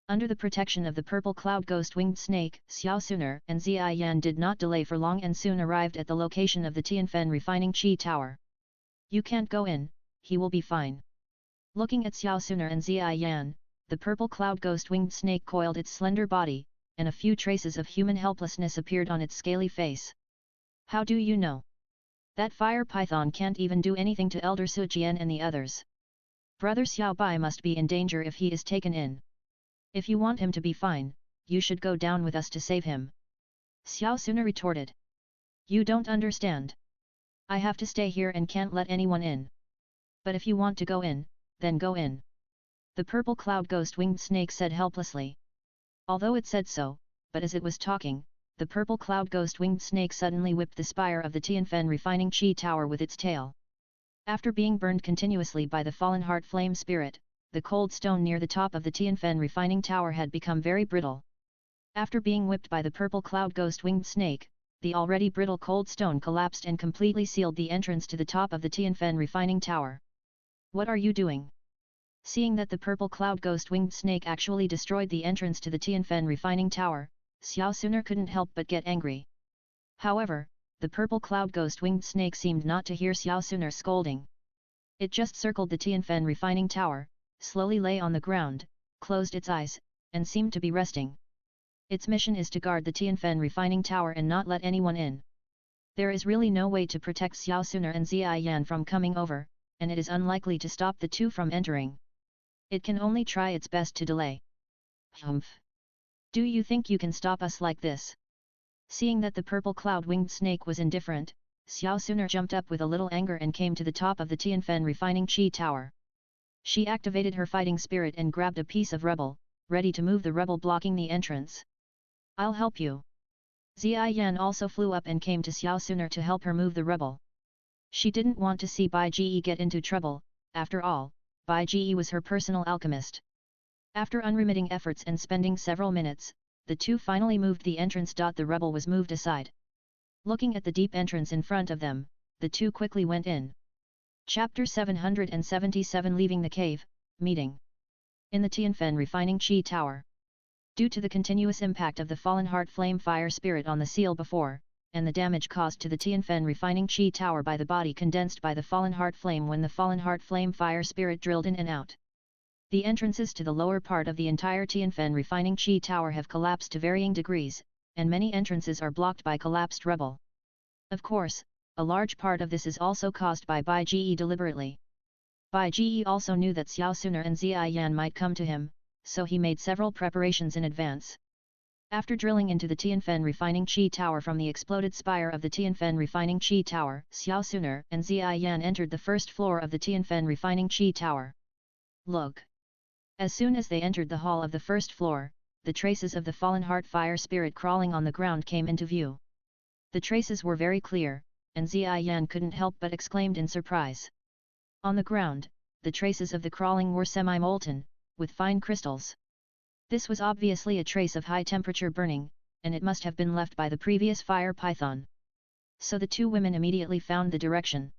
Under the protection of the purple cloud ghost winged snake, Xiao Suner and Ziyan did not delay for long and soon arrived at the location of the Tianfen refining chi tower. "You can't go in, he will be fine." Looking at Xiao Suner and Ziyan, the purple cloud ghost winged snake coiled its slender body, and a few traces of human helplessness appeared on its scaly face. "How do you know? That fire python can't even do anything to Elder Sujian and the others. Brother Xiao Bai must be in danger if he is taken in. If you want him to be fine, you should go down with us to save him." Xiao Suner retorted. "You don't understand. I have to stay here and can't let anyone in. But if you want to go in, then go in." The purple cloud ghost winged snake said helplessly. Although it said so, but as it was talking, the purple cloud ghost winged snake suddenly whipped the spire of the Tianfen refining chi tower with its tail. After being burned continuously by the fallen heart flame spirit, the cold stone near the top of the Tianfen refining tower had become very brittle. After being whipped by the purple cloud ghost winged snake, the already brittle cold stone collapsed and completely sealed the entrance to the top of the Tianfen refining tower. "What are you doing?" Seeing that the purple cloud ghost winged snake actually destroyed the entrance to the Tianfen refining tower, Xiao Suner couldn't help but get angry. However, the purple cloud ghost-winged snake seemed not to hear Xiao Suner's scolding. It just circled the Tianfen refining tower, slowly lay on the ground, closed its eyes, and seemed to be resting. Its mission is to guard the Tianfen refining tower and not let anyone in. There is really no way to protect Xiao Suner and Zia Yan from coming over, and it is unlikely to stop the two from entering. It can only try its best to delay. Humph! Do you think you can stop us like this? Seeing that the purple cloud-winged snake was indifferent, Xiao Suner jumped up with a little anger and came to the top of the Tianfen refining chi tower. She activated her fighting spirit and grabbed a piece of rubble, ready to move the rubble blocking the entrance. I'll help you. Zia Yan also flew up and came to Xiao Suner to help her move the rubble. She didn't want to see Bai Ji get into trouble, after all, Bai Ji was her personal alchemist. After unremitting efforts and spending several minutes, the two finally moved the entrance. The rubble was moved aside. Looking at the deep entrance in front of them, the two quickly went in. Chapter 777 Leaving the Cave, Meeting. In the Tianfen refining chi tower. Due to the continuous impact of the fallen heart flame fire spirit on the seal before, and the damage caused to the Tianfen refining chi tower by the body condensed by the fallen heart flame when the fallen heart flame fire spirit drilled in and out, the entrances to the lower part of the entire Tianfen refining chi tower have collapsed to varying degrees, and many entrances are blocked by collapsed rubble. Of course, a large part of this is also caused by Bai Ji deliberately. Bai Ji also knew that Xiao Suner and Zia Yan might come to him, so he made several preparations in advance. After drilling into the Tianfen refining chi tower from the exploded spire of the Tianfen refining chi tower, Xiao Suner and Zia Yan entered the first floor of the Tianfen refining chi tower. Look! As soon as they entered the hall of the first floor, the traces of the fallen heart fire spirit crawling on the ground came into view. The traces were very clear, and Zia Yan couldn't help but exclaimed in surprise. On the ground, the traces of the crawling were semi-molten, with fine crystals. This was obviously a trace of high-temperature burning, and it must have been left by the previous fire python. So the two women immediately found the direction.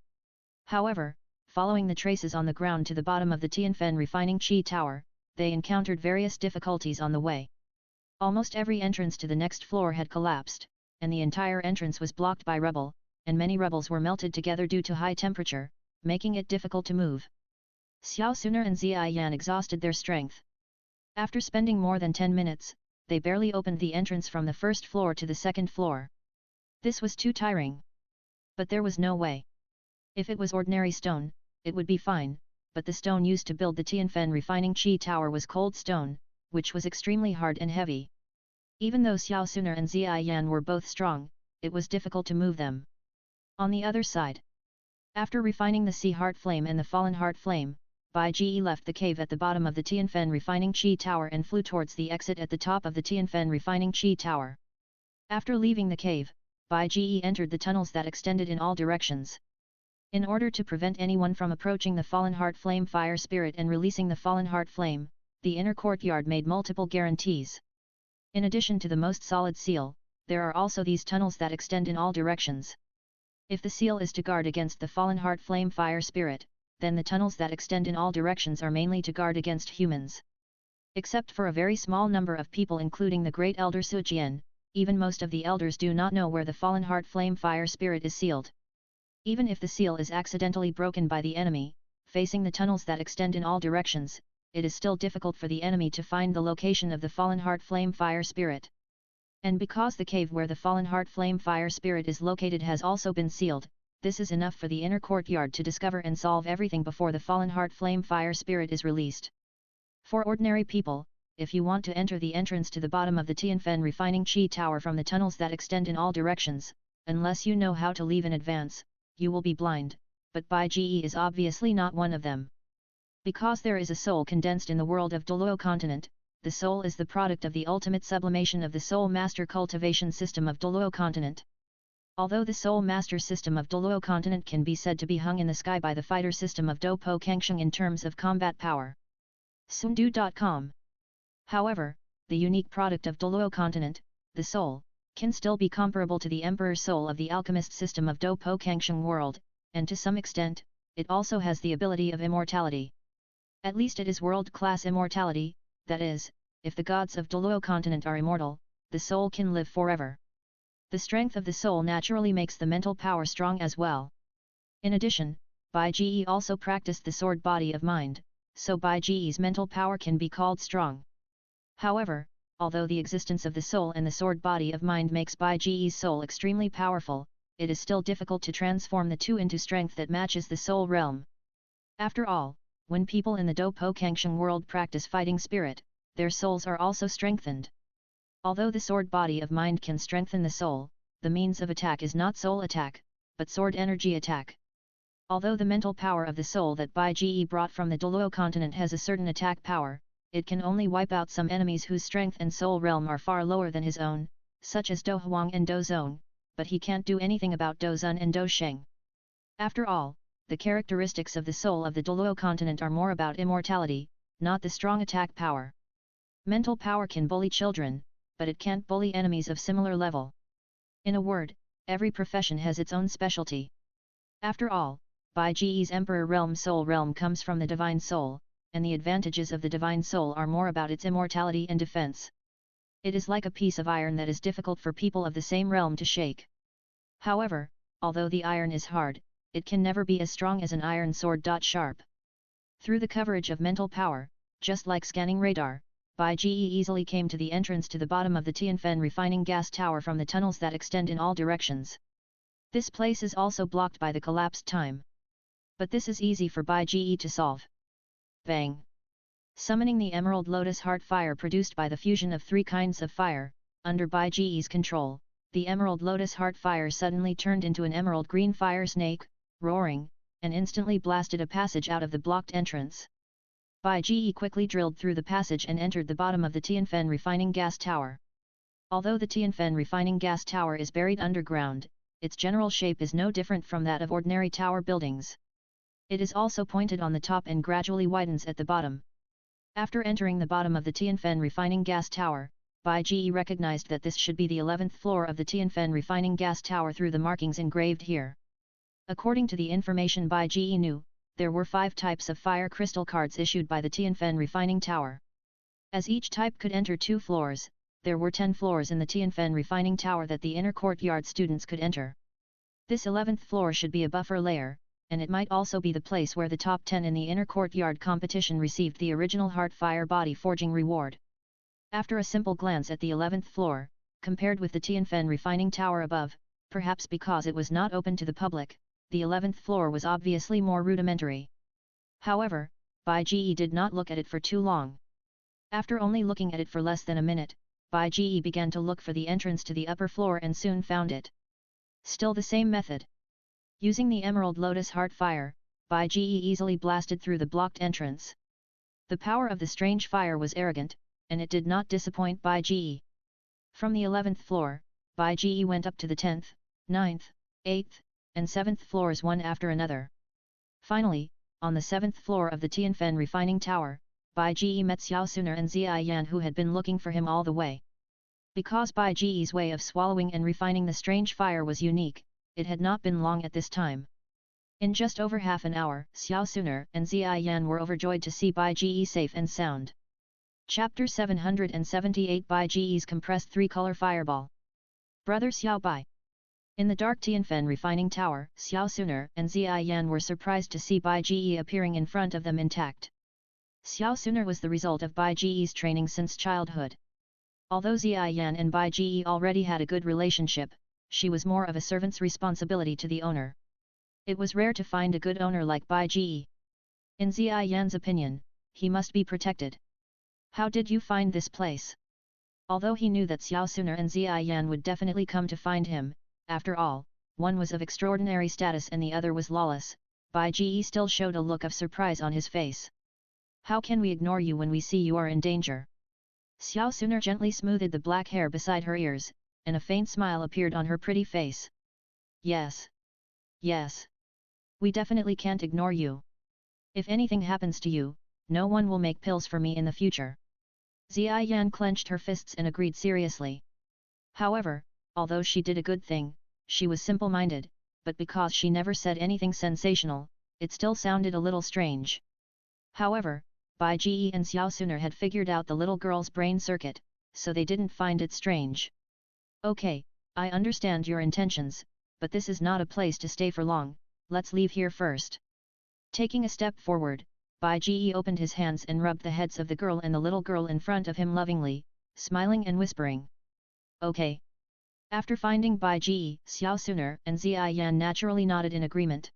However, following the traces on the ground to the bottom of the Tianfen refining chi tower, they encountered various difficulties on the way. Almost every entrance to the next floor had collapsed, and the entire entrance was blocked by rubble, and many rubbles were melted together due to high temperature, making it difficult to move. Xiao Suner and Zia Yan exhausted their strength. After spending more than 10 minutes, they barely opened the entrance from the first floor to the second floor. This was too tiring. But there was no way. If it was ordinary stone, it would be fine, but the stone used to build the Tianfen refining chi tower was cold stone, which was extremely hard and heavy. Even though Xiao Suner and Zia Yan were both strong, it was difficult to move them. On the other side, after refining the sea heart flame and the fallen heart flame, Bai Ji left the cave at the bottom of the Tianfen refining chi tower and flew towards the exit at the top of the Tianfen refining chi tower. After leaving the cave, Bai Ji entered the tunnels that extended in all directions. In order to prevent anyone from approaching the fallen heart flame fire spirit and releasing the fallen heart flame, the inner courtyard made multiple guarantees. In addition to the most solid seal, there are also these tunnels that extend in all directions. If the seal is to guard against the fallen heart flame fire spirit, then the tunnels that extend in all directions are mainly to guard against humans. Except for a very small number of people including the great elder Sujian, even most of the elders do not know where the fallen heart flame fire spirit is sealed. Even if the seal is accidentally broken by the enemy, facing the tunnels that extend in all directions, it is still difficult for the enemy to find the location of the fallen heart flame fire spirit. And because the cave where the fallen heart flame fire spirit is located has also been sealed, this is enough for the inner courtyard to discover and solve everything before the fallen heart flame fire spirit is released. For ordinary people, if you want to enter the entrance to the bottom of the Tianfen refining chi tower from the tunnels that extend in all directions, unless you know how to leave in advance, you will be blind, but Bai Ji is obviously not one of them. Because there is a soul condensed in the world of Douluo continent, the soul is the product of the ultimate sublimation of the soul master cultivation system of Douluo continent. Although the soul master system of Douluo continent can be said to be hung in the sky by the fighter system of Dopo Kangsheng in terms of combat power. Sundu.com. However, the unique product of Douluo continent, the soul, can still be comparable to the Emperor Soul of the alchemist system of Dopo Kangsheng world, and to some extent, it also has the ability of immortality. At least it is world-class immortality, that is, if the gods of Douluo continent are immortal, the soul can live forever. The strength of the soul naturally makes the mental power strong as well. In addition, Bai Ji also practiced the sword body of mind, so Bai Ji's mental power can be called strong. However, although the existence of the soul and the sword body of mind makes Bai Ji's soul extremely powerful, it is still difficult to transform the two into strength that matches the soul realm. After all, when people in the Dopo Kangsheng world practice fighting spirit, their souls are also strengthened. Although the sword body of mind can strengthen the soul, the means of attack is not soul attack, but sword energy attack. Although the mental power of the soul that Bai Ji brought from the Douluo continent has a certain attack power, it can only wipe out some enemies whose strength and soul realm are far lower than his own, such as Do Huang and Do Zong, but he can't do anything about Do Zun and Do Sheng. After all, the characteristics of the soul of the Douluo continent are more about immortality, not the strong attack power. Mental power can bully children, but it can't bully enemies of similar level. In a word, every profession has its own specialty. After all, Bai Ji's Emperor Realm Soul Realm comes from the Divine Soul, and the advantages of the Divine Soul are more about its immortality and defense. It is like a piece of iron that is difficult for people of the same realm to shake. However, although the iron is hard, it can never be as strong as an iron sword. Sharp. Through the coverage of mental power, just like scanning radar, Bai Ji easily came to the entrance to the bottom of the Tianfen refining gas tower from the tunnels that extend in all directions. This place is also blocked by the collapsed time. But this is easy for Bai Ji to solve. Bang! Summoning the Emerald Lotus Heart Fire produced by the fusion of three kinds of fire, under Bai Ji's control, the Emerald Lotus Heart Fire suddenly turned into an emerald green fire snake, roaring, and instantly blasted a passage out of the blocked entrance. Bai Ji quickly drilled through the passage and entered the bottom of the Tianfen refining gas tower. Although the Tianfen refining gas tower is buried underground, its general shape is no different from that of ordinary tower buildings. It is also pointed on the top and gradually widens at the bottom. After entering the bottom of the Tianfen refining gas tower, Bai Ji recognized that this should be the 11th floor of the Tianfen refining gas tower through the markings engraved here. According to the information Bai Ji knew, there were 5 types of fire crystal cards issued by the Tianfen refining tower. As each type could enter 2 floors, there were 10 floors in the Tianfen refining tower that the inner courtyard students could enter. This 11th floor should be a buffer layer, and it might also be the place where the top 10 in the inner courtyard competition received the original Heart Fire body forging reward. After a simple glance at the 11th floor, compared with the Tianfen refining tower above, perhaps because it was not open to the public, the 11th floor was obviously more rudimentary. However, Bai Ji did not look at it for too long. After only looking at it for less than a minute, Bai Ji began to look for the entrance to the upper floor and soon found it. Still the same method. Using the Emerald Lotus Heart Fire, Bai Ji easily blasted through the blocked entrance. The power of the strange fire was arrogant, and it did not disappoint Bai Ji. From the 11th floor, Bai Ji went up to the 10th, 9th, 8th, and 7th floors one after another. Finally, on the 7th floor of the Tianfen refining tower, Bai Ji met Xiao Suner and Zia Yan who had been looking for him all the way. Because Bai Ji's way of swallowing and refining the strange fire was unique, it had not been long at this time. In just over half an hour, Xiao Suner and Zia Yan were overjoyed to see Bai Ji safe and sound. Chapter 778 Bai Ji's compressed 3-color fireball. Brother Xiao Bai. In the dark Tianfen refining tower, Xiao Suner and Zia Yan were surprised to see Bai Ji appearing in front of them intact. Xiao Suner was the result of Bai Ji's training since childhood. Although Zia Yan and Bai Ji already had a good relationship, she was more of a servant's responsibility to the owner. It was rare to find a good owner like Bai Ji. In Zia Yan's opinion, he must be protected. How did you find this place? Although he knew that Xiao Suner and Zia Yan would definitely come to find him, after all, one was of extraordinary status and the other was lawless, Bai Ji still showed a look of surprise on his face. How can we ignore you when we see you are in danger? Xiao Suner gently smoothed the black hair beside her ears, and a faint smile appeared on her pretty face. Yes. Yes. We definitely can't ignore you. If anything happens to you, no one will make pills for me in the future. Zia Yan clenched her fists and agreed seriously. However, although she did a good thing, she was simple-minded, but because she never said anything sensational, it still sounded a little strange. However, Bai Ji and Xiao Suner had figured out the little girl's brain circuit, so they didn't find it strange. Okay, I understand your intentions, but this is not a place to stay for long, let's leave here first. Taking a step forward, Bai Ji opened his hands and rubbed the heads of the girl and the little girl in front of him lovingly, smiling and whispering. Okay. After finding Bai Ji, Xiao Suner and Zia Yan naturally nodded in agreement.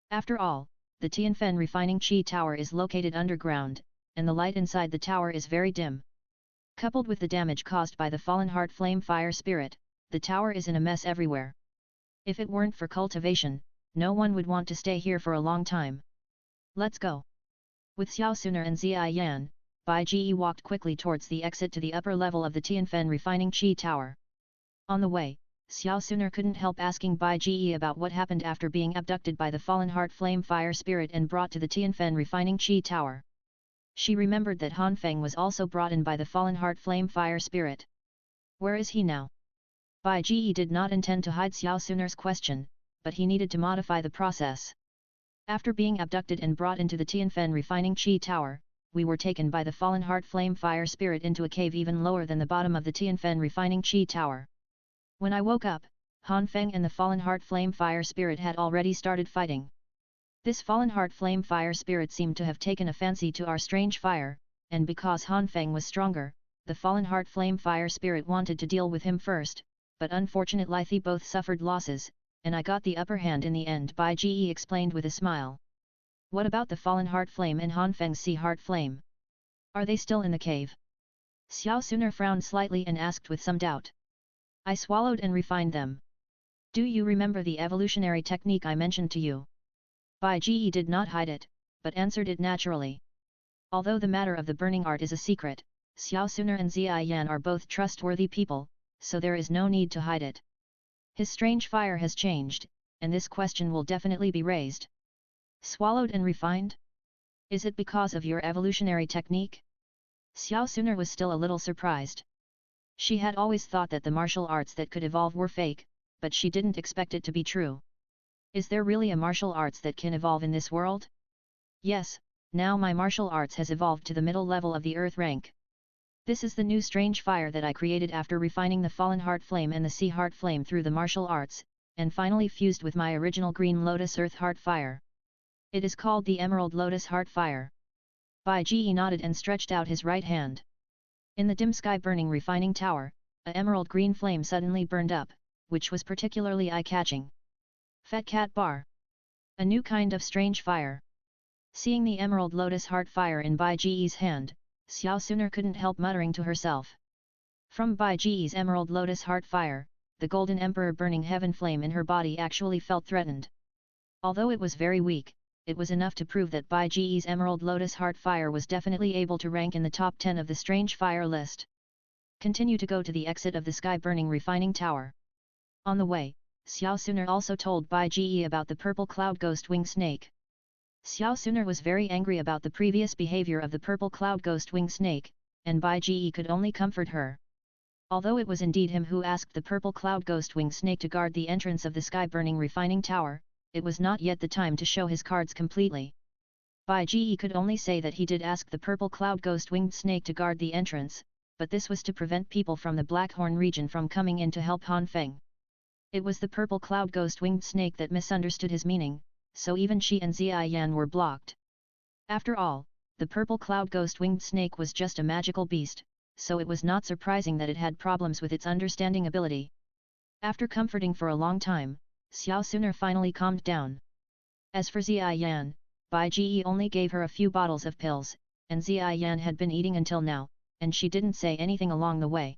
After all, the Tianfen refining qi tower is located underground, and the light inside the tower is very dim. Coupled with the damage caused by the fallen heart flame fire spirit, the tower is in a mess everywhere. If it weren't for cultivation, no one would want to stay here for a long time. Let's go. With Xiao Suner and Zia Yan, Bai Ji walked quickly towards the exit to the upper level of the Tianfen refining qi tower. On the way, Xiao Suner couldn't help asking Bai Ji about what happened after being abducted by the fallen heart flame fire spirit and brought to the Tianfen refining qi tower. She remembered that Han Feng was also brought in by the fallen heart flame fire spirit. Where is he now? Bai Ji did not intend to hide Xiao Suner's question, but he needed to modify the process. After being abducted and brought into the Tianfen refining qi tower, we were taken by the fallen heart flame fire spirit into a cave even lower than the bottom of the Tianfen refining qi tower. When I woke up, Han Feng and the fallen heart flame fire spirit had already started fighting. This fallen heart flame fire spirit seemed to have taken a fancy to our strange fire, and because Han Feng was stronger, the fallen heart flame fire spirit wanted to deal with him first, but unfortunately they both suffered losses, and I got the upper hand in the end, Bai Ji explained with a smile. What about the fallen heart flame and Han Feng's sea heart flame? Are they still in the cave? Xiao Suner frowned slightly and asked with some doubt. I swallowed and refined them. Do you remember the evolutionary technique I mentioned to you? Bai Ji did not hide it, but answered it naturally. Although the matter of the burning art is a secret, Xiao Suner and Zia Yan are both trustworthy people, so there is no need to hide it. His strange fire has changed, and this question will definitely be raised. Swallowed and refined? Is it because of your evolutionary technique? Xiao Suner was still a little surprised. She had always thought that the martial arts that could evolve were fake, but she didn't expect it to be true. Is there really a martial arts that can evolve in this world? Yes, now my martial arts has evolved to the middle level of the earth rank. This is the new strange fire that I created after refining the fallen heart flame and the sea heart flame through the martial arts, and finally fused with my original green lotus earth heart fire. It is called the emerald lotus heart fire. Bai Ji nodded and stretched out his right hand. In the dim sky burning refining tower, a emerald green flame suddenly burned up, which was particularly eye-catching. Fat Cat Bar. A new kind of strange fire. Seeing the emerald lotus heart fire in Bai Ji's hand, Xiao Suner couldn't help muttering to herself. From Bai Ji's emerald lotus heart fire, the golden emperor burning heaven flame in her body actually felt threatened. Although it was very weak, it was enough to prove that Bai Ji's emerald lotus heart fire was definitely able to rank in the top 10 of the strange fire list. Continue to go to the exit of the sky burning refining tower. On the way, Xiao Suner also told Bai Ji about the purple cloud ghost wing snake. Xiao Suner was very angry about the previous behavior of the purple cloud ghost wing snake, and Bai Ji could only comfort her. Although it was indeed him who asked the purple cloud ghost wing snake to guard the entrance of the sky burning refining tower, it was not yet the time to show his cards completely. Bai Ji could only say that he did ask the purple cloud ghost winged snake to guard the entrance, but this was to prevent people from the Blackhorn region from coming in to help Han Feng. It was the purple cloud ghost winged snake that misunderstood his meaning, so even she and Zia Yan were blocked. After all, the purple cloud ghost winged snake was just a magical beast, so it was not surprising that it had problems with its understanding ability. After comforting for a long time, Xiao Suner finally calmed down. As for Zia Yan, Bai Ji only gave her a few bottles of pills, and Zia Yan had been eating until now, and she didn't say anything along the way.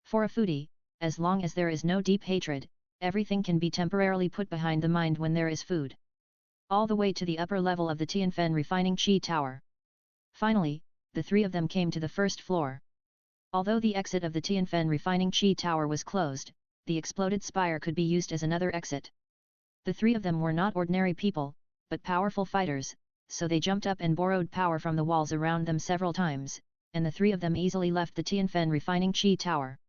For a foodie, as long as there is no deep hatred, everything can be temporarily put behind the mind when there is food. All the way to the upper level of the Tianfen refining qi tower. Finally, the three of them came to the first floor. Although the exit of the Tianfen refining qi tower was closed, the exploded spire could be used as another exit. The three of them were not ordinary people, but powerful fighters, so they jumped up and borrowed power from the walls around them several times, and the three of them easily left the Tianfen refining qi tower.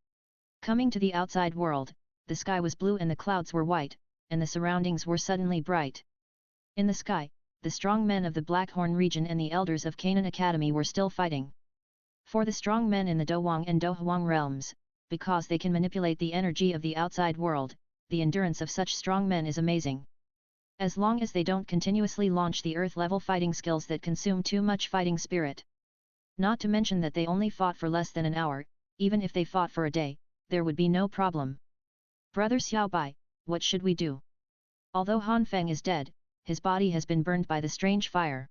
Coming to the outside world, the sky was blue and the clouds were white, and the surroundings were suddenly bright. In the sky, the strong men of the Blackhorn region and the elders of Canaan Academy were still fighting. For the strong men in the Dowang and Dohuang realms, because they can manipulate the energy of the outside world. The endurance of such strong men is amazing. As long as they don't continuously launch the earth-level fighting skills that consume too much fighting spirit. Not to mention that they only fought for less than an hour. Even if they fought for a day, there would be no problem. Brother Xiaobai, what should we do? Although Han Feng is dead, his body has been burned by the strange fire.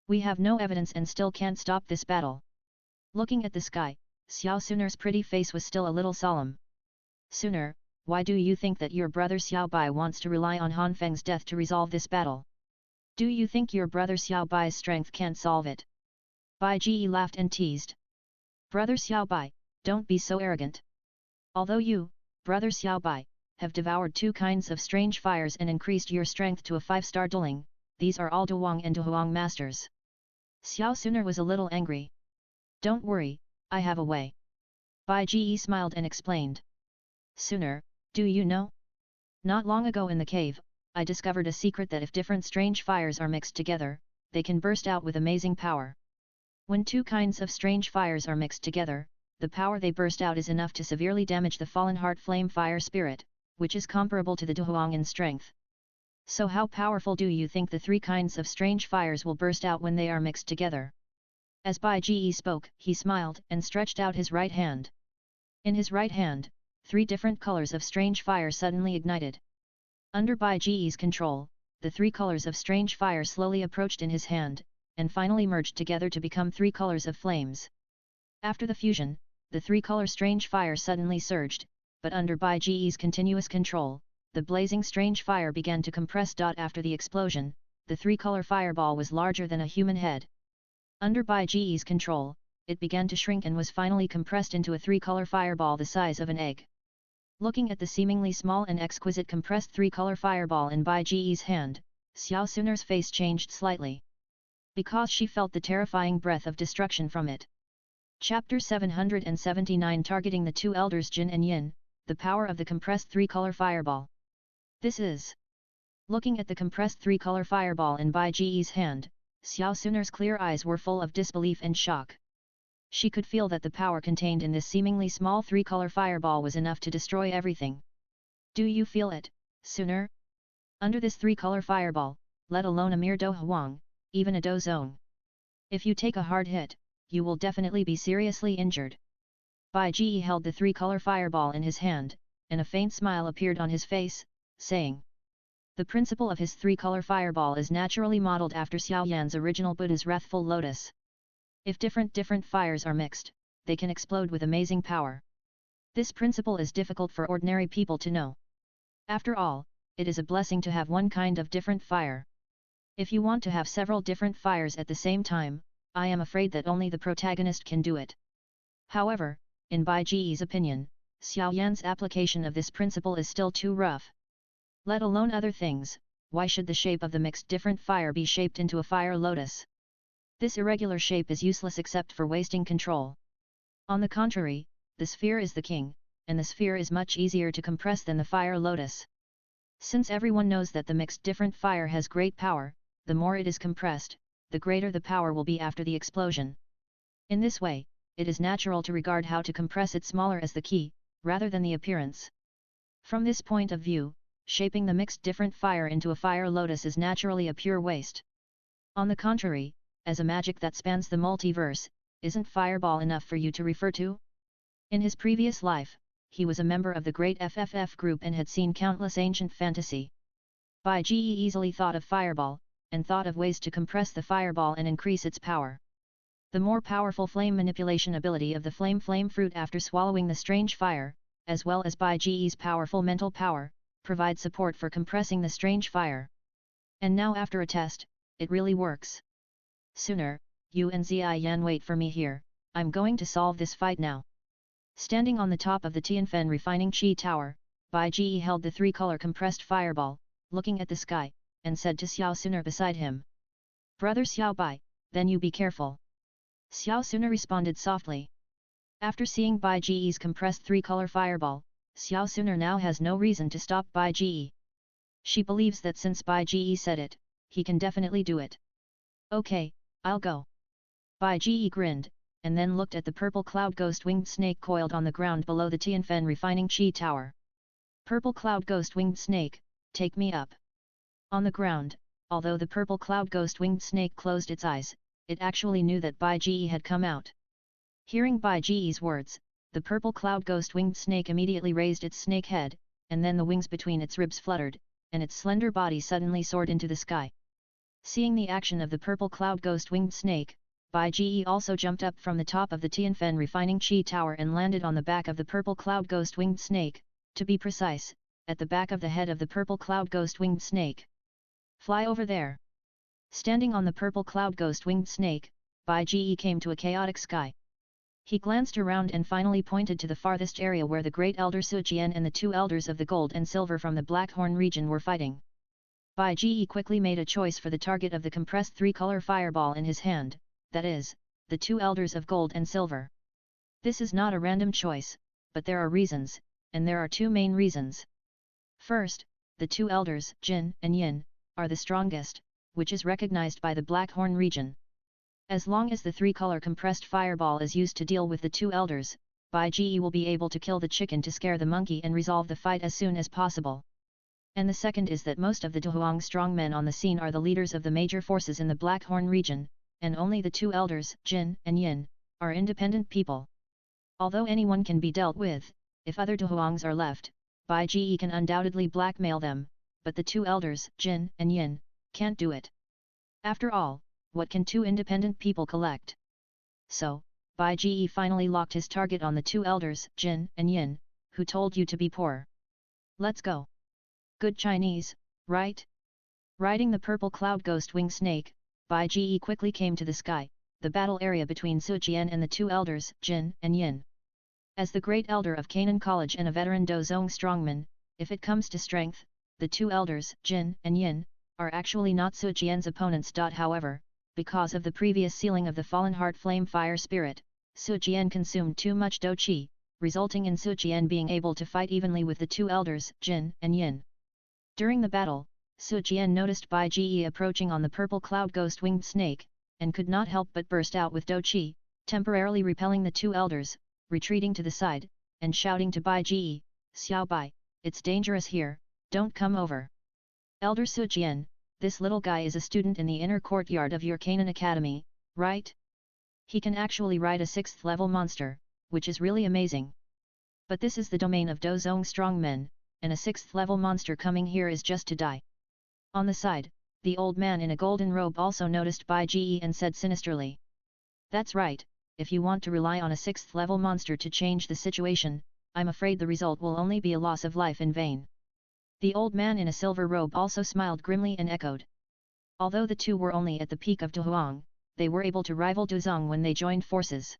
We have no evidence and still can't stop this battle. Looking at the sky, Xiao Suner's pretty face was still a little solemn. Suner, why do you think that your brother Xiaobai wants to rely on Han Feng's death to resolve this battle? Do you think your brother Xiaobai's strength can't solve it? Bai Ji laughed and teased. Brother Xiaobai, don't be so arrogant. Although you, brother Xiaobai, have devoured 2 kinds of strange fires and increased your strength to a 5-star dueling, these are all Duwang and Duhuang masters. Xiao Suner was a little angry. Don't worry, I have a way. Bai Ji smiled and explained. Suner, do you know? Not long ago in the cave, I discovered a secret that if different strange fires are mixed together, they can burst out with amazing power. When 2 kinds of strange fires are mixed together, the power they burst out is enough to severely damage the fallen heart flame fire spirit, which is comparable to the Duhuang in strength. So how powerful do you think the 3 kinds of strange fires will burst out when they are mixed together? As Bai Ji spoke, he smiled and stretched out his right hand. In his right hand, 3 different colors of strange fire suddenly ignited. Under Bai Ji's control, the 3 colors of strange fire slowly approached in his hand, and finally merged together to become 3 colors of flames. After the fusion, the 3-color strange fire suddenly surged, but under Bai Ji's continuous control, the blazing strange fire began to compress. After the explosion, the 3-color fireball was larger than a human head. Under Bai Ji's control, it began to shrink and was finally compressed into a 3-color fireball the size of an egg. Looking at the seemingly small and exquisite compressed 3-color fireball in Bai Ji's hand, Xiao Suner's face changed slightly. Because she felt the terrifying breath of destruction from it. Chapter 779 Targeting the 2 elders Jin and Yin, the power of the compressed 3-color fireball. This is. Looking at the compressed 3-color fireball in Bai Ji's hand, Xiao Suner's clear eyes were full of disbelief and shock. She could feel that the power contained in this seemingly small 3-color fireball was enough to destroy everything. Do you feel it, Suner? Under this 3-color fireball, let alone a mere Do Huang, even a Do Zone. If you take a hard hit, you will definitely be seriously injured. Bai Ji held the 3-color fireball in his hand, and a faint smile appeared on his face, saying. The principle of his 3-color fireball is naturally modeled after Xiao Yan's original Buddha's wrathful lotus. If different fires are mixed, they can explode with amazing power. This principle is difficult for ordinary people to know. After all, it is a blessing to have one kind of different fire. If you want to have several different fires at the same time, I am afraid that only the protagonist can do it. However, in Bai Ji's opinion, Xiao Yan's application of this principle is still too rough. Let alone other things, why should the shape of the mixed different fire be shaped into a fire lotus? This irregular shape is useless except for wasting control. On the contrary, the sphere is the king, and the sphere is much easier to compress than the fire lotus. Since everyone knows that the mixed different fire has great power, the more it is compressed, the greater the power will be after the explosion. In this way, it is natural to regard how to compress it smaller as the key, rather than the appearance. From this point of view, shaping the mixed different fire into a fire lotus is naturally a pure waste. On the contrary, as a magic that spans the multiverse, isn't fireball enough for you to refer to? In his previous life, he was a member of the great FFF group and had seen countless ancient fantasy. Bai Ji easily thought of fireball, and thought of ways to compress the fireball and increase its power. The more powerful flame manipulation ability of the flame fruit after swallowing the strange fire, as well as Bai Ji's powerful mental power, provide support for compressing the strange fire. And now after a test, it really works. Sooner, you and Ziyan wait for me here, I'm going to solve this fight now. Standing on the top of the Tianfen refining Qi Tower, Bai Ji held the 3-color compressed fireball, looking at the sky, and said to Xiao Suner beside him. Brother Xiao Bai, then you be careful. Xiao Suner responded softly. After seeing Bai Ji's compressed 3-color fireball, Xiao Suner now has no reason to stop Bai Ji. She believes that since Bai Ji said it, he can definitely do it. Okay, I'll go. Bai Ji grinned, and then looked at the purple cloud ghost winged snake coiled on the ground below the Tianfen refining chi tower. Purple cloud ghost winged snake, take me up. On the ground, although the purple cloud ghost winged snake closed its eyes, it actually knew that Bai Ji had come out. Hearing Bai Ji's words, the purple cloud ghost winged snake immediately raised its snake head, and then the wings between its ribs fluttered, and its slender body suddenly soared into the sky. Seeing the action of the purple cloud ghost winged snake, Bai Ji also jumped up from the top of the Tianfen refining chi tower and landed on the back of the purple cloud ghost winged snake, to be precise, at the back of the head of the purple cloud ghost winged snake. Fly over there. Standing on the purple cloud ghost winged snake, Bai Ji came to a chaotic sky. He glanced around and finally pointed to the farthest area where the great elder Sujian and the two elders of the gold and silver from the Blackhorn region were fighting. Bai Ji quickly made a choice for the target of the compressed three-color fireball in his hand, that is, the two elders of gold and silver. This is not a random choice, but there are reasons, and there are two main reasons. First, the two elders, Jin and Yin, are the strongest, which is recognized by the Blackhorn region. As long as the three-color compressed fireball is used to deal with the two elders, Bai Ji will be able to kill the chicken to scare the monkey and resolve the fight as soon as possible. And the second is that most of the Dohuang strongmen on the scene are the leaders of the major forces in the Blackhorn region, and only the two elders, Jin and Yin, are independent people. Although anyone can be dealt with, if other Dohuangs are left, Bai Ji can undoubtedly blackmail them, but the two elders, Jin and Yin, can't do it. After all, what can two independent people collect? So, Bai Ji finally locked his target on the two elders, Jin and Yin, who told you to be poor. Let's go. Good Chinese, right? Riding the purple cloud ghost wing snake, Bai Ji quickly came to the sky, the battle area between Sujian and the two elders, Jin and Yin. As the great elder of Canaan College and a veteran Dozong strongman, if it comes to strength, the two elders, Jin and Yin, are actually not Sujian's opponents. However, because of the previous sealing of the fallen heart flame fire spirit, Sujian consumed too much Do Qi, resulting in Sujian being able to fight evenly with the two elders, Jin and Yin. During the battle, Sujian noticed Bai Ji approaching on the purple cloud ghost winged snake, and could not help but burst out with Do Qi, temporarily repelling the two elders, retreating to the side, and shouting to Bai Ji, Xiao Bai, it's dangerous here, don't come over. Elder Sujian, this little guy is a student in the inner courtyard of your Canaan Academy, right? He can actually ride a 6th level monster, which is really amazing. But this is the domain of Dozong strongmen, and a 6th level monster coming here is just to die. On the side, the old man in a golden robe also noticed Bai Ji and said sinisterly. That's right, if you want to rely on a 6th level monster to change the situation, I'm afraid the result will only be a loss of life in vain. The old man in a silver robe also smiled grimly and echoed. Although the two were only at the peak of Dohuang, they were able to rival Dozong when they joined forces.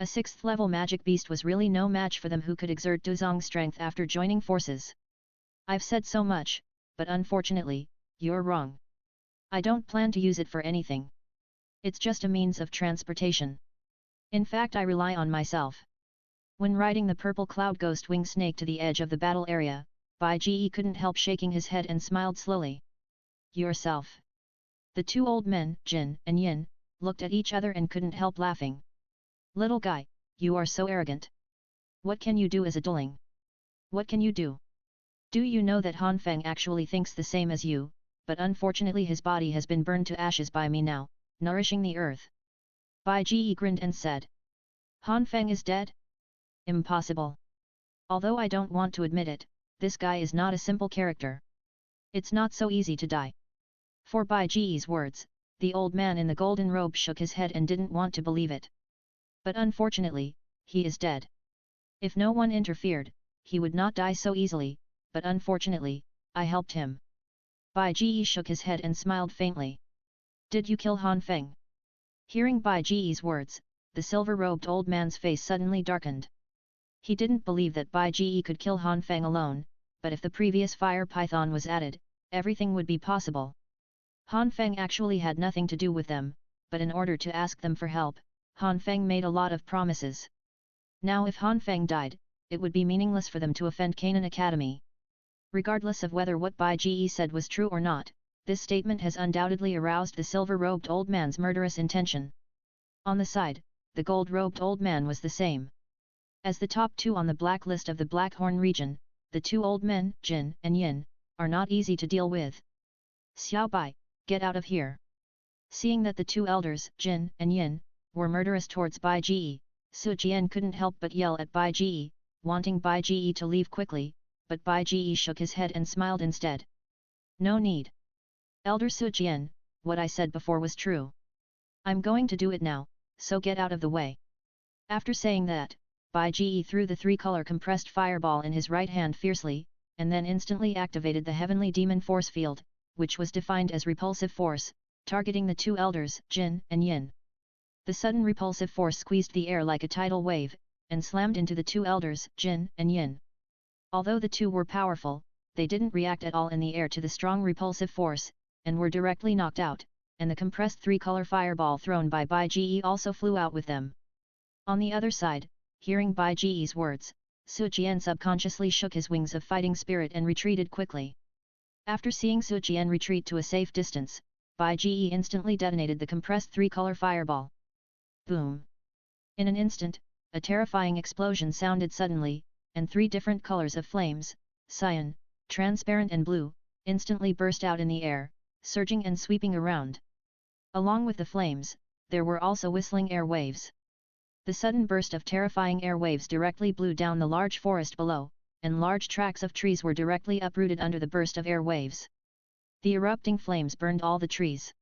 A 6th level magic beast was really no match for them who could exert Dozong's strength after joining forces. I've said so much, but unfortunately, you're wrong. I don't plan to use it for anything. It's just a means of transportation. In fact, I rely on myself. When riding the purple cloud ghost wing snake to the edge of the battle area, Bai Ji couldn't help shaking his head and smiled slowly. Yourself. The two old men, Jin and Yin, looked at each other and couldn't help laughing. Little guy, you are so arrogant. What can you do as a dueling? What can you do? Do you know that Han Feng actually thinks the same as you, but unfortunately his body has been burned to ashes by me now, nourishing the earth. Bai Ji grinned and said. Han Feng is dead? Impossible. Although I don't want to admit it, this guy is not a simple character. It's not so easy to die. For Bai Ji's words, the old man in the golden robe shook his head and didn't want to believe it. But unfortunately, he is dead. If no one interfered, he would not die so easily, but unfortunately, I helped him. Bai Ji shook his head and smiled faintly. Did you kill Han Feng? Hearing Bai Ji's words, the silver-robed old man's face suddenly darkened. He didn't believe that Bai Ji could kill Han Feng alone, but if the previous fire python was added, everything would be possible. Han Feng actually had nothing to do with them, but in order to ask them for help, Han Feng made a lot of promises. Now if Han Feng died, it would be meaningless for them to offend Canaan Academy. Regardless of whether what Bai Ji said was true or not, this statement has undoubtedly aroused the silver-robed old man's murderous intention. On the side, the gold-robed old man was the same. As the top two on the blacklist of the Blackhorn region, the two old men, Jin and Yin, are not easy to deal with. Xiao Bai, get out of here. Seeing that the two elders, Jin and Yin, were murderous towards Bai Ji, Su Jian couldn't help but yell at Bai Ji, wanting Bai Ji to leave quickly, but Bai Ji shook his head and smiled instead. No need. Elder Su Jian, what I said before was true. I'm going to do it now, so get out of the way. After saying that, Bai Ji threw the three-color compressed fireball in his right hand fiercely, and then instantly activated the heavenly demon force field, which was defined as repulsive force, targeting the two elders, Jin and Yin. The sudden repulsive force squeezed the air like a tidal wave, and slammed into the two elders, Jin and Yin. Although the two were powerful, they didn't react at all in the air to the strong repulsive force, and were directly knocked out, and the compressed three-color fireball thrown by Bai Ji also flew out with them. On the other side, hearing Bai Ji's words, Su Jian subconsciously shook his wings of fighting spirit and retreated quickly. After seeing Su Jian retreat to a safe distance, Bai Ji instantly detonated the compressed three-color fireball. Boom! In an instant, a terrifying explosion sounded suddenly, and three different colors of flames, cyan, transparent and blue, instantly burst out in the air, surging and sweeping around. Along with the flames, there were also whistling air waves. The sudden burst of terrifying air waves directly blew down the large forest below, and large tracts of trees were directly uprooted under the burst of air waves. The erupting flames burned all the trees.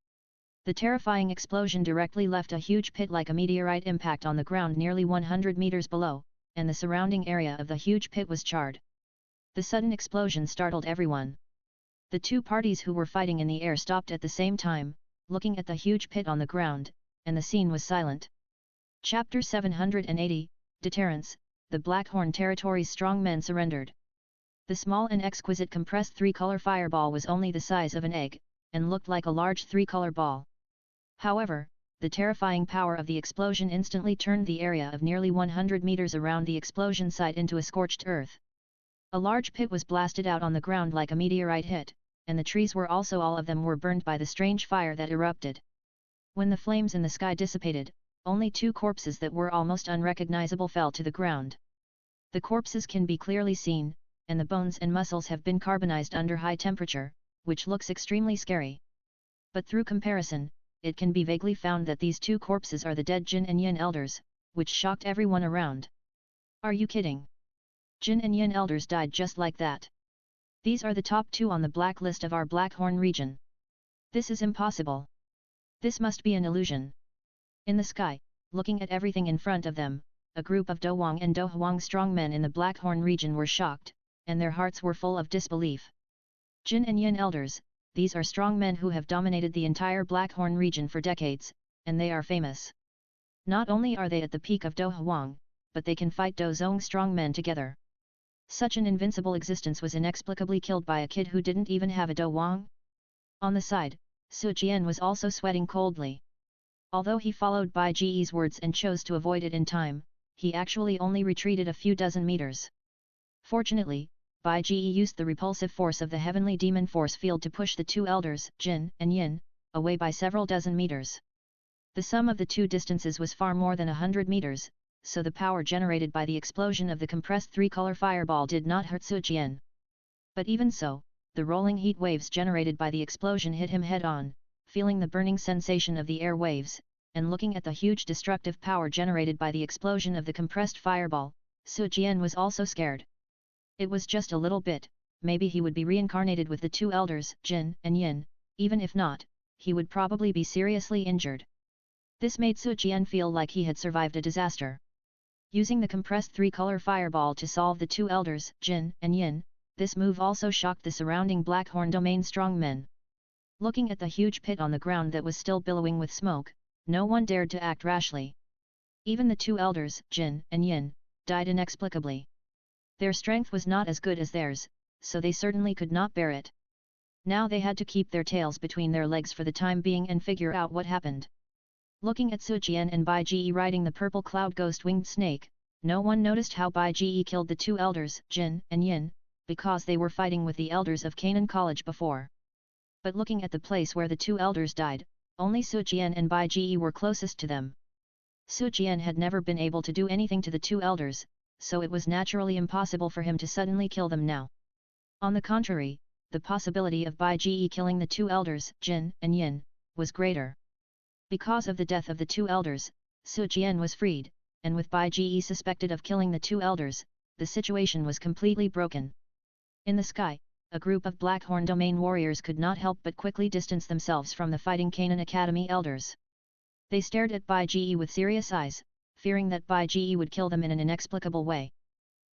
The terrifying explosion directly left a huge pit like a meteorite impact on the ground nearly 100 meters below, and the surrounding area of the huge pit was charred. The sudden explosion startled everyone. The two parties who were fighting in the air stopped at the same time, looking at the huge pit on the ground, and the scene was silent. Chapter 780, Deterrence, the Blackhorn Territory's strong men surrendered. The small and exquisite compressed three-color fireball was only the size of an egg, and looked like a large three-color ball. However, the terrifying power of the explosion instantly turned the area of nearly 100 meters around the explosion site into a scorched earth. A large pit was blasted out on the ground like a meteorite hit, and the trees were also all of them were burned by the strange fire that erupted. When the flames in the sky dissipated, only two corpses that were almost unrecognizable fell to the ground. The corpses can be clearly seen, and the bones and muscles have been carbonized under high temperature, which looks extremely scary. But through comparison, it can be vaguely found that these two corpses are the dead Jin and Yin elders, which shocked everyone around. Are you kidding? Jin and Yin elders died just like that. These are the top two on the blacklist of our Blackhorn region. This is impossible. This must be an illusion. In the sky, looking at everything in front of them, a group of Douwang and Douhuang strongmen in the Blackhorn region were shocked, and their hearts were full of disbelief. Jin and Yin elders, these are strong men who have dominated the entire Blackhorn region for decades, and they are famous. Not only are they at the peak of Douhuang, but they can fight Douzong strongmen together. Such an invincible existence was inexplicably killed by a kid who didn't even have a Douwang. On the side, Su Jian was also sweating coldly. Although he followed Bai Ji's words and chose to avoid it in time, he actually only retreated a few dozen meters. Fortunately, Bai Ji used the repulsive force of the heavenly demon force field to push the two elders, Jin and Yin, away by several dozen meters. The sum of the two distances was far more than 100 meters, so the power generated by the explosion of the compressed three-color fireball did not hurt Su Jian. But even so, the rolling heat waves generated by the explosion hit him head-on. Feeling the burning sensation of the air waves, and looking at the huge destructive power generated by the explosion of the compressed fireball, Su Jian was also scared. It was just a little bit, maybe he would be reincarnated with the two elders, Jin and Yin, even if not, he would probably be seriously injured. This made Su Jian feel like he had survived a disaster. Using the compressed three-color fireball to solve the two elders, Jin and Yin, this move also shocked the surrounding Blackhorn domain strongmen. Looking at the huge pit on the ground that was still billowing with smoke, no one dared to act rashly. Even the two elders, Jin and Yin, died inexplicably. Their strength was not as good as theirs, so they certainly could not bear it. Now they had to keep their tails between their legs for the time being and figure out what happened. Looking at Su Jian and Bai Ji riding the purple cloud ghost-winged snake, no one noticed how Bai Ji killed the two elders, Jin and Yin, because they were fighting with the elders of Canaan College before. But looking at the place where the two elders died, only Su Jian and Bai Ji were closest to them. Su Jian had never been able to do anything to the two elders, so it was naturally impossible for him to suddenly kill them now. On the contrary, the possibility of Bai Ji killing the two elders, Jin and Yin, was greater. Because of the death of the two elders, Su Jian was freed, and with Bai Ji suspected of killing the two elders, the situation was completely broken. In the sky, a group of Blackhorn Domain warriors could not help but quickly distance themselves from the Fighting Canaan Academy elders. They stared at Bai Ji with serious eyes, fearing that Bai Ji would kill them in an inexplicable way.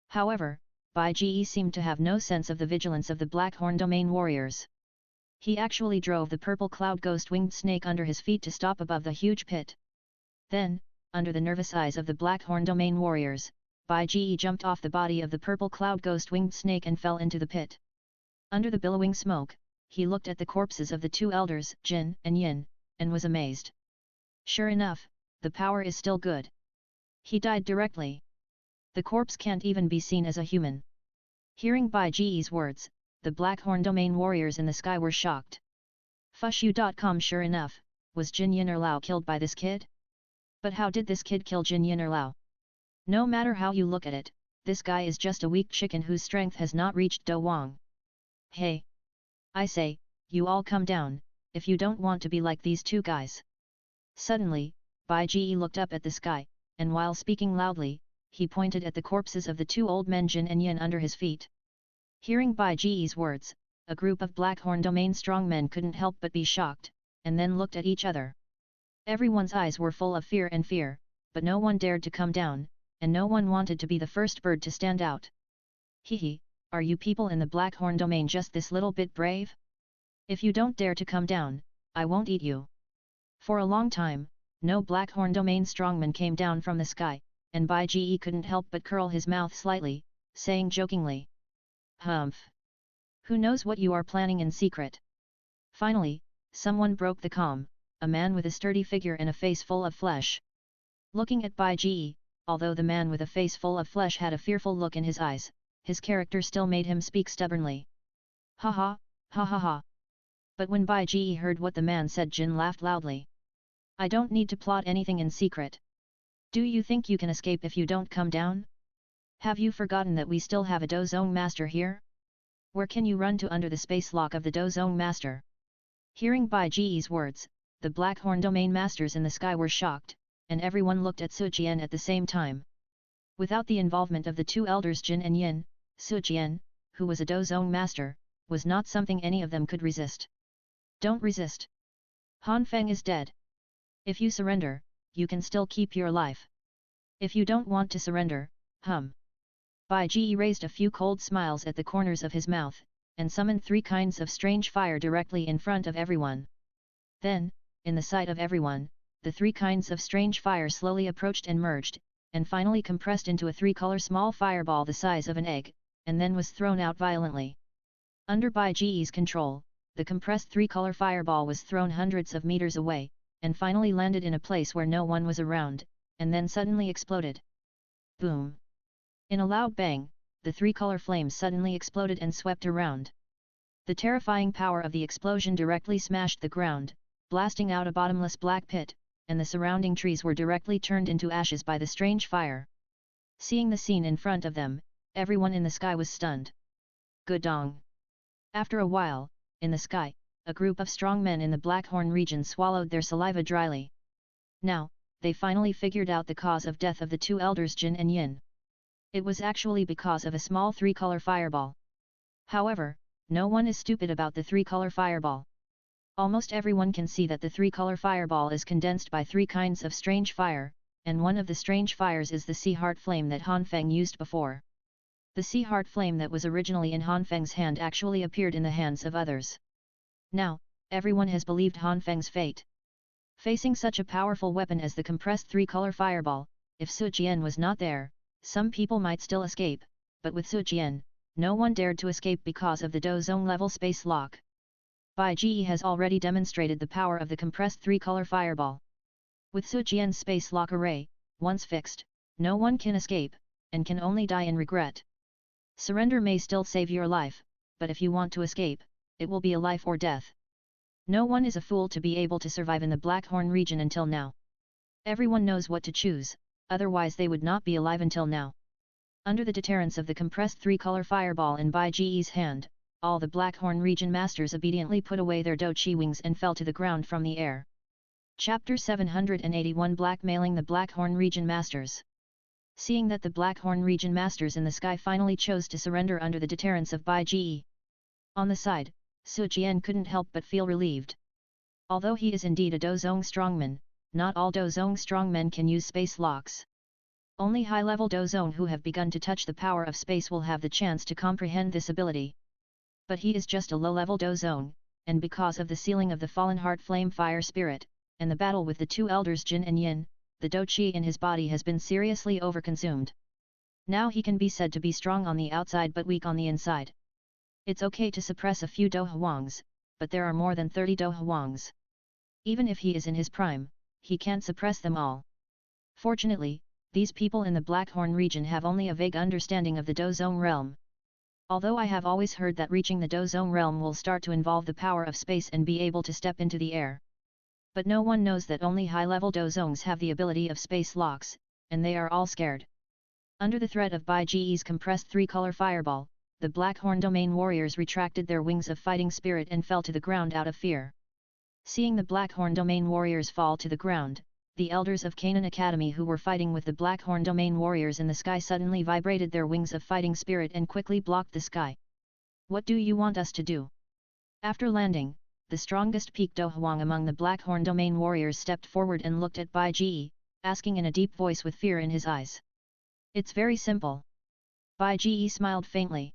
However, Bai Ji seemed to have no sense of the vigilance of the Blackhorn Domain warriors. He actually drove the purple cloud ghost winged snake under his feet to stop above the huge pit. Then, under the nervous eyes of the Blackhorn Domain warriors, Bai Ji jumped off the body of the purple cloud ghost winged snake and fell into the pit. Under the billowing smoke, he looked at the corpses of the two elders, Jin and Yin, and was amazed. Sure enough, the power is still good. He died directly. The corpse can't even be seen as a human. Hearing Bai Ji's words, the Blackhorn Domain warriors in the sky were shocked. Fushu.com. Sure enough, was Jin Yin or Lao killed by this kid? But how did this kid kill Jin Yin or Lao? No matter how you look at it, this guy is just a weak chicken whose strength has not reached Do Wang. Hey! I say, you all come down, if you don't want to be like these two guys. Suddenly, Bai Ji looked up at the sky, and while speaking loudly, he pointed at the corpses of the two old men Jin and Yin under his feet. Hearing Bai Ji's words, a group of Blackhorn Domain strongmen couldn't help but be shocked, and then looked at each other. Everyone's eyes were full of fear, but no one dared to come down, and no one wanted to be the first bird to stand out. Hehe, are you people in the Blackhorn Domain just this little bit brave? If you don't dare to come down, I won't eat you. For a long time, no Blackhorn Domain strongman came down from the sky, and Bai Ji couldn't help but curl his mouth slightly, saying jokingly, "Humph! Who knows what you are planning in secret?" Finally, someone broke the calm, a man with a sturdy figure and a face full of flesh. Looking at Bai Ji, although the man with a face full of flesh had a fearful look in his eyes, his character still made him speak stubbornly. Ha ha, ha ha ha. But when Bai Ji heard what the man said, Jin laughed loudly. I don't need to plot anything in secret. Do you think you can escape if you don't come down? Have you forgotten that we still have a Douzone master here? Where can you run to under the space lock of the Douzone master? Hearing Bai Ji's words, the Blackhorn Domain masters in the sky were shocked, and everyone looked at Su Jian at the same time. Without the involvement of the two elders Jin and Yin, Su Jian, who was a Douzone master, was not something any of them could resist. Don't resist. Han Feng is dead. If you surrender, you can still keep your life. If you don't want to surrender, Bai Ji raised a few cold smiles at the corners of his mouth, and summoned 3 kinds of strange fire directly in front of everyone. Then, in the sight of everyone, the 3 kinds of strange fire slowly approached and merged, and finally compressed into a 3-color small fireball the size of an egg, and then was thrown out violently. Under Bai Ji's control, the compressed 3-color fireball was thrown hundreds of meters away, and finally landed in a place where no one was around, and then suddenly exploded. Boom! In a loud bang, the 3-color flames suddenly exploded and swept around. The terrifying power of the explosion directly smashed the ground, blasting out a bottomless black pit, and the surrounding trees were directly turned into ashes by the strange fire. Seeing the scene in front of them, everyone in the sky was stunned. Gudong! After a while, in the sky, a group of strong men in the Blackhorn region swallowed their saliva dryly. Now, they finally figured out the cause of death of the 2 elders Jin and Yin. It was actually because of a small 3-color fireball. However, no one is stupid about the 3-color fireball. Almost everyone can see that the 3-color fireball is condensed by 3 kinds of strange fire, and one of the strange fires is the sea heart flame that Han Feng used before. The sea heart flame that was originally in Han Feng's hand actually appeared in the hands of others. Now, everyone has believed Han Feng's fate. Facing such a powerful weapon as the compressed 3-color fireball, if Su Jian was not there, some people might still escape, but with Su Jian, no one dared to escape because of the Douzone level space lock. Bai Ji has already demonstrated the power of the compressed 3-color fireball. With Su Jian's space lock array, once fixed, no one can escape, and can only die in regret. Surrender may still save your life, but if you want to escape, it will be a life or death. No one is a fool to be able to survive in the Blackhorn region until now. Everyone knows what to choose, otherwise they would not be alive until now. Under the deterrence of the compressed three-color fireball in Bai Ji's hand, all the Blackhorn region masters obediently put away their Dochi wings and fell to the ground from the air. Chapter 781 Blackmailing the Blackhorn region masters. Seeing that the Blackhorn region masters in the sky finally chose to surrender under the deterrence of Bai Ji. On the side, Su Jian couldn't help but feel relieved. Although he is indeed a Dozong strongman, not all Dozong strongmen can use space locks. Only high-level Dozong who have begun to touch the power of space will have the chance to comprehend this ability. But he is just a low-level Dozong, and because of the sealing of the fallen heart flame fire spirit, and the battle with the two elders Jin and Yin, the Do-Chi in his body has been seriously overconsumed. Now he can be said to be strong on the outside but weak on the inside. It's okay to suppress a few Do Huangs, but there are more than 30 Do Huangs. Even if he is in his prime, he can't suppress them all. Fortunately, these people in the Blackhorn region have only a vague understanding of the Dozong realm. Although I have always heard that reaching the Dozong realm will start to involve the power of space and be able to step into the air. But no one knows that only high-level Dozongs have the ability of space locks, and they are all scared. Under the threat of Bai Ji's compressed three-color fireball, the Blackhorn domain warriors retracted their wings of fighting spirit and fell to the ground out of fear. Seeing the Blackhorn domain warriors fall to the ground, the elders of Canaan Academy who were fighting with the Blackhorn domain warriors in the sky suddenly vibrated their wings of fighting spirit and quickly blocked the sky. What do you want us to do? After landing, the strongest Peak Do Huang among the Blackhorn domain warriors stepped forward and looked at Bai Ji, asking in a deep voice with fear in his eyes. It's very simple. Bai Ji smiled faintly.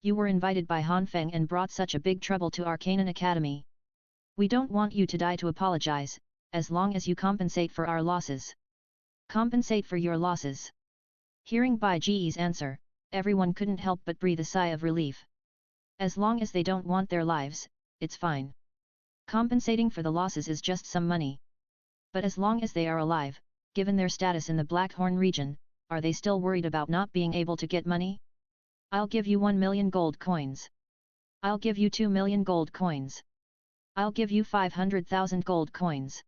You were invited by Han Feng and brought such a big trouble to our Canaan Academy. We don't want you to die to apologize, as long as you compensate for our losses. Compensate for your losses. Hearing Bai Ji's answer, everyone couldn't help but breathe a sigh of relief. As long as they don't want their lives, it's fine. Compensating for the losses is just some money. But as long as they are alive, given their status in the Blackhorn region, are they still worried about not being able to get money? I'll give you 1 million gold coins. I'll give you 2 million gold coins. I'll give you 500,000 gold coins.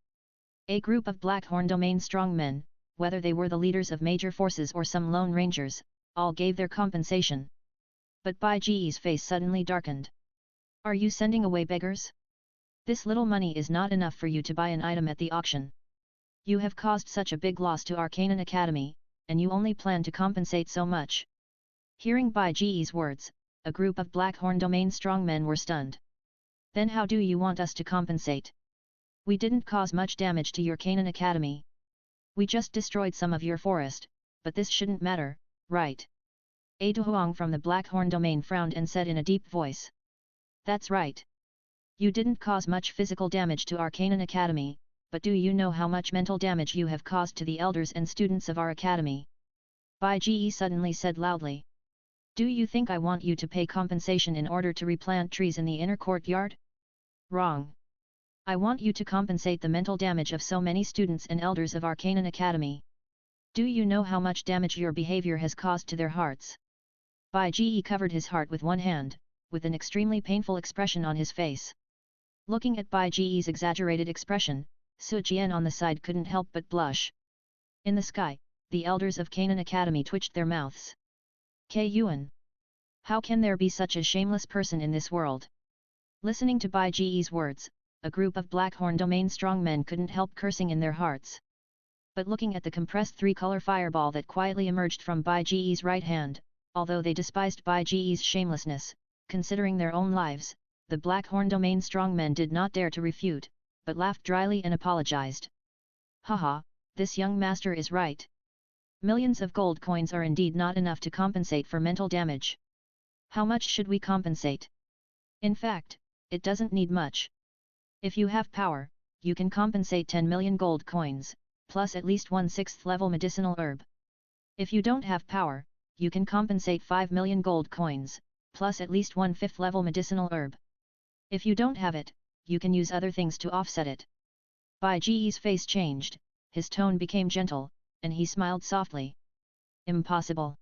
A group of Blackhorn domain strongmen, whether they were the leaders of major forces or some lone rangers, all gave their compensation. But Bai Ji's face suddenly darkened. Are you sending away beggars? This little money is not enough for you to buy an item at the auction. You have caused such a big loss to our Canaan Academy, and you only plan to compensate so much. Hearing Bai Ji's words, a group of Blackhorn domain strongmen were stunned. Then how do you want us to compensate? We didn't cause much damage to your Canaan Academy. We just destroyed some of your forest, but this shouldn't matter, right? A Duhuang from the Blackhorn domain frowned and said in a deep voice. That's right. You didn't cause much physical damage to our Canaan Academy, but do you know how much mental damage you have caused to the elders and students of our academy? Bai Ji suddenly said loudly. Do you think I want you to pay compensation in order to replant trees in the inner courtyard? Wrong. I want you to compensate the mental damage of so many students and elders of our Canaan Academy. Do you know how much damage your behavior has caused to their hearts? Bai Ji covered his heart with one hand, with an extremely painful expression on his face. Looking at Bai Ji's exaggerated expression, Su Jian on the side couldn't help but blush. In the sky, the elders of Canaan Academy twitched their mouths. K Yuan. How can there be such a shameless person in this world? Listening to Bai Ji's words, a group of Blackhorn domain strongmen couldn't help cursing in their hearts. But looking at the compressed three-color fireball that quietly emerged from Bai Ji's right hand, although they despised Bai Ji's shamelessness, considering their own lives, the Blackhorn domain strongmen did not dare to refute, but laughed dryly and apologized. Haha, this young master is right. Millions of gold coins are indeed not enough to compensate for mental damage. How much should we compensate? In fact, it doesn't need much. If you have power, you can compensate 10 million gold coins, plus at least 1/6 level medicinal herb. If you don't have power, you can compensate 5 million gold coins, plus at least 1/5 level medicinal herb. If you don't have it, you can use other things to offset it. Bai Ji's face changed, his tone became gentle, and he smiled softly. Impossible.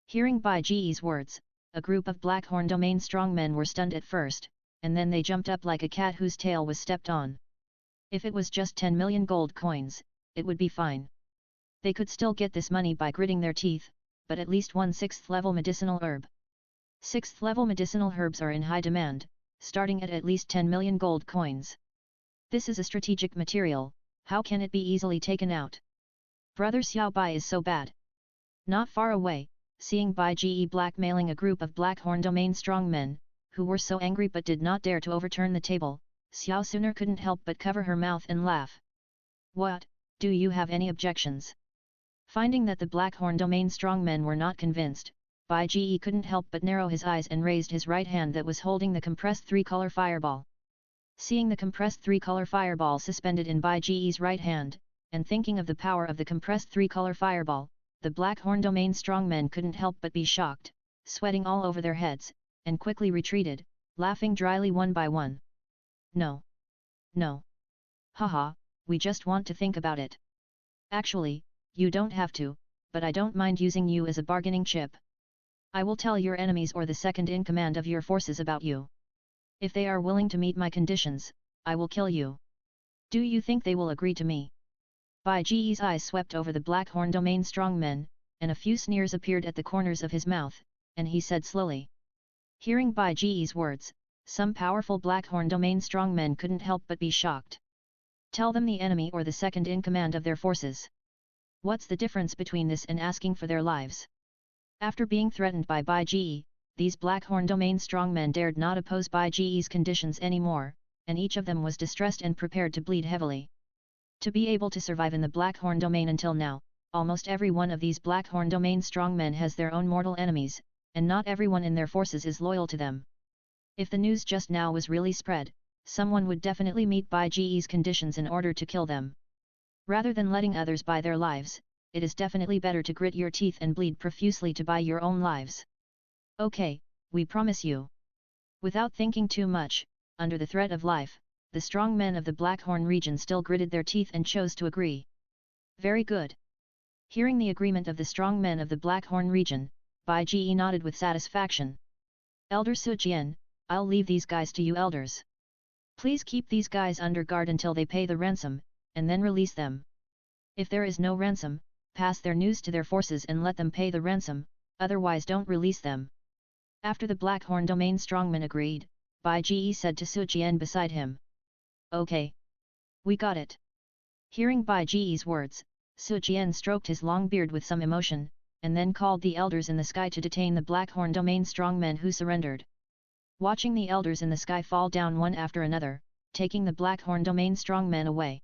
Hearing Bai Ji's words, a group of Blackhorn domain strongmen were stunned at first, and then they jumped up like a cat whose tail was stepped on. If it was just 10 million gold coins, it would be fine. They could still get this money by gritting their teeth, but at least one 6th level medicinal herb. 6th level medicinal herbs are in high demand, starting at least 10 million gold coins. This is a strategic material, how can it be easily taken out? Brother Xiao Bai is so bad. Not far away, seeing Bai Ge blackmailing a group of Blackhorn domain strongmen, who were so angry but did not dare to overturn the table, Xiao Suner couldn't help but cover her mouth and laugh. What, do you have any objections? Finding that the Blackhorn domain strongmen were not convinced, Bai Ge couldn't help but narrow his eyes and raised his right hand that was holding the compressed 3-color fireball. Seeing the compressed 3-color fireball suspended in Bai Ge's right hand, and thinking of the power of the compressed 3-color fireball, the Blackhorn domain strongmen couldn't help but be shocked, sweating all over their heads, and quickly retreated, laughing dryly one by one. No. No. Haha, we just want to think about it. Actually, you don't have to, but I don't mind using you as a bargaining chip. I will tell your enemies or the second in command of your forces about you. If they are willing to meet my conditions, I will kill you. Do you think they will agree to me? Bai Ge's eyes swept over the Blackhorn domain strongmen, and a few sneers appeared at the corners of his mouth, and he said slowly. Hearing Bai Ge's words, some powerful Blackhorn domain strongmen couldn't help but be shocked. Tell them the enemy or the second in command of their forces. What's the difference between this and asking for their lives? After being threatened by Bai Ge, these Blackhorn domain strongmen dared not oppose Bai Ge's conditions anymore, and each of them was distressed and prepared to bleed heavily. To be able to survive in the Blackhorn domain until now, almost every one of these Blackhorn domain strongmen has their own mortal enemies, and not everyone in their forces is loyal to them. If the news just now was really spread, someone would definitely meet Bai Ge's conditions in order to kill them. Rather than letting others buy their lives, it is definitely better to grit your teeth and bleed profusely to buy your own lives. Okay, we promise you. Without thinking too much, under the threat of life, the strong men of the Blackhorn region still gritted their teeth and chose to agree. Very good. Hearing the agreement of the strong men of the Blackhorn region, Bai Ge nodded with satisfaction. Elder Su Jian, I'll leave these guys to you elders. Please keep these guys under guard until they pay the ransom, and then release them. If there is no ransom, pass their news to their forces and let them pay the ransom, otherwise don't release them. After the Blackhorn domain strongman agreed, Bai Ge said to Su Jian beside him. Okay. We got it. Hearing Bai Ge's words, Su Jian stroked his long beard with some emotion, and then called the elders in the sky to detain the Blackhorn domain strongmen who surrendered. Watching the elders in the sky fall down one after another, taking the Blackhorn domain strongmen away.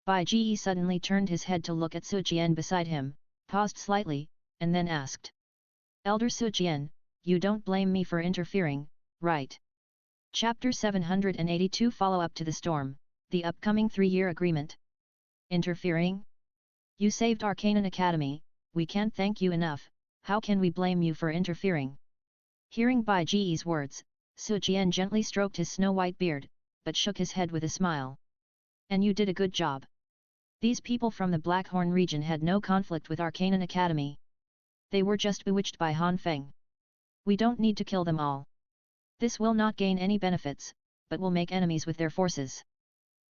Bai Ge suddenly turned his head to look at Su Jian beside him, paused slightly, and then asked. Elder Su Jian, you don't blame me for interfering, right? Chapter 782 Follow-up to the Storm, the upcoming 3-year agreement. Interfering? You saved Arcanan Academy, we can't thank you enough, how can we blame you for interfering? Hearing Bai Ge's words, Su Jian gently stroked his snow-white beard, but shook his head with a smile. And you did a good job. These people from the Blackhorn region had no conflict with Arcanan Academy. They were just bewitched by Han Feng. We don't need to kill them all. This will not gain any benefits, but will make enemies with their forces.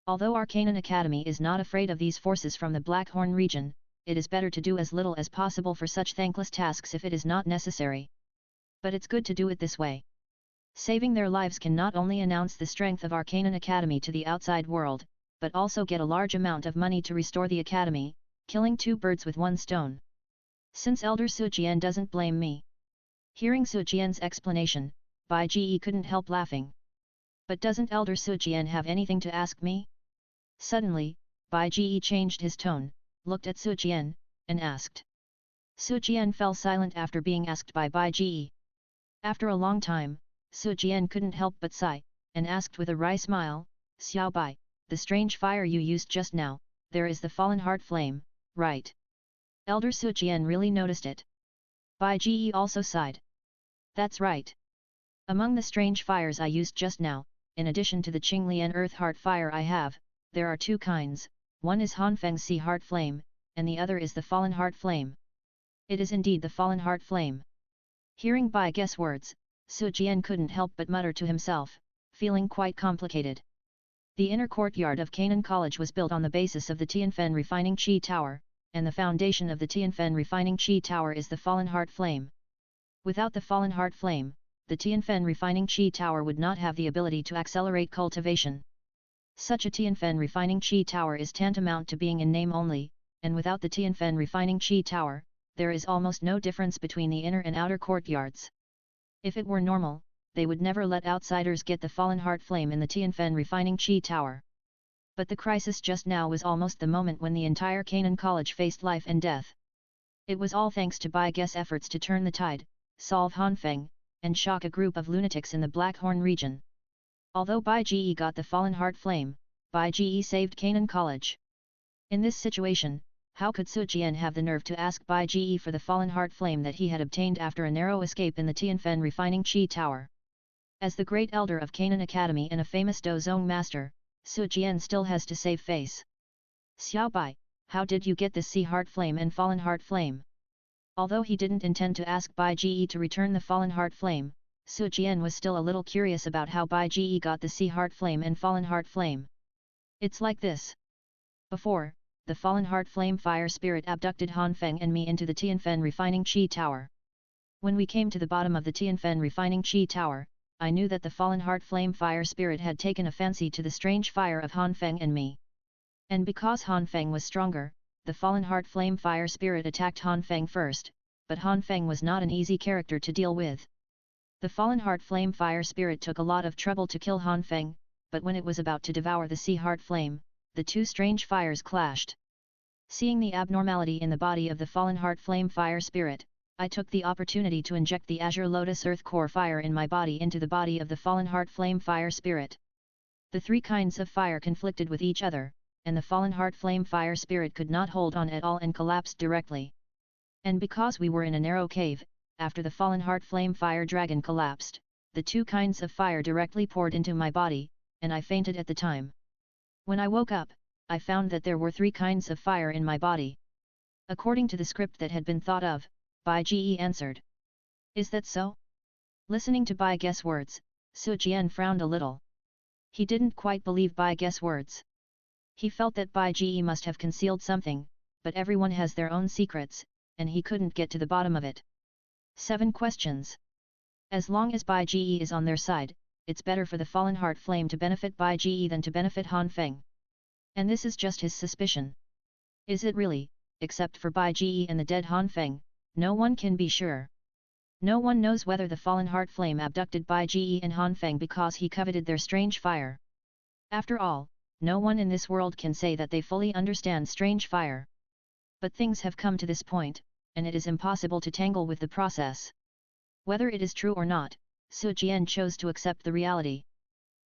Although Arcanan Academy is not afraid of these forces from the Blackhorn region, it is better to do as little as possible for such thankless tasks if it is not necessary. But it's good to do it this way. Saving their lives can not only announce the strength of Arcanan Academy to the outside world, but also get a large amount of money to restore the Academy, killing 2 birds with 1 stone. Since Elder Su Jian doesn't blame me. Hearing Su Jian's explanation, Bai Ge couldn't help laughing. But doesn't Elder Su Jian have anything to ask me? Suddenly, Bai Ge changed his tone, looked at Su Jian, and asked. Su Jian fell silent after being asked by Bai Ge. After a long time, Su Jian couldn't help but sigh, and asked with a wry smile, Xiao Bai, the strange fire you used just now, there is the fallen heart flame, right? Elder Su Jian really noticed it. Bai Ge also sighed. That's right. Among the strange fires I used just now, in addition to the Qinglian Earth Heart Fire I have, there are 2 kinds, one is Hanfeng Sea Heart Flame, and the other is the Fallen Heart Flame. It is indeed the Fallen Heart Flame. Hearing Bai Ge's words, Su Jian couldn't help but mutter to himself, feeling quite complicated. The inner courtyard of Canaan College was built on the basis of the Tianfen Refining Chi Tower, and the foundation of the Tianfen Refining Chi Tower is the Fallen Heart Flame. Without the Fallen Heart Flame, the Tianfen Refining Chi Tower would not have the ability to accelerate cultivation. Such a Tianfen Refining Chi Tower is tantamount to being in name only, and without the Tianfen Refining Chi Tower, there is almost no difference between the inner and outer courtyards. If it were normal, they would never let outsiders get the Fallen Heart Flame in the Tianfen Refining Chi Tower. But the crisis just now was almost the moment when the entire Canaan College faced life and death. It was all thanks to Bai Ge's efforts to turn the tide, solve Hanfeng, and shock a group of lunatics in the Blackhorn region. Although Bai Ge got the Fallen Heart Flame, Bai Ge saved Canaan College. In this situation, how could Su Jian have the nerve to ask Bai Ge for the Fallen Heart Flame that he had obtained after a narrow escape in the Tianfen Refining Chi Tower? As the great elder of Canaan Academy and a famous Dozong master, Su Jian still has to save face. Xiao Bai, how did you get this Sea Heart Flame and Fallen Heart Flame? Although he didn't intend to ask Bai Ge to return the Fallen Heart Flame, Su Jian was still a little curious about how Bai Ge got the Sea Heart Flame and Fallen Heart Flame. It's like this. Before, the Fallen Heart Flame Fire Spirit abducted Hanfeng and me into the Tianfen Refining Chi Tower. When we came to the bottom of the Tianfen Refining Chi Tower, I knew that the Fallen Heart Flame Fire Spirit had taken a fancy to the strange fire of Hanfeng and me. And because Hanfeng was stronger, the Fallen Heart Flame Fire Spirit attacked Hanfeng first, but Hanfeng was not an easy character to deal with. The Fallen Heart Flame Fire Spirit took a lot of trouble to kill Hanfeng, but when it was about to devour the Sea Heart Flame, the two strange fires clashed. Seeing the abnormality in the body of the Fallen Heart Flame Fire Spirit, I took the opportunity to inject the Azure Lotus Earth Core Fire in my body into the body of the Fallen Heart Flame Fire Spirit. The three kinds of fire conflicted with each other, and the Fallen Heart Flame Fire Spirit could not hold on at all and collapsed directly. And because we were in a narrow cave, after the Fallen Heart Flame Fire Dragon collapsed, the two kinds of fire directly poured into my body, and I fainted at the time. When I woke up, I found that there were three kinds of fire in my body. According to the script that had been thought of, Bai Ge answered. Is that so? Listening to Bai Ge's words, Su Jian frowned a little. He didn't quite believe Bai Ge's words. He felt that Bai Ge must have concealed something, but everyone has their own secrets, and he couldn't get to the bottom of it. 7 questions. As long as Bai Ge is on their side, it's better for the Fallen Heart Flame to benefit Bai Ge than to benefit Hanfeng. And this is just his suspicion. Is it really, except for Bai Ge and the dead Hanfeng, no one can be sure. No one knows whether the Fallen Heart Flame abducted Bai Ge and Hanfeng because he coveted their strange fire. After all, no one in this world can say that they fully understand strange fire. But things have come to this point, and it is impossible to tangle with the process. Whether it is true or not, Su Jian chose to accept the reality.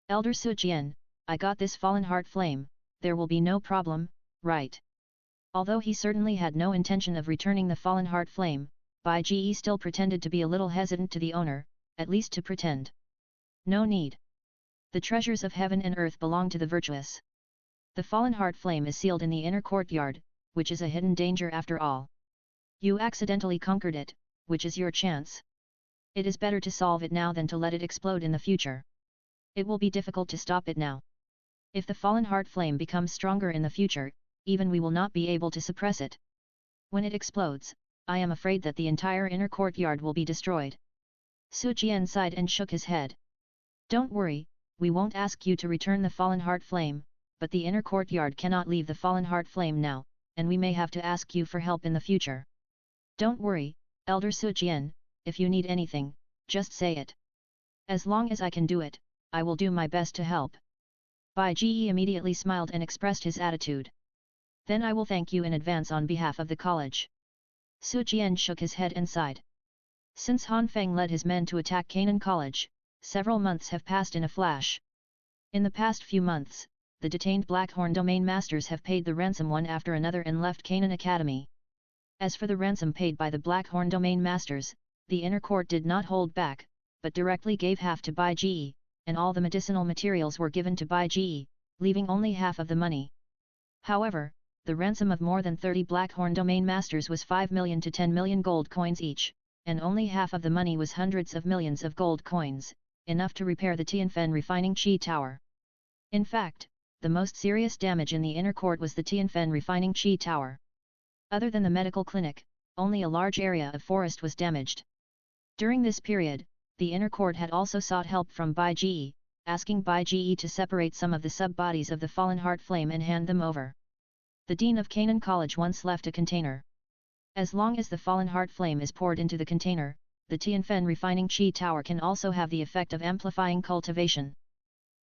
Elder Su Jian, I got this Fallen Heart Flame, there will be no problem, right? Although he certainly had no intention of returning the Fallen Heart Flame, Bai Ge still pretended to be a little hesitant to the owner, at least to pretend. No need. The treasures of heaven and earth belong to the virtuous. The Fallen Heart Flame is sealed in the inner courtyard, which is a hidden danger after all. You accidentally conquered it, which is your chance. It is better to solve it now than to let it explode in the future. It will be difficult to stop it now. If the Fallen Heart Flame becomes stronger in the future, even we will not be able to suppress it. When it explodes, I am afraid that the entire inner courtyard will be destroyed. Su Jian sighed and shook his head. Don't worry, we won't ask you to return the Fallen Heart Flame, but the inner courtyard cannot leave the Fallen Heart Flame now, and we may have to ask you for help in the future. Don't worry, Elder Su Jian, if you need anything, just say it. As long as I can do it, I will do my best to help. Bai Ge immediately smiled and expressed his attitude. Then I will thank you in advance on behalf of the college. Su Jian shook his head and sighed. Since Hanfeng led his men to attack Canaan College, several months have passed in a flash. In the past few months, the detained Blackhorn domain masters have paid the ransom one after another and left Canaan Academy. As for the ransom paid by the Blackhorn domain masters, the inner court did not hold back, but directly gave half to Bai Ge, and all the medicinal materials were given to Bai Ge, leaving only half of the money. However, the ransom of more than 30 Blackhorn domain masters was 5 million to 10 million gold coins each, and only half of the money was hundreds of millions of gold coins, enough to repair the Tianfen Refining Chi Tower. In fact, the most serious damage in the inner court was the Tianfen refining Qi Tower. Other than the medical clinic, only a large area of forest was damaged. During this period, the inner court had also sought help from Bai Ji, asking Bai Ji to separate some of the sub-bodies of the fallen heart flame and hand them over. The dean of Canaan College once left a container. As long as the fallen heart flame is poured into the container, the Tianfen refining Qi Tower can also have the effect of amplifying cultivation.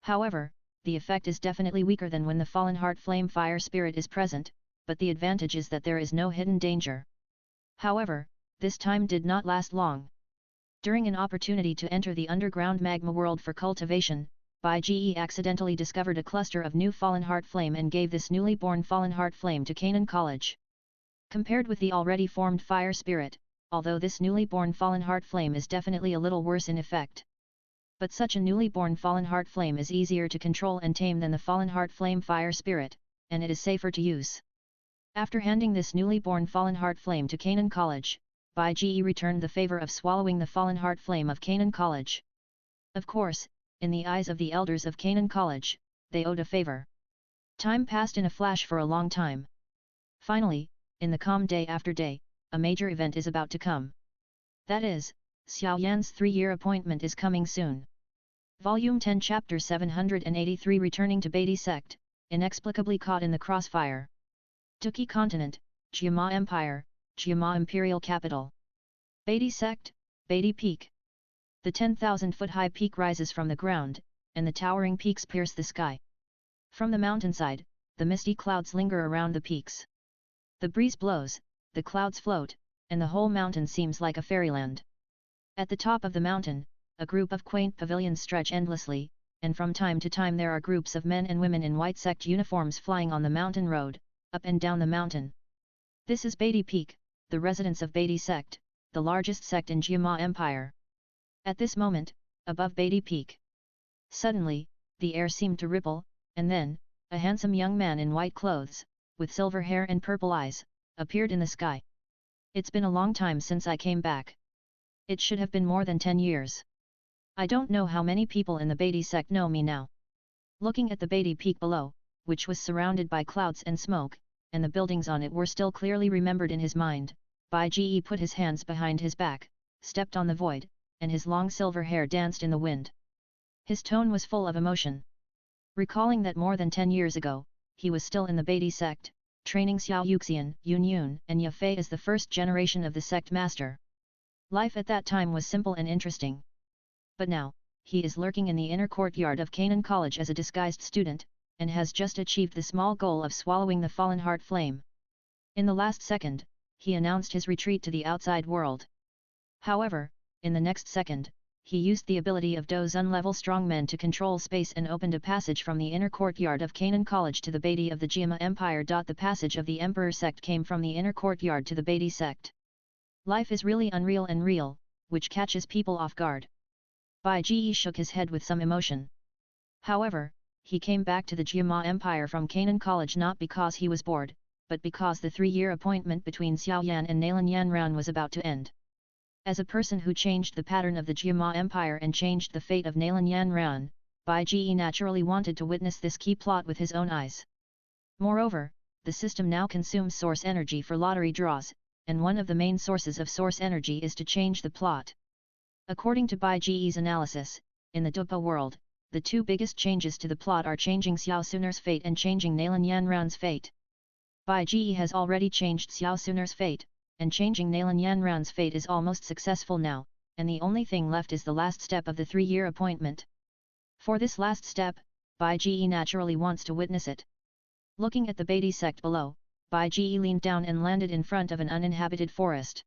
However, the effect is definitely weaker than when the fallen heart flame fire spirit is present, but the advantage is that there is no hidden danger. However, this time did not last long. During an opportunity to enter the underground magma world for cultivation, Bai Ji accidentally discovered a cluster of new fallen heart flame and gave this newly born fallen heart flame to Canaan College. Compared with the already formed fire spirit, although this newly born fallen heart flame is definitely a little worse in effect. But such a newly born fallen heart flame is easier to control and tame than the fallen heart flame fire spirit, and it is safer to use. After handing this newly born fallen heart flame to Canaan College, Bai Ji returned the favor of swallowing the fallen heart flame of Canaan College. Of course, in the eyes of the elders of Canaan College, they owed a favor. Time passed in a flash for a long time. Finally, in the calm day after day, a major event is about to come. That is, Xiao Yan's 3-year appointment is coming soon. Volume 10 Chapter 783 Returning to Beatty Sect, inexplicably caught in the crossfire. Duki Continent, Jiama Empire, Jiama Imperial Capital. Beatty Sect, Beatty Peak. The 10,000-foot-high peak rises from the ground, and the towering peaks pierce the sky. From the mountainside, the misty clouds linger around the peaks. The breeze blows, the clouds float, and the whole mountain seems like a fairyland. At the top of the mountain, a group of quaint pavilions stretch endlessly, and from time to time there are groups of men and women in white sect uniforms flying on the mountain road, up and down the mountain. This is Beatty Peak, the residence of Beatty Sect, the largest sect in Jiama Empire. At this moment, above Beatty Peak, suddenly, the air seemed to ripple, and then, a handsome young man in white clothes, with silver hair and purple eyes, appeared in the sky. It's been a long time since I came back. It should have been more than 10 years. I don't know how many people in the Beatty sect know me now. Looking at the Beatty Peak below, which was surrounded by clouds and smoke, and the buildings on it were still clearly remembered in his mind, Bai Ji put his hands behind his back, stepped on the void, and his long silver hair danced in the wind. His tone was full of emotion. Recalling that more than 10 years ago, he was still in the Beatty sect, training Xiao Yuxian, Yun Yun and Yafei as the first generation of the sect master. Life at that time was simple and interesting. But now, he is lurking in the inner courtyard of Canaan College as a disguised student, and has just achieved the small goal of swallowing the fallen heart flame. In the last second, he announced his retreat to the outside world. However, in the next second, he used the ability of Dozun level strongmen to control space and opened a passage from the inner courtyard of Canaan College to the Beatty of the Jiama Empire. The passage of the Emperor sect came from the inner courtyard to the Beatty sect. Life is really unreal and real, which catches people off guard. Bai Ji shook his head with some emotion. However, he came back to the Jiama Empire from Canaan College not because he was bored, but because the 3-year appointment between Xiao Yan and Nalan Yanran was about to end. As a person who changed the pattern of the Jiama Empire and changed the fate of Nalan Yanran, Bai Ji naturally wanted to witness this key plot with his own eyes. Moreover, the system now consumes source energy for lottery draws, and one of the main sources of source energy is to change the plot. According to Bai Ji's analysis, in the Douluo world, the 2 biggest changes to the plot are changing Xiao Sun'er's fate and changing Nalan Yanran's fate. Bai Ji has already changed Xiao Sun'er's fate, and changing Nalan Yanran's fate is almost successful now, and the only thing left is the last step of the 3-year appointment. For this last step, Bai Ji naturally wants to witness it. Looking at the Beatty sect below, Bai Ji leaned down and landed in front of an uninhabited forest.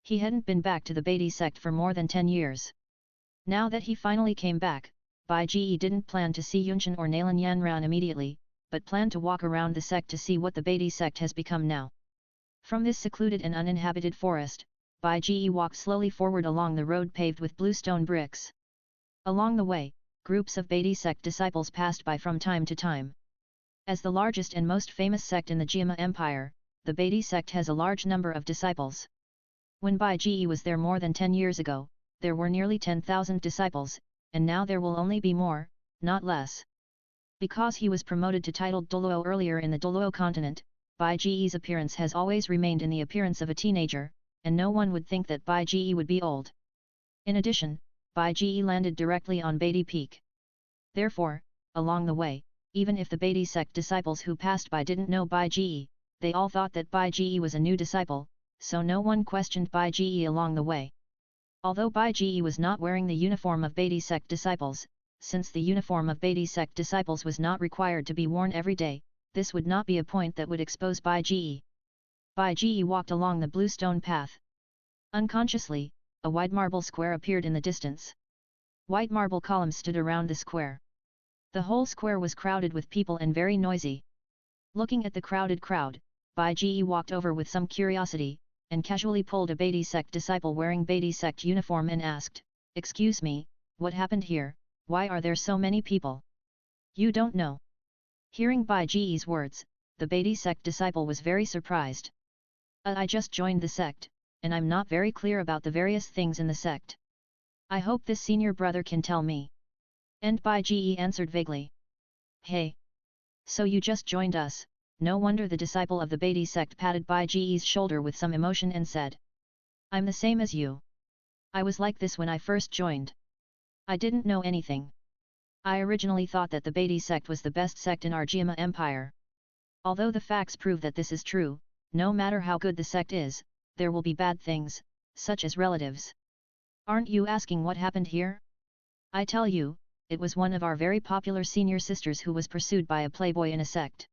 He hadn't been back to the Beatty sect for more than 10 years. Now that he finally came back, Bai Ji didn't plan to see Yunshan or Nalan Yanran immediately, but planned to walk around the sect to see what the Beatty sect has become now. From this secluded and uninhabited forest, Bai Ji walked slowly forward along the road paved with blue stone bricks. Along the way, groups of Beatty sect disciples passed by from time to time. As the largest and most famous sect in the Jiama Empire, the Beatty sect has a large number of disciples. When Bai Ji was there more than 10 years ago, there were nearly 10,000 disciples, and now there will only be more, not less. Because he was promoted to titled Douluo earlier in the Douluo continent, Bai Ji's appearance has always remained in the appearance of a teenager, and no one would think that Bai Ji would be old. In addition, Bai Ji landed directly on Beatty Peak. Therefore, along the way, even if the Beatty sect disciples who passed by didn't know Bai Ji, they all thought that Bai Ji was a new disciple, so no one questioned Bai Ji along the way. Although Bai Ji was not wearing the uniform of Beatty sect disciples, since the uniform of Beatty sect disciples was not required to be worn every day, this would not be a point that would expose Bai Ji. Bai Ji walked along the blue stone path. Unconsciously, a wide marble square appeared in the distance. White marble columns stood around the square. The whole square was crowded with people and very noisy. Looking at the crowded crowd, Bai Ji walked over with some curiosity, and casually pulled a Beatty sect disciple wearing Beatty sect uniform and asked, "Excuse me, what happened here, why are there so many people?" "You don't know?" Hearing Bai Ji's words, the Beatty sect disciple was very surprised. I just joined the sect, and I'm not very clear about the various things in the sect. I hope this senior brother can tell me." And Bai Ji answered vaguely. "Hey! So you just joined us?" No wonder the disciple of the Beatty sect patted Bai Ji's shoulder with some emotion and said, "I'm the same as you. I was like this when I first joined. I didn't know anything. I originally thought that the Beatty sect was the best sect in our Jiama Empire. Although the facts prove that this is true, no matter how good the sect is, there will be bad things, such as relatives. Aren't you asking what happened here? I tell you, it was one of our very popular senior sisters who was pursued by a playboy in a sect.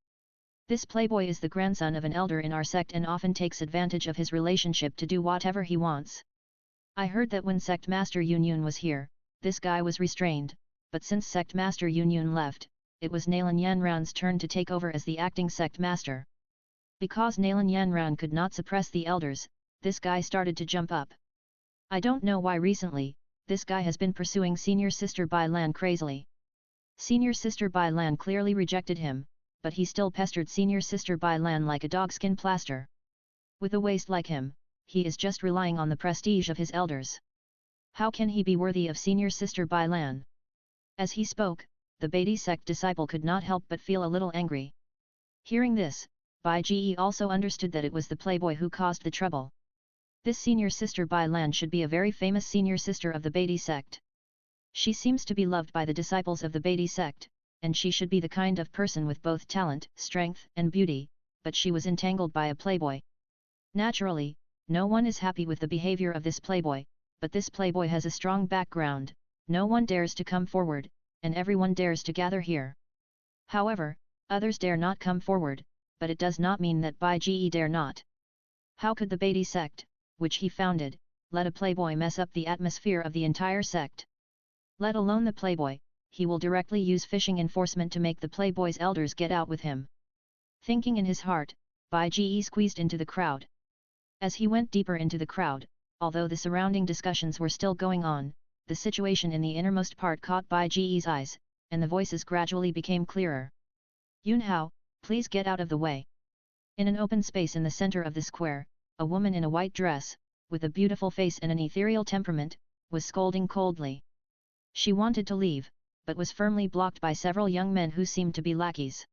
This playboy is the grandson of an elder in our sect and often takes advantage of his relationship to do whatever he wants. I heard that when Sect Master Yun was here, this guy was restrained, but since Sect Master Yun left, it was Nalan Yanran's turn to take over as the acting Sect Master. Because Nalan Yanran could not suppress the elders, this guy started to jump up. I don't know why recently, this guy has been pursuing Senior Sister Bai Lan crazily. Senior Sister Bai Lan clearly rejected him, but he still pestered Senior Sister Bai Lan like a dogskin plaster. With a waste like him, he is just relying on the prestige of his elders. How can he be worthy of Senior Sister Bai Lan?" As he spoke, the Beatty sect disciple could not help but feel a little angry. Hearing this, Bai Ji also understood that it was the playboy who caused the trouble. This Senior Sister Bai Lan should be a very famous senior sister of the Beatty sect. She seems to be loved by the disciples of the Beatty sect, and she should be the kind of person with both talent, strength and beauty, but she was entangled by a playboy. Naturally, no one is happy with the behavior of this playboy, but this playboy has a strong background, no one dares to come forward, and everyone dares to gather here. However, others dare not come forward, but it does not mean that Bai Ji dare not. How could the Beatty sect, which he founded, let a playboy mess up the atmosphere of the entire sect? Let alone the playboy, he will directly use fishing enforcement to make the playboy's elders get out with him. Thinking in his heart, Bai Ji squeezed into the crowd. As he went deeper into the crowd, although the surrounding discussions were still going on, the situation in the innermost part caught Bai Ji's eyes, and the voices gradually became clearer. "Yunhao, please get out of the way." In an open space in the center of the square, a woman in a white dress, with a beautiful face and an ethereal temperament, was scolding coldly. She wanted to leave, but was firmly blocked by several young men who seemed to be lackeys.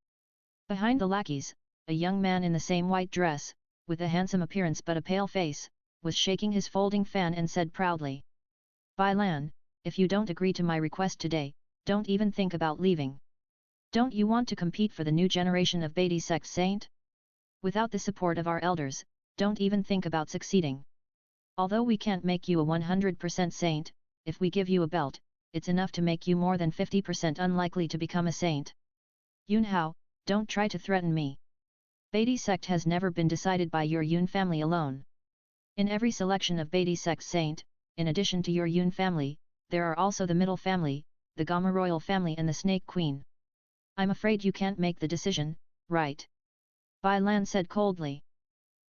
Behind the lackeys, a young man in the same white dress, with a handsome appearance but a pale face, was shaking his folding fan and said proudly, "Bai Lan, if you don't agree to my request today, don't even think about leaving. Don't you want to compete for the new generation of Beatty sect saint? Without the support of our elders, don't even think about succeeding. Although we can't make you a 100% saint, if we give you a belt, it's enough to make you more than 50% unlikely to become a saint. Yunhao, don't try to threaten me. Beatty sect has never been decided by your Yun family alone. In every selection of Beatty sect saint, in addition to your Yun family, there are also the Middle family, the Gamma royal family and the Snake Queen. I'm afraid you can't make the decision, right?" Bai Lan said coldly.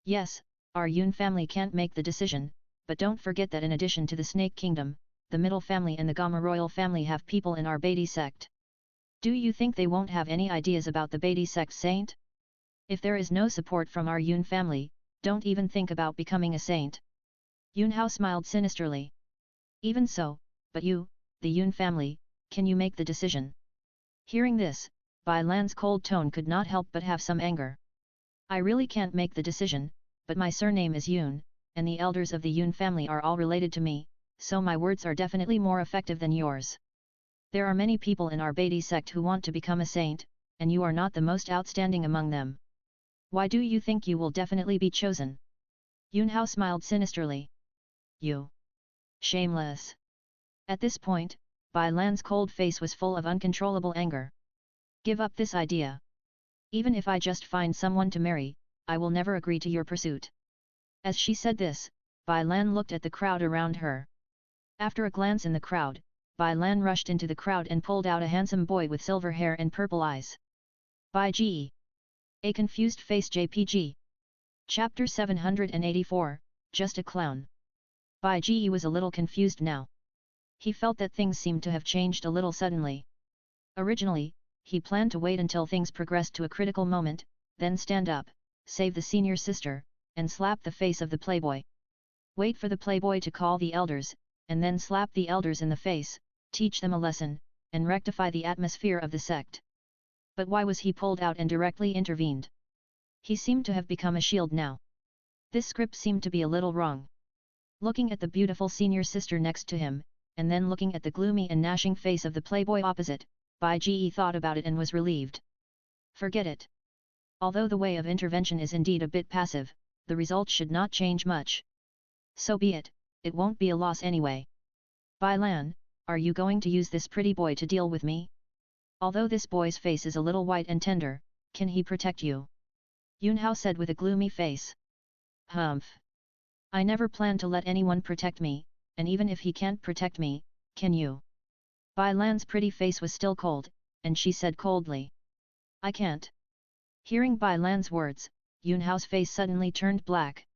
"Yes, our Yun family can't make the decision, but don't forget that in addition to the Snake Kingdom, the Middle family and the Gamma royal family have people in our Beatty sect. Do you think they won't have any ideas about the Beatty sect saint? If there is no support from our Yun family, don't even think about becoming a saint." Yunhao smiled sinisterly. "Even so, but you, the Yun family, can you make the decision?" Hearing this, Bai Lan's cold tone could not help but have some anger. I really can't make the decision, but my surname is Yun, and the elders of the Yun family are all related to me, so my words are definitely more effective than yours. There are many people in our Beatty sect who want to become a saint, and you are not the most outstanding among them. Why do you think you will definitely be chosen? Yunhao smiled sinisterly. You. Shameless. At this point, Bai Lan's cold face was full of uncontrollable anger. Give up this idea. Even if I just find someone to marry, I will never agree to your pursuit. As she said this, Bai Lan looked at the crowd around her. After a glance in the crowd, Bai Lan rushed into the crowd and pulled out a handsome boy with silver hair and purple eyes. Bai Ji. A confused face JPG. Chapter 784, Just a Clown. Bai Ji was a little confused now. He felt that things seemed to have changed a little suddenly. Originally, he planned to wait until things progressed to a critical moment, then stand up, save the senior sister, and slap the face of the playboy. Wait for the playboy to call the elders, and then slap the elders in the face, teach them a lesson, and rectify the atmosphere of the sect. But why was he pulled out and directly intervened? He seemed to have become a shield now. This script seemed to be a little wrong. Looking at the beautiful senior sister next to him, and then looking at the gloomy and gnashing face of the playboy opposite, Bai Ji thought about it and was relieved. Forget it. Although the way of intervention is indeed a bit passive, the result should not change much. So be it, it won't be a loss anyway. Bai Lan, are you going to use this pretty boy to deal with me? Although this boy's face is a little white and tender, can he protect you? Yunhao said with a gloomy face. Humph. I never plan to let anyone protect me, and even if he can't protect me, can you? Bai Lan's pretty face was still cold, and she said coldly. I can't. Hearing Bai Lan's words, Yunhao's face suddenly turned black.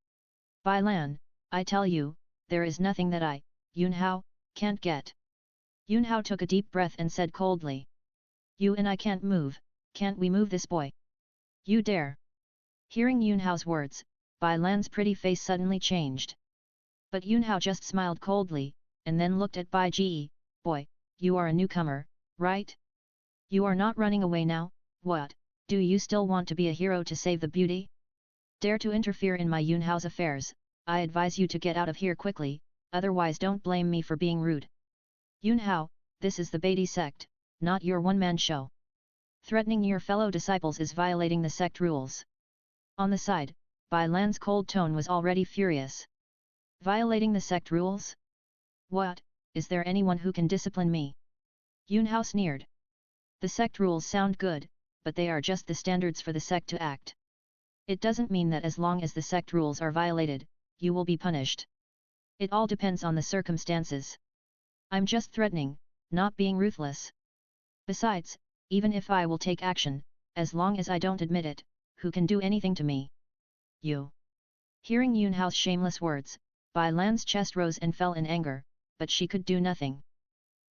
Bai Lan, I tell you, there is nothing that I, Yunhao, can't get. Yunhao took a deep breath and said coldly. You and I can't move, can't we move this boy? You dare. Hearing Yunhao's words, Bai Lan's pretty face suddenly changed. But Yunhao just smiled coldly, and then looked at Bai Ji. Boy, you are a newcomer, right? You are not running away now, what, do you still want to be a hero to save the beauty? Dare to interfere in my Yunhao's affairs, I advise you to get out of here quickly, otherwise don't blame me for being rude. Yunhao, this is the Beatty sect, not your one-man show. Threatening your fellow disciples is violating the sect rules. On the side, Bai Lan's cold tone was already furious. Violating the sect rules? What, is there anyone who can discipline me? Yunhao sneered. The sect rules sound good, but they are just the standards for the sect to act. It doesn't mean that as long as the sect rules are violated, you will be punished. It all depends on the circumstances. I'm just threatening, not being ruthless. Besides, even if I will take action, as long as I don't admit it, who can do anything to me? You. Hearing Yunhao's shameless words, Bai Lan's chest rose and fell in anger, but she could do nothing.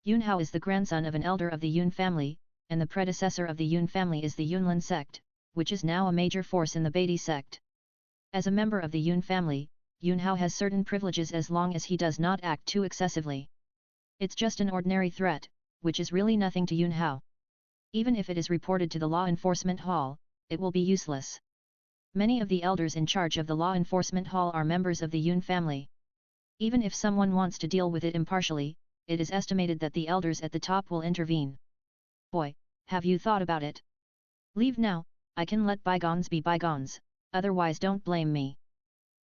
Yunhao is the grandson of an elder of the Yun family, and the predecessor of the Yun family is the Yunlin sect, which is now a major force in the Beatty sect. As a member of the Yun family, Yunhao has certain privileges as long as he does not act too excessively. It's just an ordinary threat, which is really nothing to Yunhao. Even if it is reported to the law enforcement hall, it will be useless. Many of the elders in charge of the law enforcement hall are members of the Yun family. Even if someone wants to deal with it impartially, it is estimated that the elders at the top will intervene. Boy, have you thought about it? Leave now, I can let bygones be bygones, otherwise don't blame me.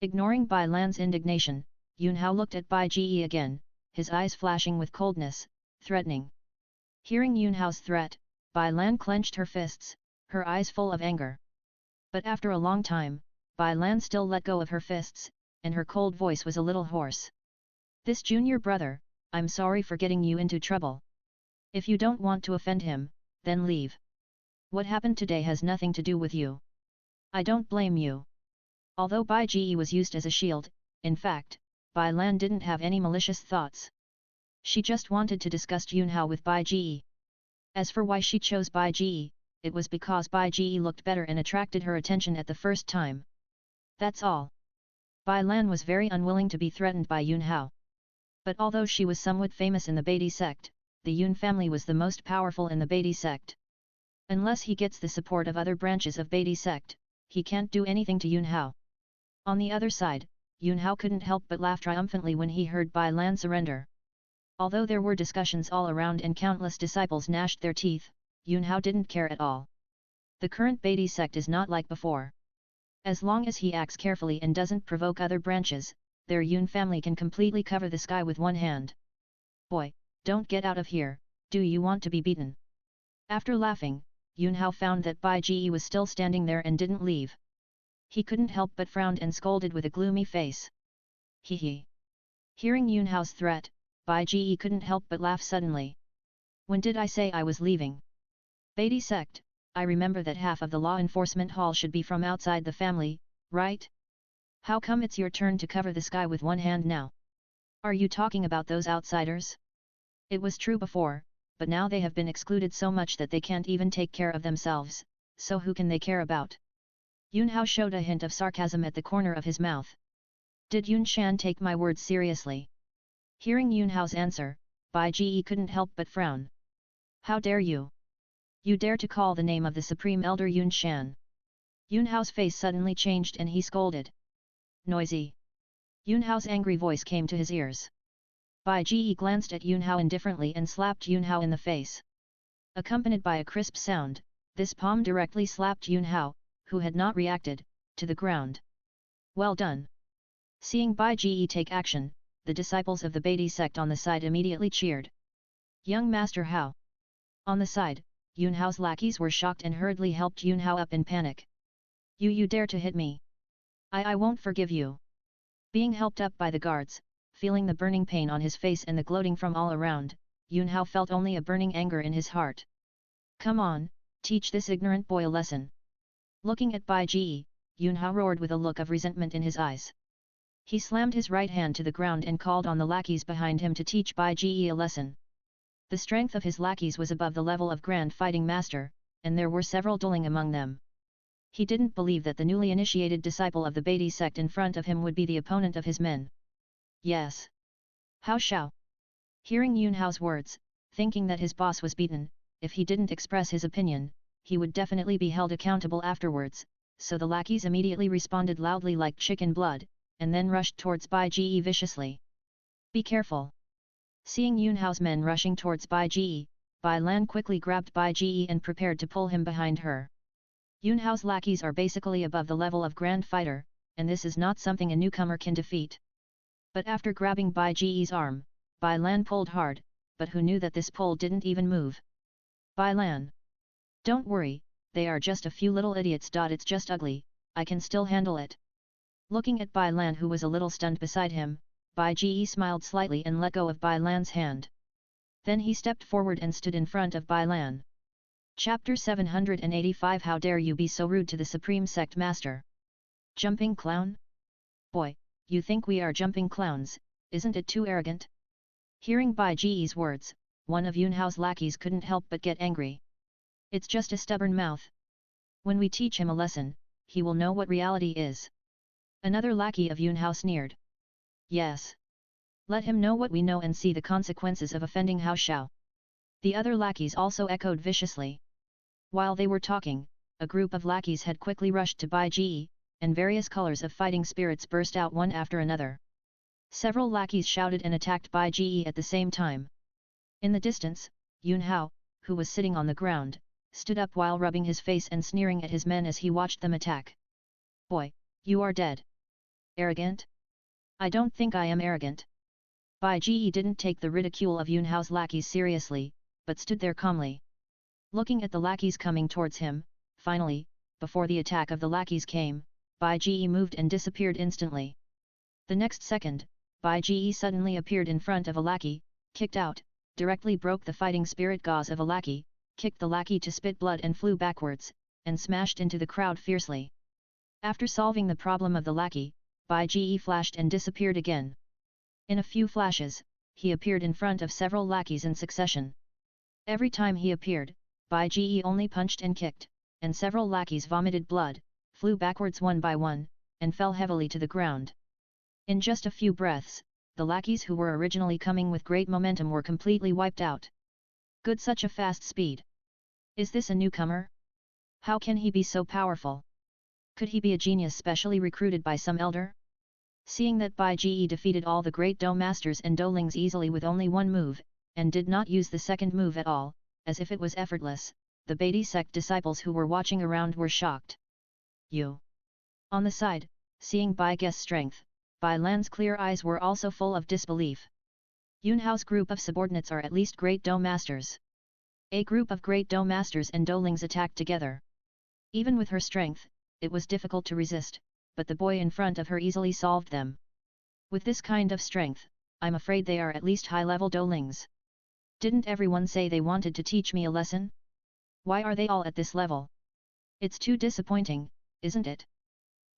Ignoring Bai Lan's indignation, Yunhao looked at Bai Ji again, his eyes flashing with coldness, threatening. Hearing Yunhao's threat, Bai Lan clenched her fists, her eyes full of anger. But after a long time, Bai Lan still let go of her fists, and her cold voice was a little hoarse. This junior brother, I'm sorry for getting you into trouble. If you don't want to offend him, then leave. What happened today has nothing to do with you. I don't blame you. Although Bai Ji was used as a shield, in fact, Bai Lan didn't have any malicious thoughts. She just wanted to discuss Yunhao with Bai Ji. As for why she chose Bai Ji, it was because Bai Ji looked better and attracted her attention at the first time. That's all. Bai Lan was very unwilling to be threatened by Yunhao. But although she was somewhat famous in the Beatty sect, the Yun family was the most powerful in the Beatty sect. Unless he gets the support of other branches of Beatty sect, he can't do anything to Yun Hao. On the other side, Yun Hao couldn't help but laugh triumphantly when he heard Bai Lan surrender. Although there were discussions all around and countless disciples gnashed their teeth, Yun Hao didn't care at all. The current Beatty sect is not like before. As long as he acts carefully and doesn't provoke other branches, their Yun family can completely cover the sky with one hand. Boy, don't get out of here, do you want to be beaten? After laughing, Yun Hao found that Bai Ji was still standing there and didn't leave. He couldn't help but frowned and scolded with a gloomy face. Hee hee. Hearing Yun Hao's threat, Bai Ji couldn't help but laugh suddenly. When did I say I was leaving? Beatty sect, I remember that half of the law enforcement hall should be from outside the family, right? How come it's your turn to cover the sky with one hand now? Are you talking about those outsiders? It was true before, but now they have been excluded so much that they can't even take care of themselves, so who can they care about? Yun Hao showed a hint of sarcasm at the corner of his mouth. Did Yun Shan take my words seriously? Hearing Yun Hao's answer, Bai Ji couldn't help but frown. How dare you? You dare to call the name of the Supreme Elder Yun Shan? Yun Hao's face suddenly changed and he scolded. Noisy! Yun Hao's angry voice came to his ears. Bai Ji glanced at Yun Hao indifferently and slapped Yun Hao in the face. Accompanied by a crisp sound, this palm directly slapped Yun Hao, who had not reacted, to the ground. Well done! Seeing Bai Ji take action, the disciples of the Beatty sect on the side immediately cheered. Young Master Hao! On the side, Yun Hao's lackeys were shocked and hurriedly helped Yun Hao up in panic. You dare to hit me? I won't forgive you. Being helped up by the guards, feeling the burning pain on his face and the gloating from all around, Yun Hao felt only a burning anger in his heart. Come on, teach this ignorant boy a lesson. Looking at Bai Ji, Yun Hao roared with a look of resentment in his eyes. He slammed his right hand to the ground and called on the lackeys behind him to teach Bai Ji a lesson. The strength of his lackeys was above the level of Grand Fighting Master, and there were several dueling among them. He didn't believe that the newly initiated disciple of the Beatty sect in front of him would be the opponent of his men. Yes. Hao Shao. Hearing Yun Hao's words, thinking that his boss was beaten, if he didn't express his opinion, he would definitely be held accountable afterwards, so the lackeys immediately responded loudly like chicken blood, and then rushed towards Bai Ji viciously. Be careful! Seeing Yun Hao's men rushing towards Bai Ji, Bai Lan quickly grabbed Bai Ji and prepared to pull him behind her. Yun Hao's lackeys are basically above the level of Grand Fighter, and this is not something a newcomer can defeat. But after grabbing Bai Ji's arm, Bai Lan pulled hard, but who knew that this pull didn't even move? Bai Lan! Don't worry, they are just a few little idiots. It's just ugly, I can still handle it. Looking at Bai Lan who was a little stunned beside him, Bai Ji smiled slightly and let go of Bai Lan's hand. Then he stepped forward and stood in front of Bai Lan. Chapter 785 How dare you be so rude to the Supreme Sect Master? Jumping clown? Boy, you think we are jumping clowns, isn't it too arrogant? Hearing Bai Ji's words, one of Yun Hao's lackeys couldn't help but get angry. It's just a stubborn mouth. When we teach him a lesson, he will know what reality is. Another lackey of Yun Hao sneered. Yes. Let him know what we know and see the consequences of offending Hao Shao. The other lackeys also echoed viciously. While they were talking, a group of lackeys had quickly rushed to Bai Ji, and various colors of fighting spirits burst out one after another. Several lackeys shouted and attacked Bai Ji at the same time. In the distance, Yun Hao, who was sitting on the ground, stood up while rubbing his face and sneering at his men as he watched them attack. Boy, you are dead. Arrogant? I don't think I am arrogant. Bai Ji didn't take the ridicule of Yun Hao's lackeys seriously, but stood there calmly. Looking at the lackeys coming towards him, finally, before the attack of the lackeys came, Bai Ji moved and disappeared instantly. The next second, Bai Ji suddenly appeared in front of a lackey, kicked out, directly broke the fighting spirit gauze of a lackey, kicked the lackey to spit blood and flew backwards, and smashed into the crowd fiercely. After solving the problem of the lackey, Bai Ji flashed and disappeared again. In a few flashes, he appeared in front of several lackeys in succession. Every time he appeared, Bai Ji only punched and kicked, and several lackeys vomited blood, flew backwards one by one, and fell heavily to the ground. In just a few breaths, the lackeys who were originally coming with great momentum were completely wiped out. Good, such a fast speed. Is this a newcomer? How can he be so powerful? Could he be a genius specially recruited by some elder? Seeing that Bai Ge defeated all the great Do masters and Doulings easily with only one move, and did not use the second move at all, as if it was effortless, the Beatty sect disciples who were watching around were shocked. You. On the side, seeing Bai Ge's strength, Bai Lan's clear eyes were also full of disbelief. Yun Hao's group of subordinates are at least great Do masters. A group of great Do masters and Doulings attacked together. Even with her strength, it was difficult to resist, but the boy in front of her easily solved them. With this kind of strength, I'm afraid they are at least high-level Doulings. Didn't everyone say they wanted to teach me a lesson? Why are they all at this level? It's too disappointing, isn't it?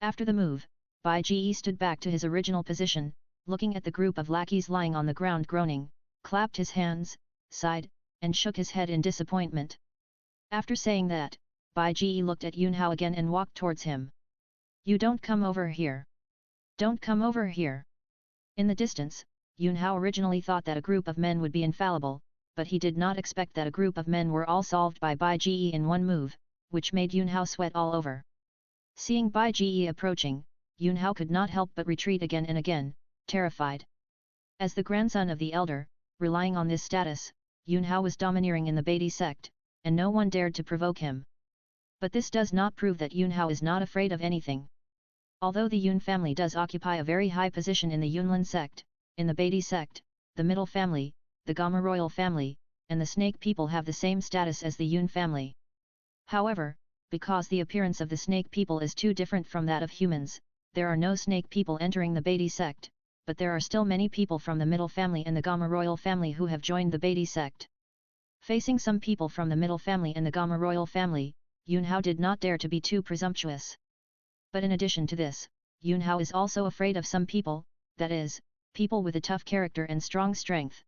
After the move, Bai Ge stood back to his original position, looking at the group of lackeys lying on the ground groaning, clapped his hands, sighed, and shook his head in disappointment. After saying that, Bai Ge looked at Yun Hao again and walked towards him. You don't come over here. Don't come over here. In the distance, Yun Hao originally thought that a group of men would be infallible, but he did not expect that a group of men were all solved by Bai Ge in one move, which made Yun Hao sweat all over. Seeing Bai Ge approaching, Yun Hao could not help but retreat again and again, terrified. As the grandson of the elder, relying on this status, Yun Hao was domineering in the Beatty sect, and no one dared to provoke him. But this does not prove that Yun Hao is not afraid of anything. Although the Yun family does occupy a very high position in the Yunlin sect, in the Beatty sect, the Middle family, the Gamma royal family, and the Snake people have the same status as the Yun family. However, because the appearance of the Snake people is too different from that of humans, there are no Snake people entering the Beatty sect, but there are still many people from the Middle family and the Gamma royal family who have joined the Beatty sect. Facing some people from the Middle family and the Gamma royal family, Yun Hao did not dare to be too presumptuous. But in addition to this, Yun Hao is also afraid of some people, that is, people with a tough character and strong strength.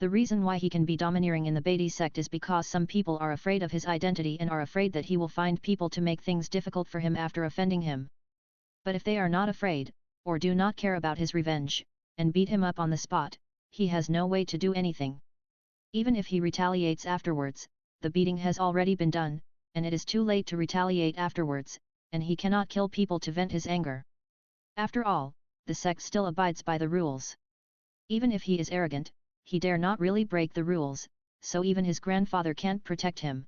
The reason why he can be domineering in the Beatty sect is because some people are afraid of his identity and are afraid that he will find people to make things difficult for him after offending him. But if they are not afraid, or do not care about his revenge, and beat him up on the spot, he has no way to do anything. Even if he retaliates afterwards, the beating has already been done, and it is too late to retaliate afterwards, and he cannot kill people to vent his anger. After all, the sect still abides by the rules. Even if he is arrogant, he dare not really break the rules, so even his grandfather can't protect him.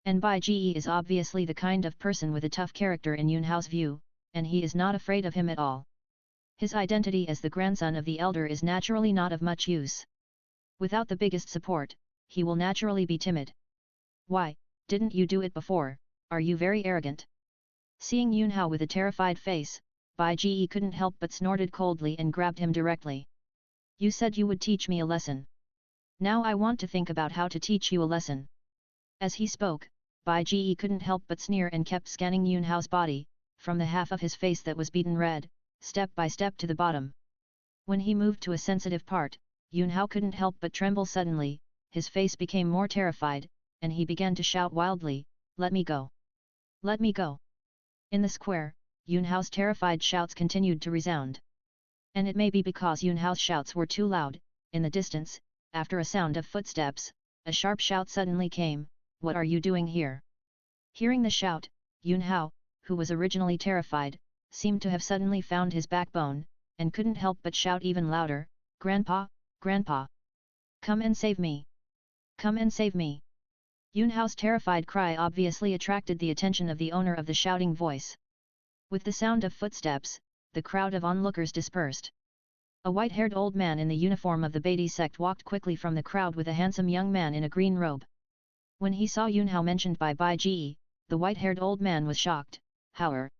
And Bai Ge is obviously the kind of person with a tough character in Yun Hao's view, and he is not afraid of him at all. His identity as the grandson of the elder is naturally not of much use. Without the biggest support, he will naturally be timid. Why, didn't you do it before? Are you very arrogant? Seeing Yun Hao with a terrified face, Bai Ge couldn't help but snorted coldly and grabbed him directly. You said you would teach me a lesson. Now I want to think about how to teach you a lesson. As he spoke, Bai Ge couldn't help but sneer and kept scanning Yun Hao's body, from the half of his face that was beaten red, step by step to the bottom. When he moved to a sensitive part, Yun Hao couldn't help but tremble suddenly, his face became more terrified, and he began to shout wildly, "Let me go! Let me go!" In the square, Yun Hao's terrified shouts continued to resound. And it may be because Yun Hao's shouts were too loud, in the distance, after a sound of footsteps, a sharp shout suddenly came, "What are you doing here?" Hearing the shout, Yun Hao, who was originally terrified, seemed to have suddenly found his backbone, and couldn't help but shout even louder, "Grandpa, Grandpa! Come and save me! Come and save me!" Yun Hao's terrified cry obviously attracted the attention of the owner of the shouting voice. With the sound of footsteps, the crowd of onlookers dispersed. A white-haired old man in the uniform of the Beatty sect walked quickly from the crowd with a handsome young man in a green robe. When he saw Yun Hao mentioned by Bai Ge, the white-haired old man was shocked. However,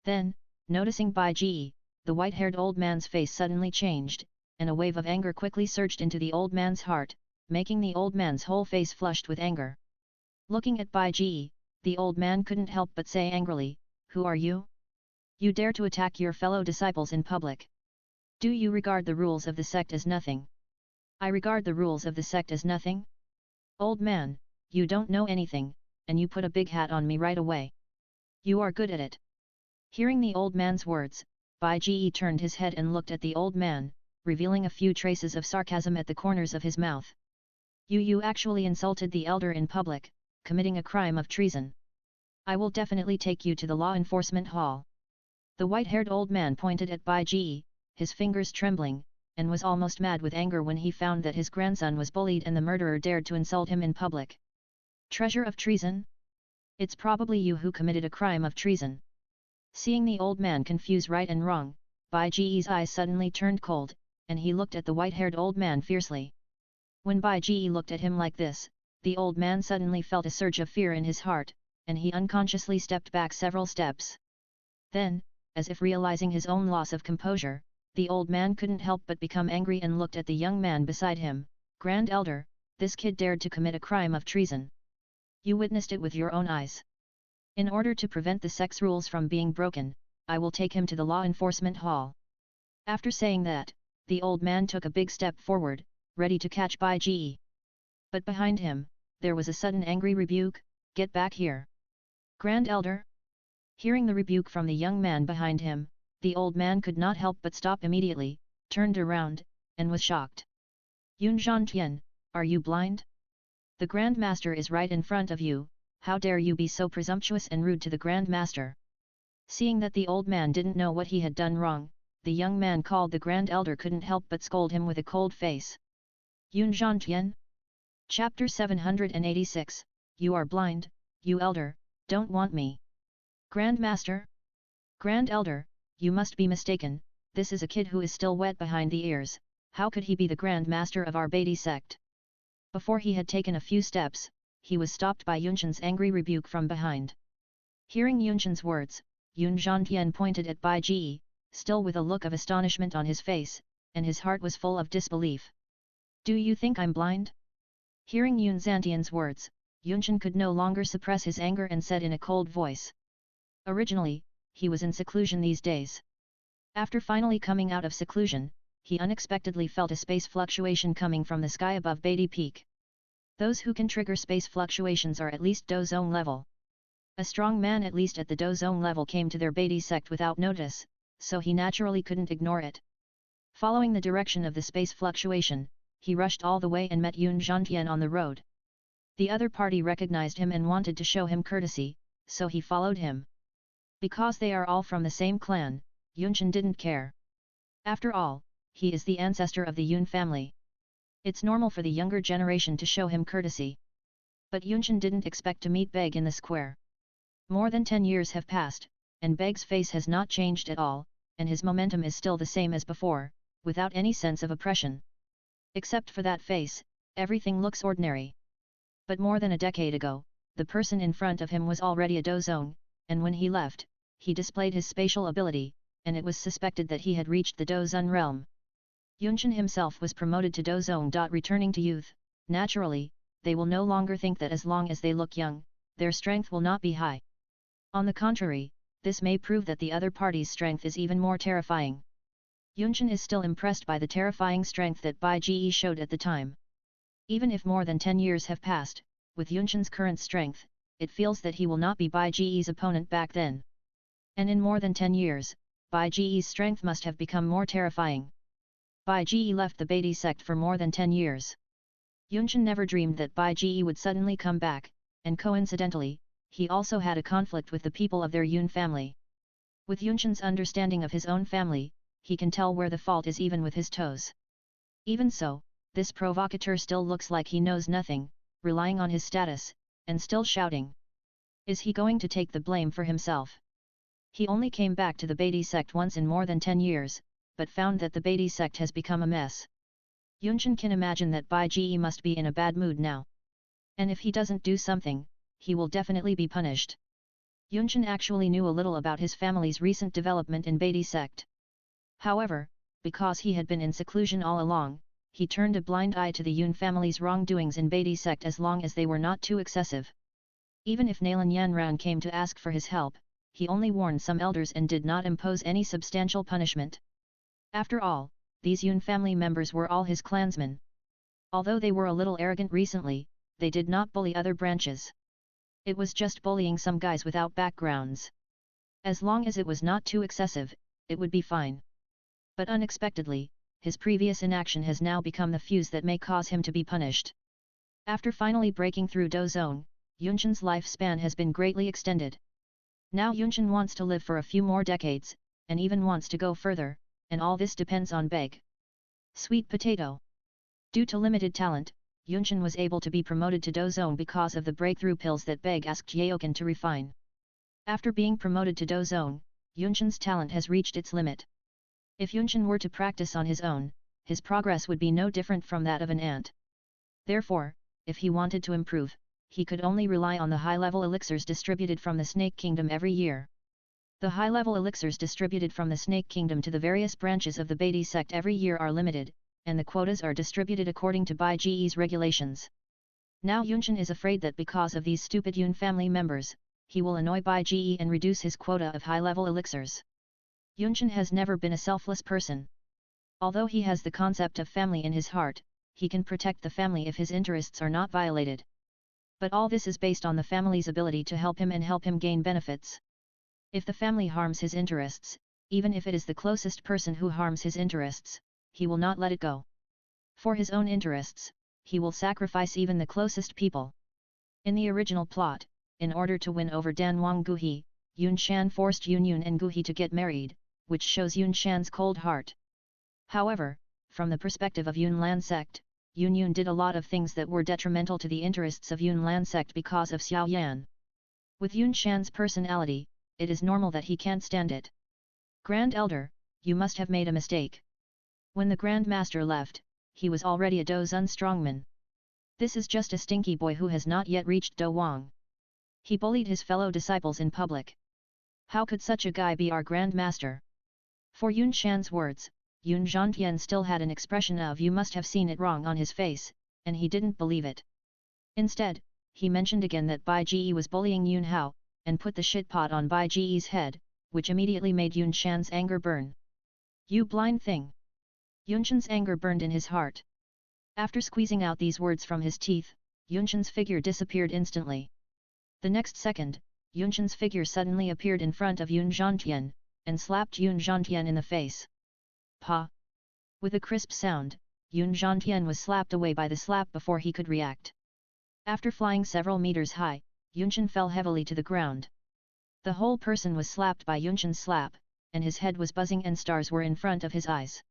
then, noticing Bai Ge, the white-haired old man's face suddenly changed, and a wave of anger quickly surged into the old man's heart, making the old man's whole face flushed with anger. Looking at Bai Ge, the old man couldn't help but say angrily, "Who are you? You dare to attack your fellow disciples in public? Do you regard the rules of the sect as nothing?" "I regard the rules of the sect as nothing? Old man, you don't know anything, and you put a big hat on me right away. You are good at it." Hearing the old man's words, Bai Ge turned his head and looked at the old man, revealing a few traces of sarcasm at the corners of his mouth. You actually insulted the elder in public, committing a crime of treason. I will definitely take you to the law enforcement hall. The white-haired old man pointed at Bai Ji, his fingers trembling, and was almost mad with anger when he found that his grandson was bullied and the murderer dared to insult him in public. Treasure of treason? It's probably you who committed a crime of treason. Seeing the old man confuse right and wrong, Bai Ji's eyes suddenly turned cold, and he looked at the white-haired old man fiercely. When Bai Ji looked at him like this, the old man suddenly felt a surge of fear in his heart, and he unconsciously stepped back several steps. Then, as if realizing his own loss of composure, the old man couldn't help but become angry and looked at the young man beside him. Grand Elder, this kid dared to commit a crime of treason. You witnessed it with your own eyes. In order to prevent the sex rules from being broken, I will take him to the law enforcement hall. After saying that, the old man took a big step forward, ready to catch Bai Ji. But behind him, there was a sudden angry rebuke, "Get back here! Grand Elder!" Hearing the rebuke from the young man behind him, the old man could not help but stop immediately, turned around, and was shocked. "Yun Zhantian, are you blind? The Grand Master is right in front of you, how dare you be so presumptuous and rude to the Grand Master?" Seeing that the old man didn't know what he had done wrong, the young man called the Grand Elder couldn't help but scold him with a cold face. Yun Zhantian? Chapter 786, You are blind, you elder, don't want me. Grand Master? Grand Elder, you must be mistaken, this is a kid who is still wet behind the ears, how could he be the Grand Master of our Beatty sect? Before he had taken a few steps, he was stopped by Yunshan's angry rebuke from behind. Hearing Yunshan's words, Yun Zhantian pointed at Bai Ji, still with a look of astonishment on his face, and his heart was full of disbelief. "Do you think I'm blind?" Hearing Yun Zhantian's words, Yunshan could no longer suppress his anger and said in a cold voice. Originally, he was in seclusion these days. After finally coming out of seclusion, he unexpectedly felt a space fluctuation coming from the sky above Beatty Peak. Those who can trigger space fluctuations are at least Douzone level. A strong man at least at the Douzone level came to their Beatty sect without notice, so he naturally couldn't ignore it. Following the direction of the space fluctuation, he rushed all the way and met Yun Zhantian on the road. The other party recognized him and wanted to show him courtesy, so he followed him. Because they are all from the same clan, Yunshan didn't care. After all, he is the ancestor of the Yun family. It's normal for the younger generation to show him courtesy. But Yunshan didn't expect to meet Beg in the square. More than 10 years have passed, and Beg's face has not changed at all, and his momentum is still the same as before, without any sense of oppression. Except for that face, everything looks ordinary. But more than a decade ago, the person in front of him was already a Douzone, and when he left, he displayed his spatial ability, and it was suspected that he had reached the Douzone realm. Yunshan himself was promoted to Douzone. Returning to youth, naturally, they will no longer think that as long as they look young, their strength will not be high. On the contrary, this may prove that the other party's strength is even more terrifying. Yunshan is still impressed by the terrifying strength that Bai Ji showed at the time. Even if more than 10 years have passed, with Yunshan's current strength, it feels that he will not be Bai Ji's opponent back then. And in more than 10 years, Bai Ji's strength must have become more terrifying. Bai Ji left the Beatty sect for more than 10 years. Yunshan never dreamed that Bai Ji would suddenly come back, and coincidentally, he also had a conflict with the people of their Yun family. With Yunshan's understanding of his own family, he can tell where the fault is even with his toes. Even so, this provocateur still looks like he knows nothing, relying on his status, and still shouting. Is he going to take the blame for himself? He only came back to the Beatty sect once in more than 10 years, but found that the Beatty sect has become a mess. Yunshan can imagine that Bai Ji must be in a bad mood now. And if he doesn't do something, he will definitely be punished. Yunshan actually knew a little about his family's recent development in Beatty sect. However, because he had been in seclusion all along, he turned a blind eye to the Yun family's wrongdoings in Beatty sect as long as they were not too excessive. Even if Nalan Yanran came to ask for his help, he only warned some elders and did not impose any substantial punishment. After all, these Yun family members were all his clansmen. Although they were a little arrogant recently, they did not bully other branches. It was just bullying some guys without backgrounds. As long as it was not too excessive, it would be fine. But unexpectedly, his previous inaction has now become the fuse that may cause him to be punished. After finally breaking through Douzone, Yunshan's lifespan has been greatly extended. Now Yunshan wants to live for a few more decades, and even wants to go further, and all this depends on Beg. Sweet potato. Due to limited talent, Yunshan was able to be promoted to Dozone because of the breakthrough pills that Beg asked Yeokan to refine. After being promoted to Dozone, Yunshan's talent has reached its limit. If Yunshan were to practice on his own, his progress would be no different from that of an ant. Therefore, if he wanted to improve, he could only rely on the high-level elixirs distributed from the Snake Kingdom every year. The high-level elixirs distributed from the Snake Kingdom to the various branches of the Beatty sect every year are limited, and the quotas are distributed according to Bai Ge's regulations. Now Yunshan is afraid that because of these stupid Yun family members, he will annoy Bai Ge and reduce his quota of high-level elixirs. Yunshan has never been a selfless person. Although he has the concept of family in his heart, he can protect the family if his interests are not violated. But all this is based on the family's ability to help him and help him gain benefits. If the family harms his interests, even if it is the closest person who harms his interests, he will not let it go. For his own interests, he will sacrifice even the closest people. In the original plot, in order to win over Dan Wang Guhi, Yun Shan forced Yun Yun and Guhi to get married, which shows Yun Shan's cold heart. However, from the perspective of Yun Lan sect, Yun Yun did a lot of things that were detrimental to the interests of Yun Lan sect because of Xiao Yan. With Yun Shan's personality, it is normal that he can't stand it. Grand Elder, you must have made a mistake. When the Grand Master left, he was already a Dozun strongman. This is just a stinky boy who has not yet reached Do Wang. He bullied his fellow disciples in public. How could such a guy be our Grand Master? For Yun Shan's words, Yun Zhantian still had an expression of "you must have seen it wrong" on his face, and he didn't believe it. Instead, he mentioned again that Bai Ge was bullying Yun Hao, and put the shitpot on Bai Ge's head, which immediately made Yun Shan's anger burn. You blind thing! Yunshan's anger burned in his heart. After squeezing out these words from his teeth, Yunshan's figure disappeared instantly. The next second, Yunshan's figure suddenly appeared in front of Yun Zhantian, and slapped Yun Zhantian in the face. Pa! With a crisp sound, Yun Zhantian was slapped away by the slap before he could react. After flying several meters high, Yunshan fell heavily to the ground. The whole person was slapped by Yunshan's slap, and his head was buzzing and stars were in front of his eyes.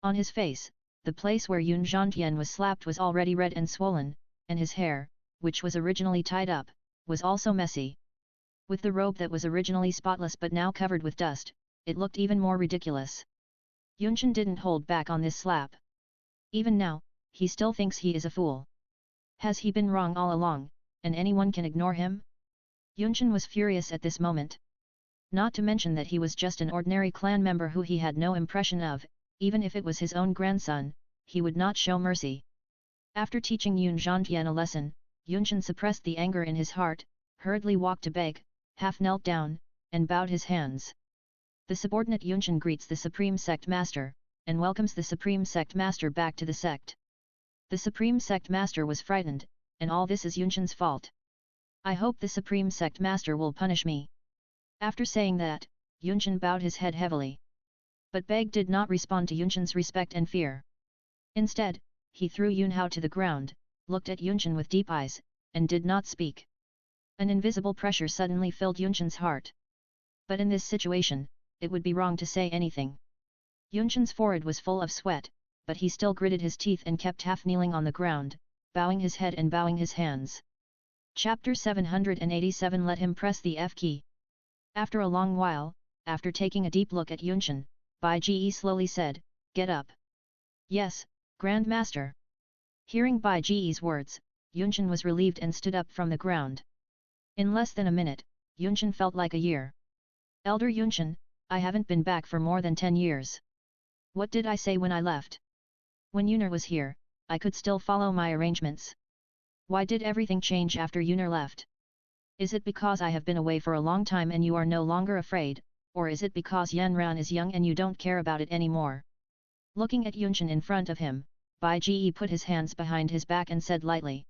On his face, the place where Yun Zhantian was slapped was already red and swollen, and his hair, which was originally tied up, was also messy. With the robe that was originally spotless but now covered with dust, it looked even more ridiculous. Yunshan didn't hold back on this slap. Even now, he still thinks he is a fool. Has he been wrong all along, and anyone can ignore him? Yunshan was furious at this moment. Not to mention that he was just an ordinary clan member who he had no impression of, even if it was his own grandson, he would not show mercy. After teaching Yun Zhantian a lesson, Yunshan suppressed the anger in his heart, hurriedly walked to Beg, half knelt down, and bowed his hands. The subordinate Yunshan greets the Supreme Sect Master, and welcomes the Supreme Sect Master back to the sect. The Supreme Sect Master was frightened, and all this is Yunshan's fault. I hope the Supreme Sect Master will punish me. After saying that, Yunshan bowed his head heavily. But Beg did not respond to Yunshan's respect and fear. Instead, he threw Yun Hao to the ground, looked at Yunshan with deep eyes, and did not speak. An invisible pressure suddenly filled Yunshan's heart. But in this situation, it would be wrong to say anything. Yunshan's forehead was full of sweat, but he still gritted his teeth and kept half kneeling on the ground, bowing his head and bowing his hands. Chapter 787 Let him press the F key. After a long while, after taking a deep look at Yunshan, Bai Ge slowly said, "Get up." "Yes, Grand Master." Hearing Bai Ge's words, Yunshan was relieved and stood up from the ground. In less than a minute, Yunshan felt like a year. "Elder Yunshan, I haven't been back for more than 10 years. What did I say when I left? When Yuner was here, I could still follow my arrangements. Why did everything change after Yuner left? Is it because I have been away for a long time and you are no longer afraid, or is it because Yanran is young and you don't care about it anymore?" Looking at Yunshan in front of him, Bai Ge put his hands behind his back and said lightly.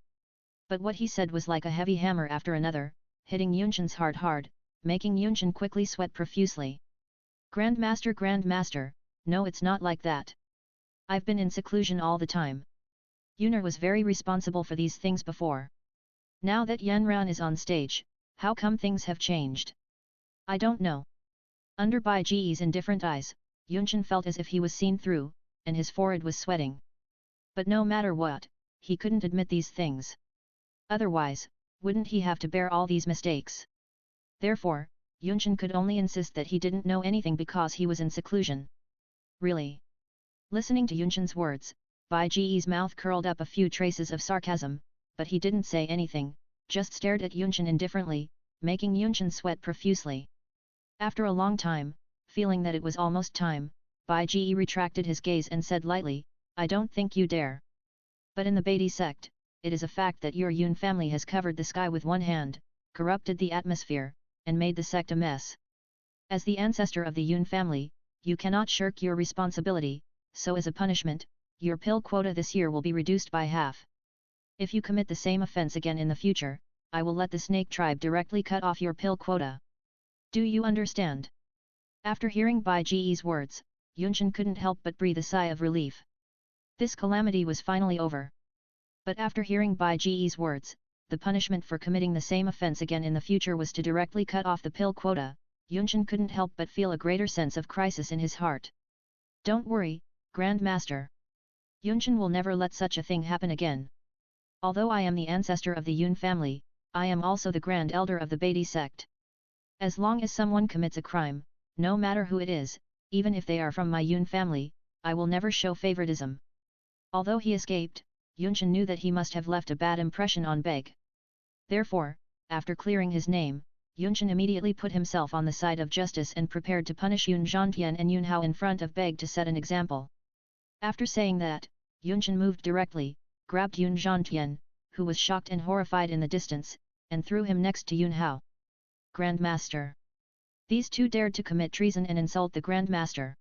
But what he said was like a heavy hammer after another, hitting Yunshan's heart hard, making Yunshan quickly sweat profusely. Grand Master, no, it's not like that. I've been in seclusion all the time. Yuner was very responsible for these things before. Now that Yanran is on stage, how come things have changed? I don't know. Under Bai Ji's indifferent eyes, Yunchen felt as if he was seen through, and his forehead was sweating. But no matter what, he couldn't admit these things. Otherwise, wouldn't he have to bear all these mistakes? Therefore, Yunchen could only insist that he didn't know anything because he was in seclusion. Really? Listening to Yunchen's words, Bai Ji's mouth curled up a few traces of sarcasm, but he didn't say anything, just stared at Yunchen indifferently, making Yunchen sweat profusely. After a long time, feeling that it was almost time, Bai Ji retracted his gaze and said lightly, I don't think you dare. But in the Beatty sect, it is a fact that your Yun family has covered the sky with one hand, corrupted the atmosphere, and made the sect a mess. As the ancestor of the Yun family, you cannot shirk your responsibility, so as a punishment, your pill quota this year will be reduced by half. If you commit the same offense again in the future, I will let the snake tribe directly cut off your pill quota. Do you understand? After hearing Bai Ji's words, Yunchen couldn't help but breathe a sigh of relief. This calamity was finally over. But after hearing Bai Ji's words, the punishment for committing the same offense again in the future was to directly cut off the pill quota. Yunchen couldn't help but feel a greater sense of crisis in his heart. Don't worry, Grand Master. Yunchen will never let such a thing happen again. Although I am the ancestor of the Yun family, I am also the Grand Elder of the Beatty sect. As long as someone commits a crime, no matter who it is, even if they are from my Yun family, I will never show favoritism. Although he escaped, Yunchen knew that he must have left a bad impression on Beg. Therefore, after clearing his name, Yunchen immediately put himself on the side of justice and prepared to punish Yun Zhantian and Yun Hao in front of Beg to set an example. After saying that, Yunchen moved directly, grabbed Yun Zhantian, who was shocked and horrified in the distance, and threw him next to Yun Hao. Grand Master. These two dared to commit treason and insult the Grand Master.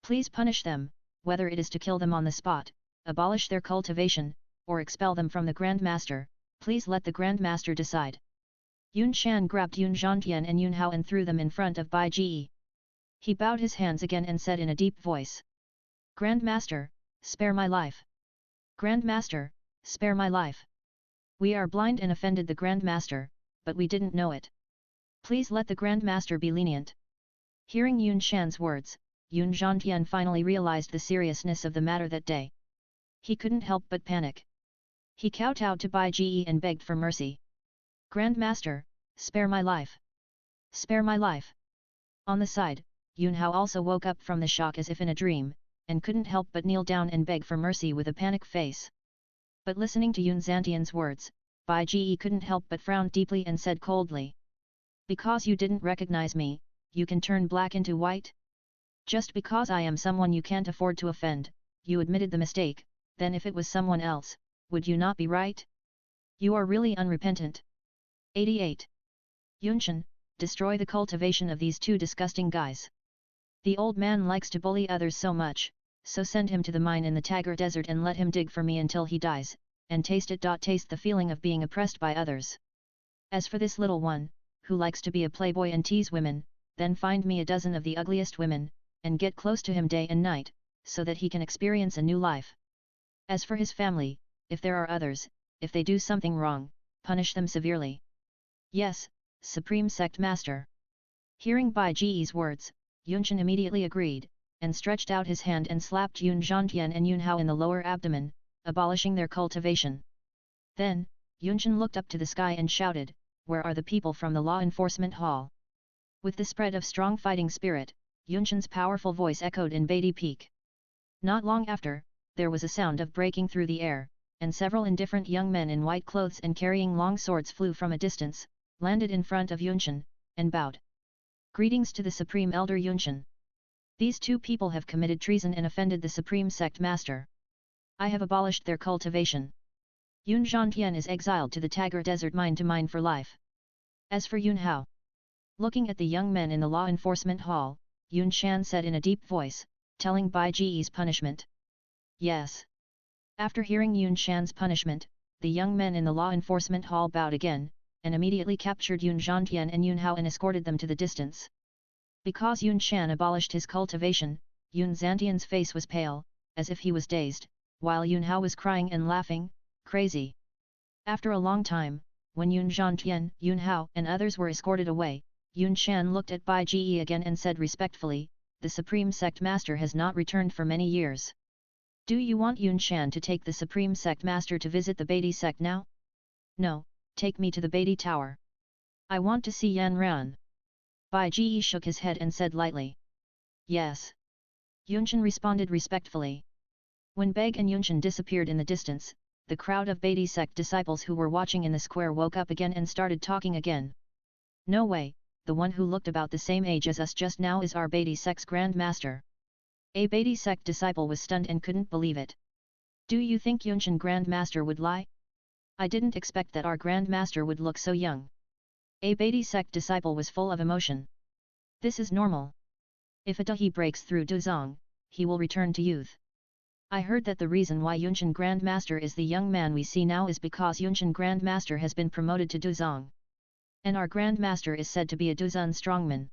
Please punish them, whether it is to kill them on the spot, abolish their cultivation, or expel them from the Grand Master, please let the Grand Master decide. Yun Shan grabbed Yun Zhantian and Yun Hao and threw them in front of Bai Ji. He bowed his hands again and said in a deep voice. Grand Master, spare my life. Grand Master, spare my life. We are blind and offended the Grand Master, but we didn't know it. Please let the Grand Master be lenient. Hearing Yun Shan's words, Yun Zhantian finally realized the seriousness of the matter that day. He couldn't help but panic. He kowtowed to Bai Ji and begged for mercy. Grand Master, spare my life. Spare my life. On the side, Yun Hao also woke up from the shock as if in a dream, and couldn't help but kneel down and beg for mercy with a panic face. But listening to Yun Zhantian's words, Bai Ji couldn't help but frown deeply and said coldly. Because you didn't recognize me, you can turn black into white? Just because I am someone you can't afford to offend, you admitted the mistake, then if it was someone else, would you not be right? You are really unrepentant. 88. Yunchen, destroy the cultivation of these two disgusting guys. The old man likes to bully others so much, so send him to the mine in the Tagar Desert and let him dig for me until he dies, and taste the feeling of being oppressed by others. As for this little one, who likes to be a playboy and tease women, then find me a dozen of the ugliest women, and get close to him day and night, so that he can experience a new life. As for his family, if there are others, if they do something wrong, punish them severely. Yes, Supreme Sect Master. Hearing Bai Ji's words, Yunchen immediately agreed, and stretched out his hand and slapped Yun Zhantian and Yun Hao in the lower abdomen, abolishing their cultivation. Then, Yunchen looked up to the sky and shouted, where are the people from the law enforcement hall? With the spread of strong fighting spirit, Yunchen's powerful voice echoed in Beatty Peak. Not long after, there was a sound of breaking through the air, and several indifferent young men in white clothes and carrying long swords flew from a distance, landed in front of Yunchen, and bowed. Greetings to the Supreme Elder Yunchen. These two people have committed treason and offended the Supreme Sect Master. I have abolished their cultivation. Yun Zhantian is exiled to the Tagar Desert mine to mine for life. As for Yun Hao, looking at the young men in the law enforcement hall, Yun Shan said in a deep voice, telling Bai Ji's punishment. Yes. After hearing Yun Shan's punishment, the young men in the law enforcement hall bowed again, and immediately captured Yun Zhantian and Yun Hao and escorted them to the distance. Because Yun Shan abolished his cultivation, Yun Zhantian's face was pale, as if he was dazed, while Yun Hao was crying and laughing, crazy. After a long time, when Yun Zhantian, Yun Hao and others were escorted away, Yun Shan looked at Bai Ji again and said respectfully, "The Supreme Sect Master has not returned for many years. Do you want Yun Shan to take the Supreme Sect Master to visit the Beatty sect now?" "No, take me to the Beatty Tower. I want to see Yan Ran." Bai Ji shook his head and said lightly. "Yes." Yunshan responded respectfully. When Beg and Yunshan disappeared in the distance, the crowd of Beatty sect disciples who were watching in the square woke up again and started talking again. "No way, the one who looked about the same age as us just now is our Beatty sect's Grand Master." A Beatty sect disciple was stunned and couldn't believe it. "Do you think Yunshan Grand Master would lie? I didn't expect that our Grand Master would look so young." A Beatty sect disciple was full of emotion. "This is normal. If a Dahi breaks through Duzong, he will return to youth. I heard that the reason why Yunshan Grand Master is the young man we see now is because Yunshan Grand Master has been promoted to Duzong. And our Grand Master is said to be a Duzun strongman.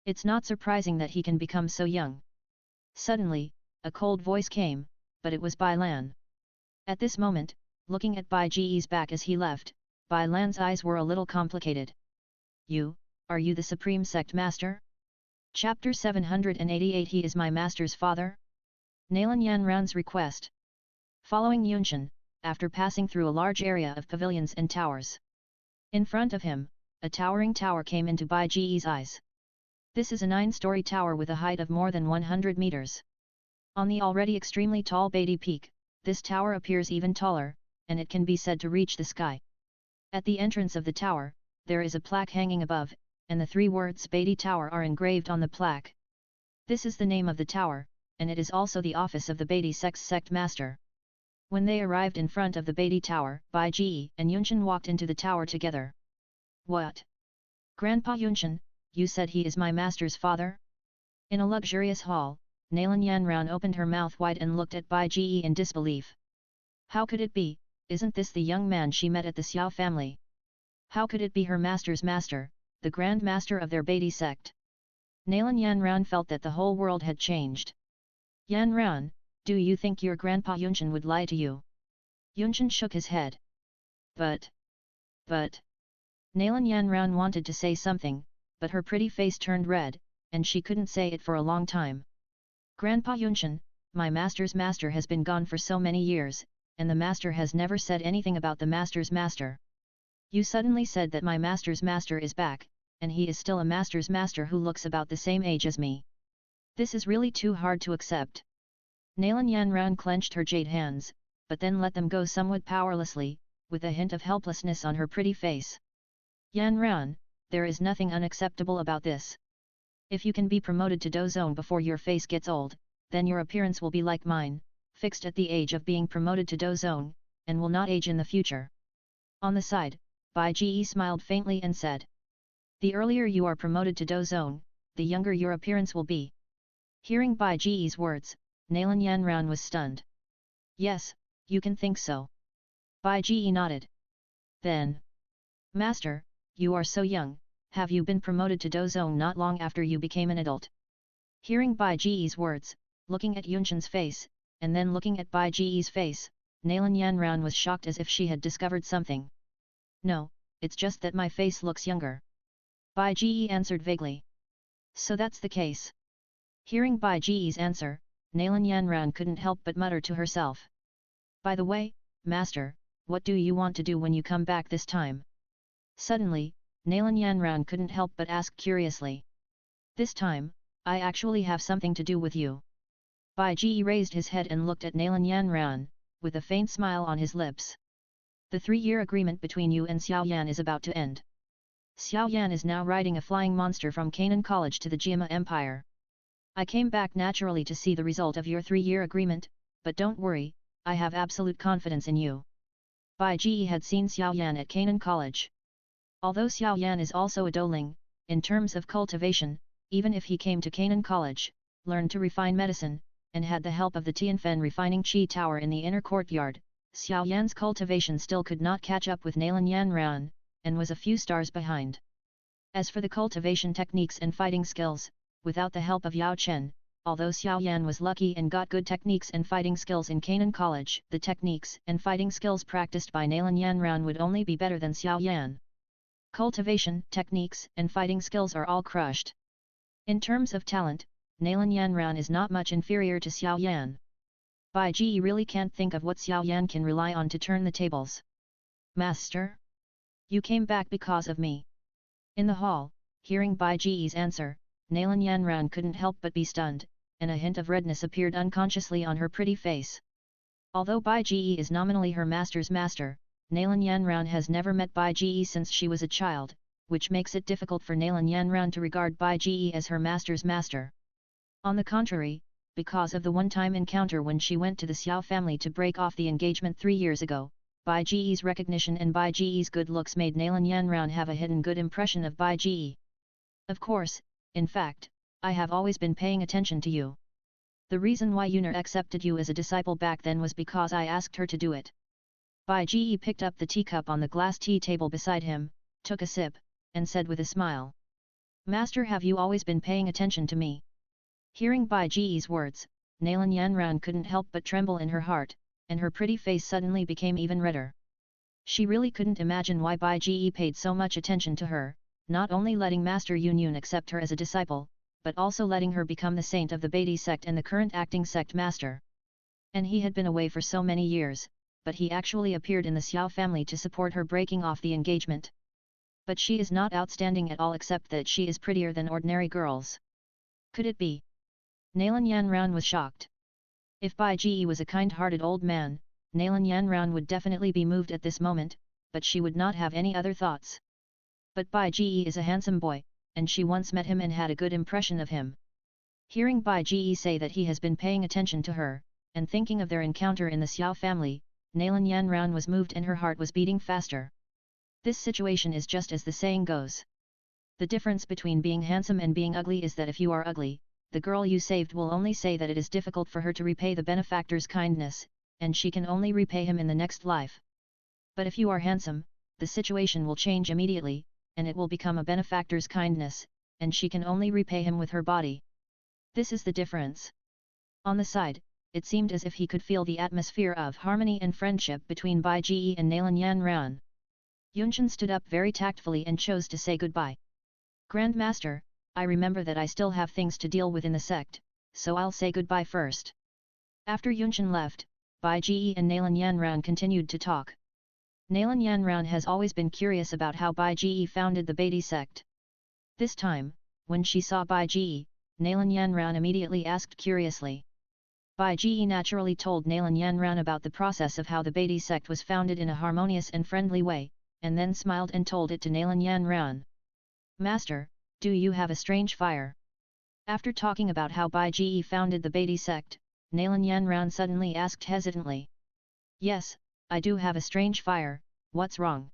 It's not surprising that he can become so young." Suddenly, a cold voice came, but it was Bai Lan. At this moment, looking at Bai Ji's back as he left, Bai Lan's eyes were a little complicated. Are you the Supreme Sect Master?" Chapter 788 He is my master's father? Nalan Yan Ran's request. Following Yunshan, after passing through a large area of pavilions and towers. In front of him, a towering tower came into Bai Ji's eyes. This is a 9-story tower with a height of more than 100 meters. On the already extremely tall Beatty Peak, this tower appears even taller, and it can be said to reach the sky. At the entrance of the tower, there is a plaque hanging above, and the 3 words Beatty Tower are engraved on the plaque. This is the name of the tower, and it is also the office of the Beatty sect's sect master. When they arrived in front of the Beatty Tower, Bai Ji and Yunshan walked into the tower together. "What? Grandpa Yunshan, you said he is my master's father?" In a luxurious hall, Nalan Yanran opened her mouth wide and looked at Bai Ji in disbelief. How could it be? Isn't this the young man she met at the Xiao family? How could it be her master's master, the Grand Master of their Beatty sect? Nalan Yanran felt that the whole world had changed. "Yanran, do you think your grandpa Yunshan would lie to you?" Yunshan shook his head. But... Nalan Yanran wanted to say something, but her pretty face turned red, and she couldn't say it for a long time. "Grandpa Yunshan, my master's master has been gone for so many years, and the master has never said anything about the master's master. You suddenly said that my master's master is back, and he is still a master's master who looks about the same age as me. This is really too hard to accept." Nalan Yanran clenched her jade hands, but then let them go somewhat powerlessly, with a hint of helplessness on her pretty face. "Yanran, there is nothing unacceptable about this. If you can be promoted to Dozone before your face gets old, then your appearance will be like mine, fixed at the age of being promoted to Dozone, and will not age in the future." On the side, Bai Ji smiled faintly and said, "The earlier you are promoted to Dozone, the younger your appearance will be." Hearing Bai Ji's words, Nalan Yanran was stunned. "Yes, you can think so." Bai Ji nodded. Then, "Master, you are so young, have you been promoted to Dozone not long after you became an adult?" Hearing Bai Ji's words, looking at Yunshan's face, and then looking at Bai Ji's face, Nalan Yanran was shocked as if she had discovered something. "No, it's just that my face looks younger." Bai Ji answered vaguely. "So that's the case." Hearing Bai Ji's answer, Nalan Yanran couldn't help but mutter to herself. "By the way, Master, what do you want to do when you come back this time?" Suddenly, Nalan Yanran couldn't help but ask curiously. "This time, I actually have something to do with you." Bai Ji raised his head and looked at Nalan Yanran, with a faint smile on his lips. "The 3-year agreement between you and Xiao Yan is about to end. Xiao Yan is now riding a flying monster from Canaan College to the Jiama Empire. I came back naturally to see the result of your 3-year agreement, but don't worry, I have absolute confidence in you." Bai Ji had seen Xiao Yan at Canaan College. Although Xiao Yan is also a Douling, in terms of cultivation, even if he came to Canaan College, learned to refine medicine, and had the help of the Tianfen refining Qi Tower in the inner courtyard, Xiao Yan's cultivation still could not catch up with Nalan Yanran, and was a few stars behind. As for the cultivation techniques and fighting skills, without the help of Yao Chen, although Xiao Yan was lucky and got good techniques and fighting skills in Canaan College, the techniques and fighting skills practiced by Nalan Yanran would only be better than Xiao Yan. Cultivation, techniques, and fighting skills are all crushed. In terms of talent, Nalan Yanran is not much inferior to Xiao Yan. Bai Ji really can't think of what Xiao Yan can rely on to turn the tables. Master? You came back because of me. In the hall, hearing Bai Ji's answer, Nalan Yanran couldn't help but be stunned, and a hint of redness appeared unconsciously on her pretty face. Although Bai Ji is nominally her master's master, Nalan Yanran has never met Bai Ji since she was a child, which makes it difficult for Nalan Yanran to regard Bai Ji as her master's master. On the contrary, because of the one-time encounter when she went to the Xiao family to break off the engagement 3 years ago, Bai Ji's recognition and Bai Ji's good looks made Nalan Yanran have a hidden good impression of Bai Ji. Of course, in fact, I have always been paying attention to you. The reason why Yunar accepted you as a disciple back then was because I asked her to do it. Bai Ji picked up the teacup on the glass tea table beside him, took a sip, and said with a smile. Master, have you always been paying attention to me? Hearing Bai Ji's words, Nalan Yanran couldn't help but tremble in her heart, and her pretty face suddenly became even redder. She really couldn't imagine why Bai Ji paid so much attention to her, not only letting Master Yun accept her as a disciple, but also letting her become the saint of the Baidi sect and the current acting sect master. And he had been away for so many years, but he actually appeared in the Xiao family to support her breaking off the engagement. But she is not outstanding at all except that she is prettier than ordinary girls. Could it be? Nalan Yanran was shocked. If Bai Ji was a kind-hearted old man, Nalan Yanran would definitely be moved at this moment, but she would not have any other thoughts. But Bai Ji is a handsome boy, and she once met him and had a good impression of him. Hearing Bai Ji say that he has been paying attention to her, and thinking of their encounter in the Xiao family, Nalan Yanran was moved and her heart was beating faster. This situation is just as the saying goes. The difference between being handsome and being ugly is that if you are ugly, the girl you saved will only say that it is difficult for her to repay the benefactor's kindness, and she can only repay him in the next life. But if you are handsome, the situation will change immediately, and it will become a benefactor's kindness, and she can only repay him with her body. This is the difference. On the side, it seemed as if he could feel the atmosphere of harmony and friendship between Bai Ji and Nalan Yanran. Yunchen stood up very tactfully and chose to say goodbye. Grand Master, I remember that I still have things to deal with in the sect, so I'll say goodbye first. After Yunchen left, Bai Ji and Nalan Yanran continued to talk. Nalan Yanran has always been curious about how Bai Ji founded the Baidi sect. This time, when she saw Bai Ji, Nalan Yanran immediately asked curiously. Bai Ji naturally told Nalan Yanran about the process of how the Baidi sect was founded in a harmonious and friendly way, and then smiled and told it to Nalan Yanran. Master, do you have a strange fire? After talking about how Bai Ji founded the Baidi sect, Nalan Yanran suddenly asked hesitantly. Yes, I do have a strange fire, what's wrong?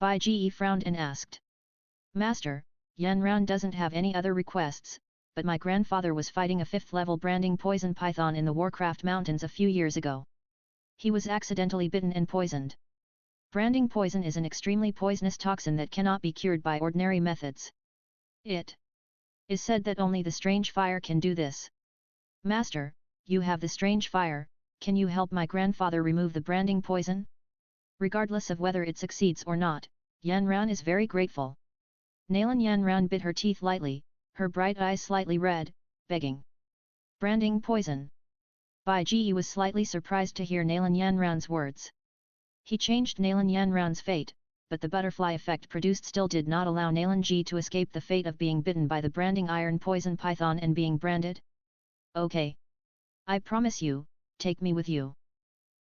Bai Ji frowned and asked. Master, Yanran doesn't have any other requests, but my grandfather was fighting a 5th-level branding poison python in the Warcraft Mountains a few years ago. He was accidentally bitten and poisoned. Branding poison is an extremely poisonous toxin that cannot be cured by ordinary methods. It is said that only the strange fire can do this. Master, you have the strange fire, can you help my grandfather remove the branding poison? Regardless of whether it succeeds or not, Yanran is very grateful. Nalan Yanran bit her teeth lightly, her bright eyes slightly red, begging. Branding poison. Bai Ji was slightly surprised to hear Nalan Yanran's words. He changed Nalan Yanran's fate, but the butterfly effect produced still did not allow Nalan Ji to escape the fate of being bitten by the branding iron poison python and being branded. Okay. I promise you, take me with you.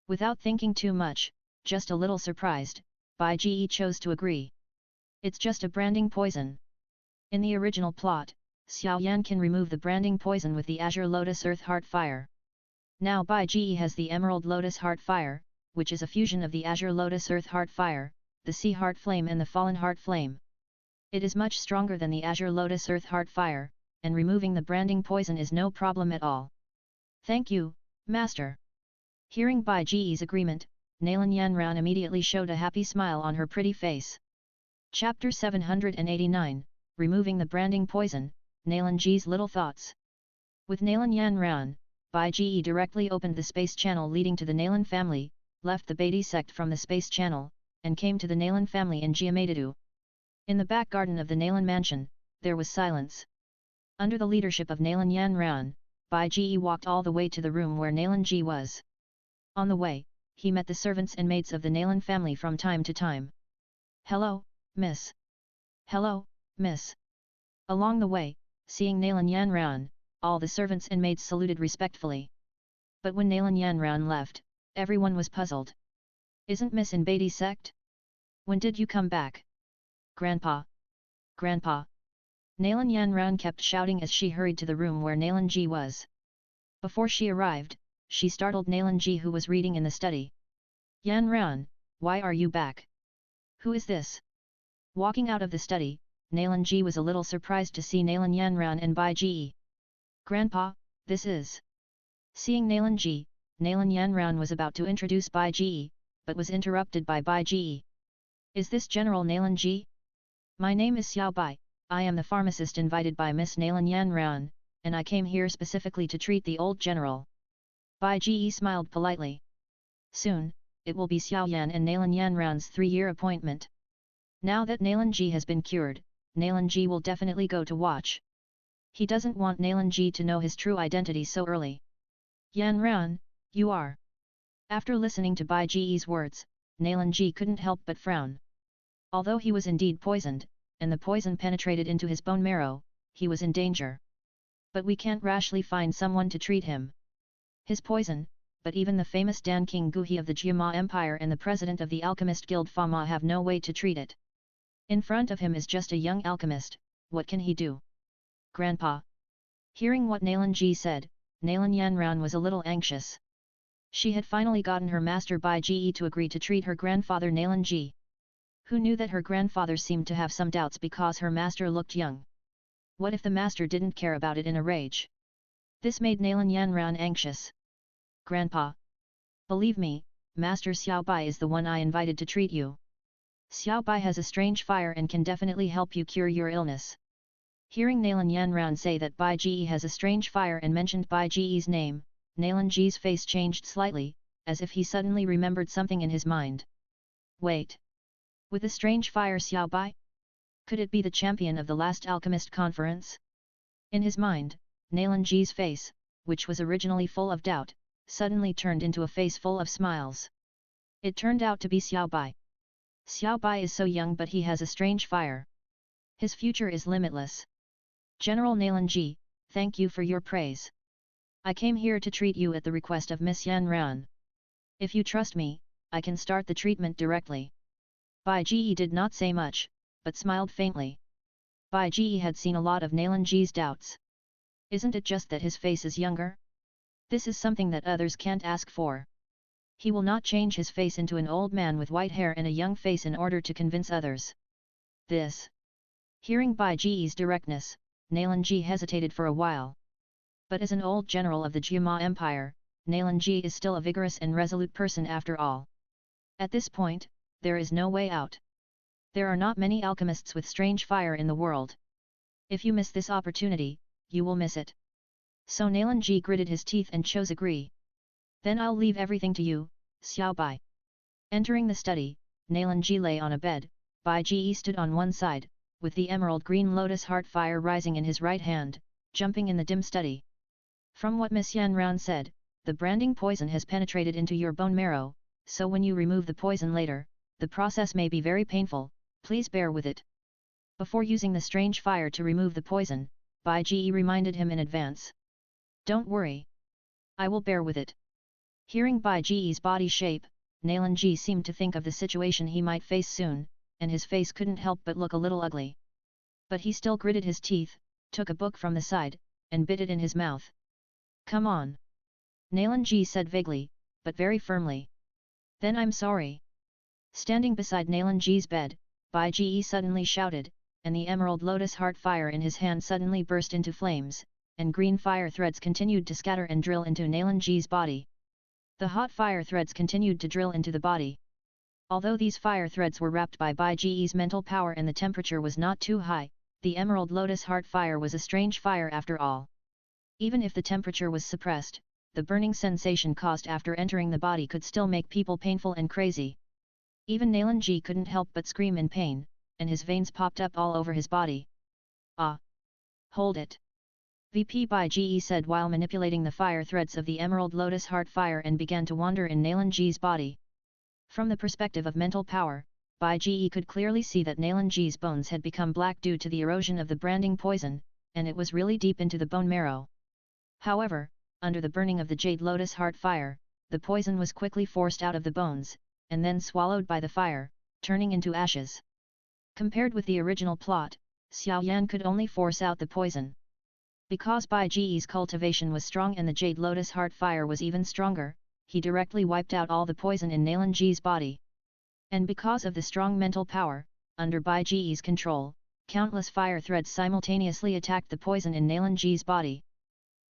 Without thinking too much, just a little surprised, Bai Ji chose to agree. It's just a branding poison. In the original plot, Xiao Yan can remove the branding poison with the Azure Lotus Earth Heart Fire. Now Bai Ji has the Emerald Lotus Heart Fire, which is a fusion of the Azure Lotus Earth Heart Fire, the Sea Heart Flame and the Fallen Heart Flame. It is much stronger than the Azure Lotus Earth Heart Fire, and removing the branding poison is no problem at all. Thank you, Master. Hearing Bai Ji's agreement, Nalan Yanran immediately showed a happy smile on her pretty face. Chapter 789, Removing the Branding Poison, Nalan Ji's Little Thoughts. With Nalan Yanran, Bai Ge directly opened the space channel leading to the Nalan family, left the Beatty sect from the space channel, and came to the Nalan family in Jiamatadu. In the back garden of the Nalan mansion, there was silence. Under the leadership of Nalan Yanran, Bai Ge walked all the way to the room where Nalan Ji was. On the way, he met the servants and maids of the Nalan family from time to time. "Hello, miss." "Hello, miss." Along the way, seeing Nalan Yanran, all the servants and maids saluted respectfully. But when Nalan Yanran left, everyone was puzzled. "Isn't Miss in Beatty sect? When did you come back?" "Grandpa! Grandpa!" Nalan Yanran kept shouting as she hurried to the room where Nalan Ji was. Before she arrived, she startled Nalan Ji, who was reading in the study. "Yanran, why are you back? Who is this?" Walking out of the study, Nalan Ji was a little surprised to see Nalan Yanran and Bai Ge. "Grandpa, this is..." Seeing Nalan Ji, Nalan Yanran was about to introduce Bai Ge, but was interrupted by Bai Ge. "Is this General Nalan Ji? My name is Xiao Bai, I am the pharmacist invited by Miss Nalan Yanran, and I came here specifically to treat the old general." Bai Ge smiled politely. "Soon, it will be Xiao Yan and Nalan Yanran's 3-year appointment. Now that Nalan Ji has been cured, Nalan Ji will definitely go to watch. He doesn't want Nalan Ji to know his true identity so early." "Yanran, you are..." After listening to Bai Ge's words, Nalan Ji couldn't help but frown. Although he was indeed poisoned, and the poison penetrated into his bone marrow, he was in danger. But we can't rashly find someone to treat him. His poison, but even the famous Dan King Guhi of the Jiama Empire and the president of the Alchemist Guild Fama have no way to treat it. In front of him is just a young alchemist, what can he do? "Grandpa." Hearing what Nalan Ji said, Nalan Yanran was a little anxious. She had finally gotten her master Bai Ge to agree to treat her grandfather Nalan Ji. Who knew that her grandfather seemed to have some doubts because her master looked young? What if the master didn't care about it in a rage? This made Nalan Yanran anxious. "Grandpa. Believe me, Master Xiao Bai is the one I invited to treat you. Xiao Bai has a strange fire and can definitely help you cure your illness." Hearing Nalan Yanran say that Bai Ge has a strange fire and mentioned Bai Ge's name, Nalan Ji's face changed slightly, as if he suddenly remembered something in his mind. "Wait. With a strange fire Xiao Bai? Could it be the champion of the last alchemist conference?" In his mind, Nalan Ji's face, which was originally full of doubt, suddenly turned into a face full of smiles. It turned out to be Xiao Bai. Xiao Bai is so young, but he has a strange fire. His future is limitless. "General Nalan Ji, thank you for your praise. I came here to treat you at the request of Miss Yanran. If you trust me, I can start the treatment directly." Bai Ge did not say much, but smiled faintly. Bai Ge had seen a lot of Nalan Ji's doubts. Isn't it just that his face is younger? This is something that others can't ask for. He will not change his face into an old man with white hair and a young face in order to convince others. This. Hearing Bai Ge's directness, Nalan Ji hesitated for a while. But as an old general of the Jiama Empire, Nalan Ji is still a vigorous and resolute person after all. At this point, there is no way out. There are not many alchemists with strange fire in the world. If you miss this opportunity, you will miss it. So Nalan Ji gritted his teeth and chose agree. "Then I'll leave everything to you, Xiao Bai." Entering the study, Nalan Ji lay on a bed, Bai Ge stood on one side, with the emerald green lotus heart fire rising in his right hand, jumping in the dim study. "From what Miss Yanran said, the branding poison has penetrated into your bone marrow, so when you remove the poison later, the process may be very painful, please bear with it." Before using the strange fire to remove the poison, Bai Ge reminded him in advance. "Don't worry. I will bear with it." Hearing Bai Ge's body shape, Nalan Ji seemed to think of the situation he might face soon, and his face couldn't help but look a little ugly. But he still gritted his teeth, took a book from the side, and bit it in his mouth. "Come on." Nalan Ji said vaguely, but very firmly. "Then I'm sorry." Standing beside Nalan Ji's bed, Bai Ge suddenly shouted, and the emerald lotus heart fire in his hand suddenly burst into flames, and green fire threads continued to scatter and drill into Nalan Ji's body. The hot fire threads continued to drill into the body. Although these fire threads were wrapped by Bai Ge's mental power and the temperature was not too high, the emerald lotus heart fire was a strange fire after all. Even if the temperature was suppressed, the burning sensation caused after entering the body could still make people painful and crazy. Even Nalanji couldn't help but scream in pain, and his veins popped up all over his body. Ah! Hold it! VP by GE said while manipulating the fire threads of the Emerald Lotus Heart Fire and began to wander in Nalanji's body. From the perspective of mental power, Bai Ge could clearly see that Nalanji's bones had become black due to the erosion of the branding poison, and it was really deep into the bone marrow. However, under the burning of the Jade Lotus Heart Fire, the poison was quickly forced out of the bones, and then swallowed by the fire, turning into ashes. Compared with the original plot, Xiao Yan could only force out the poison. Because Bai Ge's cultivation was strong and the Jade Lotus Heart Fire was even stronger, he directly wiped out all the poison in Nalanji's body. And because of the strong mental power, under Bai Ge's control, countless fire threads simultaneously attacked the poison in Nalanji's body.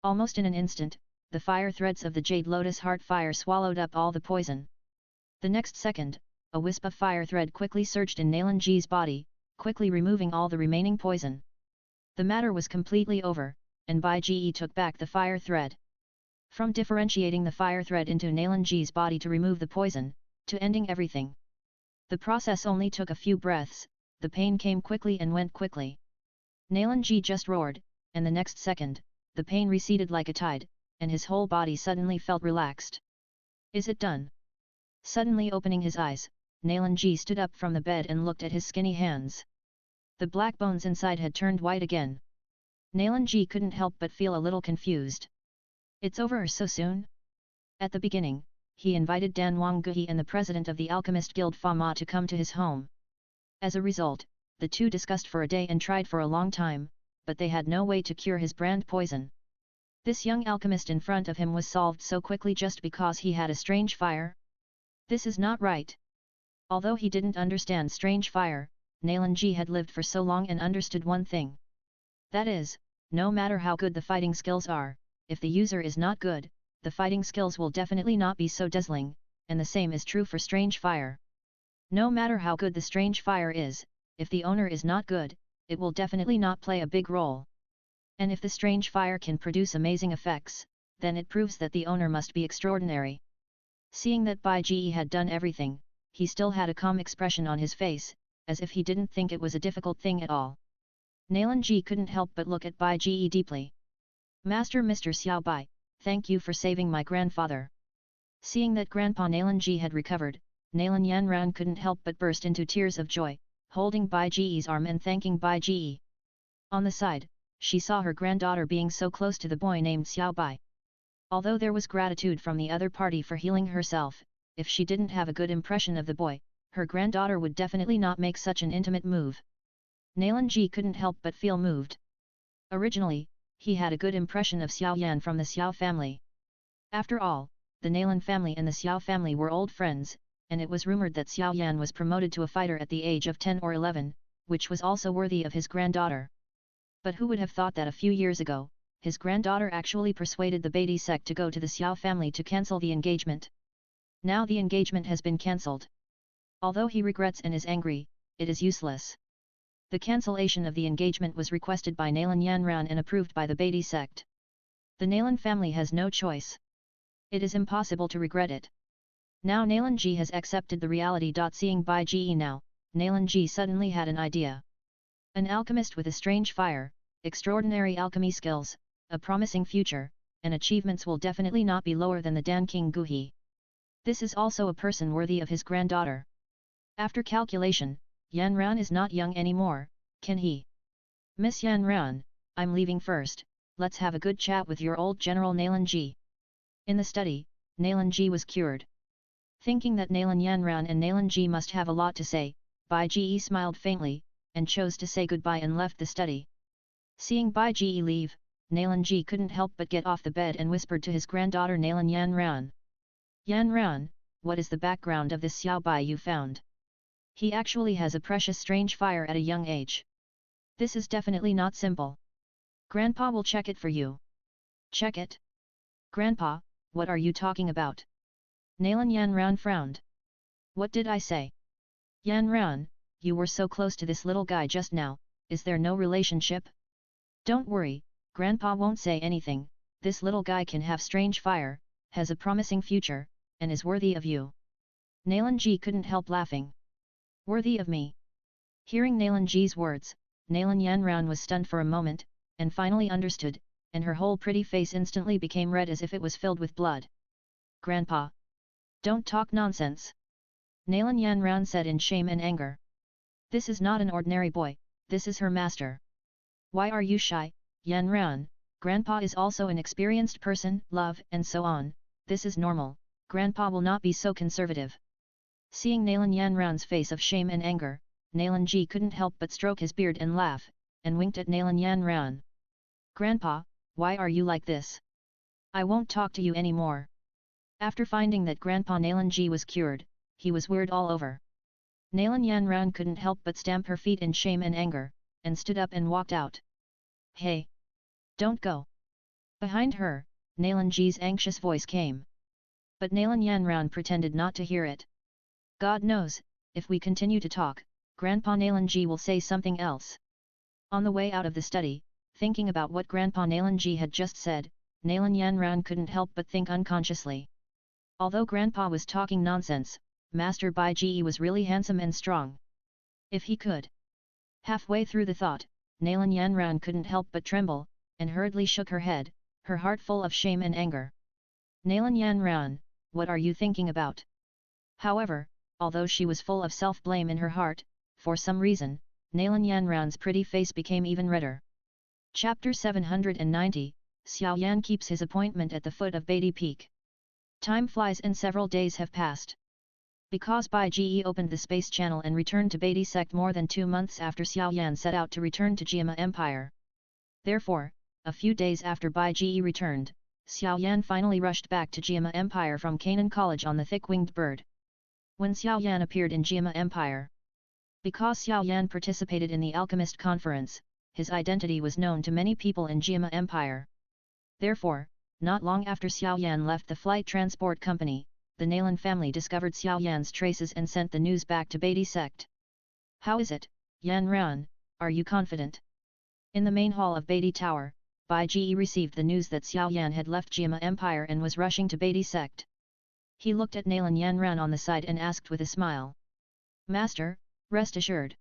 Almost in an instant, the fire threads of the Jade Lotus Heart Fire swallowed up all the poison. The next second, a wisp of fire thread quickly surged in Nalanji's body, quickly removing all the remaining poison. The matter was completely over, and Bai Ge took back the fire thread. From differentiating the fire thread into Nalanji's body to remove the poison, to ending everything. The process only took a few breaths, the pain came quickly and went quickly. Nalanji just roared, and the next second, the pain receded like a tide, and his whole body suddenly felt relaxed. Is it done? Suddenly opening his eyes, Nalanji stood up from the bed and looked at his skinny hands. The black bones inside had turned white again. Nalanji couldn't help but feel a little confused. It's over so soon? At the beginning, he invited Dan Wangui and the president of the Alchemist Guild Fama to come to his home. As a result, the two discussed for a day and tried for a long time, but they had no way to cure his brand poison. This young alchemist in front of him was solved so quickly just because he had a strange fire? This is not right. Although he didn't understand strange fire, Nalanji had lived for so long and understood one thing. That is, no matter how good the fighting skills are, if the user is not good, the fighting skills will definitely not be so dazzling, and the same is true for strange fire. No matter how good the strange fire is, if the owner is not good, it will definitely not play a big role. And if the strange fire can produce amazing effects, then it proves that the owner must be extraordinary. Seeing that Bai Ge had done everything, he still had a calm expression on his face, as if he didn't think it was a difficult thing at all. Nalanji couldn't help but look at Bai Ge deeply. Master Mr. Xiao Bai, thank you for saving my grandfather. Seeing that Grandpa Nalanji had recovered, Nalan Yanran couldn't help but burst into tears of joy, holding Bai Ge's arm and thanking Bai Ge. On the side, she saw her granddaughter being so close to the boy named Xiao Bai. Although there was gratitude from the other party for healing herself, if she didn't have a good impression of the boy, her granddaughter would definitely not make such an intimate move. Nalanji couldn't help but feel moved. Originally, he had a good impression of Xiao Yan from the Xiao family. After all, the Nalan family and the Xiao family were old friends, and it was rumored that Xiao Yan was promoted to a fighter at the age of 10 or 11, which was also worthy of his granddaughter. But who would have thought that a few years ago, his granddaughter actually persuaded the Beatty sect to go to the Xiao family to cancel the engagement. Now the engagement has been cancelled. Although he regrets and is angry, it is useless. The cancellation of the engagement was requested by Nalan Yanran and approved by the Beatty sect. The Nalan family has no choice. It is impossible to regret it. Now Nalanji has accepted the reality. Seeing Bai Ge now, Nalanji suddenly had an idea. An alchemist with a strange fire, extraordinary alchemy skills, a promising future, and achievements will definitely not be lower than the Dan King Guhi. This is also a person worthy of his granddaughter. After calculation, Yanran is not young anymore, can he? Miss Yanran, I'm leaving first, let's have a good chat with your old General Nalanji. In the study, Nalanji was cured. Thinking that Nalan Yanran and Nalanji must have a lot to say, Bai Ge smiled faintly, and chose to say goodbye and left the study. Seeing Bai Ge leave, Nalanji couldn't help but get off the bed and whispered to his granddaughter Nalan Yanran. Yanran, what is the background of this Xiao Bai you found? He actually has a precious strange fire at a young age. This is definitely not simple. Grandpa will check it for you. Check it? Grandpa, what are you talking about? Nalan Yanran frowned. What did I say? Yanran, you were so close to this little guy just now, is there no relationship? Don't worry, Grandpa won't say anything, this little guy can have strange fire, has a promising future, and is worthy of you. Nalanji couldn't help laughing. Worthy of me? Hearing Nalanji's words, Nalan Yanran was stunned for a moment, and finally understood, and her whole pretty face instantly became red as if it was filled with blood. Grandpa! Don't talk nonsense! Nalan Yanran said in shame and anger. This is not an ordinary boy, this is her master. Why are you shy, Yanran? Grandpa is also an experienced person, love, and so on, this is normal, Grandpa will not be so conservative. Seeing Nalan Yanran's face of shame and anger, Nalanji couldn't help but stroke his beard and laugh, and winked at Nalan Yanran. Grandpa, why are you like this? I won't talk to you anymore. After finding that Grandpa Nalanji was cured, he was weird all over. Nalan Yanran couldn't help but stamp her feet in shame and anger, and stood up and walked out. Hey! Don't go! Behind her, Nalanji's anxious voice came. But Nalan Yanran pretended not to hear it. God knows, if we continue to talk, Grandpa Nalanji will say something else. On the way out of the study, thinking about what Grandpa Nalanji had just said, Nalan Yanran couldn't help but think unconsciously. Although Grandpa was talking nonsense, Master Bai Ji was really handsome and strong. If he could. Halfway through the thought, Nalan Yanran couldn't help but tremble, and hurriedly shook her head, her heart full of shame and anger. Nalan Yanran, what are you thinking about? However, although she was full of self-blame in her heart, for some reason, Nalan Yanran's pretty face became even redder. Chapter 790, Xiao Yan keeps his appointment at the foot of Beatty Peak. Time flies and several days have passed. Because Bai Ji opened the space channel and returned to Beatty sect more than 2 months after Xiao Yan set out to return to Jiama Empire. Therefore, a few days after Bai Ji returned, Xiao Yan finally rushed back to Jiama Empire from Canaan College on the thick-winged bird. When Xiao Yan appeared in Jiama Empire, because Xiao Yan participated in the Alchemist Conference, his identity was known to many people in Jiama Empire. Therefore, not long after Xiao Yan left the flight transport company, the Nalan family discovered Xiao Yan's traces and sent the news back to Beatty sect. How is it, Yan Ran, are you confident? In the main hall of Beatty Tower, Bai Ji received the news that Xiao Yan had left Jiama Empire and was rushing to Beatty sect. He looked at Nalan Yanran on the side and asked with a smile. Master, rest assured.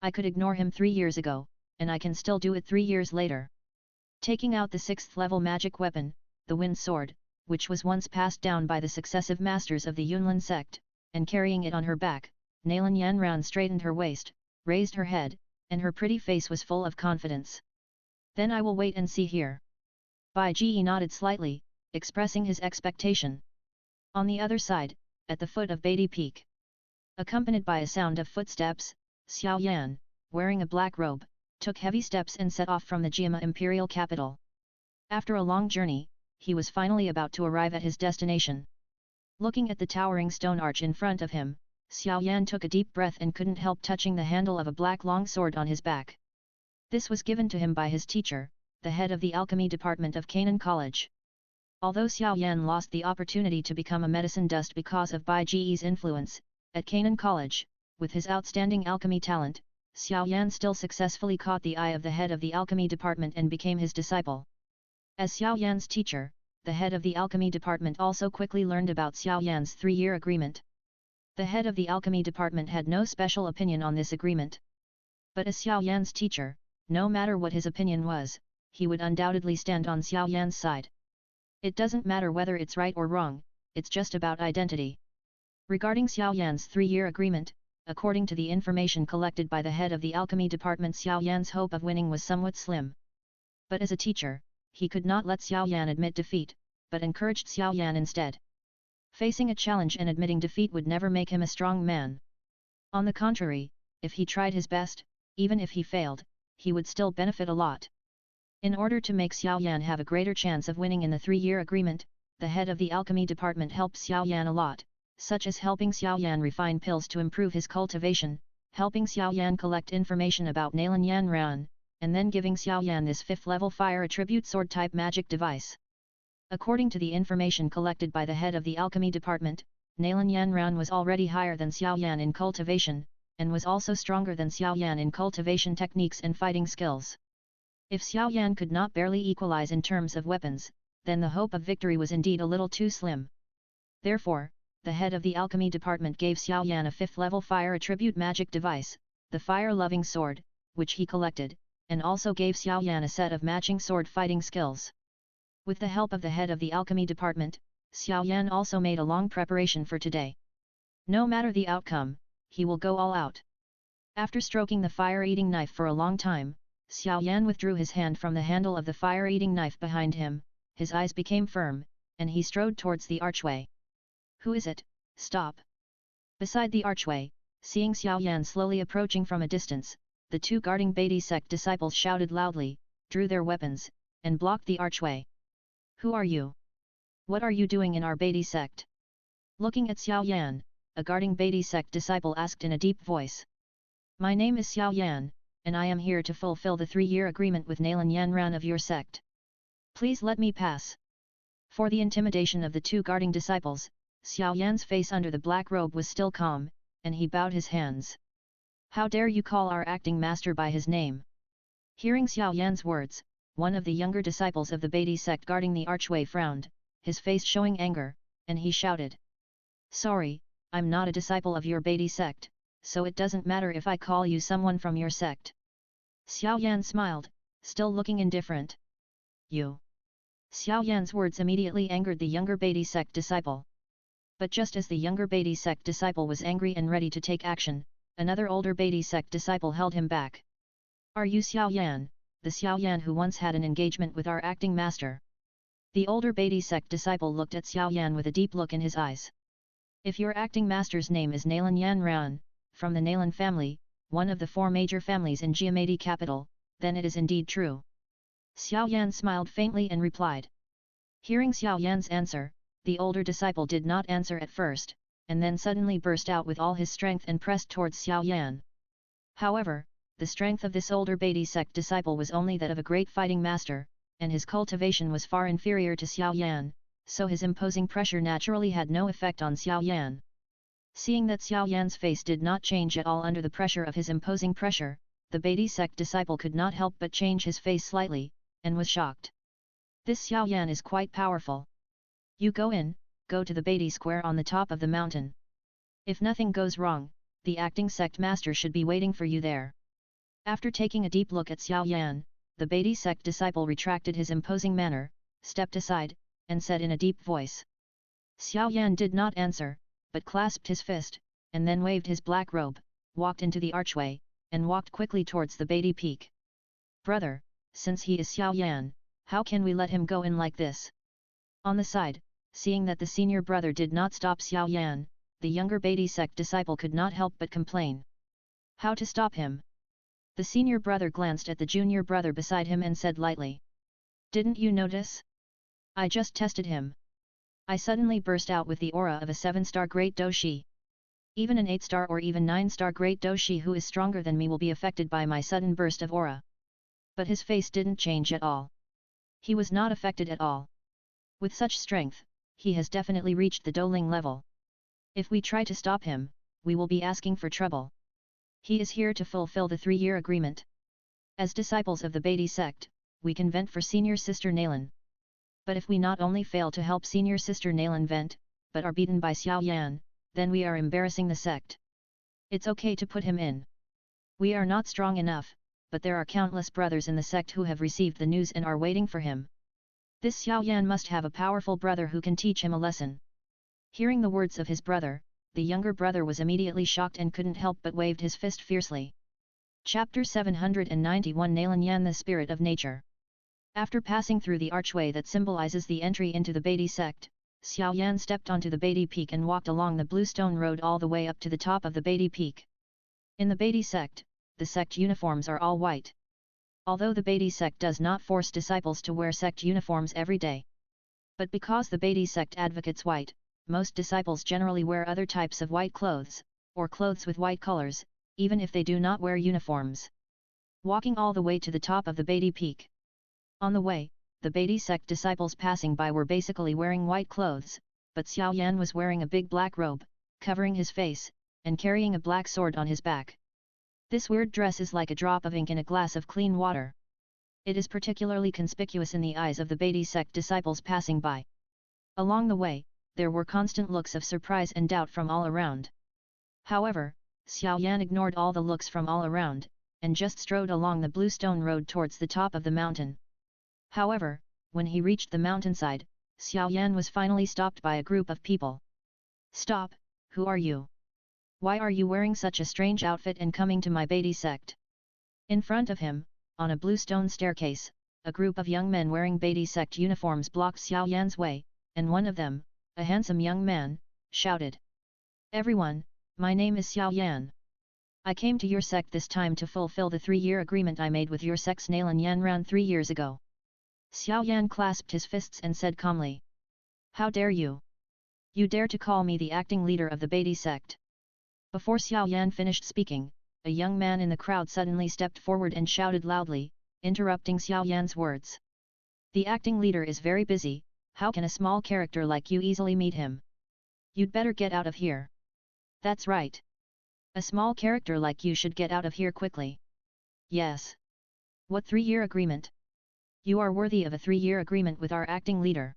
I could ignore him 3 years ago, and I can still do it 3 years later. Taking out the 6th level magic weapon, the Wind Sword, which was once passed down by the successive masters of the Yunlin sect, and carrying it on her back, Nalan Yanran straightened her waist, raised her head, and her pretty face was full of confidence. Then I will wait and see here. Bai Ji nodded slightly, expressing his expectation. On the other side, at the foot of Beatty Peak, accompanied by a sound of footsteps, Xiao Yan, wearing a black robe, took heavy steps and set off from the Jiama imperial capital. After a long journey, he was finally about to arrive at his destination. Looking at the towering stone arch in front of him, Xiao Yan took a deep breath and couldn't help touching the handle of a black long sword on his back. This was given to him by his teacher, the head of the alchemy department of Canaan College. Although Xiao Yan lost the opportunity to become a medicine dust because of Bai Ji's influence, at Canaan College, with his outstanding alchemy talent, Xiao Yan still successfully caught the eye of the head of the alchemy department and became his disciple. As Xiao Yan's teacher, the head of the alchemy department also quickly learned about Xiao Yan's 3-year agreement. The head of the alchemy department had no special opinion on this agreement. But as Xiao Yan's teacher, no matter what his opinion was, he would undoubtedly stand on Xiao Yan's side. It doesn't matter whether it's right or wrong, it's just about identity. Regarding Xiao Yan's 3-year agreement, according to the information collected by the head of the alchemy department, Xiao Yan's hope of winning was somewhat slim. But as a teacher, he could not let Xiao Yan admit defeat, but encouraged Xiao Yan instead. Facing a challenge and admitting defeat would never make him a strong man. On the contrary, if he tried his best, even if he failed, he would still benefit a lot. In order to make Xiao Yan have a greater chance of winning in the 3-year agreement, the head of the alchemy department helped Xiao Yan a lot, such as helping Xiao Yan refine pills to improve his cultivation, helping Xiao Yan collect information about Nalan Yanran, and then giving Xiao Yan this 5th-level fire attribute sword-type magic device. According to the information collected by the head of the alchemy department, Nalan Yanran was already higher than Xiao Yan in cultivation, and was also stronger than Xiao Yan in cultivation techniques and fighting skills. If Xiao Yan could not barely equalize in terms of weapons, then the hope of victory was indeed a little too slim. Therefore, the head of the alchemy department gave Xiao Yan a 5th level fire attribute magic device, the fire-loving sword, which he collected, and also gave Xiao Yan a set of matching sword fighting skills. With the help of the head of the alchemy department, Xiao Yan also made a long preparation for today. No matter the outcome, he will go all out. After stroking the fire-eating knife for a long time, Xiao Yan withdrew his hand from the handle of the fire-eating knife behind him, his eyes became firm, and he strode towards the archway. Who is it? Stop! Beside the archway, seeing Xiao Yan slowly approaching from a distance, the 2 guarding Beatty sect disciples shouted loudly, drew their weapons, and blocked the archway. Who are you? What are you doing in our Beatty sect? Looking at Xiao Yan, a guarding Beatty sect disciple asked in a deep voice. My name is Xiao Yan, and I am here to fulfill the 3-year agreement with Nalan Yanran of your sect. Please let me pass. For the intimidation of the 2 guarding disciples, Xiao Yan's face under the black robe was still calm, and he bowed his hands. How dare you call our acting master by his name? Hearing Xiao Yan's words, one of the younger disciples of the Beatty sect guarding the archway frowned, his face showing anger, and he shouted. Sorry, I'm not a disciple of your Beatty sect, so it doesn't matter if I call you someone from your sect. Xiao Yan smiled, still looking indifferent. You. Xiao Yan's words immediately angered the younger Beatty sect disciple. But just as the younger Beatty sect disciple was angry and ready to take action, another older Beatty sect disciple held him back. Are you Xiao Yan, the Xiao Yan who once had an engagement with our acting master? The older Beatty sect disciple looked at Xiao Yan with a deep look in his eyes. If your acting master's name is Nalan Yanran, from the Nalan family, one of the 4 major families in Giamatti capital, then it is indeed true. Xiao Yan smiled faintly and replied. Hearing Xiao Yan's answer, the older disciple did not answer at first, and then suddenly burst out with all his strength and pressed towards Xiao Yan. However, the strength of this older Beatty sect disciple was only that of a great fighting master, and his cultivation was far inferior to Xiao Yan, so his imposing pressure naturally had no effect on Xiao Yan. Seeing that Xiao Yan's face did not change at all under the pressure of his imposing pressure, the Beatty sect disciple could not help but change his face slightly, and was shocked. This Xiao Yan is quite powerful. You go to the Beatty square on the top of the mountain. If nothing goes wrong, the acting sect master should be waiting for you there. After taking a deep look at Xiao Yan, the Beatty sect disciple retracted his imposing manner, stepped aside, and said in a deep voice. Xiao Yan did not answer, but clasped his fist, and then waved his black robe, walked into the archway, and walked quickly towards the Beatty peak. Brother, since he is Xiao Yan, how can we let him go in like this? On the side, seeing that the senior brother did not stop Xiao Yan, the younger Beatty sect disciple could not help but complain. How to stop him? The senior brother glanced at the junior brother beside him and said lightly. Didn't you notice? I just tested him. I suddenly burst out with the aura of a 7-star Great Doshi. Even an 8-star or even 9-star Great Doshi who is stronger than me will be affected by my sudden burst of aura. But his face didn't change at all. He was not affected at all. With such strength, he has definitely reached the Douling level. If we try to stop him, we will be asking for trouble. He is here to fulfill the 3-year agreement. As disciples of the Beatty sect, we can vent for senior sister Nalan. But if we not only fail to help senior sister Nalan vent, but are beaten by Xiao Yan, then we are embarrassing the sect. It's okay to put him in. We are not strong enough, but there are countless brothers in the sect who have received the news and are waiting for him. This Xiao Yan must have a powerful brother who can teach him a lesson. Hearing the words of his brother, the younger brother was immediately shocked and couldn't help but waved his fist fiercely. Chapter 791 Nalan Yan, the Spirit of Nature. After passing through the archway that symbolizes the entry into the Beatty sect, Xiao Yan stepped onto the Beatty peak and walked along the bluestone road all the way up to the top of the Beatty peak. In the Beatty sect, the sect uniforms are all white. Although the Beatty sect does not force disciples to wear sect uniforms every day. But because the Beatty sect advocates white, most disciples generally wear other types of white clothes, or clothes with white colors, even if they do not wear uniforms. Walking all the way to the top of the Beatty peak. On the way, the Beatty sect disciples passing by were basically wearing white clothes, but Xiao Yan was wearing a big black robe, covering his face, and carrying a black sword on his back. This weird dress is like a drop of ink in a glass of clean water. It is particularly conspicuous in the eyes of the Beatty sect disciples passing by. Along the way, there were constant looks of surprise and doubt from all around. However, Xiao Yan ignored all the looks from all around, and just strode along the blue stone road towards the top of the mountain. However, when he reached the mountainside, Xiao Yan was finally stopped by a group of people. "Stop, who are you? Why are you wearing such a strange outfit and coming to my Beatty sect?" In front of him, on a blue stone staircase, a group of young men wearing Beatty sect uniforms blocked Xiao Yan's way, and one of them, a handsome young man, shouted, "Everyone, my name is Xiao Yan. I came to your sect this time to fulfill the 3-year agreement I made with your sect's Nalan Yanran 3 years ago." Xiao Yan clasped his fists and said calmly, "How dare you? You dare to call me the acting leader of the Beatty sect?" Before Xiao Yan finished speaking, a young man in the crowd suddenly stepped forward and shouted loudly, interrupting Xiao Yan's words. "The acting leader is very busy, how can a small character like you easily meet him? You'd better get out of here." "That's right. A small character like you should get out of here quickly." "Yes. What 3-year agreement? You are worthy of a 3-year agreement with our acting leader.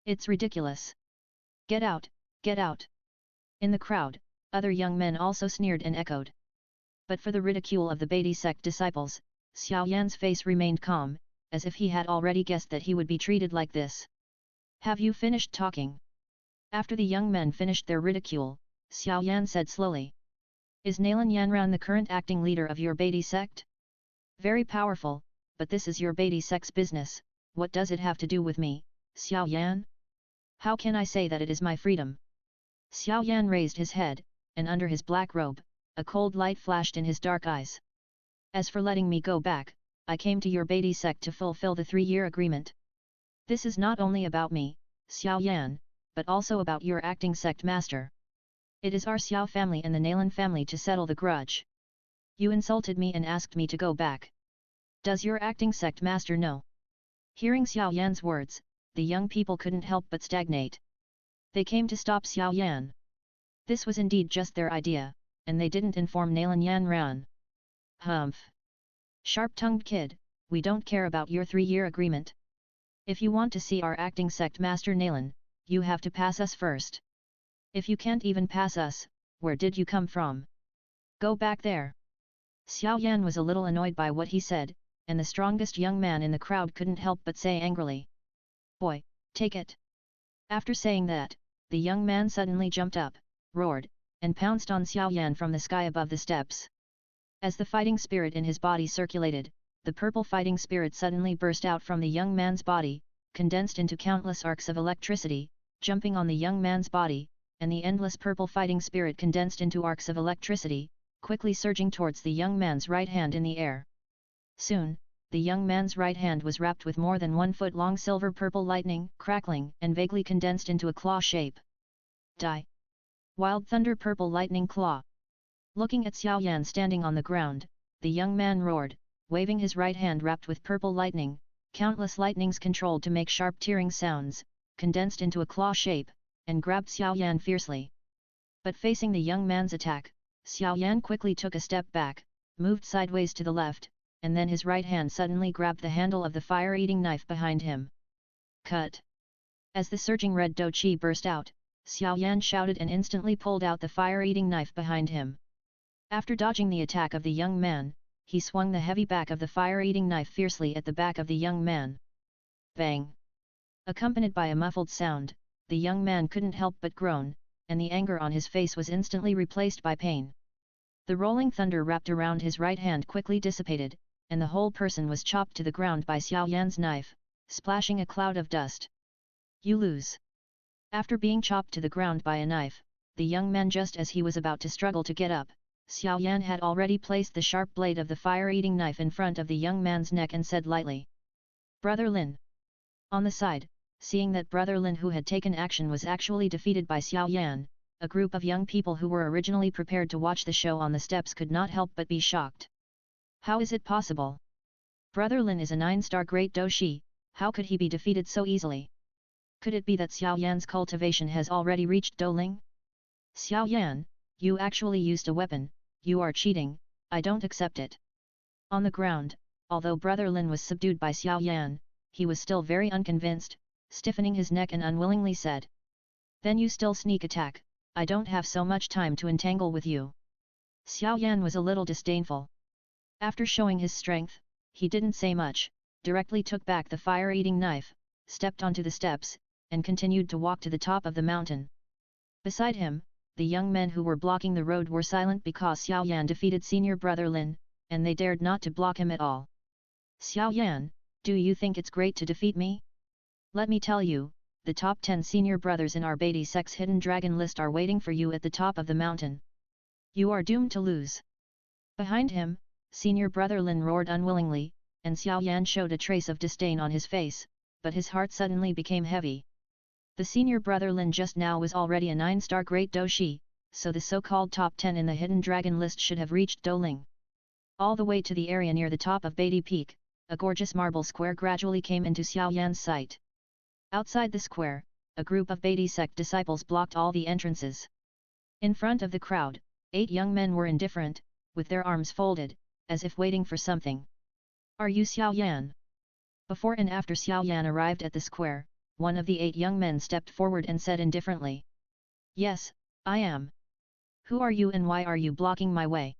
It's ridiculous. Get out, get out." In the crowd, other young men also sneered and echoed. But for the ridicule of the Beatty sect disciples, Xiao Yan's face remained calm, as if he had already guessed that he would be treated like this. "Have you finished talking?" After the young men finished their ridicule, Xiao Yan said slowly. "Is Nalan Yanran the current acting leader of your Beatty sect? Very powerful, but this is your Beatty sect's business, what does it have to do with me, Xiao Yan? How can I say that it is my freedom?" Xiao Yan raised his head, and under his black robe, a cold light flashed in his dark eyes. "As for letting me go back, I came to your Beatty sect to fulfill the 3-year agreement. This is not only about me, Xiao Yan, but also about your acting sect master. It is our Xiao family and the Nalan family to settle the grudge. You insulted me and asked me to go back. Does your acting sect master know?" Hearing Xiao Yan's words, the young people couldn't help but stagnate. They came to stop Xiao Yan. This was indeed just their idea, and they didn't inform Nalan Yanran. "Humph! Sharp-tongued kid, we don't care about your 3-year agreement. If you want to see our acting sect master Nalan, you have to pass us first. If you can't even pass us, where did you come from? Go back there." Xiao Yan was a little annoyed by what he said, and the strongest young man in the crowd couldn't help but say angrily, "Boy, take it." After saying that, the young man suddenly jumped up, roared, and pounced on Xiao Yan from the sky above the steps. As the fighting spirit in his body circulated, the purple fighting spirit suddenly burst out from the young man's body, condensed into countless arcs of electricity, jumping on the young man's body, and the endless purple fighting spirit condensed into arcs of electricity, quickly surging towards the young man's right hand in the air. Soon, the young man's right hand was wrapped with more than 1 foot long silver purple lightning, crackling and vaguely condensed into a claw shape. Die! Wild thunder purple lightning claw! Looking at Xiao Yan standing on the ground, the young man roared, waving his right hand wrapped with purple lightning, countless lightnings controlled to make sharp tearing sounds, condensed into a claw shape, and grabbed Xiao Yan fiercely. But facing the young man's attack, Xiao Yan quickly took a step back, moved sideways to the left, and then his right hand suddenly grabbed the handle of the fire-eating knife behind him. Cut! As the surging red dou qi burst out, Xiao Yan shouted and instantly pulled out the fire-eating knife behind him. After dodging the attack of the young man, he swung the heavy back of the fire-eating knife fiercely at the back of the young man. Bang! Accompanied by a muffled sound, the young man couldn't help but groan, and the anger on his face was instantly replaced by pain. The rolling thunder wrapped around his right hand quickly dissipated, and the whole person was chopped to the ground by Xiao Yan's knife, splashing a cloud of dust. You lose. After being chopped to the ground by a knife, the young man just as he was about to struggle to get up, Xiao Yan had already placed the sharp blade of the fire-eating knife in front of the young man's neck and said lightly, "Brother Lin." On the side, seeing that Brother Lin who had taken action was actually defeated by Xiao Yan, a group of young people who were originally prepared to watch the show on the steps could not help but be shocked. How is it possible? Brother Lin is a 9-star great doshi, how could he be defeated so easily? Could it be that Xiao Yan's cultivation has already reached Douling? Xiao Yan, you actually used a weapon, you are cheating, I don't accept it. On the ground, Although Brother Lin was subdued by Xiao Yan, he was still very unconvinced, stiffening his neck and unwillingly said. Then you still sneak attack, I don't have so much time to entangle with you. Xiao Yan was a little disdainful. After showing his strength, he didn't say much, directly took back the fire-eating knife, stepped onto the steps, and continued to walk to the top of the mountain. Beside him, the young men who were blocking the road were silent because Xiao Yan defeated senior brother Lin, and they dared not to block him at all. Xiao Yan, do you think it's great to defeat me? Let me tell you, the top 10 senior brothers in our Beatty Sect's hidden dragon list are waiting for you at the top of the mountain. You are doomed to lose. Behind him, senior brother Lin roared unwillingly, and Xiao Yan showed a trace of disdain on his face, but his heart suddenly became heavy. The senior brother Lin just now was already a 9-star great doshi, so the so-called top 10 in the hidden dragon list should have reached Douling. All the way to the area near the top of Beatty Peak, a gorgeous marble square gradually came into Xiao Yan's sight. Outside the square, a group of Beatty sect disciples blocked all the entrances. In front of the crowd, 8 young men were indifferent, with their arms folded, as if waiting for something. Are you Xiao Yan? Before and after Xiao Yan arrived at the square, one of the 8 young men stepped forward and said indifferently. Yes, I am. Who are you and why are you blocking my way?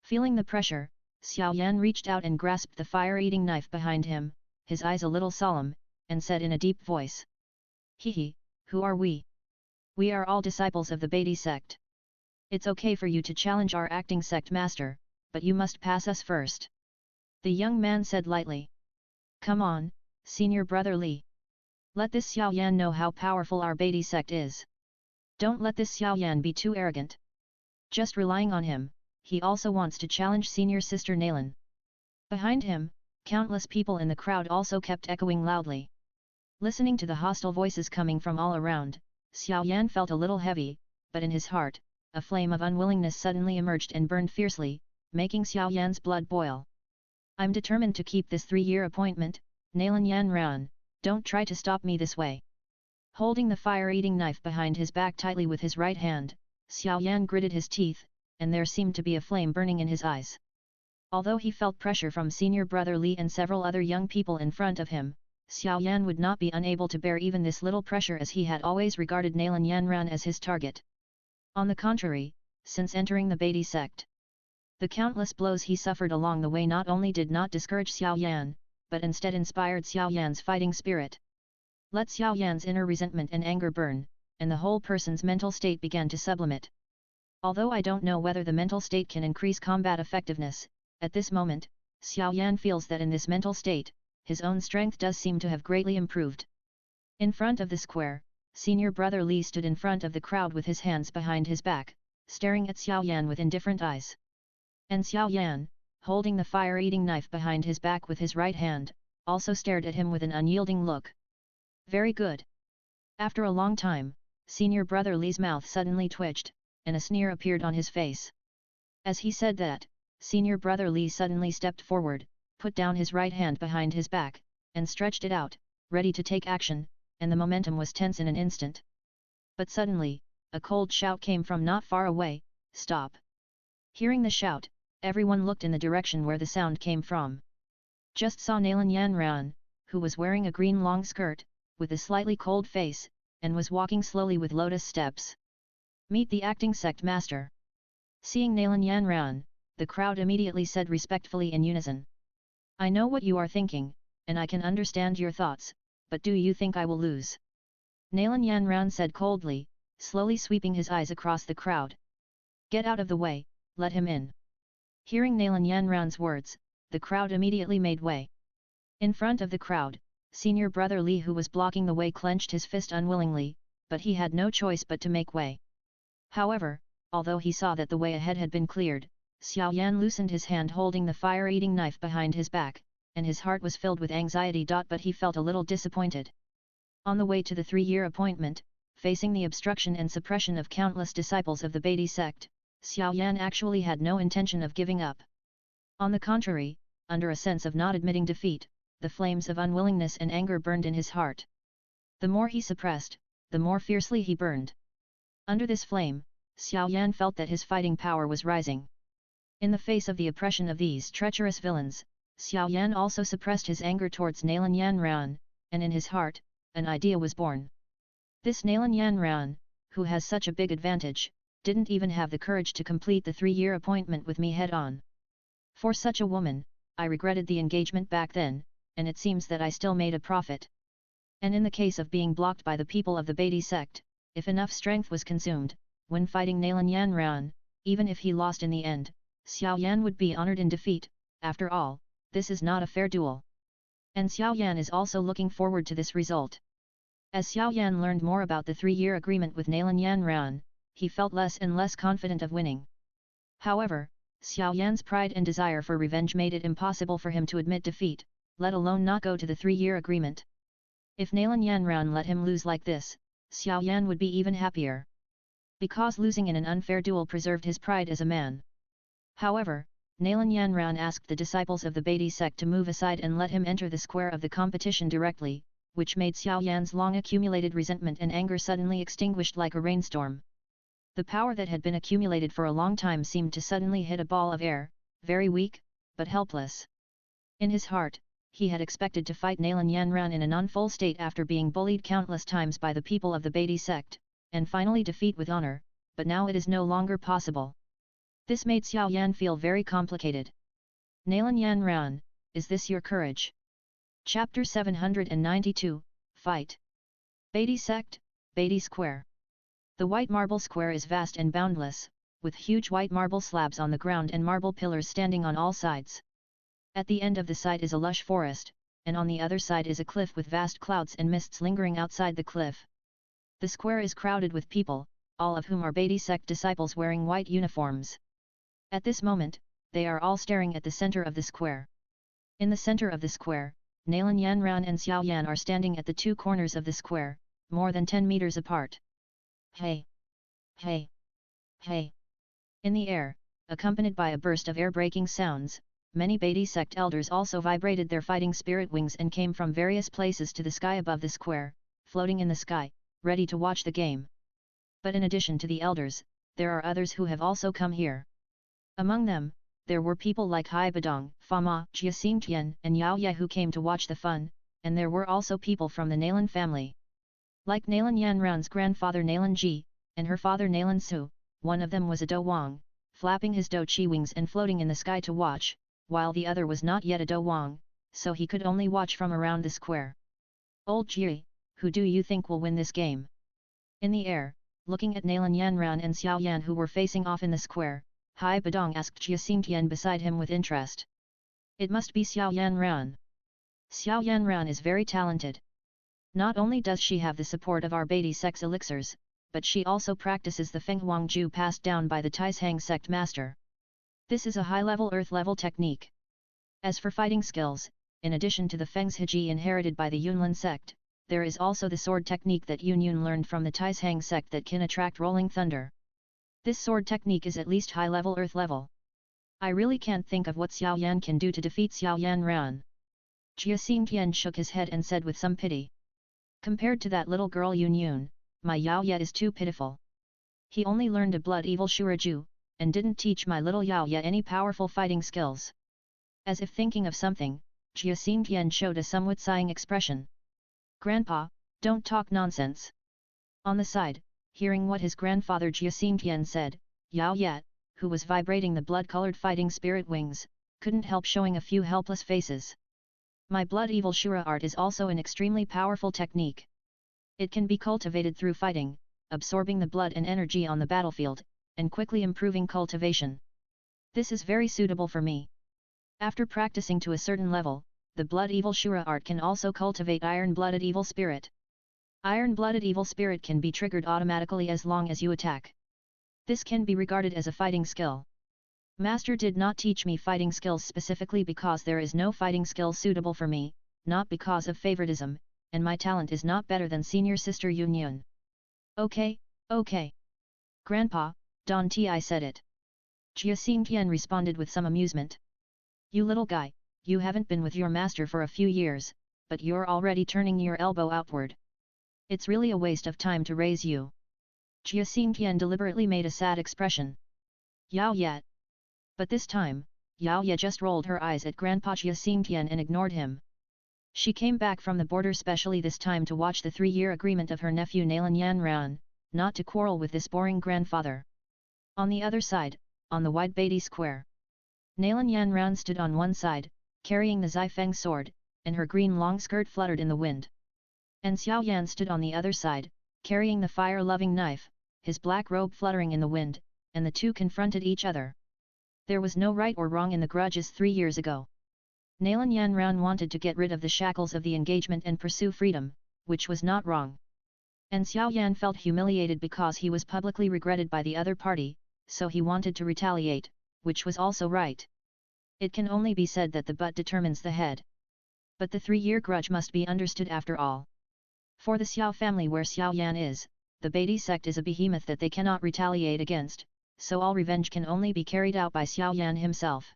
Feeling the pressure, Xiao Yan reached out and grasped the fire-eating knife behind him, his eyes a little solemn, and said in a deep voice. Hehe, who are we? We are all disciples of the Beatty sect. It's okay for you to challenge our acting sect master, but you must pass us first. The young man said lightly. Come on, senior brother Li. Let this Xiao Yan know how powerful our Beatty sect is. Don't let this Xiao Yan be too arrogant. Just relying on him, he also wants to challenge senior sister Nalan. Behind him, countless people in the crowd also kept echoing loudly. Listening to the hostile voices coming from all around, Xiao Yan felt a little heavy, but in his heart, a flame of unwillingness suddenly emerged and burned fiercely, making Xiao Yan's blood boil. I'm determined to keep this 3-year appointment, Nalan Yan Ran, don't try to stop me this way. Holding the fire-eating knife behind his back tightly with his right hand, Xiao Yan gritted his teeth, and there seemed to be a flame burning in his eyes. Although he felt pressure from senior brother Li and several other young people in front of him, Xiao Yan would not be unable to bear even this little pressure as he had always regarded Nalan Yanran as his target. On the contrary, since entering the Beatty sect, the countless blows he suffered along the way not only did not discourage Xiao Yan, but instead inspired Xiao Yan's fighting spirit. Let Xiao Yan's inner resentment and anger burn, and the whole person's mental state began to sublimate. Although I don't know whether the mental state can increase combat effectiveness, at this moment, Xiao Yan feels that in this mental state, his own strength does seem to have greatly improved. In front of the square, senior brother Li stood in front of the crowd with his hands behind his back, staring at Xiao Yan with indifferent eyes. And Xiao Yan, holding the fire-eating knife behind his back with his right hand, also stared at him with an unyielding look. Very good. After a long time, senior brother Li's mouth suddenly twitched, and a sneer appeared on his face. As he said that, senior brother Li suddenly stepped forward, put down his right hand behind his back, and stretched it out, ready to take action, and the momentum was tense in an instant. But suddenly, a cold shout came from not far away, "Stop!" Hearing the shout, everyone looked in the direction where the sound came from. Just saw Nalan Yanran, who was wearing a green long skirt, with a slightly cold face, and was walking slowly with lotus steps. Meet the acting sect master. Seeing Nalan Yanran, the crowd immediately said respectfully in unison. I know what you are thinking, and I can understand your thoughts, but do you think I will lose? Nalan Yanran said coldly, slowly sweeping his eyes across the crowd. Get out of the way, let him in. Hearing Nalan Yanran's words, the crowd immediately made way. In front of the crowd, senior brother Li who was blocking the way clenched his fist unwillingly, but he had no choice but to make way. However, although he saw that the way ahead had been cleared, Xiao Yan loosened his hand holding the fire-eating knife behind his back, and his heart was filled with anxiety. But he felt a little disappointed. On the way to the 3-year appointment, facing the obstruction and suppression of countless disciples of the Beatty sect, Xiao Yan actually had no intention of giving up. On the contrary, under a sense of not admitting defeat, the flames of unwillingness and anger burned in his heart. The more he suppressed, the more fiercely he burned. Under this flame, Xiao Yan felt that his fighting power was rising. In the face of the oppression of these treacherous villains, Xiao Yan also suppressed his anger towards Nalan Yan Ran, and in his heart, an idea was born. This Nalan Yan Ran, who has such a big advantage, didn't even have the courage to complete the 3-year appointment with me head-on. For such a woman, I regretted the engagement back then, and it seems that I still made a profit. And in the case of being blocked by the people of the Beatty sect, if enough strength was consumed, when fighting Nalan Yan Ran, even if he lost in the end, Xiao Yan would be honored in defeat. After all, this is not a fair duel. And Xiao Yan is also looking forward to this result. As Xiao Yan learned more about the 3-year agreement with Nalan Yan Ran, he felt less and less confident of winning. However, Xiao Yan's pride and desire for revenge made it impossible for him to admit defeat, let alone not go to the 3-year agreement. If Nalan Yan Ran let him lose like this, Xiao Yan would be even happier. Because losing in an unfair duel preserved his pride as a man. However, Nalan Yan Ran asked the disciples of the Beatty sect to move aside and let him enter the square of the competition directly, which made Xiao Yan's long accumulated resentment and anger suddenly extinguished like a rainstorm. The power that had been accumulated for a long time seemed to suddenly hit a ball of air, very weak, but helpless. In his heart, he had expected to fight Nalan Yan Ran in a non-full state after being bullied countless times by the people of the Beatty sect, and finally defeat with honor, but now it is no longer possible. This made Xiao Yan feel very complicated. Nalan Yan Ran, is this your courage? Chapter 792, Fight. Beatty sect, Beatty Square. The white marble square is vast and boundless, with huge white marble slabs on the ground and marble pillars standing on all sides. At the end of the site is a lush forest, and on the other side is a cliff with vast clouds and mists lingering outside the cliff. The square is crowded with people, all of whom are Beatty sect disciples wearing white uniforms. At this moment, they are all staring at the center of the square. In the center of the square, Nalan Yan Ran and Xiao Yan are standing at the 2 corners of the square, more than 10 meters apart. Hey! Hey! Hey! In the air, accompanied by a burst of air-breaking sounds, many Beatty sect elders also vibrated their fighting spirit wings and came from various places to the sky above the square, floating in the sky, ready to watch the game. But in addition to the elders, there are others who have also come here. Among them, there were people like Hai Badong, Fama, Jia Xingtian and Yao Ye who came to watch the fun, and there were also people from the Nalan family. Like Nalan Yan Ran's grandfather Nalan Ji, and her father Nalan Su, one of them was a Do Wang, flapping his Do Chi wings and floating in the sky to watch, while the other was not yet a Do Wang, so he could only watch from around the square. Old Ji, who do you think will win this game? In the air, looking at Nalan Yan Ran and Xiao Yan who were facing off in the square, Hai Badong asked Jia Xingtian beside him with interest. It must be Xiao Yan Ran. Xiao Yan Ran is very talented. Not only does she have the support of our Beatty sect's elixirs, but she also practices the Feng Huangju passed down by the Taishang sect master. This is a high-level earth-level technique. As for fighting skills, in addition to the Feng's Heji inherited by the Yunlin sect, there is also the sword technique that Yun learned from the Taishang sect that can attract rolling thunder. This sword technique is at least high-level earth-level. I really can't think of what Xiao Yan can do to defeat Xiao Yan Ran. Jia Xingtian shook his head and said with some pity. Compared to that little girl Yun, my Yao Ye is too pitiful. He only learned a blood evil Shuraju, and didn't teach my little Yao Ye any powerful fighting skills. As if thinking of something, Jia Xingtian showed a somewhat sighing expression. Grandpa, don't talk nonsense. On the side, hearing what his grandfather Jia Xingtian said, Yao Ye, who was vibrating the blood-colored fighting spirit wings, couldn't help showing a few helpless faces. My blood evil Shura art is also an extremely powerful technique. It can be cultivated through fighting, absorbing the blood and energy on the battlefield, and quickly improving cultivation. This is very suitable for me. After practicing to a certain level, the blood evil Shura art can also cultivate iron-blooded evil spirit. Iron-blooded evil spirit can be triggered automatically as long as you attack. This can be regarded as a fighting skill. Master did not teach me fighting skills specifically because there is no fighting skill suitable for me, not because of favoritism, and my talent is not better than senior sister Yun. Okay, okay. Grandpa, Don Ti said it. Jia Xingtian responded with some amusement. You little guy, you haven't been with your master for a few years, but you're already turning your elbow outward. It's really a waste of time to raise you. Jia Xingtian deliberately made a sad expression. Yao Ye. But this time, Yao Ye just rolled her eyes at Grandpa Jia Xingtian and ignored him. She came back from the border specially this time to watch the 3-year agreement of her nephew Nalan Yanran, not to quarrel with this boring grandfather. On the other side, on the wide Beatty Square, Nalan Yanran stood on one side, carrying the Zifeng sword, and her green long skirt fluttered in the wind. And Xiao Yan stood on the other side, carrying the fire-loving knife, his black robe fluttering in the wind, and the two confronted each other. There was no right or wrong in the grudges 3 years ago. Nalan Yanran wanted to get rid of the shackles of the engagement and pursue freedom, which was not wrong. And Xiao Yan felt humiliated because he was publicly regretted by the other party, so he wanted to retaliate, which was also right. It can only be said that the butt determines the head. But the 3-year grudge must be understood after all. For the Xiao family where Xiao Yan is, the Beatty sect is a behemoth that they cannot retaliate against, so all revenge can only be carried out by Xiao Yan himself.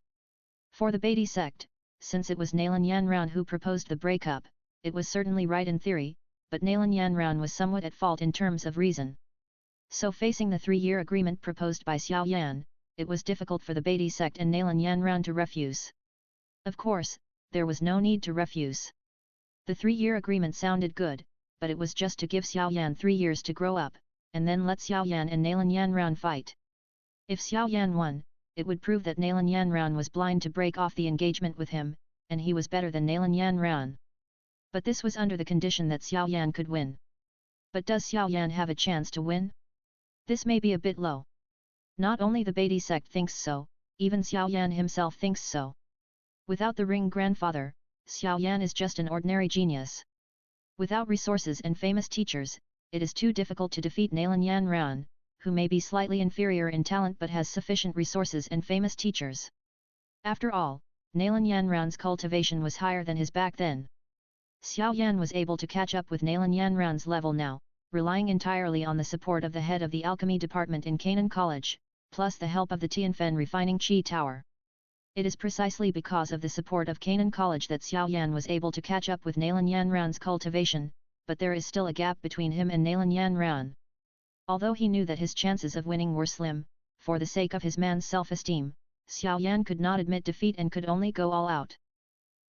For the Beatty sect, since it was Nalan Yanran who proposed the breakup, it was certainly right in theory, but Nalan Yanran was somewhat at fault in terms of reason. So facing the 3-year agreement proposed by Xiao Yan, it was difficult for the Beatty sect and Nalan Yanran to refuse. Of course, there was no need to refuse. The 3-year agreement sounded good, but it was just to give Xiao Yan 3 years to grow up, and then let Xiao Yan and Nalan Yanran fight. If Xiao Yan won, it would prove that Nalan Yanran was blind to break off the engagement with him, and he was better than Nalan Yanran. But this was under the condition that Xiao Yan could win. But does Xiao Yan have a chance to win? This may be a bit low. Not only the Beatty sect thinks so, even Xiao Yan himself thinks so. Without the ring grandfather, Xiao Yan is just an ordinary genius. Without resources and famous teachers, it is too difficult to defeat Nalan Yanran, who may be slightly inferior in talent but has sufficient resources and famous teachers. After all, Nalan Yanran's cultivation was higher than his back then. Xiao Yan was able to catch up with Nalan Yanran's level now, relying entirely on the support of the head of the alchemy department in Canaan College, plus the help of the Tianfen refining Qi Tower. It is precisely because of the support of Canaan College that Xiao Yan was able to catch up with Nalan Yanran's cultivation, but there is still a gap between him and Nalan Yanran. Although he knew that his chances of winning were slim, for the sake of his man's self-esteem, Xiao Yan could not admit defeat and could only go all out.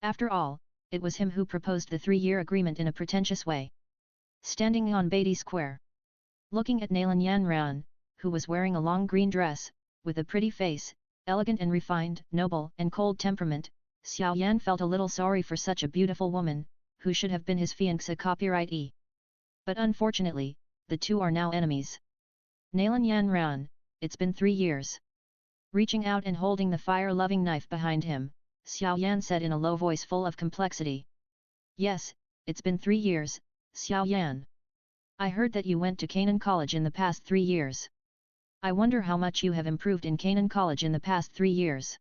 After all, it was him who proposed the 3-year agreement in a pretentious way. Standing on Beatty Square, looking at Nalan Yanran, who was wearing a long green dress, with a pretty face, elegant and refined, noble and cold temperament, Xiao Yan felt a little sorry for such a beautiful woman, who should have been his fiancée copyrightee. But unfortunately, the two are now enemies. Nalan Yanran, it's been 3 years. Reaching out and holding the fire-loving knife behind him, Xiao Yan said in a low voice full of complexity. Yes, it's been 3 years, Xiao Yan. I heard that you went to Canaan College in the past 3 years. I wonder how much you have improved in Canaan College in the past 3 years.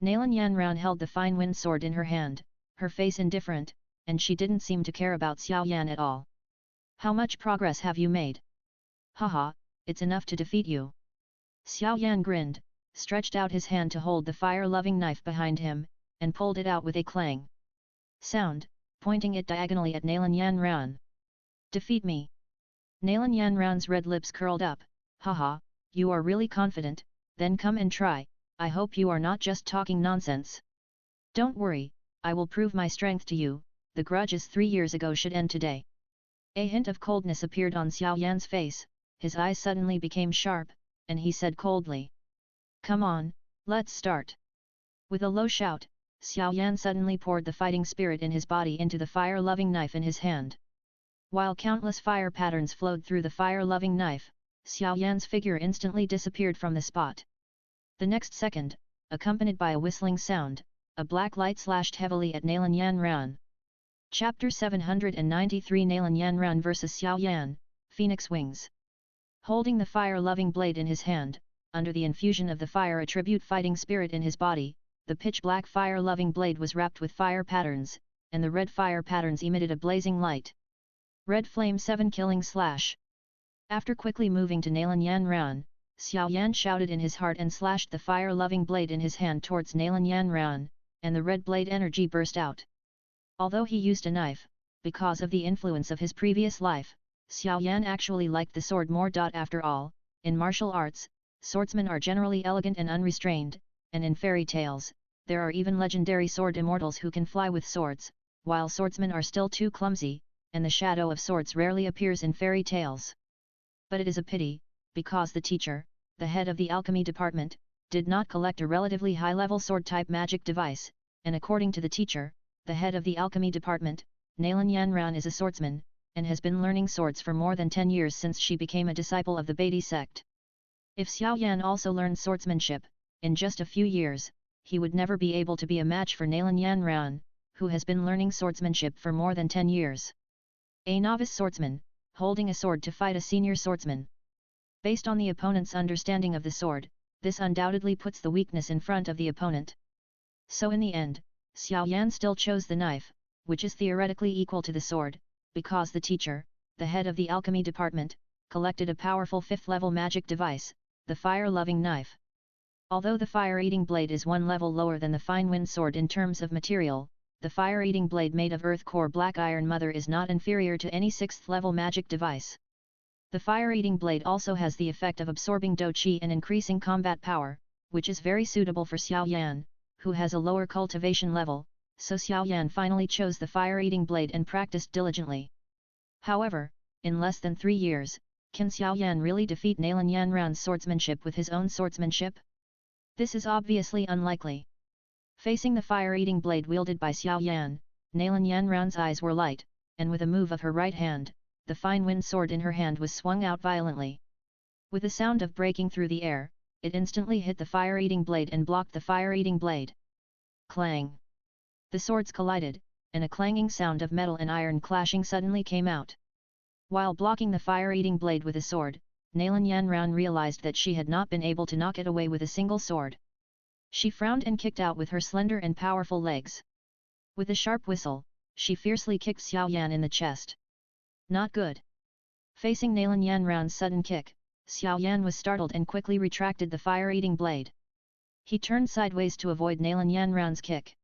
Nalan Yanran held the fine wind sword in her hand, her face indifferent, and she didn't seem to care about Xiao Yan at all. How much progress have you made? Haha, it's enough to defeat you. Xiao Yan grinned, stretched out his hand to hold the fire-loving knife behind him, and pulled it out with a clang sound, pointing it diagonally at Nalan Yanran. Defeat me. Nalan Yanran's red lips curled up. Haha, you are really confident, then come and try, I hope you are not just talking nonsense. Don't worry, I will prove my strength to you, the grudges 3 years ago should end today. A hint of coldness appeared on Xiao Yan's face, his eyes suddenly became sharp, and he said coldly. Come on, let's start. With a low shout, Xiao Yan suddenly poured the fighting spirit in his body into the fire-loving knife in his hand. While countless fire patterns flowed through the fire-loving knife, Xiao Yan's figure instantly disappeared from the spot. The next second, accompanied by a whistling sound, a black light slashed heavily at Nalan Yanran. Chapter 793 Nalan Yanran vs Xiao Yan, Phoenix Wings. Holding the fire-loving blade in his hand, under the infusion of the fire attribute fighting spirit in his body, the pitch-black fire-loving blade was wrapped with fire patterns, and the red fire patterns emitted a blazing light. Red Flame 7 Killing Slash. After quickly moving to Nalan Yanran, Xiao Yan shouted in his heart and slashed the fire-loving blade in his hand towards Nalan Yanran, and the red blade energy burst out. Although he used a knife, because of the influence of his previous life, Xiao Yan actually liked the sword more. After all, in martial arts, swordsmen are generally elegant and unrestrained, and in fairy tales, there are even legendary sword immortals who can fly with swords, while swordsmen are still too clumsy, and the shadow of swords rarely appears in fairy tales. But it is a pity, because the teacher, the head of the alchemy department, did not collect a relatively high-level sword-type magic device, and according to the teacher, the head of the alchemy department, Nalan Yanran is a swordsman, and has been learning swords for more than 10 years since she became a disciple of the Beatty sect. If Xiao Yan also learned swordsmanship, in just a few years, he would never be able to be a match for Nalan Yanran, who has been learning swordsmanship for more than 10 years. A novice swordsman, holding a sword to fight a senior swordsman. Based on the opponent's understanding of the sword, this undoubtedly puts the weakness in front of the opponent. So in the end, Xiao Yan still chose the knife, which is theoretically equal to the sword, because the teacher, the head of the alchemy department, collected a powerful 5th-level magic device, the fire-loving knife. Although the fire-eating blade is one level lower than the fine wind sword in terms of material, the fire-eating blade made of earth core black iron mother is not inferior to any 6th-level magic device. The fire-eating blade also has the effect of absorbing Do Qi and increasing combat power, which is very suitable for Xiao Yan, who has a lower cultivation level, so Xiao Yan finally chose the fire-eating blade and practiced diligently. However, in less than 3 years, can Xiao Yan really defeat Nalan Yanran's swordsmanship with his own swordsmanship? This is obviously unlikely. Facing the fire-eating blade wielded by Xiao Yan, Nalan Yanran's eyes were light, and with a move of her right hand, the fine wind sword in her hand was swung out violently. With a sound of breaking through the air, it instantly hit the fire-eating blade and blocked the fire-eating blade. Clang! The swords collided, and a clanging sound of metal and iron clashing suddenly came out. While blocking the fire-eating blade with a sword, Nalan Yanran realized that she had not been able to knock it away with a single sword. She frowned and kicked out with her slender and powerful legs. With a sharp whistle, she fiercely kicked Xiao Yan in the chest. Not good. Facing Nalan Yanran's sudden kick, Xiao Yan was startled and quickly retracted the fire-eating blade. He turned sideways to avoid Nalan Yanran's kick.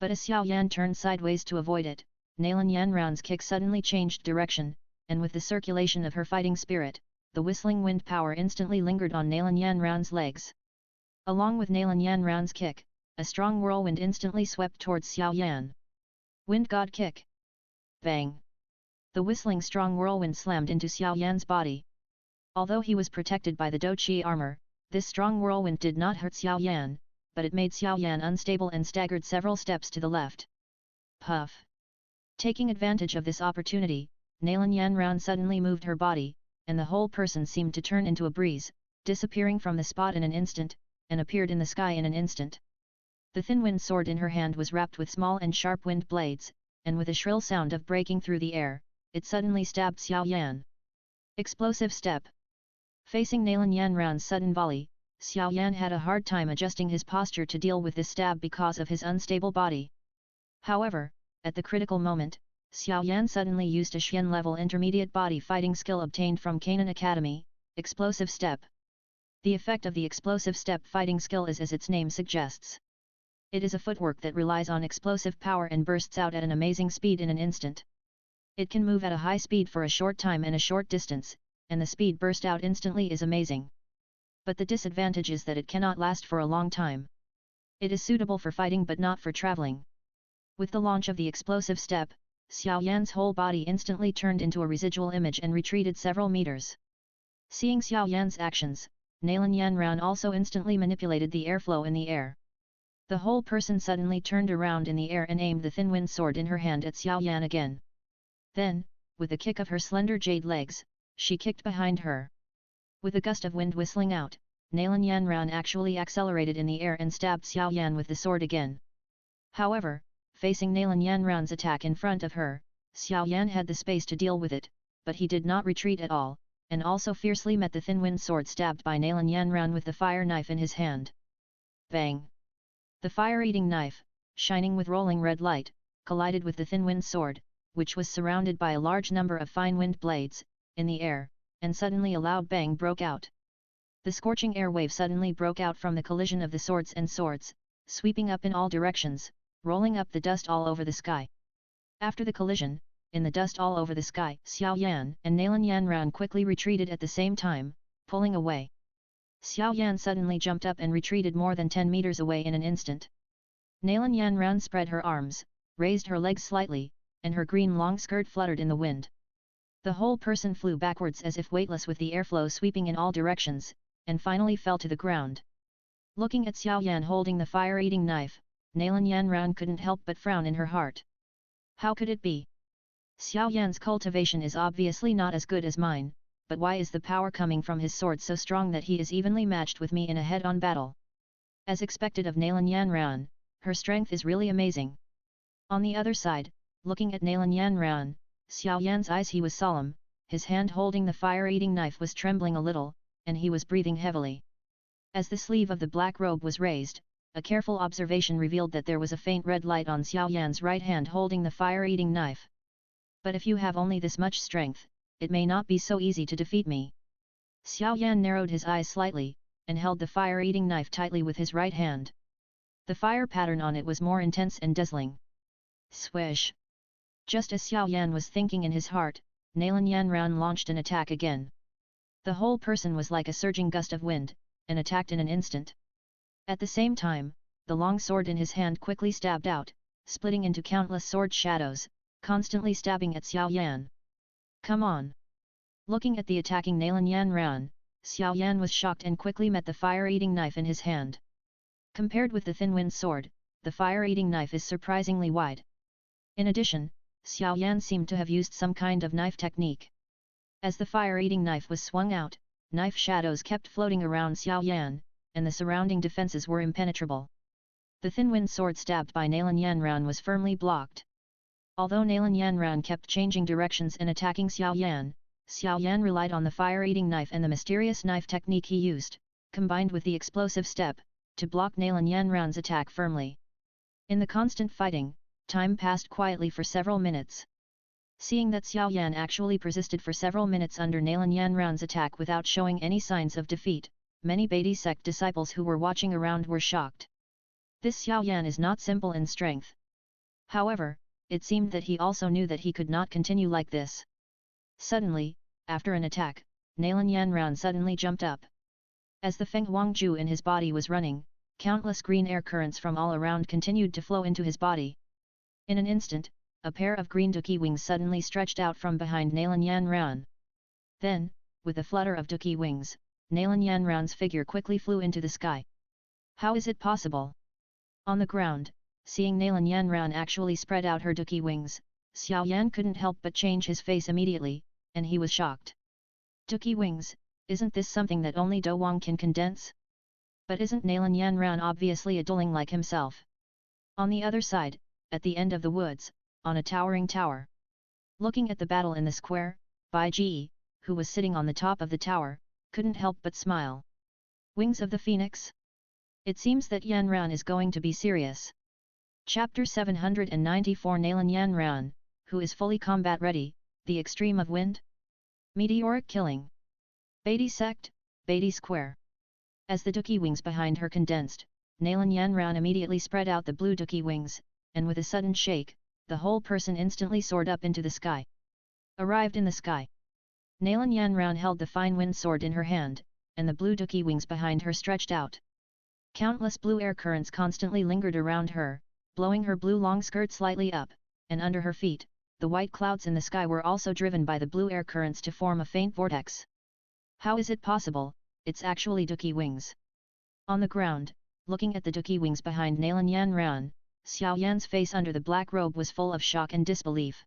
But as Xiao Yan turned sideways to avoid it, Nalan Yanran's kick suddenly changed direction, and with the circulation of her fighting spirit, the whistling wind power instantly lingered on Nalan Yanran's legs. Along with Nalan Yanran's kick, a strong whirlwind instantly swept towards Xiao Yan. Wind God Kick! Bang! The whistling strong whirlwind slammed into Xiao Yan's body. Although he was protected by the Do Qi armor, this strong whirlwind did not hurt Xiao Yan, but it made Xiao Yan unstable and staggered several steps to the left. Puff! Taking advantage of this opportunity, Nalan Yanran suddenly moved her body, and the whole person seemed to turn into a breeze, disappearing from the spot in an instant, and appeared in the sky in an instant. The thin wind sword in her hand was wrapped with small and sharp wind blades, and with a shrill sound of breaking through the air, it suddenly stabbed Xiao Yan. Explosive step! Facing Nalan Yanran's sudden volley, Xiao Yan had a hard time adjusting his posture to deal with this stab because of his unstable body. However, at the critical moment, Xiao Yan suddenly used a Xian-level intermediate body fighting skill obtained from Canaan Academy, Explosive Step. The effect of the Explosive Step fighting skill is as its name suggests. It is a footwork that relies on explosive power and bursts out at an amazing speed in an instant. It can move at a high speed for a short time and a short distance, and the speed burst out instantly is amazing. But the disadvantage is that it cannot last for a long time. It is suitable for fighting but not for traveling. With the launch of the Explosive Step, Xiao Yan's whole body instantly turned into a residual image and retreated several meters. Seeing Xiao Yan's actions, Nalan Yanran also instantly manipulated the airflow in the air. The whole person suddenly turned around in the air and aimed the thin wind sword in her hand at Xiao Yan again. Then, with a kick of her slender jade legs, she kicked behind her. With a gust of wind whistling out, Nalan Yanran actually accelerated in the air and stabbed Xiao Yan with the sword again. However, facing Nalan Yanran's attack in front of her, Xiao Yan had the space to deal with it, but he did not retreat at all, and also fiercely met the thin wind sword stabbed by Nalan Yanran with the fire knife in his hand. Bang! The fire-eating knife, shining with rolling red light, collided with the thin wind sword, which was surrounded by a large number of fine wind blades, in the air, and suddenly a loud bang broke out. The scorching air wave suddenly broke out from the collision of the swords, sweeping up in all directions, rolling up the dust all over the sky. After the collision, in the dust all over the sky, Xiao Yan and Nalan Yanran quickly retreated at the same time, pulling away. Xiao Yan suddenly jumped up and retreated more than 10 meters away in an instant. Nalan Yan Ran spread her arms, raised her legs slightly, and her green long skirt fluttered in the wind. The whole person flew backwards as if weightless with the airflow sweeping in all directions, and finally fell to the ground. Looking at Xiao Yan holding the fire-eating knife, Nalan Yan Ran couldn't help but frown in her heart. How could it be? Xiao Yan's cultivation is obviously not as good as mine, but why is the power coming from his sword so strong that he is evenly matched with me in a head-on battle? As expected of Nalan Yan Ran, her strength is really amazing. On the other side, looking at Nalan Yan Ran, Xiao Yan's eyes, he was solemn, his hand holding the fire-eating knife was trembling a little, and he was breathing heavily. As the sleeve of the black robe was raised, a careful observation revealed that there was a faint red light on Xiao Yan's right hand holding the fire-eating knife. But if you have only this much strength, it may not be so easy to defeat me. Xiao Yan narrowed his eyes slightly, and held the fire-eating knife tightly with his right hand. The fire pattern on it was more intense and dazzling. Swish! Just as Xiao Yan was thinking in his heart, Nalan Yan Ran launched an attack again. The whole person was like a surging gust of wind, and attacked in an instant. At the same time, the long sword in his hand quickly stabbed out, splitting into countless sword shadows, constantly stabbing at Xiao Yan. Come on! Looking at the attacking Nalan Yan Ran, Xiao Yan was shocked and quickly met the fire-eating knife in his hand. Compared with the thin-wind sword, the fire-eating knife is surprisingly wide. In addition, Xiao Yan seemed to have used some kind of knife technique. As the fire-eating knife was swung out, knife shadows kept floating around Xiao Yan, and the surrounding defenses were impenetrable. The thin-wind sword stabbed by Nalan Yan Ran was firmly blocked. Although Nalan Yan Ran kept changing directions and attacking Xiao Yan relied on the fire-eating knife and the mysterious knife technique he used, combined with the explosive step, to block Nalan Yan Ran's attack firmly. In the constant fighting, time passed quietly for several minutes. Seeing that Xiao Yan actually persisted for several minutes under Nalan Yan Ran's attack without showing any signs of defeat, many Beatty sect disciples who were watching around were shocked. This Xiao Yan is not simple in strength. However, it seemed that he also knew that he could not continue like this. Suddenly, after an attack, Nalan Yan Ran suddenly jumped up. As the Feng Huangju in his body was running, countless green air currents from all around continued to flow into his body. In an instant, a pair of green ducky wings suddenly stretched out from behind Nalan Yan Ran. Then, with a flutter of ducky wings, Nalan Yan Ran's figure quickly flew into the sky. How is it possible? On the ground, seeing Nalan Yan Ran actually spread out her ducky wings, Xiao Yan couldn't help but change his face immediately, and he was shocked. Ducky wings, isn't this something that only Do Wang can condense? But isn't Nalan Yan Ran obviously a dueling like himself? On the other side, at the end of the woods, on a towering tower. Looking at the battle in the square, Bai Ji, who was sitting on the top of the tower, couldn't help but smile. Wings of the Phoenix? It seems that Yan Ran is going to be serious. Chapter 794 Nalan Yan Ran, who is fully combat ready, the extreme of wind? Meteoric killing. Beatty sect, Beatty square. As the ducky wings behind her condensed, Nalan Yan Ran immediately spread out the blue ducky wings, and with a sudden shake, the whole person instantly soared up into the sky. Arrived in the sky. Nalan Yan Ran held the fine wind sword in her hand, and the blue ducky wings behind her stretched out. Countless blue air currents constantly lingered around her, blowing her blue long skirt slightly up, and under her feet, the white clouds in the sky were also driven by the blue air currents to form a faint vortex. How is it possible? It's actually ducky wings. On the ground, looking at the ducky wings behind Nalan Yan Ran, Xiao Yan's face under the black robe was full of shock and disbelief.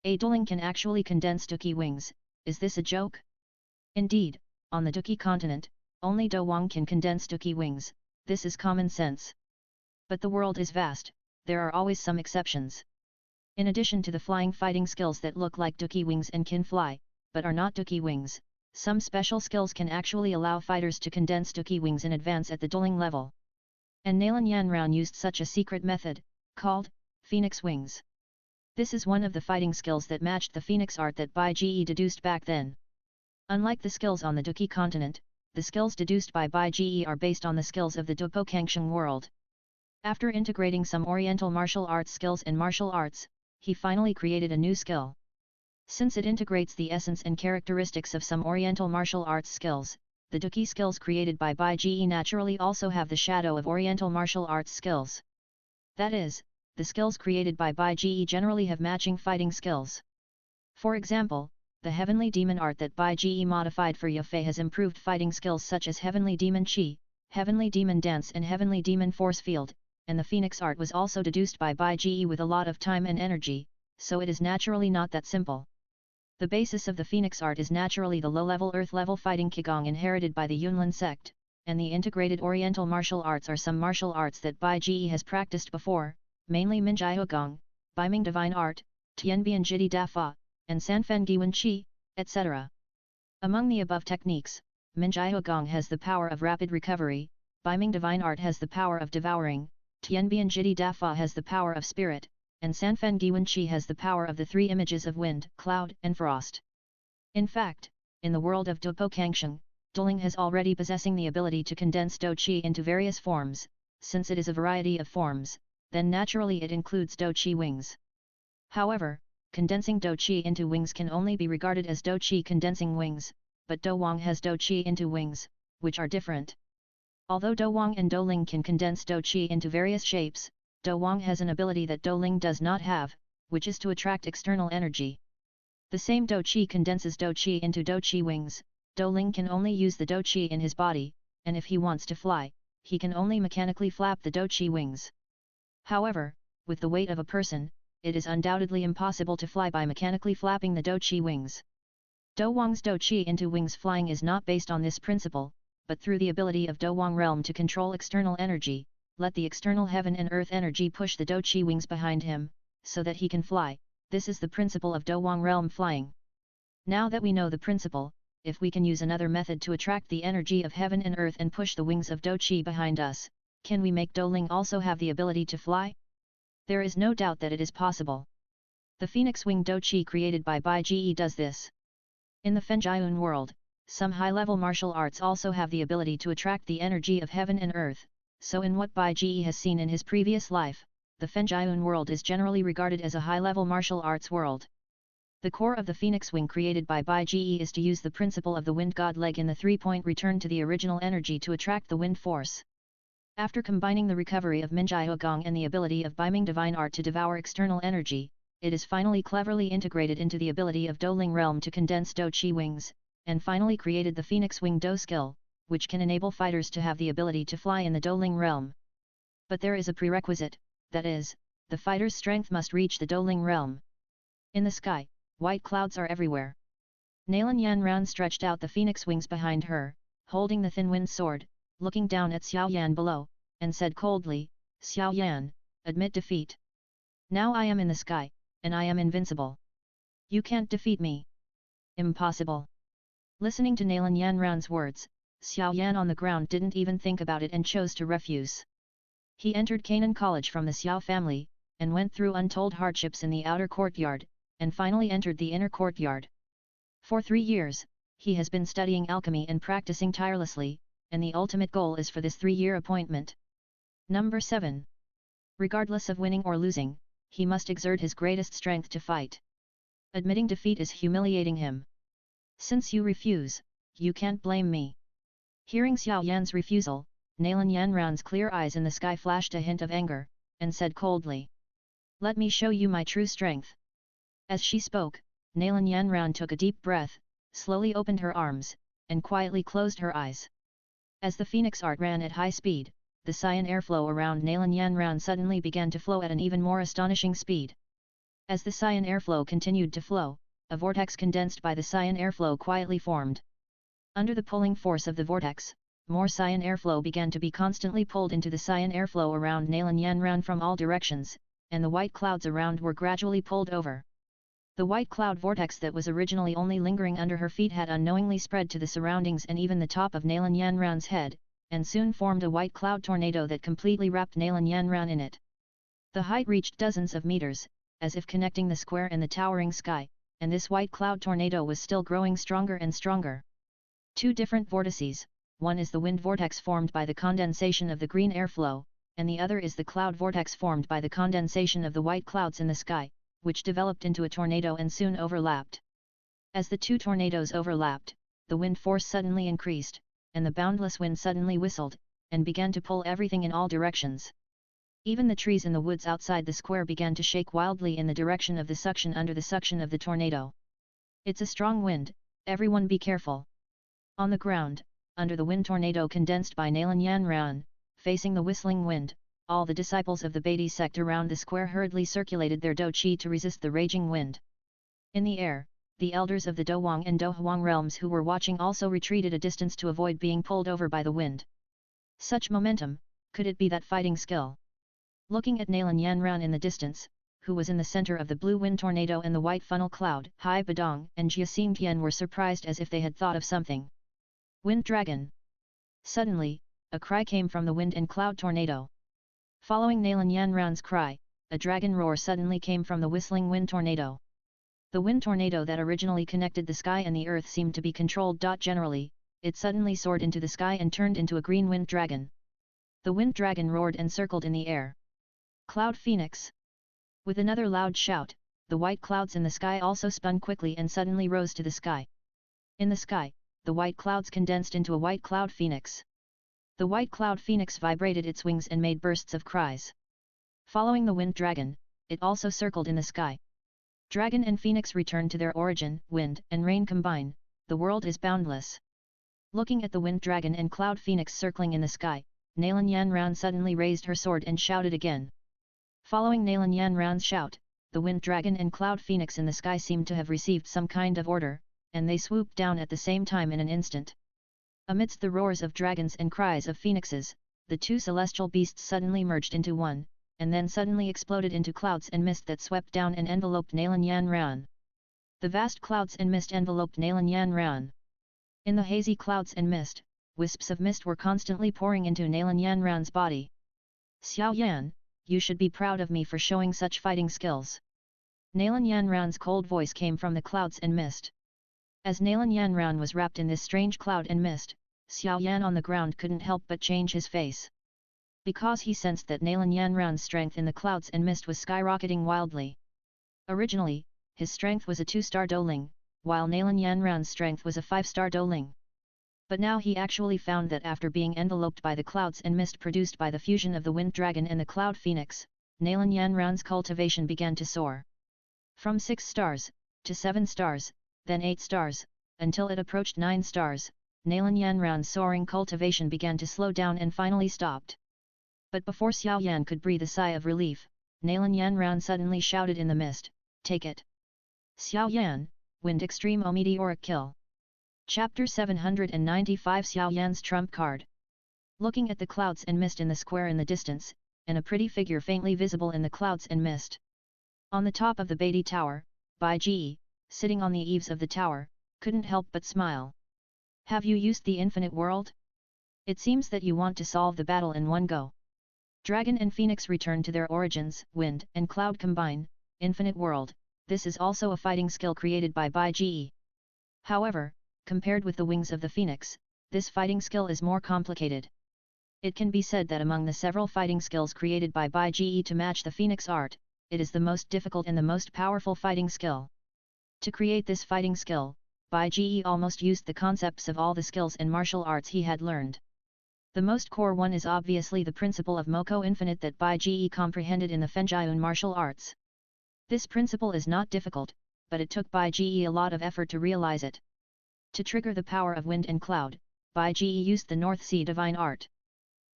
A dueling can actually condense ducky wings, is this a joke? Indeed, on the ducky continent, only Do Wang can condense ducky wings, this is common sense. But the world is vast, there are always some exceptions. In addition to the flying fighting skills that look like ducky wings and can fly, but are not ducky wings, some special skills can actually allow fighters to condense ducky wings in advance at the dueling level. And Nalan Yan Ran used such a secret method, called Phoenix Wings. This is one of the fighting skills that matched the Phoenix art that Bai Ji deduced back then. Unlike the skills on the Duki continent, the skills deduced by Bai Ji are based on the skills of the Dupo Kangsheng world. After integrating some Oriental martial arts skills and martial arts, he finally created a new skill. Since it integrates the essence and characteristics of some Oriental martial arts skills, the Duki skills created by Bai Ge naturally also have the shadow of Oriental martial arts skills. That is, the skills created by Bai Ge generally have matching fighting skills. For example, the Heavenly Demon art that Bai Ge modified for Yafei has improved fighting skills such as Heavenly Demon Chi, Heavenly Demon Dance and Heavenly Demon Force Field, and the Phoenix art was also deduced by Bai Ge with a lot of time and energy, so it is naturally not that simple. The basis of the Phoenix art is naturally the low-level earth-level fighting Qigong inherited by the Yunlin sect, and the integrated Oriental martial arts are some martial arts that Bai Ge has practiced before, mainly Minjai Hugong, Baiming Divine Art, Tianbian Jiti Dafa, and Sanfen Giwen Qi, etc. Among the above techniques, Minjai Hugong has the power of rapid recovery, Baiming Divine Art has the power of devouring, Tianbian Jiti Dafa has the power of spirit, and Sanfen Giwen Qi has the power of the three images of wind, cloud, and frost. In fact, in the world of Dupo Kangsheng, Douling has already possessing the ability to condense Do Qi into various forms. Since it is a variety of forms, then naturally it includes Do Qi wings. However, condensing Do Qi into wings can only be regarded as Do Qi condensing wings, but Do Wang has Do Qi into wings, which are different. Although Do Wang and Do Ling can condense Do Qi into various shapes, Do Wang has an ability that Do Ling does not have, which is to attract external energy. The same Do Qi condenses Do Qi into Do Qi wings. Do Ling can only use the Do Qi in his body, and if he wants to fly, he can only mechanically flap the Do Qi wings. However, with the weight of a person, it is undoubtedly impossible to fly by mechanically flapping the Do Qi wings. Do Wang's Do Qi into wings flying is not based on this principle, but through the ability of Do Wang realm to control external energy, let the external heaven and earth energy push the Do Qi wings behind him, so that he can fly. This is the principle of Do Wang realm flying. Now that we know the principle, if we can use another method to attract the energy of heaven and earth and push the wings of Do Qi behind us, can we make Do Ling also have the ability to fly? There is no doubt that it is possible. The Phoenix Wing Do Qi created by Bai Ge does this. In the Fenjiun world, some high-level martial arts also have the ability to attract the energy of heaven and earth, so in what Bai Ge has seen in his previous life, the Fenjiun world is generally regarded as a high-level martial arts world. The core of the Phoenix Wing created by Bai Ge is to use the principle of the wind god leg in the three-point return to the original energy to attract the wind force. After combining the recovery of Minjai Hugong and the ability of Baiming Divine Art to devour external energy, it is finally cleverly integrated into the ability of Do Ling realm to condense Do Qi wings, and finally created the Phoenix Wing Do skill, which can enable fighters to have the ability to fly in the Do Ling realm. But there is a prerequisite, that is, the fighter's strength must reach the Do Ling realm. In the sky, white clouds are everywhere. Nalan Yanran stretched out the phoenix wings behind her, holding the thin wind sword, looking down at Xiao Yan below, and said coldly, "Xiao Yan, admit defeat. Now I am in the sky, and I am invincible. You can't defeat me." "Impossible." Listening to Nalan Yanran's words, Xiao Yan on the ground didn't even think about it and chose to refuse. He entered Canaan College from the Xiao family, and went through untold hardships in the outer courtyard, and finally entered the inner courtyard. For 3 years, he has been studying alchemy and practicing tirelessly, and the ultimate goal is for this 3-year appointment. Number 7. Regardless of winning or losing, he must exert his greatest strength to fight. Admitting defeat is humiliating him. Since you refuse, you can't blame me. Hearing Xiao Yan's refusal, Nalan Yanran's clear eyes in the sky flashed a hint of anger, and said coldly, "Let me show you my true strength." As she spoke, Nalan Yanran took a deep breath, slowly opened her arms, and quietly closed her eyes. As the phoenix art ran at high speed, the cyan airflow around Nalan Yanran suddenly began to flow at an even more astonishing speed. As the cyan airflow continued to flow, a vortex condensed by the cyan airflow quietly formed. Under the pulling force of the vortex, more cyan airflow began to be constantly pulled into the cyan airflow around Nalan Yanran from all directions, and the white clouds around were gradually pulled over. The white cloud vortex that was originally only lingering under her feet had unknowingly spread to the surroundings and even the top of Nalan Yanran's head, and soon formed a white cloud tornado that completely wrapped Nalan Yanran in it. The height reached dozens of meters, as if connecting the square and the towering sky, and this white cloud tornado was still growing stronger and stronger. 2 different vortices, one is the wind vortex formed by the condensation of the green airflow, and the other is the cloud vortex formed by the condensation of the white clouds in the sky, which developed into a tornado and soon overlapped. As the 2 tornadoes overlapped, the wind force suddenly increased, and the boundless wind suddenly whistled, and began to pull everything in all directions. Even the trees in the woods outside the square began to shake wildly in the direction of the suction under the suction of the tornado. It's a strong wind, everyone be careful. On the ground, under the wind tornado condensed by Nalan Yan Ran, facing the whistling wind, all the disciples of the Beatty sect around the square hurriedly circulated their Do Chi to resist the raging wind. In the air, the elders of the Do Wang and Do Huang realms who were watching also retreated a distance to avoid being pulled over by the wind. Such momentum, could it be that fighting skill? Looking at Nalan Yan Ran in the distance, who was in the center of the blue wind tornado and the white funnel cloud, Hai Badong and Jia Xingtian were surprised as if they had thought of something. Wind dragon! Suddenly, a cry came from the wind and cloud tornado. Following Nalan Yan Ran's cry, a dragon roar suddenly came from the whistling wind tornado. The wind tornado that originally connected the sky and the earth seemed to be controlled. Generally, it suddenly soared into the sky and turned into a green wind dragon. The wind dragon roared and circled in the air. Cloud Phoenix! With another loud shout, the white clouds in the sky also spun quickly and suddenly rose to the sky. In the sky, the white clouds condensed into a white cloud phoenix. The white cloud phoenix vibrated its wings and made bursts of cries. Following the wind dragon, it also circled in the sky. Dragon and phoenix return to their origin, wind and rain combine, the world is boundless. Looking at the wind dragon and cloud phoenix circling in the sky, Nalan Yan Ran suddenly raised her sword and shouted again. Following Nalan Yan Ran's shout, the wind dragon and cloud phoenix in the sky seemed to have received some kind of order, and they swooped down at the same time in an instant. Amidst the roars of dragons and cries of phoenixes, the two celestial beasts suddenly merged into one, and then suddenly exploded into clouds and mist that swept down and enveloped Nalan Yan Ran. The vast clouds and mist enveloped Nalan Yan Ran. In the hazy clouds and mist, wisps of mist were constantly pouring into Nalan Yan Ran's body. Xiao Yan, you should be proud of me for showing such fighting skills. Nalan Yan Ran's cold voice came from the clouds and mist. As Nalan Yan Ran was wrapped in this strange cloud and mist, Xiao Yan on the ground couldn't help but change his face. Because he sensed that Nalan Yan Ran's strength in the clouds and mist was skyrocketing wildly. Originally, his strength was a 2-star Douling, while Nalan Yan Ran's strength was a 5-star Douling. But now he actually found that after being enveloped by the clouds and mist produced by the fusion of the wind dragon and the cloud phoenix, Nalan Yan Ran's cultivation began to soar. From 6 stars, to 7 stars, then 8 stars, until it approached 9 stars, Nalan Yan Ran's soaring cultivation began to slow down and finally stopped. But before Xiao Yan could breathe a sigh of relief, Nalan Yan Ran suddenly shouted in the mist, "Take it! Xiao Yan, Wind Extreme O Meteoric Kill." Chapter 795 Xiao Yan's Trump Card. Looking at the clouds and mist in the square in the distance, and a pretty figure faintly visible in the clouds and mist. On the top of the Beatty Tower, Bai Ji, sitting on the eaves of the tower, couldn't help but smile. "Have you used the infinite world? It seems that you want to solve the battle in one go." Dragon and Phoenix return to their origins, wind and cloud combine, infinite world. This is also a fighting skill created by Bai Ji. However, compared with the wings of the Phoenix, this fighting skill is more complicated. It can be said that among the several fighting skills created by Bai Ji to match the Phoenix art, it is the most difficult and the most powerful fighting skill. To create this fighting skill, Bai Ji almost used the concepts of all the skills and martial arts he had learned. The most core one is obviously the principle of Moko Infinite that Bai Ji comprehended in the Fenjian martial arts. This principle is not difficult, but it took Bai Ji a lot of effort to realize it. To trigger the power of wind and cloud, Bai Ji used the North Sea divine art.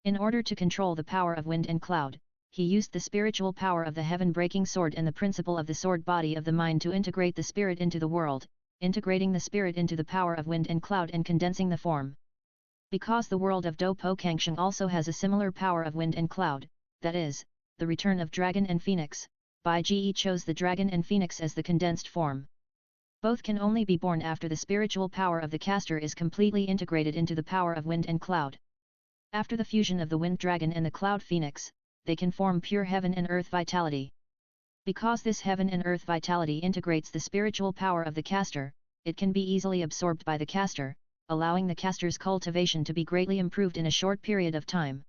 In order to control the power of wind and cloud, he used the spiritual power of the heaven-breaking sword and the principle of the sword body of the mind to integrate the spirit into the world, integrating the spirit into the power of wind and cloud and condensing the form. Because the world of Do Po Kangsheng also has a similar power of wind and cloud, that is, the return of dragon and phoenix, Bai Ji chose the dragon and phoenix as the condensed form. Both can only be born after the spiritual power of the caster is completely integrated into the power of wind and cloud. After the fusion of the wind dragon and the cloud phoenix, they can form pure heaven and earth vitality. Because this heaven and earth vitality integrates the spiritual power of the caster, it can be easily absorbed by the caster, allowing the caster's cultivation to be greatly improved in a short period of time.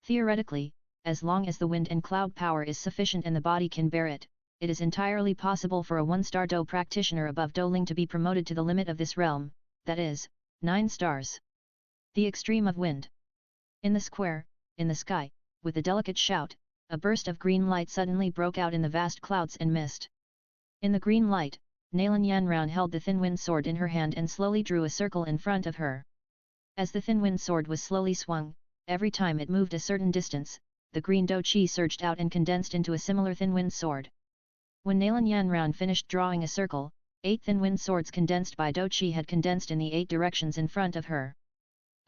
Theoretically, as long as the wind and cloud power is sufficient and the body can bear it, it is entirely possible for a 1-star Do practitioner above Douling to be promoted to the limit of this realm, that is, 9 stars. The extreme of wind. In the square, in the sky, with a delicate shout, a burst of green light suddenly broke out in the vast clouds and mist. In the green light, Nalan Yanran held the thin wind sword in her hand and slowly drew a circle in front of her. As the thin wind sword was slowly swung, every time it moved a certain distance, the green do chi surged out and condensed into a similar thin wind sword. When Nalan Yanran finished drawing a circle, 8 thin wind swords condensed by do chi had condensed in the 8 directions in front of her.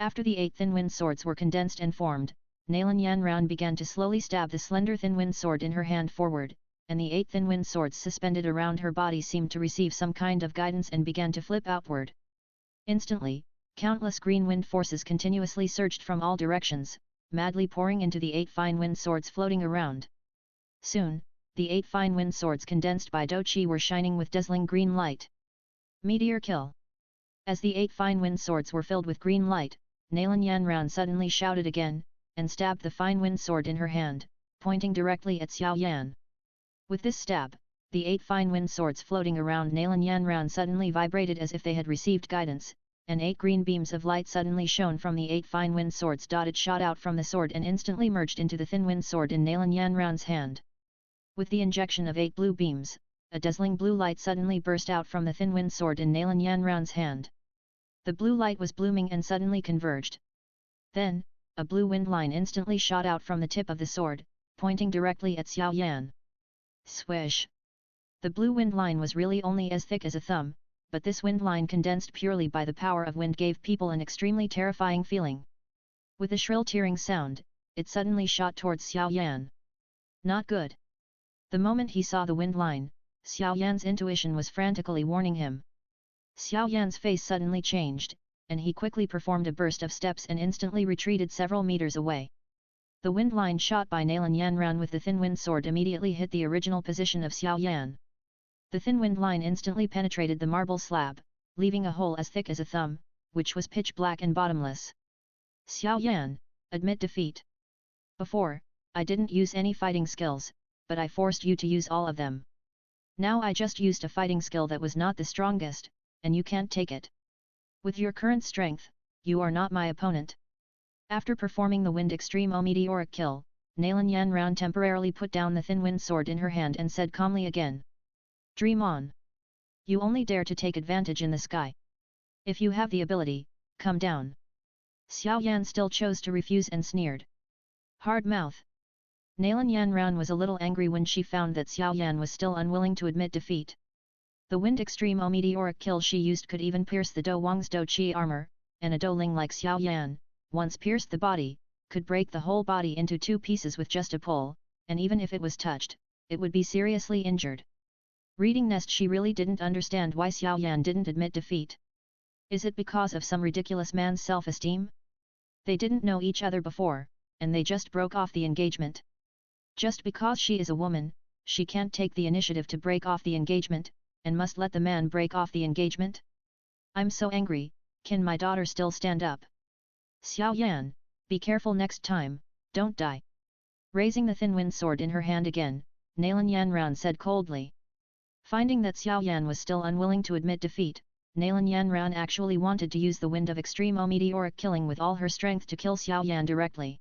After the 8 thin wind swords were condensed and formed, Nalan Yanran began to slowly stab the slender thin wind sword in her hand forward, and the 8 thin wind swords suspended around her body seemed to receive some kind of guidance and began to flip outward. Instantly, countless green wind forces continuously surged from all directions, madly pouring into the 8 fine wind swords floating around. Soon, the 8 fine wind swords condensed by do chi were shining with dazzling green light. Meteor kill. As the 8 fine wind swords were filled with green light, Nalan Yanran suddenly shouted again, and stabbed the fine wind sword in her hand, pointing directly at Xiao Yan. With this stab, the 8 fine wind swords floating around Nalan Yanran suddenly vibrated as if they had received guidance, and 8 green beams of light suddenly shone from the 8 fine wind swords. It shot out from the sword and instantly merged into the thin wind sword in Nalan Yanran's hand. With the injection of 8 blue beams, a dazzling blue light suddenly burst out from the thin wind sword in Nalan Yanran's hand. The blue light was blooming and suddenly converged. Then, a blue wind line instantly shot out from the tip of the sword, pointing directly at Xiao Yan. Swish! The blue wind line was really only as thick as a thumb, but this wind line condensed purely by the power of wind gave people an extremely terrifying feeling. With a shrill tearing sound, it suddenly shot towards Xiao Yan. Not good. The moment he saw the wind line, Xiao Yan's intuition was frantically warning him. Xiao Yan's face suddenly changed, and he quickly performed a burst of steps and instantly retreated several meters away. The wind line shot by Nalan Yanran with the thin wind sword immediately hit the original position of Xiao Yan. The thin wind line instantly penetrated the marble slab, leaving a hole as thick as a thumb, which was pitch black and bottomless. Xiao Yan, admit defeat. Before, I didn't use any fighting skills, but I forced you to use all of them. Now I just used a fighting skill that was not the strongest, and you can't take it. With your current strength, you are not my opponent. After performing the wind extreme meteoric kill, Nalan Yanran temporarily put down the thin wind sword in her hand and said calmly again. Dream on. You only dare to take advantage in the sky. If you have the ability, come down. Xiao Yan still chose to refuse and sneered. Hard mouth. Nalan Yanran was a little angry when she found that Xiao Yan was still unwilling to admit defeat. The wind extreme meteoric kill she used could even pierce the Do Wang's Do Chi armor, and a Do Ling like Xiao Yan, once pierced the body, could break the whole body into 2 pieces with just a pull, and even if it was touched, it would be seriously injured. Reading Nest, she really didn't understand why Xiao Yan didn't admit defeat. Is it because of some ridiculous man's self-esteem? They didn't know each other before, and they just broke off the engagement. Just because she is a woman, she can't take the initiative to break off the engagement, and must let the man break off the engagement? I'm so angry, can my daughter still stand up? Xiao Yan, be careful next time, don't die. Raising the thin wind sword in her hand again, Nalan Yanran said coldly. Finding that Xiao Yan was still unwilling to admit defeat, Nalan Yanran actually wanted to use the wind of extreme meteoric killing with all her strength to kill Xiao Yan directly.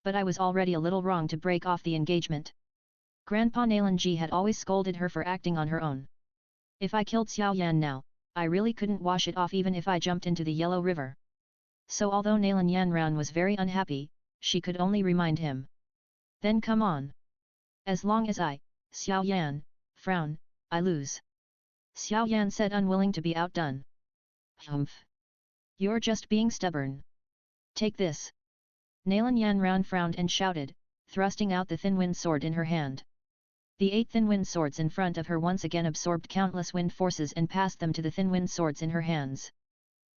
But I was already a little wrong to break off the engagement. Grandpa Nalan Ji had always scolded her for acting on her own. If I killed Xiao Yan now, I really couldn't wash it off even if I jumped into the Yellow River. So although Nalan Yanran was very unhappy, she could only remind him. Then come on. As long as I, Xiao Yan, frown, I lose. Xiao Yan said, unwilling to be outdone. Humph. You're just being stubborn. Take this. Nalan Yanran frowned and shouted, thrusting out the thin wind sword in her hand. The 8 thin wind swords in front of her once again absorbed countless wind forces and passed them to the thin wind swords in her hands.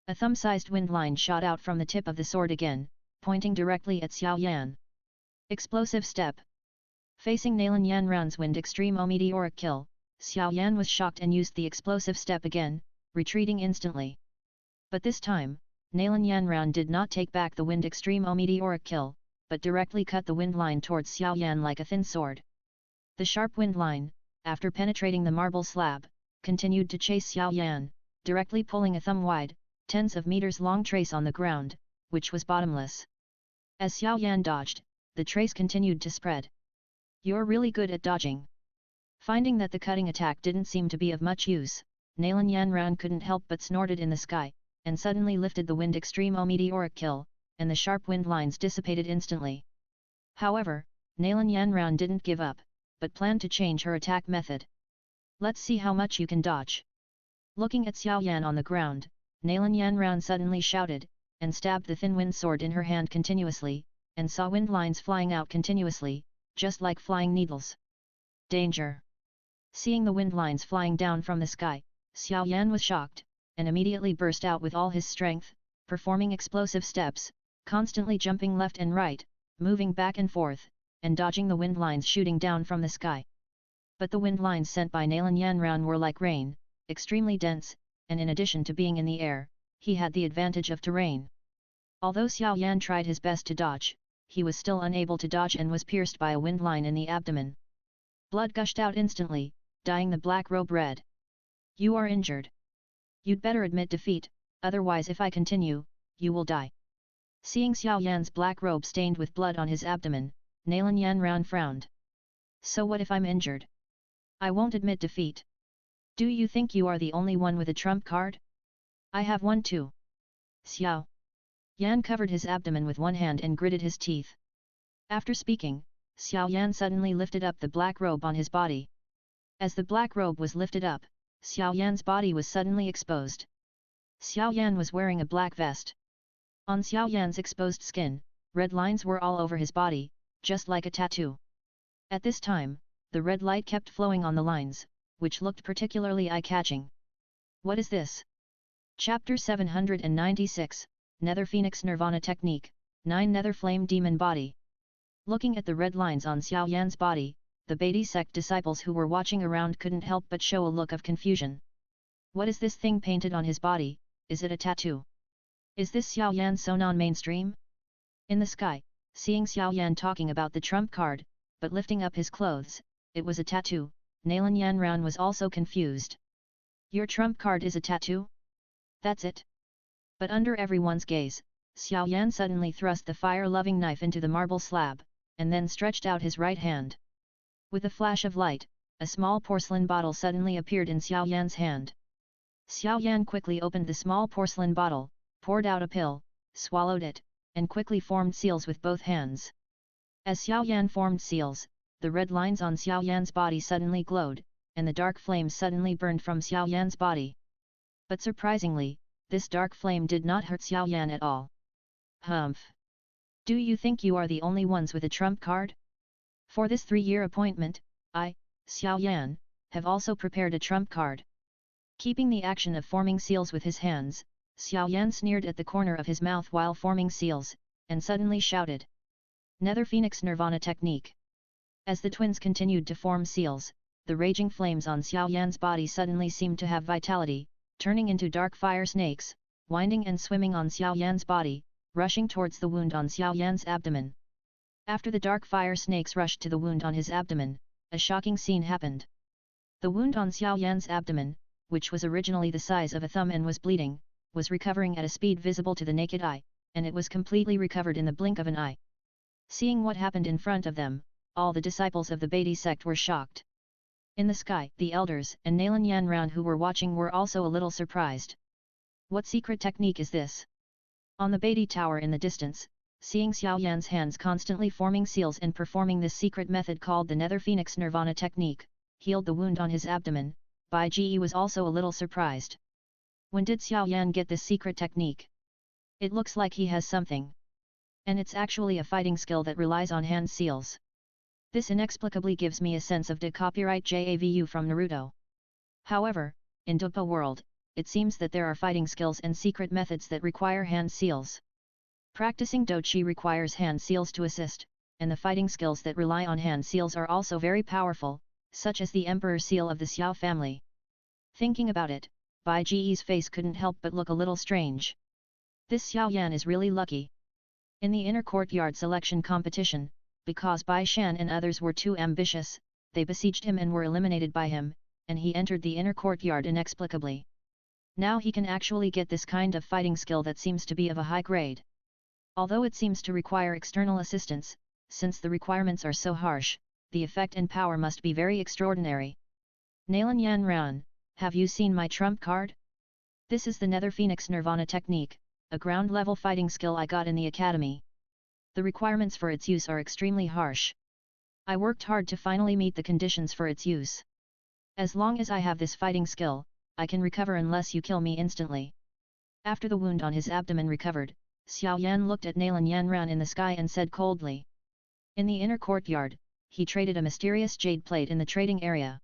A thumb-sized wind line shot out from the tip of the sword again, pointing directly at Xiao Yan. Explosive step. Facing Nalan Yanran's wind extreme meteoric kill, Xiao Yan was shocked and used the explosive step again, retreating instantly. But this time, Nalan Yanran did not take back the wind extreme meteoric kill, but directly cut the wind line towards Xiao Yan like a thin sword. The sharp wind line, after penetrating the marble slab, continued to chase Xiao Yan, directly pulling a thumb-wide, tens of meters long trace on the ground, which was bottomless. As Xiao Yan dodged, the trace continued to spread. You're really good at dodging. Finding that the cutting attack didn't seem to be of much use, Nalan Yanran couldn't help but snorted in the sky, and suddenly lifted the wind extreme meteoric kill, and the sharp wind lines dissipated instantly. However, Nalan Yanran didn't give up, but planned to change her attack method. Let's see how much you can dodge. Looking at Xiao Yan on the ground, Nalan Yanran suddenly shouted, and stabbed the thin wind sword in her hand continuously, and saw wind lines flying out continuously, just like flying needles. Danger! Seeing the wind lines flying down from the sky, Xiao Yan was shocked, and immediately burst out with all his strength, performing explosive steps, constantly jumping left and right, moving back and forth, and dodging the wind lines shooting down from the sky. But the wind lines sent by Nalan Yanran were like rain, extremely dense, and in addition to being in the air, he had the advantage of terrain. Although Xiao Yan tried his best to dodge, he was still unable to dodge and was pierced by a wind line in the abdomen. Blood gushed out instantly, dyeing the black robe red. You are injured. You'd better admit defeat, otherwise if I continue, you will die. Seeing Xiao Yan's black robe stained with blood on his abdomen, Nalan Yanran frowned. So what if I'm injured? I won't admit defeat. Do you think you are the only one with a trump card? I have one too. Xiao Yan covered his abdomen with one hand and gritted his teeth. After speaking, Xiao Yan suddenly lifted up the black robe on his body. As the black robe was lifted up, Xiao Yan's body was suddenly exposed. Xiao Yan was wearing a black vest. On Xiao Yan's exposed skin, red lines were all over his body, just like a tattoo. At this time, the red light kept flowing on the lines, which looked particularly eye-catching. What is this? Chapter 796, Nether Phoenix Nirvana Technique, 9 Nether Flame Demon Body. Looking at the red lines on Xiao Yan's body, the Beatty sect disciples who were watching around couldn't help but show a look of confusion. What is this thing painted on his body? Is it a tattoo? Is this Xiao Yan so non-mainstream? In the sky, seeing Xiao Yan talking about the trump card, but lifting up his clothes, it was a tattoo, Nalan Yanran was also confused. Your trump card is a tattoo? That's it. But under everyone's gaze, Xiao Yan suddenly thrust the fire-loving knife into the marble slab, and then stretched out his right hand. With a flash of light, a small porcelain bottle suddenly appeared in Xiao Yan's hand. Xiao Yan quickly opened the small porcelain bottle, poured out a pill, swallowed it, and quickly formed seals with both hands. As Xiao Yan formed seals, the red lines on Xiao Yan's body suddenly glowed, and the dark flames suddenly burned from Xiao Yan's body. But surprisingly, this dark flame did not hurt Xiao Yan at all. Humph! Do you think you are the only ones with a trump card? For this 3-year appointment, I, Xiao Yan, have also prepared a trump card. Keeping the action of forming seals with his hands, Xiao Yan sneered at the corner of his mouth while forming seals, and suddenly shouted. Nether Phoenix Nirvana Technique. As the twins continued to form seals, the raging flames on Xiao Yan's body suddenly seemed to have vitality, turning into dark fire snakes, winding and swimming on Xiao Yan's body, rushing towards the wound on Xiao Yan's abdomen. After the dark fire snakes rushed to the wound on his abdomen, a shocking scene happened. The wound on Xiao Yan's abdomen, which was originally the size of a thumb and was bleeding, was recovering at a speed visible to the naked eye, and it was completely recovered in the blink of an eye. Seeing what happened in front of them, all the disciples of the Beatty sect were shocked. In the sky, the elders and Nalan Yanran who were watching were also a little surprised. What secret technique is this? On the Beatty tower in the distance, seeing Xiao Yan's hands constantly forming seals and performing this secret method called the Nether Phoenix Nirvana Technique, healed the wound on his abdomen, Bai Ji was also a little surprised. When did Xiao Yan get this secret technique? It looks like he has something. And it's actually a fighting skill that relies on hand seals. This inexplicably gives me a sense of the copyright JAVU from Naruto. However, in Douluo world, it seems that there are fighting skills and secret methods that require hand seals. Practicing Dochi requires hand seals to assist, and the fighting skills that rely on hand seals are also very powerful, such as the Emperor Seal of the Xiao family. Thinking about it, Bai Ji's face couldn't help but look a little strange. This Xiao Yan is really lucky. In the inner courtyard selection competition, because Bai Shan and others were too ambitious, they besieged him and were eliminated by him, and he entered the inner courtyard inexplicably. Now he can actually get this kind of fighting skill that seems to be of a high grade. Although it seems to require external assistance, since the requirements are so harsh, the effect and power must be very extraordinary. Nalan Yan Ran, have you seen my trump card? This is the Nether Phoenix Nirvana technique, a ground-level fighting skill I got in the academy. The requirements for its use are extremely harsh. I worked hard to finally meet the conditions for its use. As long as I have this fighting skill, I can recover unless you kill me instantly. After the wound on his abdomen recovered, Xiao Yan looked at Nalan Yan Ran in the sky and said coldly. In the inner courtyard, he traded a mysterious jade plate in the trading area.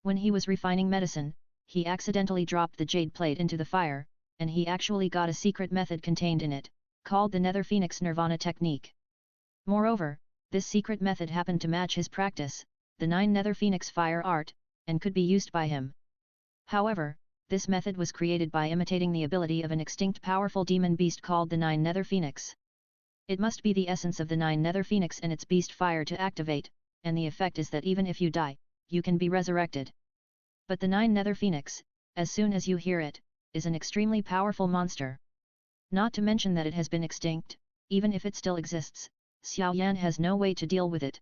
When he was refining medicine, he accidentally dropped the jade plate into the fire, and he actually got a secret method contained in it, called the Nether Phoenix Nirvana technique. Moreover, this secret method happened to match his practice, the 9 Nether Phoenix fire art, and could be used by him. However, this method was created by imitating the ability of an extinct powerful demon beast called the 9 Nether Phoenix. It must be the essence of the 9 Nether Phoenix and its beast fire to activate, and the effect is that even if you die, you can be resurrected. But the 9 Nether Phoenix, as soon as you hear it, is an extremely powerful monster. Not to mention that it has been extinct, even if it still exists, Xiao Yan has no way to deal with it.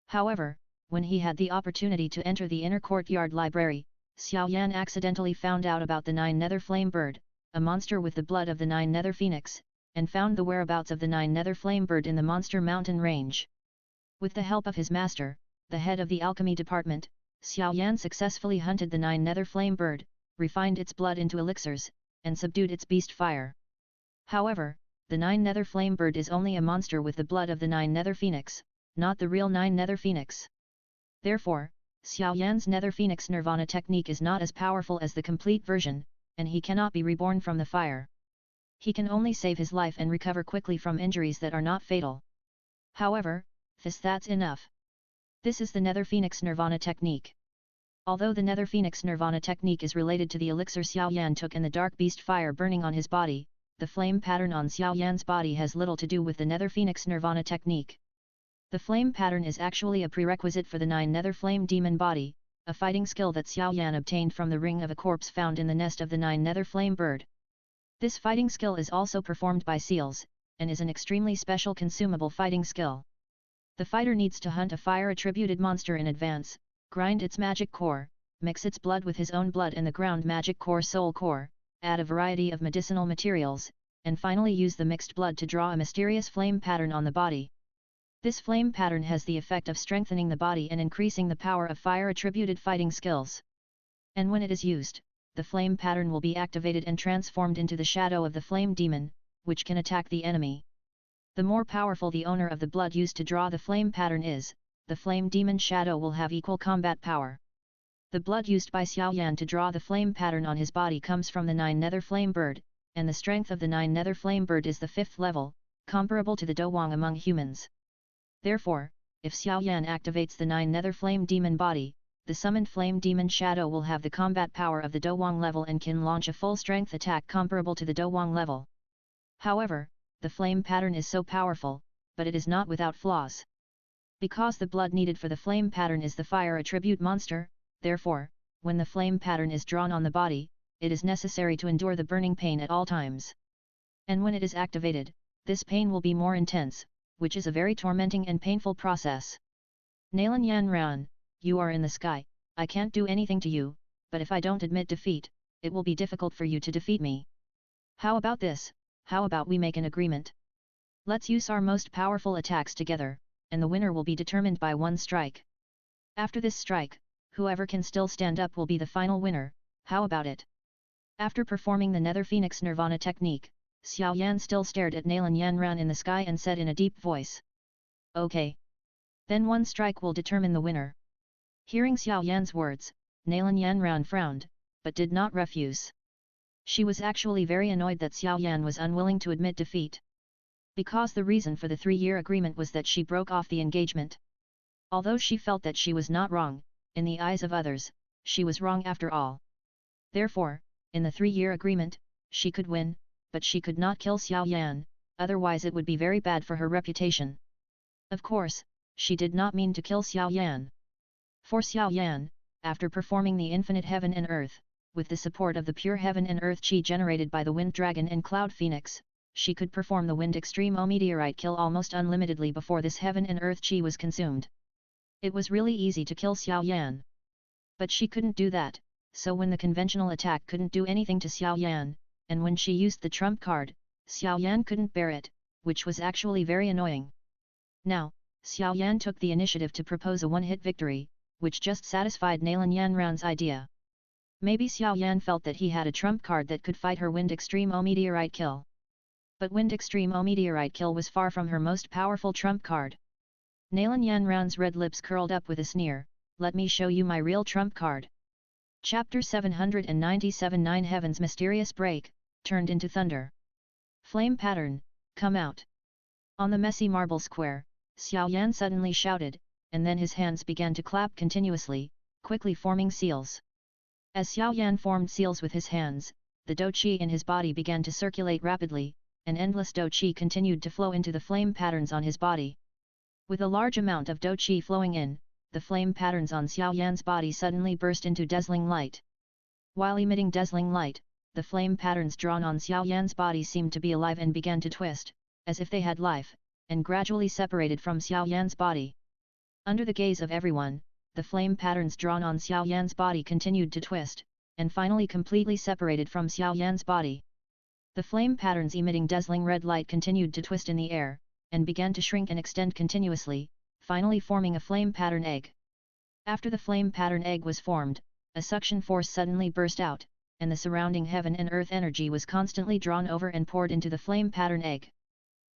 However, when he had the opportunity to enter the inner courtyard library, Xiao Yan accidentally found out about the 9 Nether Flame Bird, a monster with the blood of the 9 Nether Phoenix, and found the whereabouts of the 9 Nether Flame Bird in the Monster Mountain range. With the help of his master, the head of the alchemy department, Xiao Yan successfully hunted the 9 Nether Flame Bird, refined its blood into elixirs, and subdued its beast fire. However, the 9 Nether Flame Bird is only a monster with the blood of the 9 Nether Phoenix, not the real 9 Nether Phoenix. Therefore, Xiao Yan's Nether Phoenix Nirvana technique is not as powerful as the complete version, and he cannot be reborn from the fire. He can only save his life and recover quickly from injuries that are not fatal. However, that's enough. This is the Nether Phoenix Nirvana technique. Although the Nether Phoenix Nirvana technique is related to the elixir Xiao Yan took and the dark beast fire burning on his body, the flame pattern on Xiao Yan's body has little to do with the Nether Phoenix Nirvana technique. The flame pattern is actually a prerequisite for the 9 Nether Flame Demon body, a fighting skill that Xiao Yan obtained from the ring of a corpse found in the nest of the 9 Nether Flame Bird. This fighting skill is also performed by seals, and is an extremely special consumable fighting skill. The fighter needs to hunt a fire-attributed monster in advance, grind its magic core, mix its blood with his own blood and the ground magic core soul core, add a variety of medicinal materials, and finally use the mixed blood to draw a mysterious flame pattern on the body. This flame pattern has the effect of strengthening the body and increasing the power of fire-attributed fighting skills. And when it is used, the flame pattern will be activated and transformed into the shadow of the flame demon, which can attack the enemy. The more powerful the owner of the blood used to draw the flame pattern is, the flame demon shadow will have equal combat power. The blood used by Xiao Yan to draw the flame pattern on his body comes from the 9 Nether Flame Bird, and the strength of the 9 Nether Flame Bird is the 5th level, comparable to the Douluo among humans. Therefore, if Xiao Yan activates the 9 Nether Flame Demon body, the summoned Flame Demon Shadow will have the combat power of the Douluo level and can launch a full-strength attack comparable to the Douluo level. However, the flame pattern is so powerful, but it is not without flaws. Because the blood needed for the flame pattern is the fire attribute monster, therefore, when the flame pattern is drawn on the body, it is necessary to endure the burning pain at all times. And when it is activated, this pain will be more intense, which is a very tormenting and painful process. Nalan Yan Ran, you are in the sky, I can't do anything to you, but if I don't admit defeat, it will be difficult for you to defeat me. How about this? How about we make an agreement? Let's use our most powerful attacks together, and the winner will be determined by one strike. After this strike, whoever can still stand up will be the final winner, how about it? After performing the Nether Phoenix Nirvana technique, Xiao Yan still stared at Nalan Yan Ran in the sky and said in a deep voice. Okay. Then one strike will determine the winner. Hearing Xiao Yan's words, Nalan Yan Ran frowned, but did not refuse. She was actually very annoyed that Xiao Yan was unwilling to admit defeat. Because the reason for the 3-year agreement was that she broke off the engagement. Although she felt that she was not wrong, in the eyes of others, she was wrong after all. Therefore, in the 3-year agreement, she could win, but she could not kill Xiao Yan, otherwise it would be very bad for her reputation. Of course, she did not mean to kill Xiao Yan. For Xiao Yan, after performing the infinite heaven and earth, with the support of the pure heaven and earth chi generated by the wind dragon and cloud phoenix, she could perform the wind extreme meteorite kill almost unlimitedly before this heaven and earth chi was consumed. It was really easy to kill Xiao Yan. But she couldn't do that, so when the conventional attack couldn't do anything to Xiao Yan, and when she used the trump card, Xiao Yan couldn't bear it, which was actually very annoying. Now, Xiao Yan took the initiative to propose a one-hit victory, which just satisfied Nalan Yanran's idea. Maybe Xiao Yan felt that he had a trump card that could fight her Wind Extreme Meteorite Kill. But Wind Extreme Meteorite Kill was far from her most powerful trump card. Nalan Yanran's red lips curled up with a sneer, "Let me show you my real trump card." Chapter 797 9 Heaven's Mysterious Break, Turned into Thunder. Flame Pattern, come out. On the messy marble square, Xiao Yan suddenly shouted, and then his hands began to clap continuously, quickly forming seals. As Xiao Yan formed seals with his hands, the dou qi in his body began to circulate rapidly, and endless dou qi continued to flow into the flame patterns on his body. With a large amount of dou qi flowing in, the flame patterns on Xiao Yan's body suddenly burst into dazzling light. While emitting dazzling light, the flame patterns drawn on Xiao Yan's body seemed to be alive and began to twist, as if they had life, and gradually separated from Xiao Yan's body. Under the gaze of everyone, the flame patterns drawn on Xiao Yan's body continued to twist, and finally completely separated from Xiao Yan's body. The flame patterns emitting dazzling red light continued to twist in the air, and began to shrink and extend continuously, finally forming a flame pattern egg. After the flame pattern egg was formed, a suction force suddenly burst out, and the surrounding heaven and earth energy was constantly drawn over and poured into the flame pattern egg.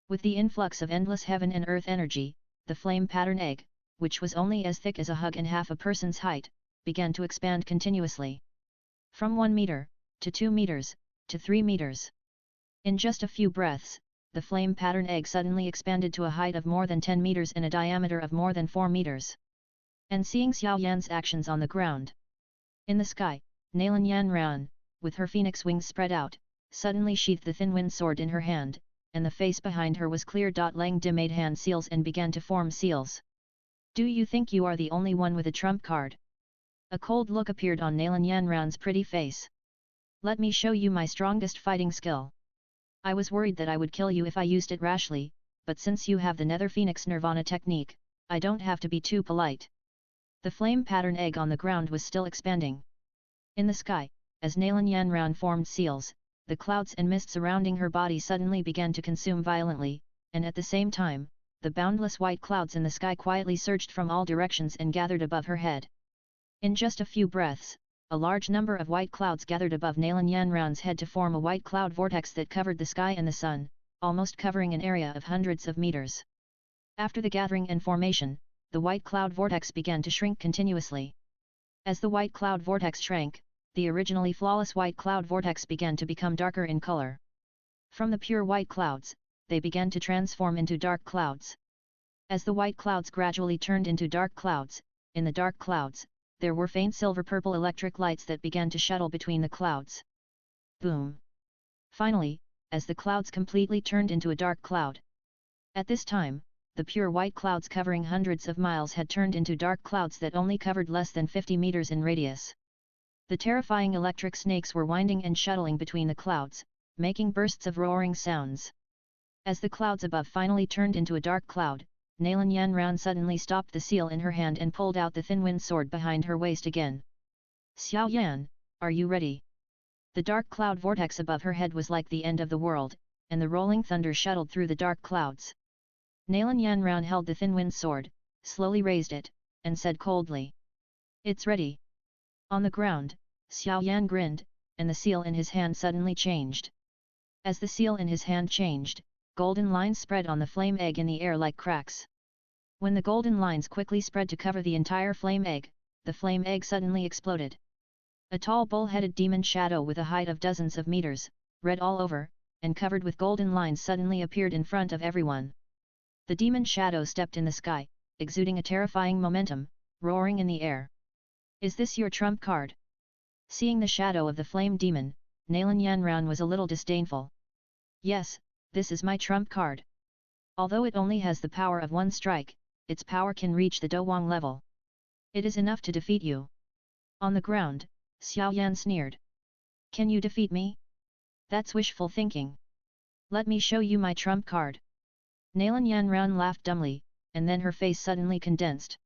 With the influx of endless heaven and earth energy, the flame pattern egg, which was only as thick as a hug and half a person's height, began to expand continuously. From 1 meter, to 2 meters, to 3 meters. In just a few breaths, the flame pattern egg suddenly expanded to a height of more than 10 meters and a diameter of more than 4 meters. And seeing Xiao Yan's actions on the ground. In the sky, Nalan Yanran, with her phoenix wings spread out, suddenly sheathed the thin wind sword in her hand, and the face behind her was clear. Lang Di made hand seals and began to form seals. Do you think you are the only one with a trump card? A cold look appeared on Nalan Yanran's pretty face. Let me show you my strongest fighting skill. I was worried that I would kill you if I used it rashly, but since you have the Nether Phoenix Nirvana technique, I don't have to be too polite. The flame pattern egg on the ground was still expanding. In the sky, as Nalan Yanran formed seals, the clouds and mist surrounding her body suddenly began to consume violently, and at the same time, the boundless white clouds in the sky quietly surged from all directions and gathered above her head. In just a few breaths, a large number of white clouds gathered above Nalan Yanran's head to form a white cloud vortex that covered the sky and the sun, almost covering an area of hundreds of meters. After the gathering and formation, the white cloud vortex began to shrink continuously. As the white cloud vortex shrank, the originally flawless white cloud vortex began to become darker in color. From the pure white clouds, they began to transform into dark clouds. As the white clouds gradually turned into dark clouds, in the dark clouds, there were faint silver-purple electric lights that began to shuttle between the clouds. Boom! Finally, as the clouds completely turned into a dark cloud. At this time, the pure white clouds covering hundreds of miles had turned into dark clouds that only covered less than 50 meters in radius. The terrifying electric snakes were winding and shuttling between the clouds, making bursts of roaring sounds. As the clouds above finally turned into a dark cloud, Nalan Yanran suddenly stopped the seal in her hand and pulled out the thin wind sword behind her waist again. Xiao Yan, are you ready? The dark cloud vortex above her head was like the end of the world, and the rolling thunder shuttled through the dark clouds. Nalan Yanran held the thin wind sword, slowly raised it, and said coldly. It's ready. On the ground, Xiao Yan grinned, and the seal in his hand suddenly changed. As the seal in his hand changed, golden lines spread on the flame egg in the air like cracks. When the golden lines quickly spread to cover the entire flame egg, the flame egg suddenly exploded. A tall bull-headed demon shadow with a height of dozens of meters, red all over, and covered with golden lines suddenly appeared in front of everyone. The demon shadow stepped in the sky, exuding a terrifying momentum, roaring in the air. Is this your trump card? Seeing the shadow of the flame demon, Nalan Yanran was a little disdainful. Yes, this is my trump card. Although it only has the power of one strike, its power can reach the Douwang level. It is enough to defeat you. On the ground, Xiao Yan sneered. Can you defeat me? That's wishful thinking. Let me show you my trump card. Nalan Yanran laughed dumbly, and then her face suddenly condensed.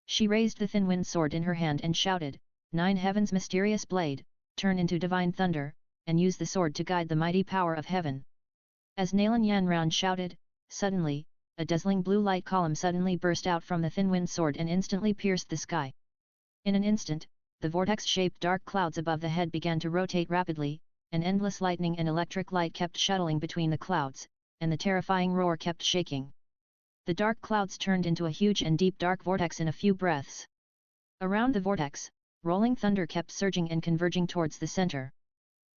She raised the thin wind sword in her hand and shouted, "Nine heavens mysterious blade, turn into divine thunder, and use the sword to guide the mighty power of heaven." As Nalan Yanran shouted, suddenly, a dazzling blue light column suddenly burst out from the thin wind sword and instantly pierced the sky. In an instant, the vortex-shaped dark clouds above the head began to rotate rapidly, and endless lightning and electric light kept shuttling between the clouds, and the terrifying roar kept shaking. The dark clouds turned into a huge and deep dark vortex in a few breaths. Around the vortex, rolling thunder kept surging and converging towards the center.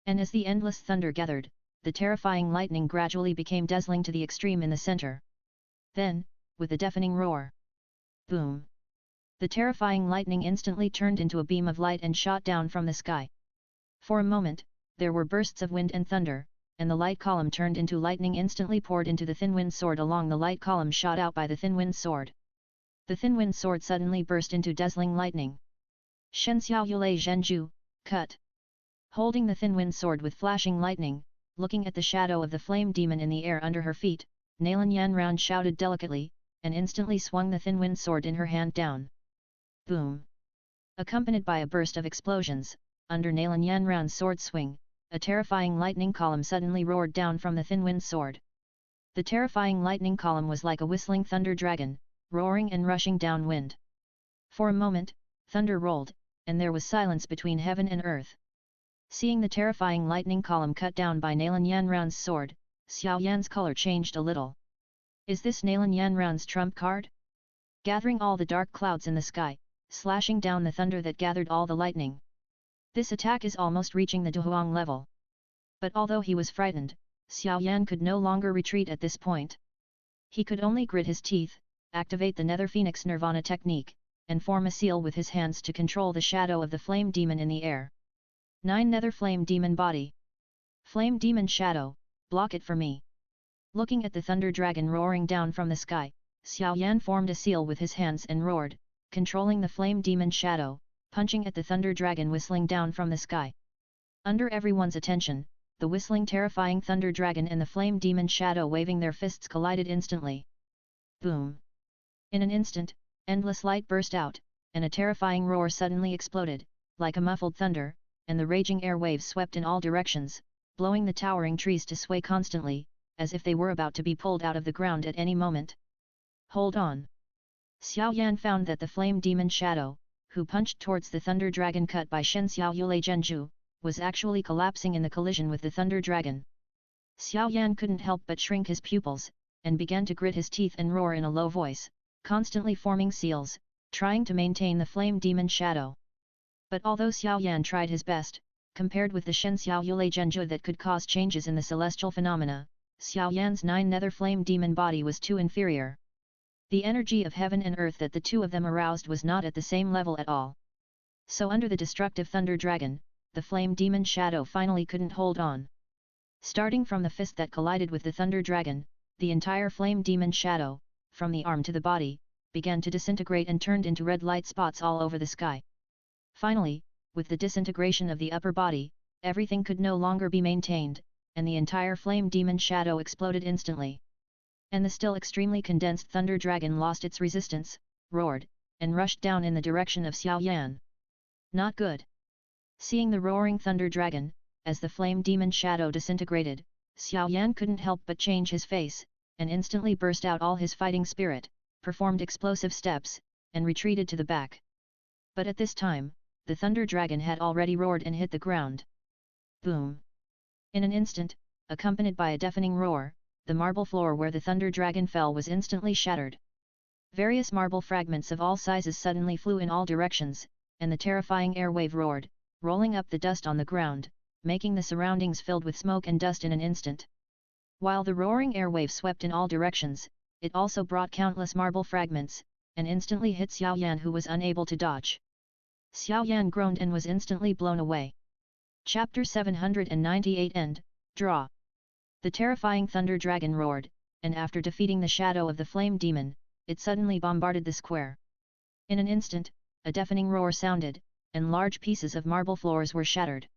And as the endless thunder gathered, the terrifying lightning gradually became dazzling to the extreme in the center. Then, with a deafening roar, boom! The terrifying lightning instantly turned into a beam of light and shot down from the sky. For a moment, there were bursts of wind and thunder, and the light column turned into lightning instantly poured into the thin wind sword along the light column shot out by the thin wind sword. The thin wind sword suddenly burst into dazzling lightning. Shen Xiao Yulei Zhenju, cut! Holding the thin wind sword with flashing lightning, looking at the shadow of the flame demon in the air under her feet, Nalan Yanran shouted delicately, and instantly swung the thin wind sword in her hand down. Boom! Accompanied by a burst of explosions, under Nalan Yanran's sword swing, a terrifying lightning column suddenly roared down from the thin wind sword. The terrifying lightning column was like a whistling thunder dragon, roaring and rushing downwind. For a moment, thunder rolled, and there was silence between heaven and earth. Seeing the terrifying lightning column cut down by Nalan Yanran's sword, Xiao Yan's color changed a little. Is this Nalan Yanran's trump card? Gathering all the dark clouds in the sky, slashing down the thunder that gathered all the lightning. This attack is almost reaching the Duhuang level. But although he was frightened, Xiao Yan could no longer retreat at this point. He could only grit his teeth, activate the Nether Phoenix Nirvana technique, and form a seal with his hands to control the shadow of the flame demon in the air. 9 Nether Flame Demon Body. Flame Demon Shadow, block it for me. Looking at the thunder dragon roaring down from the sky, Xiao Yan formed a seal with his hands and roared, controlling the flame demon shadow, punching at the thunder dragon whistling down from the sky. Under everyone's attention, the whistling terrifying thunder dragon and the flame demon shadow waving their fists collided instantly. Boom! In an instant, endless light burst out, and a terrifying roar suddenly exploded, like a muffled thunder, and the raging air waves swept in all directions, blowing the towering trees to sway constantly, as if they were about to be pulled out of the ground at any moment. Hold on! Xiao Yan found that the flame demon shadow, who punched towards the thunder dragon cut by Shen Xiao Yulei Zhenju, was actually collapsing in the collision with the thunder dragon. Xiao Yan couldn't help but shrink his pupils, and began to grit his teeth and roar in a low voice, constantly forming seals, trying to maintain the flame demon shadow. But although Xiao Yan tried his best, compared with the Shen Xiao Yulei Zhenju that could cause changes in the celestial phenomena, Xiao Yan's 9 nether flame demon body was too inferior. The energy of heaven and earth that the two of them aroused was not at the same level at all. So under the destructive thunder dragon, the flame demon shadow finally couldn't hold on. Starting from the fist that collided with the thunder dragon, the entire flame demon shadow, from the arm to the body, began to disintegrate and turned into red light spots all over the sky. Finally, with the disintegration of the upper body, everything could no longer be maintained, and the entire flame demon shadow exploded instantly. And the still extremely condensed thunder dragon lost its resistance, roared, and rushed down in the direction of Xiao Yan. Not good. Seeing the roaring thunder dragon, as the flame demon shadow disintegrated, Xiao Yan couldn't help but change his face, and instantly burst out all his fighting spirit, performed explosive steps, and retreated to the back. But at this time, the thunder dragon had already roared and hit the ground. Boom! In an instant, accompanied by a deafening roar, the marble floor where the thunder dragon fell was instantly shattered. Various marble fragments of all sizes suddenly flew in all directions, and the terrifying air wave roared, rolling up the dust on the ground, making the surroundings filled with smoke and dust in an instant. While the roaring air wave swept in all directions, it also brought countless marble fragments, and instantly hit Xiao Yan, who was unable to dodge. Xiao Yan groaned and was instantly blown away. Chapter 798 End, Draw. The terrifying thunder dragon roared, and after defeating the shadow of the flame demon, it suddenly bombarded the square. In an instant, a deafening roar sounded, and large pieces of marble floors were shattered.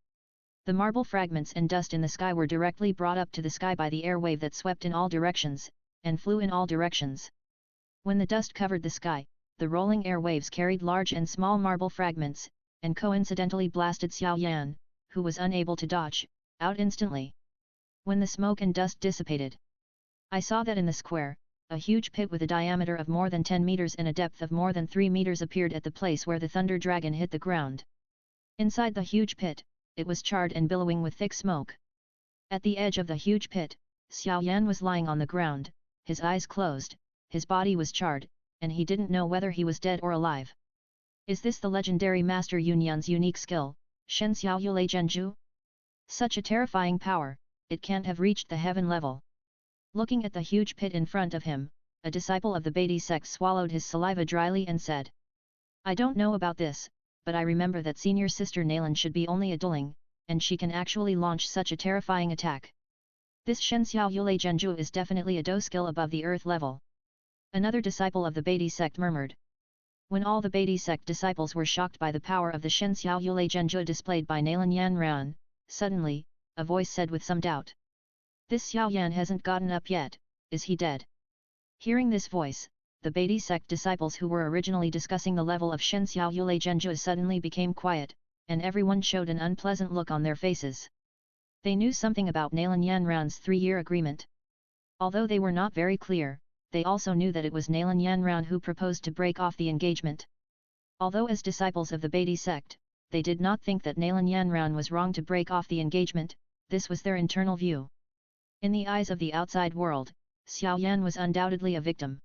The marble fragments and dust in the sky were directly brought up to the sky by the air wave that swept in all directions, and flew in all directions. When the dust covered the sky, the rolling air waves carried large and small marble fragments, and coincidentally blasted Xiao Yan, who was unable to dodge, out instantly. When the smoke and dust dissipated, I saw that in the square, a huge pit with a diameter of more than 10 meters and a depth of more than 3 meters appeared at the place where the thunder dragon hit the ground. Inside the huge pit, it was charred and billowing with thick smoke. At the edge of the huge pit, Xiao Yan was lying on the ground, his eyes closed, his body was charred, and he didn't know whether he was dead or alive. Is this the legendary Master Yunyan's unique skill, Shen Xiao Yulei Zhenju? Such a terrifying power, it can't have reached the heaven level. Looking at the huge pit in front of him, a disciple of the Beatty sect swallowed his saliva dryly and said, I don't know about this, but I remember that senior sister Nalan should be only a dueling, and she can actually launch such a terrifying attack. This Shen Xiao Yulei Zhenju is definitely a do skill above the earth level. Another disciple of the Beatty sect murmured. When all the Beatty sect disciples were shocked by the power of the Shen Xiao Yulei Zhenju displayed by Nalan Yanran, suddenly, a voice said with some doubt. This Xiao Yan hasn't gotten up yet, is he dead? Hearing this voice, the Beatty sect disciples who were originally discussing the level of Shen Xiao Yulei Zhenju suddenly became quiet, and everyone showed an unpleasant look on their faces. They knew something about Nalan Yanran's 3-year agreement. Although they were not very clear, they also knew that it was Nalan Yanran who proposed to break off the engagement. Although as disciples of the Beatty sect, they did not think that Nalan Yanran was wrong to break off the engagement, this was their internal view. In the eyes of the outside world, Xiao Yan was undoubtedly a victim.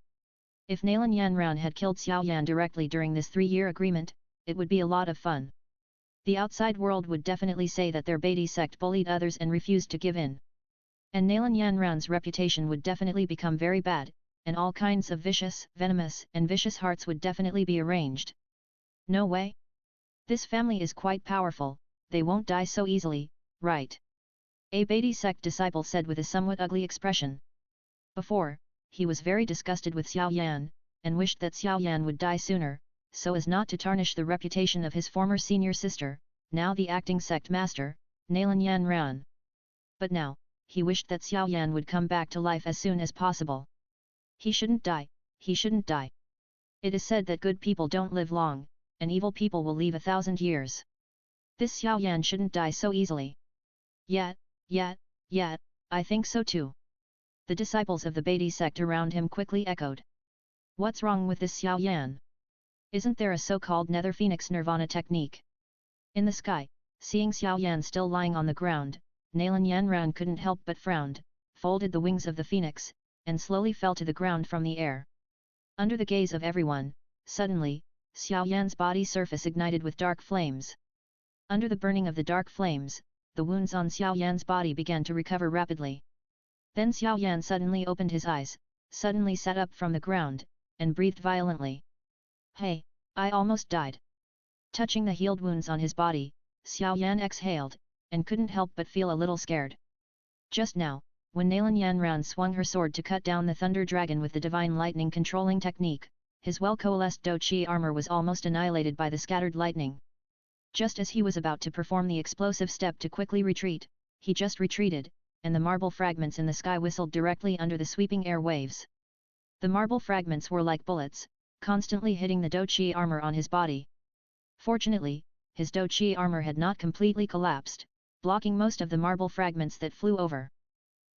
If Nalan Yanran had killed Xiao Yan directly during this 3-year agreement, it would be a lot of fun. The outside world would definitely say that their Beatty sect bullied others and refused to give in. And Nalan Yanran's reputation would definitely become very bad, and all kinds of venomous and vicious hearts would definitely be arranged. No way. This family is quite powerful, they won't die so easily, right? A Beatty sect disciple said with a somewhat ugly expression. Before, he was very disgusted with Xiao Yan, and wished that Xiao Yan would die sooner, so as not to tarnish the reputation of his former senior sister, now the acting sect master, Nalan Yanran. But now, he wished that Xiao Yan would come back to life as soon as possible. He shouldn't die, he shouldn't die. It is said that good people don't live long, and evil people will live 1,000 years. This Xiao Yan shouldn't die so easily. Yet, I think so too. The disciples of the Beatty sect around him quickly echoed. What's wrong with this Xiao Yan? Isn't there a so-called Nether Phoenix Nirvana technique? In the sky, seeing Xiao Yan still lying on the ground, Nalan Yanran couldn't help but frowned, folded the wings of the phoenix, and slowly fell to the ground from the air. Under the gaze of everyone, suddenly, Xiao Yan's body surface ignited with dark flames. Under the burning of the dark flames, the wounds on Xiao Yan's body began to recover rapidly. Then Xiao Yan suddenly opened his eyes, suddenly sat up from the ground, and breathed violently. Hey, I almost died. Touching the healed wounds on his body, Xiao Yan exhaled, and couldn't help but feel a little scared. Just now, when Nalan Yanran swung her sword to cut down the thunder dragon with the divine lightning controlling technique, his well-coalesced Do Chi armor was almost annihilated by the scattered lightning. Just as he was about to perform the explosive step to quickly retreat, he just retreated, and the marble fragments in the sky whistled directly under the sweeping air waves. The marble fragments were like bullets, constantly hitting the Do Chi armor on his body. Fortunately, his Do Chi armor had not completely collapsed, blocking most of the marble fragments that flew over.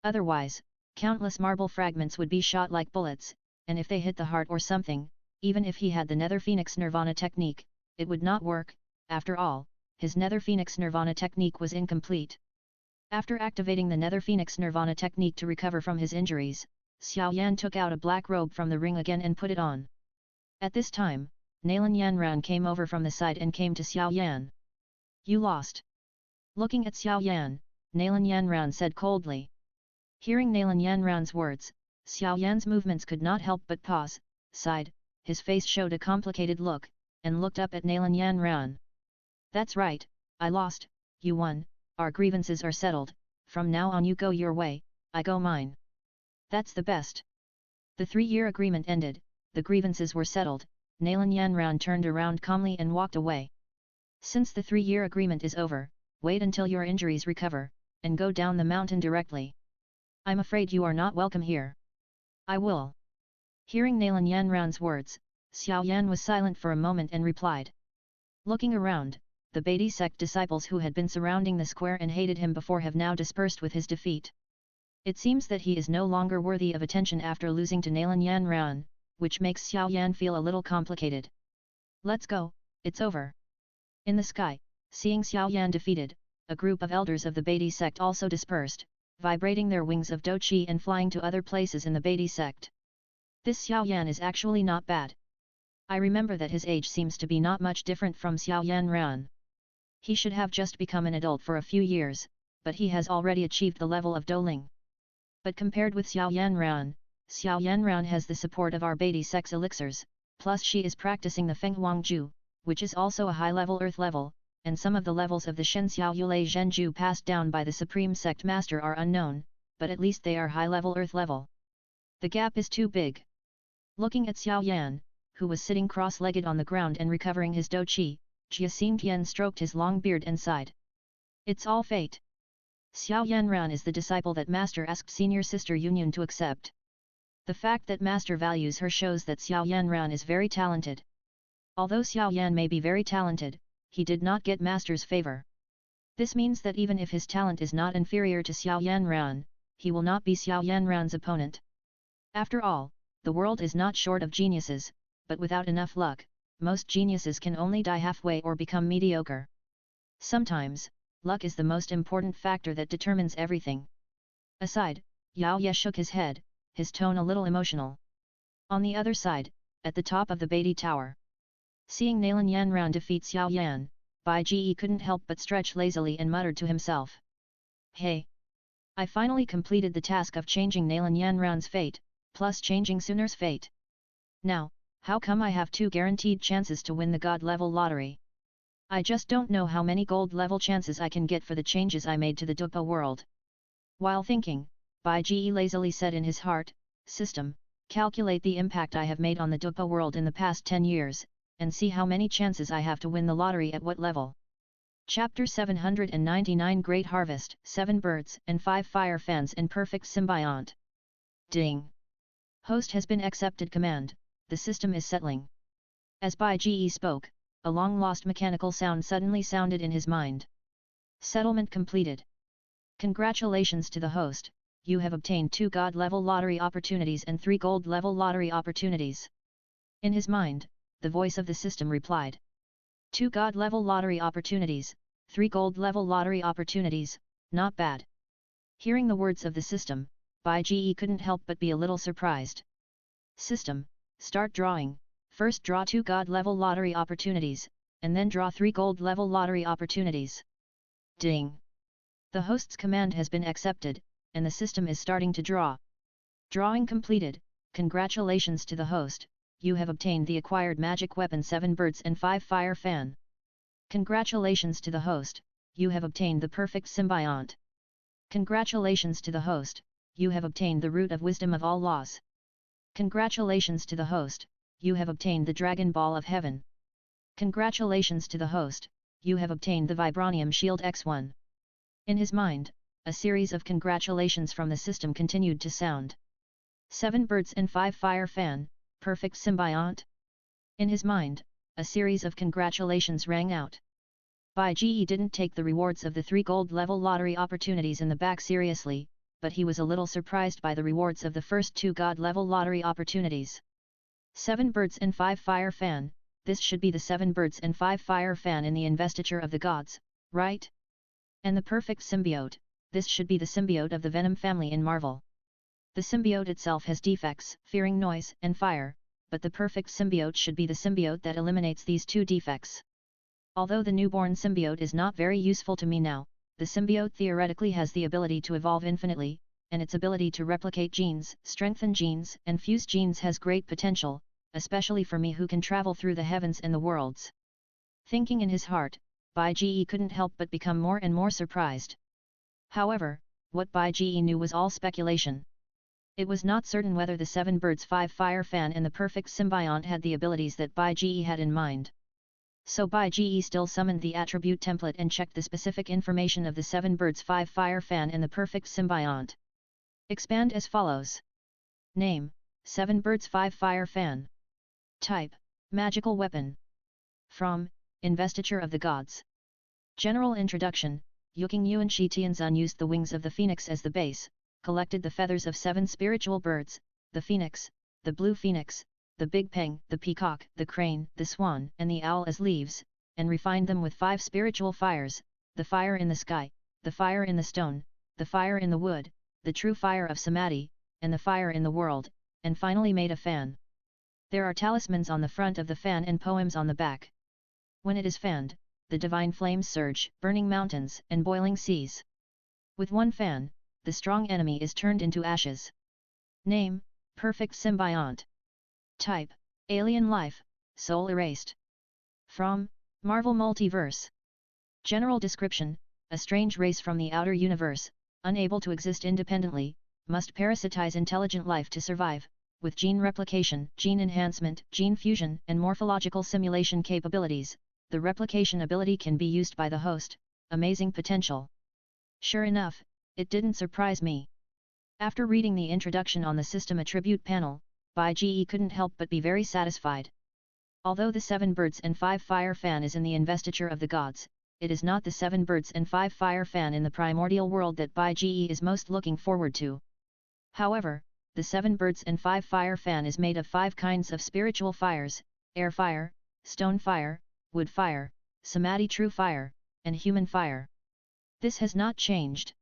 Otherwise, countless marble fragments would be shot like bullets, and if they hit the heart or something, even if he had the Nether Phoenix Nirvana technique, it would not work. After all, his Nether Phoenix Nirvana technique was incomplete. After activating the Nether Phoenix Nirvana technique to recover from his injuries, Xiao Yan took out a black robe from the ring again and put it on. At this time, Nalan Yanran came over from the side and came to Xiao Yan. You lost. Looking at Xiao Yan, Nalan Yanran said coldly. Hearing Nalan Yanran's words, Xiao Yan's movements could not help but pause, sighed, his face showed a complicated look, and looked up at Nalan Yanran. That's right, I lost, you won, our grievances are settled, from now on you go your way, I go mine. That's the best. The 3-year agreement ended, the grievances were settled, Nalan Yanran turned around calmly and walked away. Since the 3-year agreement is over, wait until your injuries recover, and go down the mountain directly. I'm afraid you are not welcome here. I will. Hearing Nalan Yanran's words, Xiao Yan was silent for a moment and replied. Looking around, the Beatty sect disciples who had been surrounding the square and hated him before have now dispersed with his defeat. It seems that he is no longer worthy of attention after losing to Nalan Yanran, which makes Xiao Yan feel a little complicated. Let's go, it's over. In the sky, seeing Xiao Yan defeated, a group of elders of the Beatty sect also dispersed, vibrating their wings of Do Qi and flying to other places in the Beatty sect. This Xiao Yan is actually not bad. I remember that his age seems to be not much different from Xiao Yanran. He should have just become an adult for a few years, but he has already achieved the level of Douling. But compared with Xiao Yanran has the support of our Beatty sect's elixirs, plus she is practicing the Feng Huangju, which is also a high-level earth level, and some of the levels of the Shen Xiao Yulei Zhenju passed down by the Supreme Sect Master are unknown, but at least they are high-level earth level. The gap is too big. Looking at Xiao Yan, who was sitting cross-legged on the ground and recovering his Do Qi, Jia Xingtian stroked his long beard and sighed. It's all fate. Xiao Yanran is the disciple that Master asked senior sister Yunyan to accept. The fact that Master values her shows that Xiao Yanran is very talented. Although Xiao Yan may be very talented, he did not get Master's favor. This means that even if his talent is not inferior to Xiao Yanran, he will not be Xiao Yanran's opponent. After all, the world is not short of geniuses, but without enough luck, most geniuses can only die halfway or become mediocre. Sometimes, luck is the most important factor that determines everything. Aside, Yao Ye shook his head, his tone a little emotional. On the other side, at the top of the Beatty Tower. Seeing Nalan Yanran defeat Xiao Yan, Bai Ji couldn't help but stretch lazily and muttered to himself. Hey! I finally completed the task of changing Nalan Yanran's fate, plus changing Suner's fate. Now, how come I have 2 guaranteed chances to win the God level lottery? I just don't know how many gold level chances I can get for the changes I made to the Douluo world. While thinking, Bai Ji lazily said in his heart, System, calculate the impact I have made on the Douluo world in the past 10 years, and see how many chances I have to win the lottery at what level. Chapter 799 Great Harvest, 7 Birds and 5 Fire Fans in Perfect Symbiont. Ding! Host has been accepted command, the system is settling. As Bai Ji spoke, a long-lost mechanical sound suddenly sounded in his mind. Settlement completed. Congratulations to the host, you have obtained 2 God-level lottery opportunities and 3 gold-level lottery opportunities. In his mind, the voice of the system replied. 2 God-level lottery opportunities, 3 gold-level lottery opportunities, not bad. Hearing the words of the system, Bai Ji couldn't help but be a little surprised. System, start drawing, first draw 2 God-level lottery opportunities, and then draw 3 gold-level lottery opportunities. Ding! The host's command has been accepted, and the system is starting to draw. Drawing completed, congratulations to the host, you have obtained the acquired magic weapon 7 Birds and 5 Fire Fan. Congratulations to the host, you have obtained the perfect symbiont. Congratulations to the host, you have obtained the root of wisdom of all laws. Congratulations to the host, you have obtained the Dragon Ball of Heaven. Congratulations to the host, you have obtained the Vibranium Shield X1. In his mind, a series of congratulations from the system continued to sound. 7 Birds and 5 Fire Fan, perfect symbiont? In his mind, a series of congratulations rang out. Bai Ji didn't take the rewards of the 3 gold level lottery opportunities in the back seriously, but he was a little surprised by the rewards of the first 2 god level lottery opportunities. 7 Birds and 5 Fire Fan, this should be the 7 Birds and 5 Fire Fan in the investiture of the gods, right? And the perfect symbiote, this should be the symbiote of the Venom family in Marvel. The symbiote itself has defects, fearing noise and fire, but the perfect symbiote should be the symbiote that eliminates these 2 defects. Although the newborn symbiote is not very useful to me now, the symbiote theoretically has the ability to evolve infinitely, and its ability to replicate genes, strengthen genes, and fuse genes has great potential, especially for me who can travel through the heavens and the worlds. Thinking in his heart, Bai Ji couldn't help but become more and more surprised. However, what Bai Ji knew was all speculation. It was not certain whether the 7 Birds 5 Fire Fan and the perfect symbiont had the abilities that Bai Ji had in mind. So Bai Ge still summoned the attribute template and checked the specific information of the 7 birds 5 fire fan and the perfect symbiont. Expand as follows. Name, 7 birds 5 fire fan. Type, magical weapon. From, investiture of the gods. General introduction, Yuking Yuan Shi Tianzun used the wings of the phoenix as the base, collected the feathers of 7 spiritual birds, the phoenix, the blue phoenix, the big peng, the peacock, the crane, the swan, and the owl as leaves, and refined them with 5 spiritual fires, the fire in the sky, the fire in the stone, the fire in the wood, the true fire of samadhi, and the fire in the world, and finally made a fan. There are talismans on the front of the fan and poems on the back. When it is fanned, the divine flames surge, burning mountains and boiling seas. With one fan, the strong enemy is turned into ashes. Name, perfect symbiont. Type, alien life, soul erased. From, Marvel Multiverse. General description, a strange race from the outer universe, unable to exist independently, must parasitize intelligent life to survive, with gene replication, gene enhancement, gene fusion, and morphological simulation capabilities. The replication ability can be used by the host. Amazing potential. Sure enough, it didn't surprise me. After reading the introduction on the system attribute panel, Bai Ge couldn't help but be very satisfied. Although the 7 birds and 5 fire fan is in the investiture of the gods, it is not the 7 birds and 5 fire fan in the primordial world that Bai Ge is most looking forward to. However, the 7 birds and 5 fire fan is made of 5 kinds of spiritual fires: air fire, stone fire, wood fire, samadhi true fire, and human fire. This has not changed.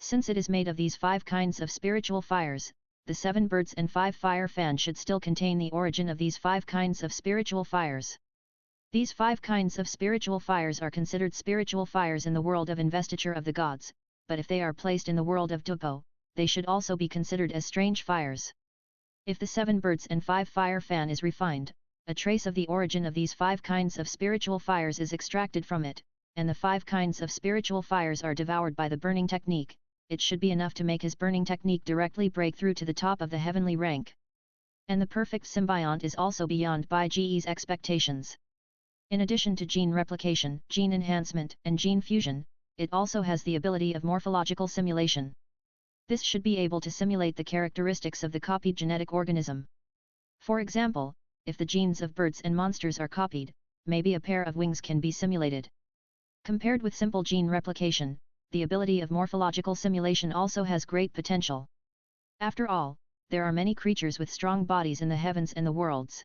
Since it is made of these 5 kinds of spiritual fires, the 7 birds and 5 fire fan should still contain the origin of these 5 kinds of spiritual fires. These 5 kinds of spiritual fires are considered spiritual fires in the world of investiture of the gods, but if they are placed in the world of Douluo, they should also be considered as strange fires. If the 7 birds and 5 fire fan is refined, a trace of the origin of these 5 kinds of spiritual fires is extracted from it, and the 5 kinds of spiritual fires are devoured by the burning technique. It should be enough to make his burning technique directly break through to the top of the heavenly rank. And the perfect symbiont is also beyond Bai Ge's expectations. In addition to gene replication, gene enhancement, and gene fusion, it also has the ability of morphological simulation. This should be able to simulate the characteristics of the copied genetic organism. For example, if the genes of birds and monsters are copied, maybe a pair of wings can be simulated. Compared with simple gene replication, the ability of morphological simulation also has great potential. After all, there are many creatures with strong bodies in the heavens and the worlds.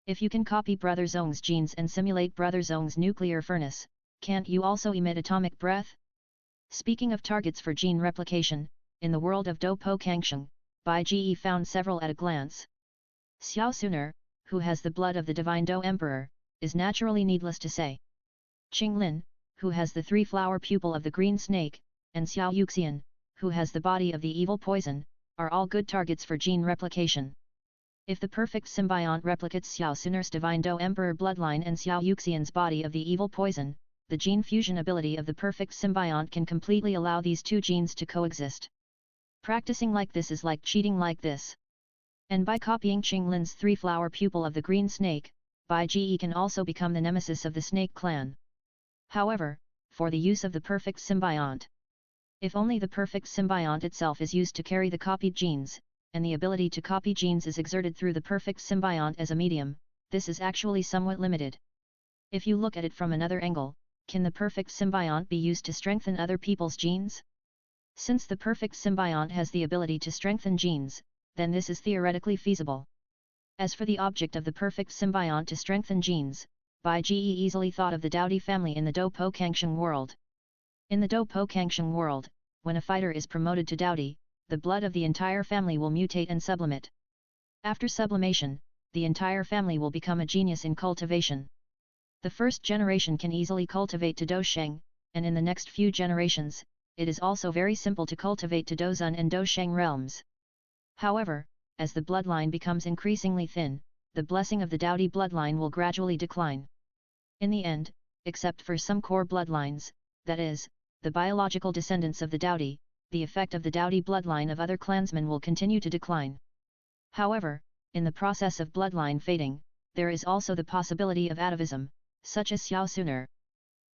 If you can copy Brother Zhong's genes and simulate Brother Zhong's nuclear furnace, can't you also emit atomic breath? Speaking of targets for gene replication, in the world of Douluo Kangsheng, Bai Ge found several at a glance. Xiao Suner, who has the blood of the divine Dou Emperor, is naturally needless to say. Qinglin, who has the 3-flower pupil of the green snake, and Xiao Yuxian, who has the body of the evil poison, are all good targets for gene replication. If the perfect symbiont replicates Xiao Suner's divine Dou Emperor bloodline and Xiao Yuxian's body of the evil poison, the gene fusion ability of the perfect symbiont can completely allow these 2 genes to coexist. Practicing like this is like cheating like this. And by copying Qinglin's 3-flower pupil of the green snake, Bai Ge can also become the nemesis of the snake clan. However, for the use of the perfect symbiont, if only the perfect symbiont itself is used to carry the copied genes, and the ability to copy genes is exerted through the perfect symbiont as a medium, this is actually somewhat limited. If you look at it from another angle, can the perfect symbiont be used to strengthen other people's genes? Since the perfect symbiont has the ability to strengthen genes, then this is theoretically feasible. As for the object of the perfect symbiont to strengthen genes, Bai Ge easily thought of the Douluo family in the Douluo Kangsheng world. In the Douluo Kangsheng world, when a fighter is promoted to Douluo, the blood of the entire family will mutate and sublimate. After sublimation, the entire family will become a genius in cultivation. The first generation can easily cultivate to Dousheng, and in the next few generations, it is also very simple to cultivate to Douzun and Dousheng realms. However, as the bloodline becomes increasingly thin, the blessing of the Douluo bloodline will gradually decline. In the end, except for some core bloodlines, that is, the biological descendants of the Douluo, the effect of the Douluo bloodline of other clansmen will continue to decline. However, in the process of bloodline fading, there is also the possibility of atavism, such as Xiao Suner.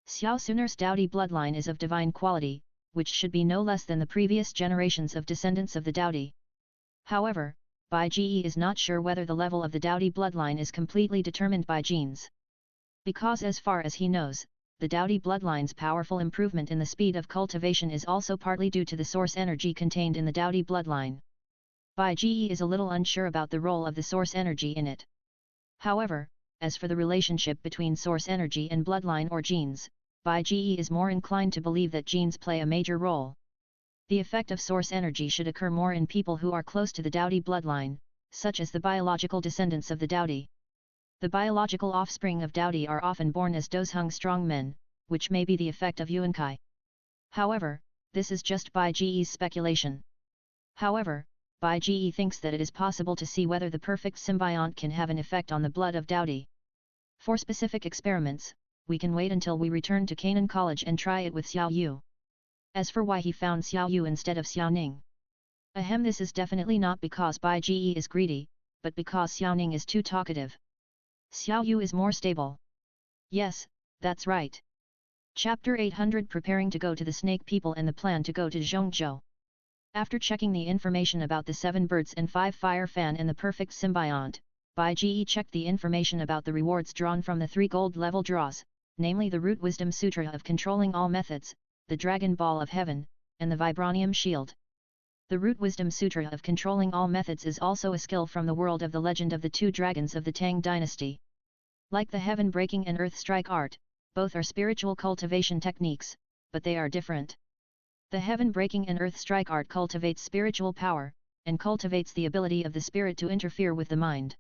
Xiao Suner's Daodi bloodline is of divine quality, which should be no less than the previous generations of descendants of the Daodi. However, Bai Ge is not sure whether the level of the Daodi bloodline is completely determined by genes. Because as far as he knows, the Daodi bloodline's powerful improvement in the speed of cultivation is also partly due to the source energy contained in the Daodi bloodline. Bai Ge is a little unsure about the role of the source energy in it. However, as for the relationship between source energy and bloodline or genes, Bai Ge is more inclined to believe that genes play a major role. The effect of source energy should occur more in people who are close to the Daodi bloodline, such as the biological descendants of the Daodi. The biological offspring of Daodi are often born as Dozhung strong men, which may be the effect of Yuankai. However, this is just Bai Ge's speculation. However, Bai Ge thinks that it is possible to see whether the perfect symbiont can have an effect on the blood of Daodi. For specific experiments, we can wait until we return to Canaan College and try it with Xiao Yu. As for why he found Xiao Yu instead of Xiao Ning. This is definitely not because Bai Ge is greedy, but because Xiao Ning is too talkative. Xiao Yu is more stable. Yes, that's right. Chapter 800 Preparing to go to the Snake People and the plan to go to Zhongzhou. After checking the information about the 7 birds and 5 fire fan and the perfect symbiont, Bai Ge checked the information about the rewards drawn from the 3 gold level draws, namely the Root Wisdom Sutra of Controlling All Methods, the Dragon Ball of Heaven, and the Vibranium Shield. The Root Wisdom Sutra of Controlling All Methods is also a skill from the world of the legend of the 2 dragons of the Tang dynasty. Like the Heaven Breaking and Earth Strike art, both are spiritual cultivation techniques, but they are different. The Heaven Breaking and Earth Strike art cultivates spiritual power, and cultivates the ability of the spirit to interfere with the mind.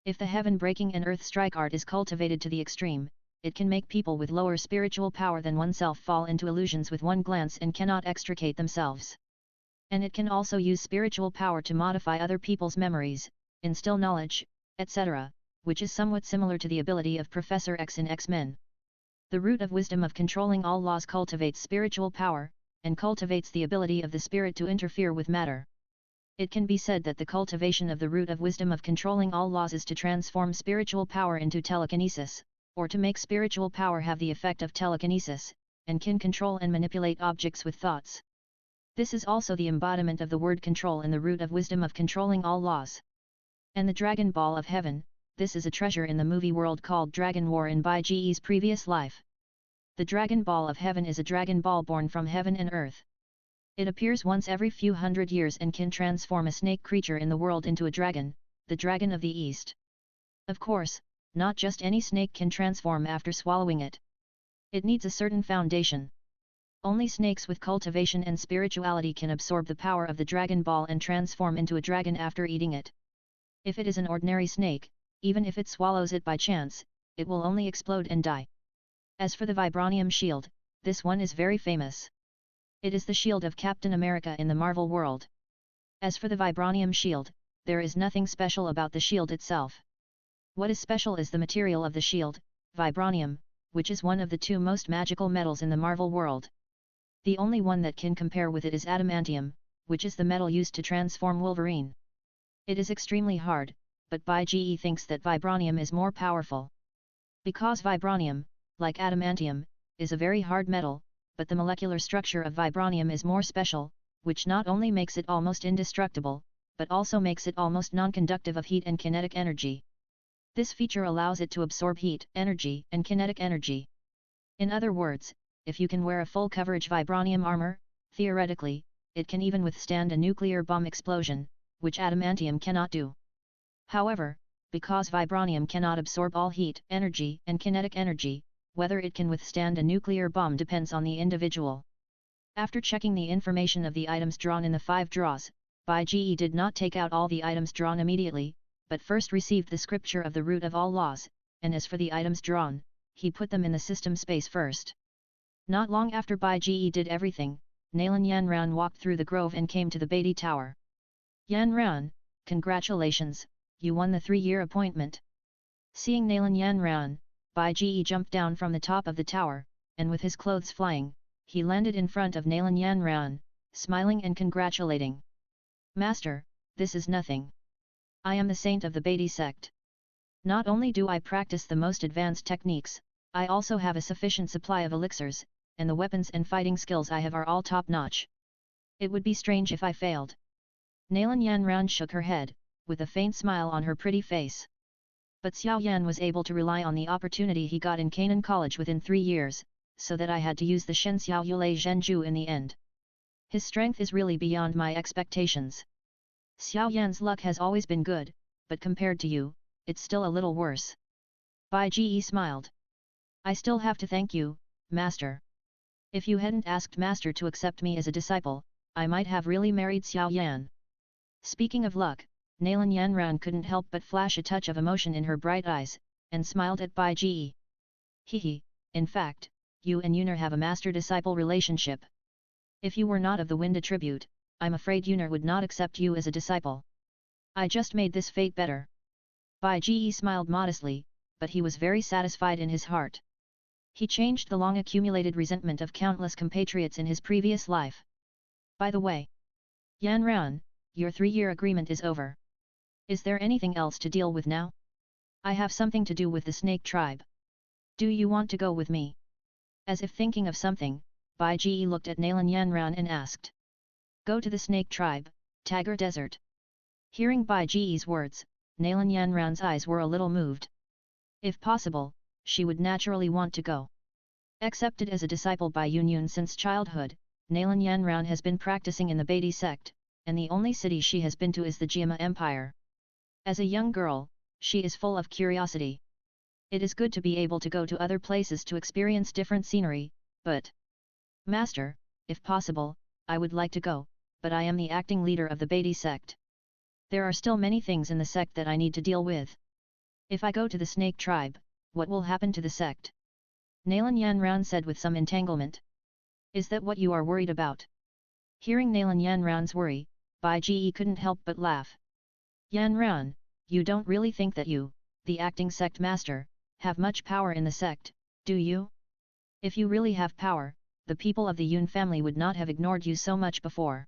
If the Heaven Breaking and Earth Strike art is cultivated to the extreme, it can make people with lower spiritual power than oneself fall into illusions with one glance and cannot extricate themselves. And it can also use spiritual power to modify other people's memories, instill knowledge, etc., which is somewhat similar to the ability of Professor X in X-Men. The Root of Wisdom of Controlling All Laws cultivates spiritual power, and cultivates the ability of the spirit to interfere with matter. It can be said that the cultivation of the Root of Wisdom of Controlling All Laws is to transform spiritual power into telekinesis, or to make spiritual power have the effect of telekinesis, and can control and manipulate objects with thoughts. This is also the embodiment of the word control in the Root of Wisdom of Controlling All Laws. And the Dragon Ball of Heaven, this is a treasure in the movie world called Dragon War in Bai Ge's previous life. The Dragon Ball of Heaven is a Dragon Ball born from heaven and earth. It appears once every few hundred years and can transform a snake creature in the world into a dragon, the Dragon of the East. Of course, not just any snake can transform after swallowing it. It needs a certain foundation. Only snakes with cultivation and spirituality can absorb the power of the Dragon Ball and transform into a dragon after eating it. If it is an ordinary snake, even if it swallows it by chance, it will only explode and die. As for the Vibranium Shield, this one is very famous. It is the shield of Captain America in the Marvel world. As for the Vibranium Shield, there is nothing special about the shield itself. What is special is the material of the shield, vibranium, which is one of the 2 most magical metals in the Marvel world. The only one that can compare with it is adamantium, which is the metal used to transform Wolverine. It is extremely hard, but Bai Ge thinks that vibranium is more powerful. Because vibranium, like adamantium, is a very hard metal, but the molecular structure of vibranium is more special, which not only makes it almost indestructible, but also makes it almost non-conductive of heat and kinetic energy. This feature allows it to absorb heat, energy, and kinetic energy. In other words, if you can wear a full coverage vibranium armor, theoretically, it can even withstand a nuclear bomb explosion, which adamantium cannot do. However, because vibranium cannot absorb all heat, energy, and kinetic energy, whether it can withstand a nuclear bomb depends on the individual. After checking the information of the items drawn in the 5 draws, Bai Ge did not take out all the items drawn immediately, but first received the scripture of the Root of All Laws, and as for the items drawn, he put them in the system space first. Not long after Bai Ge did everything, Nalan Yanran walked through the grove and came to the Beatty Tower. Yanran, congratulations, you won the 3-year appointment. Seeing Nalan Yanran, Bai Ge jumped down from the top of the tower, and with his clothes flying, he landed in front of Nalan Yanran, smiling and congratulating. Master, this is nothing. I am the saint of the Beatty sect. Not only do I practice the most advanced techniques, I also have a sufficient supply of elixirs, and the weapons and fighting skills I have are all top-notch. It would be strange if I failed. Nalan Yanran shook her head, with a faint smile on her pretty face. But Xiao Yan was able to rely on the opportunity he got in Canaan College within 3 years, so that I had to use the Shen Xiao Yulei Zhenju in the end. His strength is really beyond my expectations. Xiao Yan's luck has always been good, but compared to you, it's still a little worse. Bai Ji smiled. I still have to thank you, Master. If you hadn't asked Master to accept me as a disciple, I might have really married Xiao Yan. Speaking of luck, Nalan Yanran couldn't help but flash a touch of emotion in her bright eyes, and smiled at Bai Ji. Hehe, in fact, you and Yunar have a master-disciple relationship. If you were not of the Wind attribute, I'm afraid Yunar would not accept you as a disciple. I just made this fate better. Bai Ji smiled modestly, but he was very satisfied in his heart. He changed the long-accumulated resentment of countless compatriots in his previous life. By the way, Yanran, your 3-year agreement is over. Is there anything else to deal with now? I have something to do with the Snake Tribe. Do you want to go with me? As if thinking of something, Bai Ji looked at Nalan Yanran and asked. Go to the Snake Tribe, Tiger Desert. Hearing Bai Ji's words, Nalan Yanran's eyes were a little moved. If possible, she would naturally want to go. Accepted as a disciple by Yun since childhood, Nalan Yanran has been practicing in the Beatty sect, and the only city she has been to is the Jiama Empire. As a young girl, she is full of curiosity. It is good to be able to go to other places to experience different scenery, but... Master, if possible, I would like to go, but I am the acting leader of the Beatty sect. There are still many things in the sect that I need to deal with. If I go to the Snake Tribe, what will happen to the sect? Nalan Yanran said with some entanglement. Is that what you are worried about? Hearing Nalan Yanran's worry, Bai Ji couldn't help but laugh. Yanran, you don't really think that you, the acting sect master, have much power in the sect, do you? If you really have power, the people of the Yun family would not have ignored you so much before.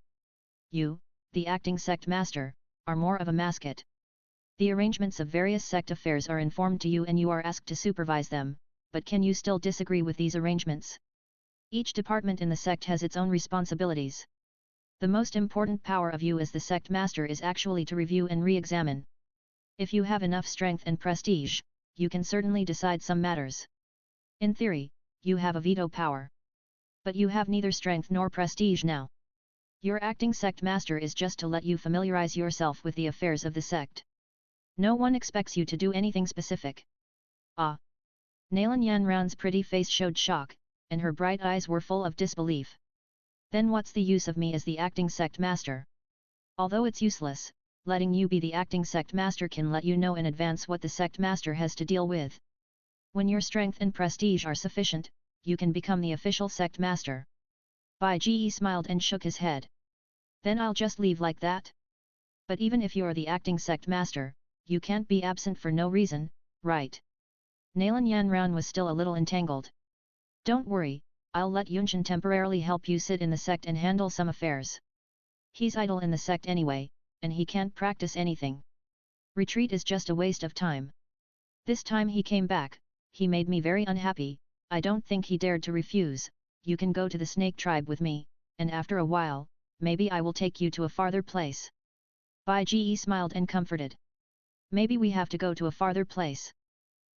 You, the acting sect master, are more of a mascot. The arrangements of various sect affairs are informed to you and you are asked to supervise them, but can you still disagree with these arrangements? Each department in the sect has its own responsibilities. The most important power of you as the sect master is actually to review and re-examine. If you have enough strength and prestige, you can certainly decide some matters. In theory, you have a veto power. But you have neither strength nor prestige now. Your acting sect master is just to let you familiarize yourself with the affairs of the sect. No one expects you to do anything specific. Ah! Nalan Yanran's pretty face showed shock, and her bright eyes were full of disbelief. Then what's the use of me as the acting sect master? Although it's useless, letting you be the acting sect master can let you know in advance what the sect master has to deal with. When your strength and prestige are sufficient, you can become the official sect master. Bai Ji smiled and shook his head. Then I'll just leave like that? But even if you're the acting sect master, you can't be absent for no reason, right? Nalan Yanran was still a little entangled. Don't worry, I'll let Yunshan temporarily help you sit in the sect and handle some affairs. He's idle in the sect anyway, and he can't practice anything. Retreat is just a waste of time. This time he came back, he made me very unhappy. I don't think he dared to refuse. You can go to the Snake Tribe with me, and after a while, maybe I will take you to a farther place. Bai Ji smiled and comforted. Maybe we have to go to a farther place.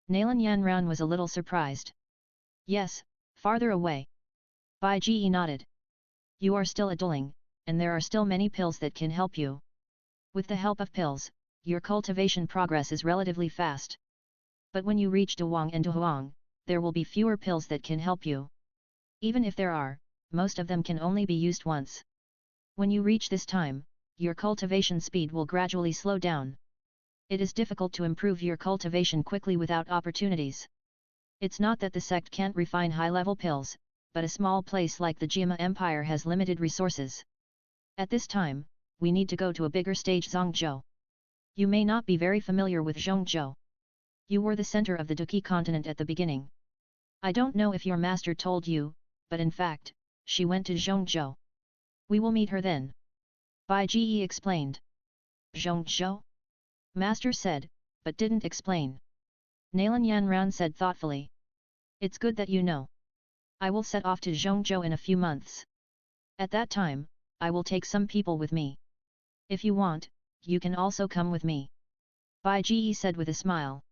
Nalan Yanran was a little surprised. Yes, farther away. Bai Ji nodded. You are still a dueling, and there are still many pills that can help you. With the help of pills, your cultivation progress is relatively fast. But when you reach Duwang and Duhuang, there will be fewer pills that can help you. Even if there are, most of them can only be used once. When you reach this time, your cultivation speed will gradually slow down. It is difficult to improve your cultivation quickly without opportunities. It's not that the sect can't refine high-level pills, but a small place like the Jiama Empire has limited resources. At this time, we need to go to a bigger stage. Zhongzhou. You may not be very familiar with Zhongzhou. You were the center of the Duqi continent at the beginning. I don't know if your master told you, but in fact, she went to Zhongzhou. We will meet her then. Bai Ji explained. Zhongzhou? Master said, but didn't explain. Nalan Yanran said thoughtfully. It's good that you know. I will set off to Zhongzhou in a few months. At that time, I will take some people with me. If you want, you can also come with me. Bai Ji said with a smile.